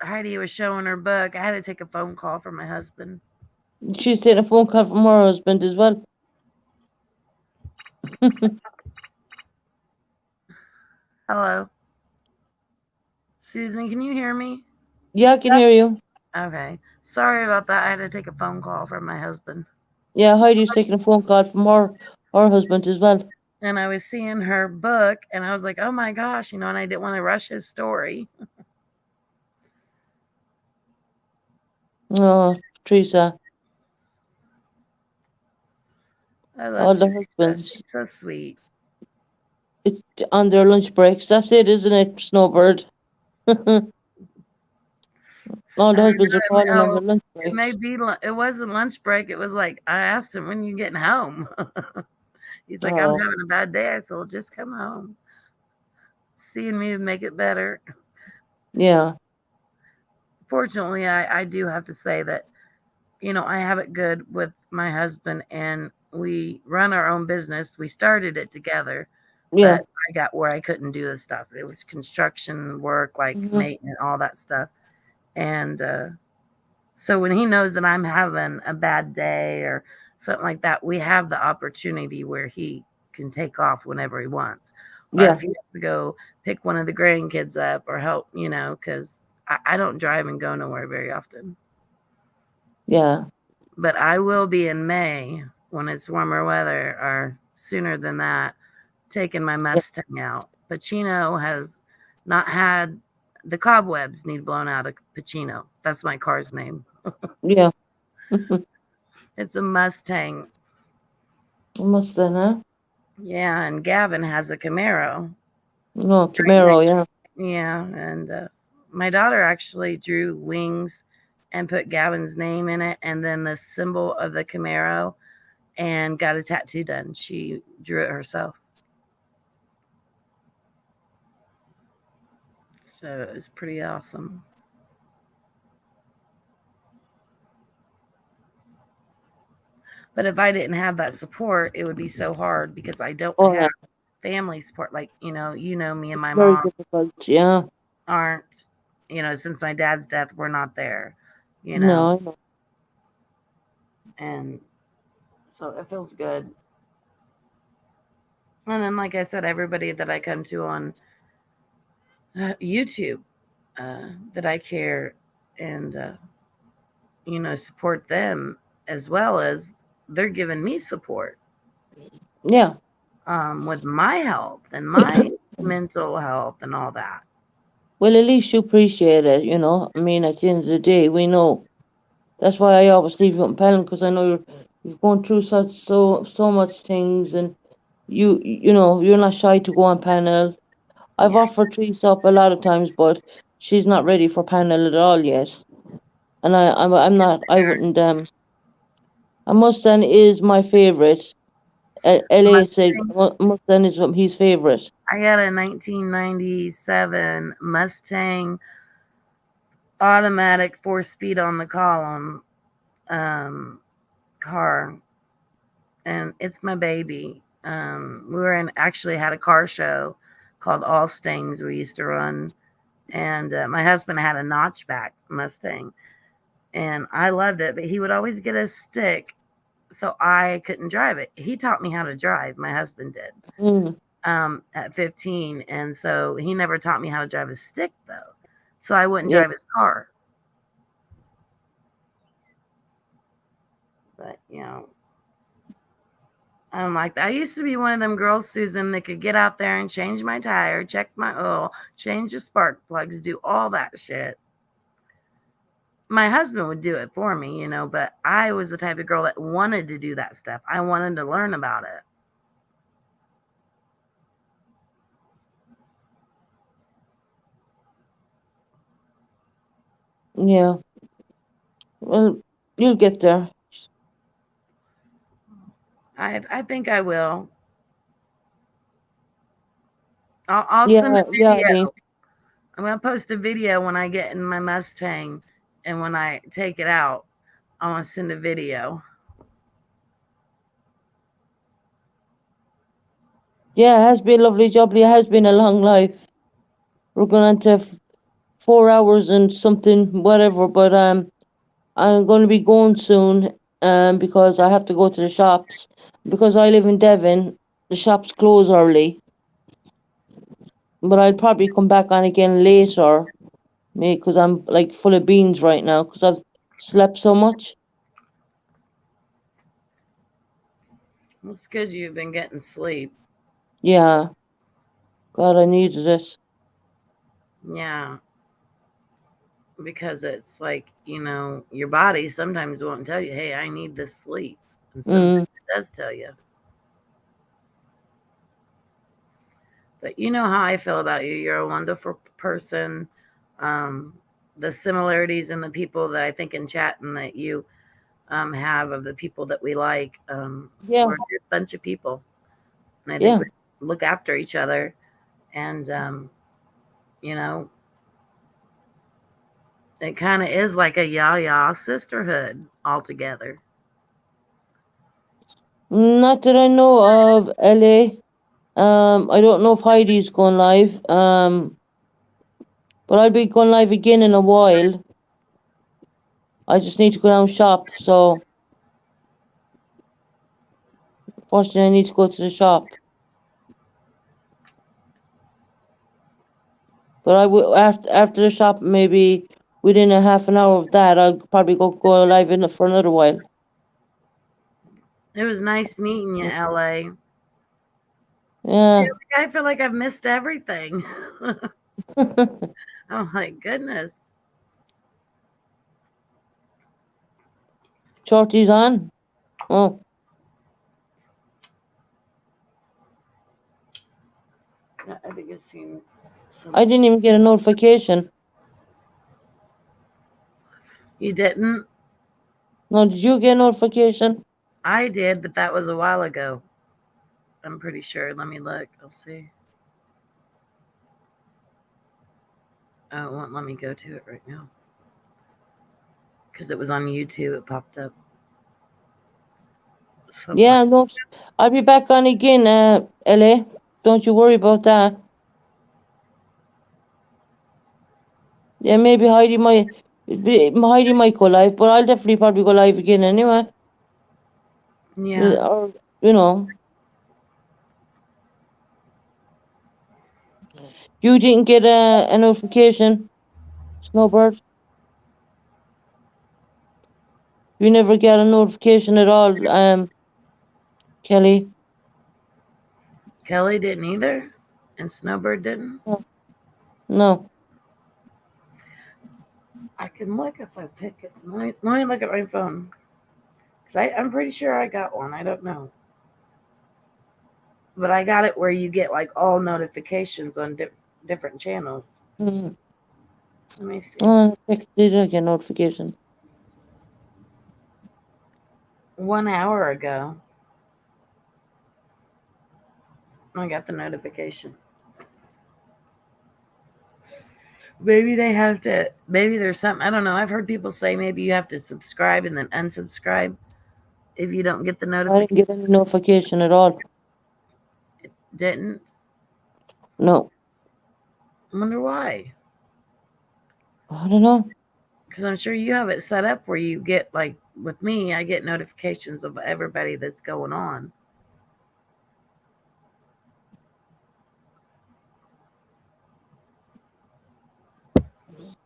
Heidi was showing her book. I had to take a phone call from my husband. She's taking a phone call from her husband as well. Hello. Susan, can you hear me? Yeah, I can hear you. Okay. Sorry about that. I had to take a phone call from my husband. Yeah, Heidi's taking a phone call from her husband as well. And I was seeing her book and I was like, oh my gosh, and I didn't want to rush his story. Oh, Teresa. I All love the Teresa. husbands. She's so sweet. It's on their lunch breaks. That's it, isn't it, Snowbird? All the husbands are calling on their lunch It may breaks. be, it wasn't lunch break. It was like, I asked him, when you getting home? He's like, I'm Oh, having a bad day. I said, well, just come home. Seeing me would make it better. yeah. Fortunately, I do have to say that, I have it good with my husband and we run our own business. We started it together, Yeah. but I got where I couldn't do the stuff. It was construction work, like Mhm. maintenance, all that stuff. And so when he knows that I'm having a bad day or something like that, we have the opportunity where he can take off whenever he wants. Or Yeah. if he has to go pick one of the grandkids up or help, because I don't drive and go nowhere very often. Yeah. But I will be in May when it's warmer weather or sooner than that, taking my Mustang out. Pacino has not had the cobwebs need blown out of Pacino. That's my car's name. Yeah. It's a Mustang. Mustang, huh? Yeah, and Gavin has a Camaro. No, Camaro, yeah. Yeah, and my daughter actually drew wings and put Gavin's name in it and then the symbol of the Camaro and got a tattoo done. She drew it herself. So it was pretty awesome. But if I didn't have that support, it would be so hard because I don't Oh, have yeah. family support. Like, me and my Very mom difficult, yeah. aren't, since my dad's death, we're not there, No, I know. and so it feels good. And then, like I said, everybody that I come to on YouTube that I care and, support them as well as they're giving me support Yeah. with my health and my mental health and all that. Well, at least you appreciate it, I mean, at the end of the day, we know. That's why I always leave you on panel because I know you're going through so much things, and you're not shy to go on panel. I've Yeah. offered Teresa up a lot of times, but she's not ready for panel at all yet. And I'm not. I wouldn't. A Mustang is my favorite. LA said Mustang is his favorite. I got a 1997 Mustang automatic 4-speed on the column car, and it's my baby. We actually had a car show called All Stings we used to run, and my husband had a notchback Mustang, and I loved it, but he would always get a stick, so I couldn't drive it. He taught me how to drive. My husband did. Mm. At 15, and so he never taught me how to drive a stick though, so I wouldn't Yeah. drive his car. But I'm like, I used to be one of them girls, Susan, that could get out there and change my tire, check my oil, change the spark plugs, do all that shit. My husband would do it for me, but I was the type of girl that wanted to do that stuff. I wanted to learn about it. Yeah. Well, you'll get there. I think I will. I'll Yeah, send a yeah, video. Eileen. I'm gonna post a video when I get in my Mustang, and when I take it out, I want to send a video. Yeah, it has been lovely jubbly. It has been a long life. We're going on to 4 hours and something, whatever. But I'm going to be going soon. Because I have to go to the shops. Because I live in Devon, the shops close early. But I'll probably come back on again later, maybe because I'm like full of beans right now because I've slept so much. It's good you've been getting sleep. Yeah. God, I needed it. Yeah. Because it's like, your body sometimes won't tell you, hey, I need this sleep. And sometimes it does tell you. But you know how I feel about you. You're a wonderful person. The similarities in the people that I think in chat and that you have of the people that we like. Yeah. We're a good bunch of people. And I Yeah. think we look after each other. And, it kind of is like a yah-yah sisterhood altogether. Not that I know of, LA. I don't know if Heidi's going live. But I'll be going live again in a while. I just need to go down shop, so fortunately I need to go to the shop. But I will after the shop, maybe within a half an hour of that, I'll probably go live in for another while. It was nice meeting you, LA. Yeah. See, I feel like I've missed everything. Oh my goodness. Shorty's on. Oh, I think it's seen some. I didn't even get a notification. You didn't? No, did you get a notification? I did, but that was a while ago. I'm pretty sure. Let me look. I'll see. Oh, it won't let me go to it right now. Because it was on YouTube. It popped up. Something Yeah, no, I'll be back on again, LA. Don't you worry about that. Yeah, maybe Heidi might go live, but I'll definitely probably go live again anyway. Yeah. Or, you didn't get a notification, Snowbird? You never get a notification at all, Kelly? Kelly didn't either? And Snowbird didn't? No. I can look if I pick it. Let me look at my phone. Because I'm pretty sure I got one. I don't know. But I got it where you get like all notifications on different channels. Mm. Let me see. Did I get a notification? 1 hour ago, I got the notification. Maybe they have to, maybe there's something, I don't know. I've heard people say maybe you have to subscribe and then unsubscribe if you don't get the I notification. didn't get any notification at all. Didn't? No. I wonder why. I don't know. Because I'm sure you have it set up where you get, like, with me, I get notifications of everybody that's going on.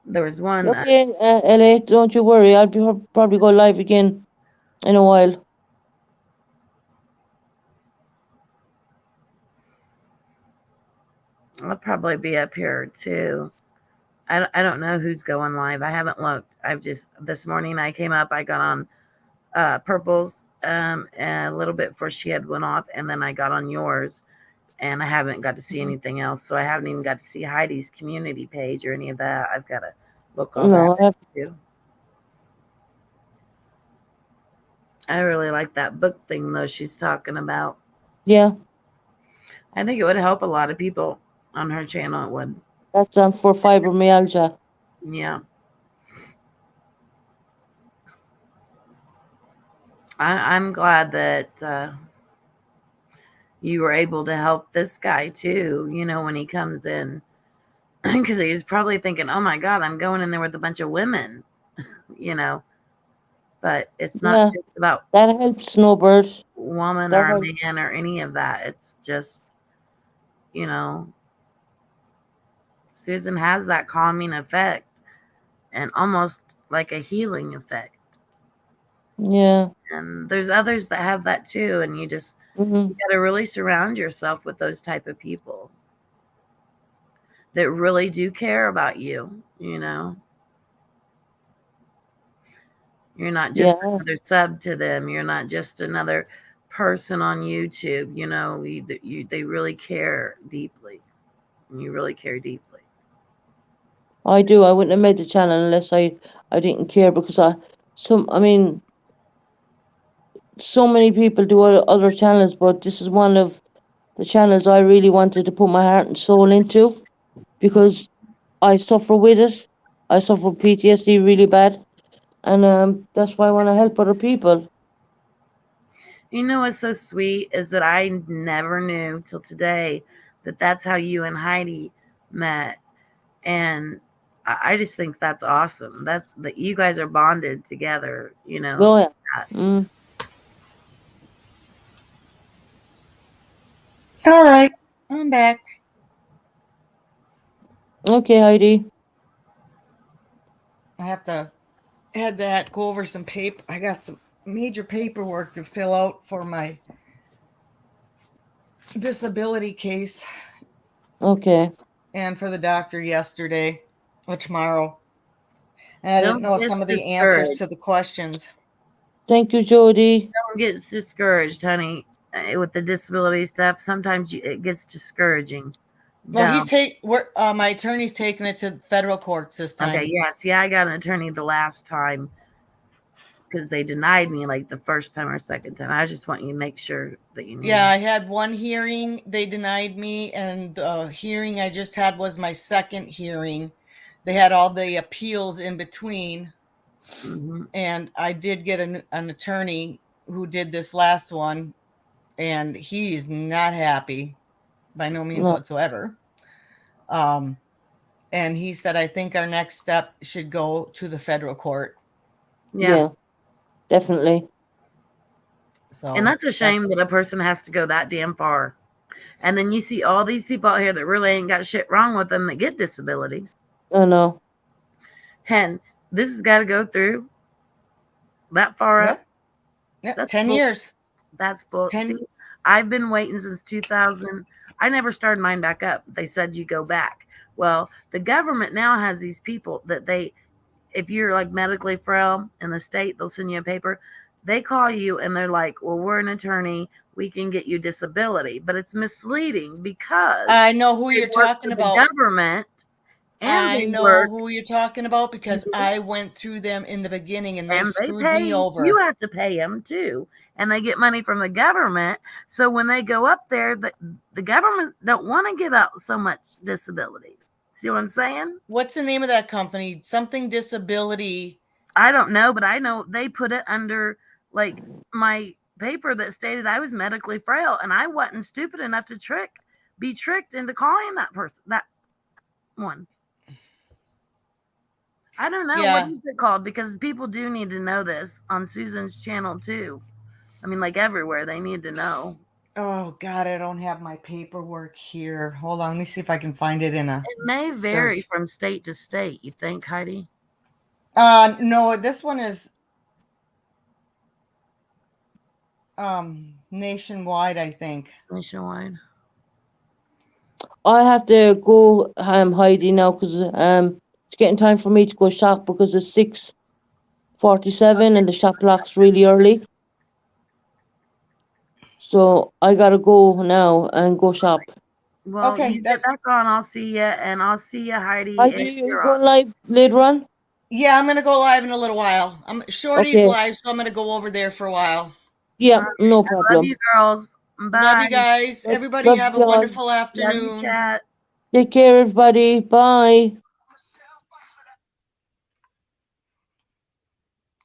There was one. Okay, LA, don't you worry. I'll be probably go live again in a while. I'll probably be up here too. I don't know who's going live. I haven't looked. I've just this morning I came up. I got on Purple's a little bit before she had went off, and then I got on yours, and I haven't got to see anything else. So I haven't even got to see Heidi's community page or any of that. I've got to look all No, that too. I really like that book thing though she's talking about. yeah, I think it would help a lot of people on her channel. It would. that's for fibromyalgia. Yeah. I'm glad that you were able to help this guy too, when he comes in. Because he's probably thinking, oh my God, I'm going in there with a bunch of women, But it's not Yeah, just about that helps, Snowbird. woman That or a helps. man or any of that. It's just, Susan has that calming effect and almost like a healing effect. Yeah. And there's others that have that too. And you Hmm. got to really surround yourself with those type of people that really do care about you. You're not just Yeah. another sub to them. You're not just another person on YouTube. They really care deeply. You really care deeply. I do. I wouldn't have made the channel unless I didn't care, because so many people do other channels, but this is one of the channels I really wanted to put my heart and soul into, because I suffer with it. I suffer with PTSD really bad, and that's why I want to help other people. You know what's so sweet is that I never knew till today that that's how you and Heidi met. And I just think that's awesome. That you guys are bonded together, Oh yeah. Mm. All right, I'm back. Okay, Heidi. I have to go over some paper. I got some major paperwork to fill out for my disability case Okay. and for the doctor yesterday or tomorrow. And I didn't Don't know get some of the answers discouraged. to the questions. Thank you, Jody. Don't get discouraged, honey. With the disability stuff, sometimes it gets discouraging. Well, my attorney's taking it to federal courts this time. Okay, yeah. See, I got an attorney the last time because they denied me like the first time or second time. I just want you to make sure that you know. Yeah, I had one hearing. They denied me, and the hearing I just had was my second hearing. They had all the appeals in between. Mm-hmm. And I did get an attorney who did this last one, and he's not happy by no means whatsoever. And he said, I think our next step should go to the federal court. Yeah, definitely. So, and that's a shame that a person has to go that damn far. And then you see all these people out here that really ain't got shit wrong with them that get disability. I know. And this has got to go through that far up. Yep. That's 10 years. That's bull. 10. See, I've been waiting since 2000. I never started mine back up. They said you go back. Well, the government now has these people that if you're like medically frail in the state, they'll send you a paper. They call you and they're like, well, we're an attorney. We can get you disability. But it's misleading because I know who you're talking about. The government. And I know who you're talking about because I went through them in the beginning and they screwed me over. You have to pay them too. And they get money from the government. So when they go up there, the government don't want to give out so much disability. See what I'm saying? What's the name of that company? Something disability. I don't know, but I know they put it under like my paper that stated I was medically frail, and I wasn't stupid enough to be tricked into calling that person, that one. I don't know. Yeah. What is it called? Because people do need to know this on Susan's channel too. I mean, like everywhere, they need to know. Oh God, I don't have my paperwork here. Hold on, let me see if I can find it in a. It may vary from state to state. You think, Heidi? No, this one is. nationwide, I think. Nationwide. I have to go, Heidi, now because it's getting time for me to go shop because it's 6:47 and the shop locks really early. So I gotta go now and go shop. Well, Okay, you get back on. I'll see you, and I'll see you, Heidi. Heidi, if you you're going on. live later on? Yeah, I'm gonna go live in a little while. Shorty's Okay. live, so I'm gonna go over there for a while. Yeah, no Love problem. you, girls. Bye. Love you guys. Love- Everybody love have a y'all. wonderful Love you, afternoon. chat. Take care, everybody. Bye.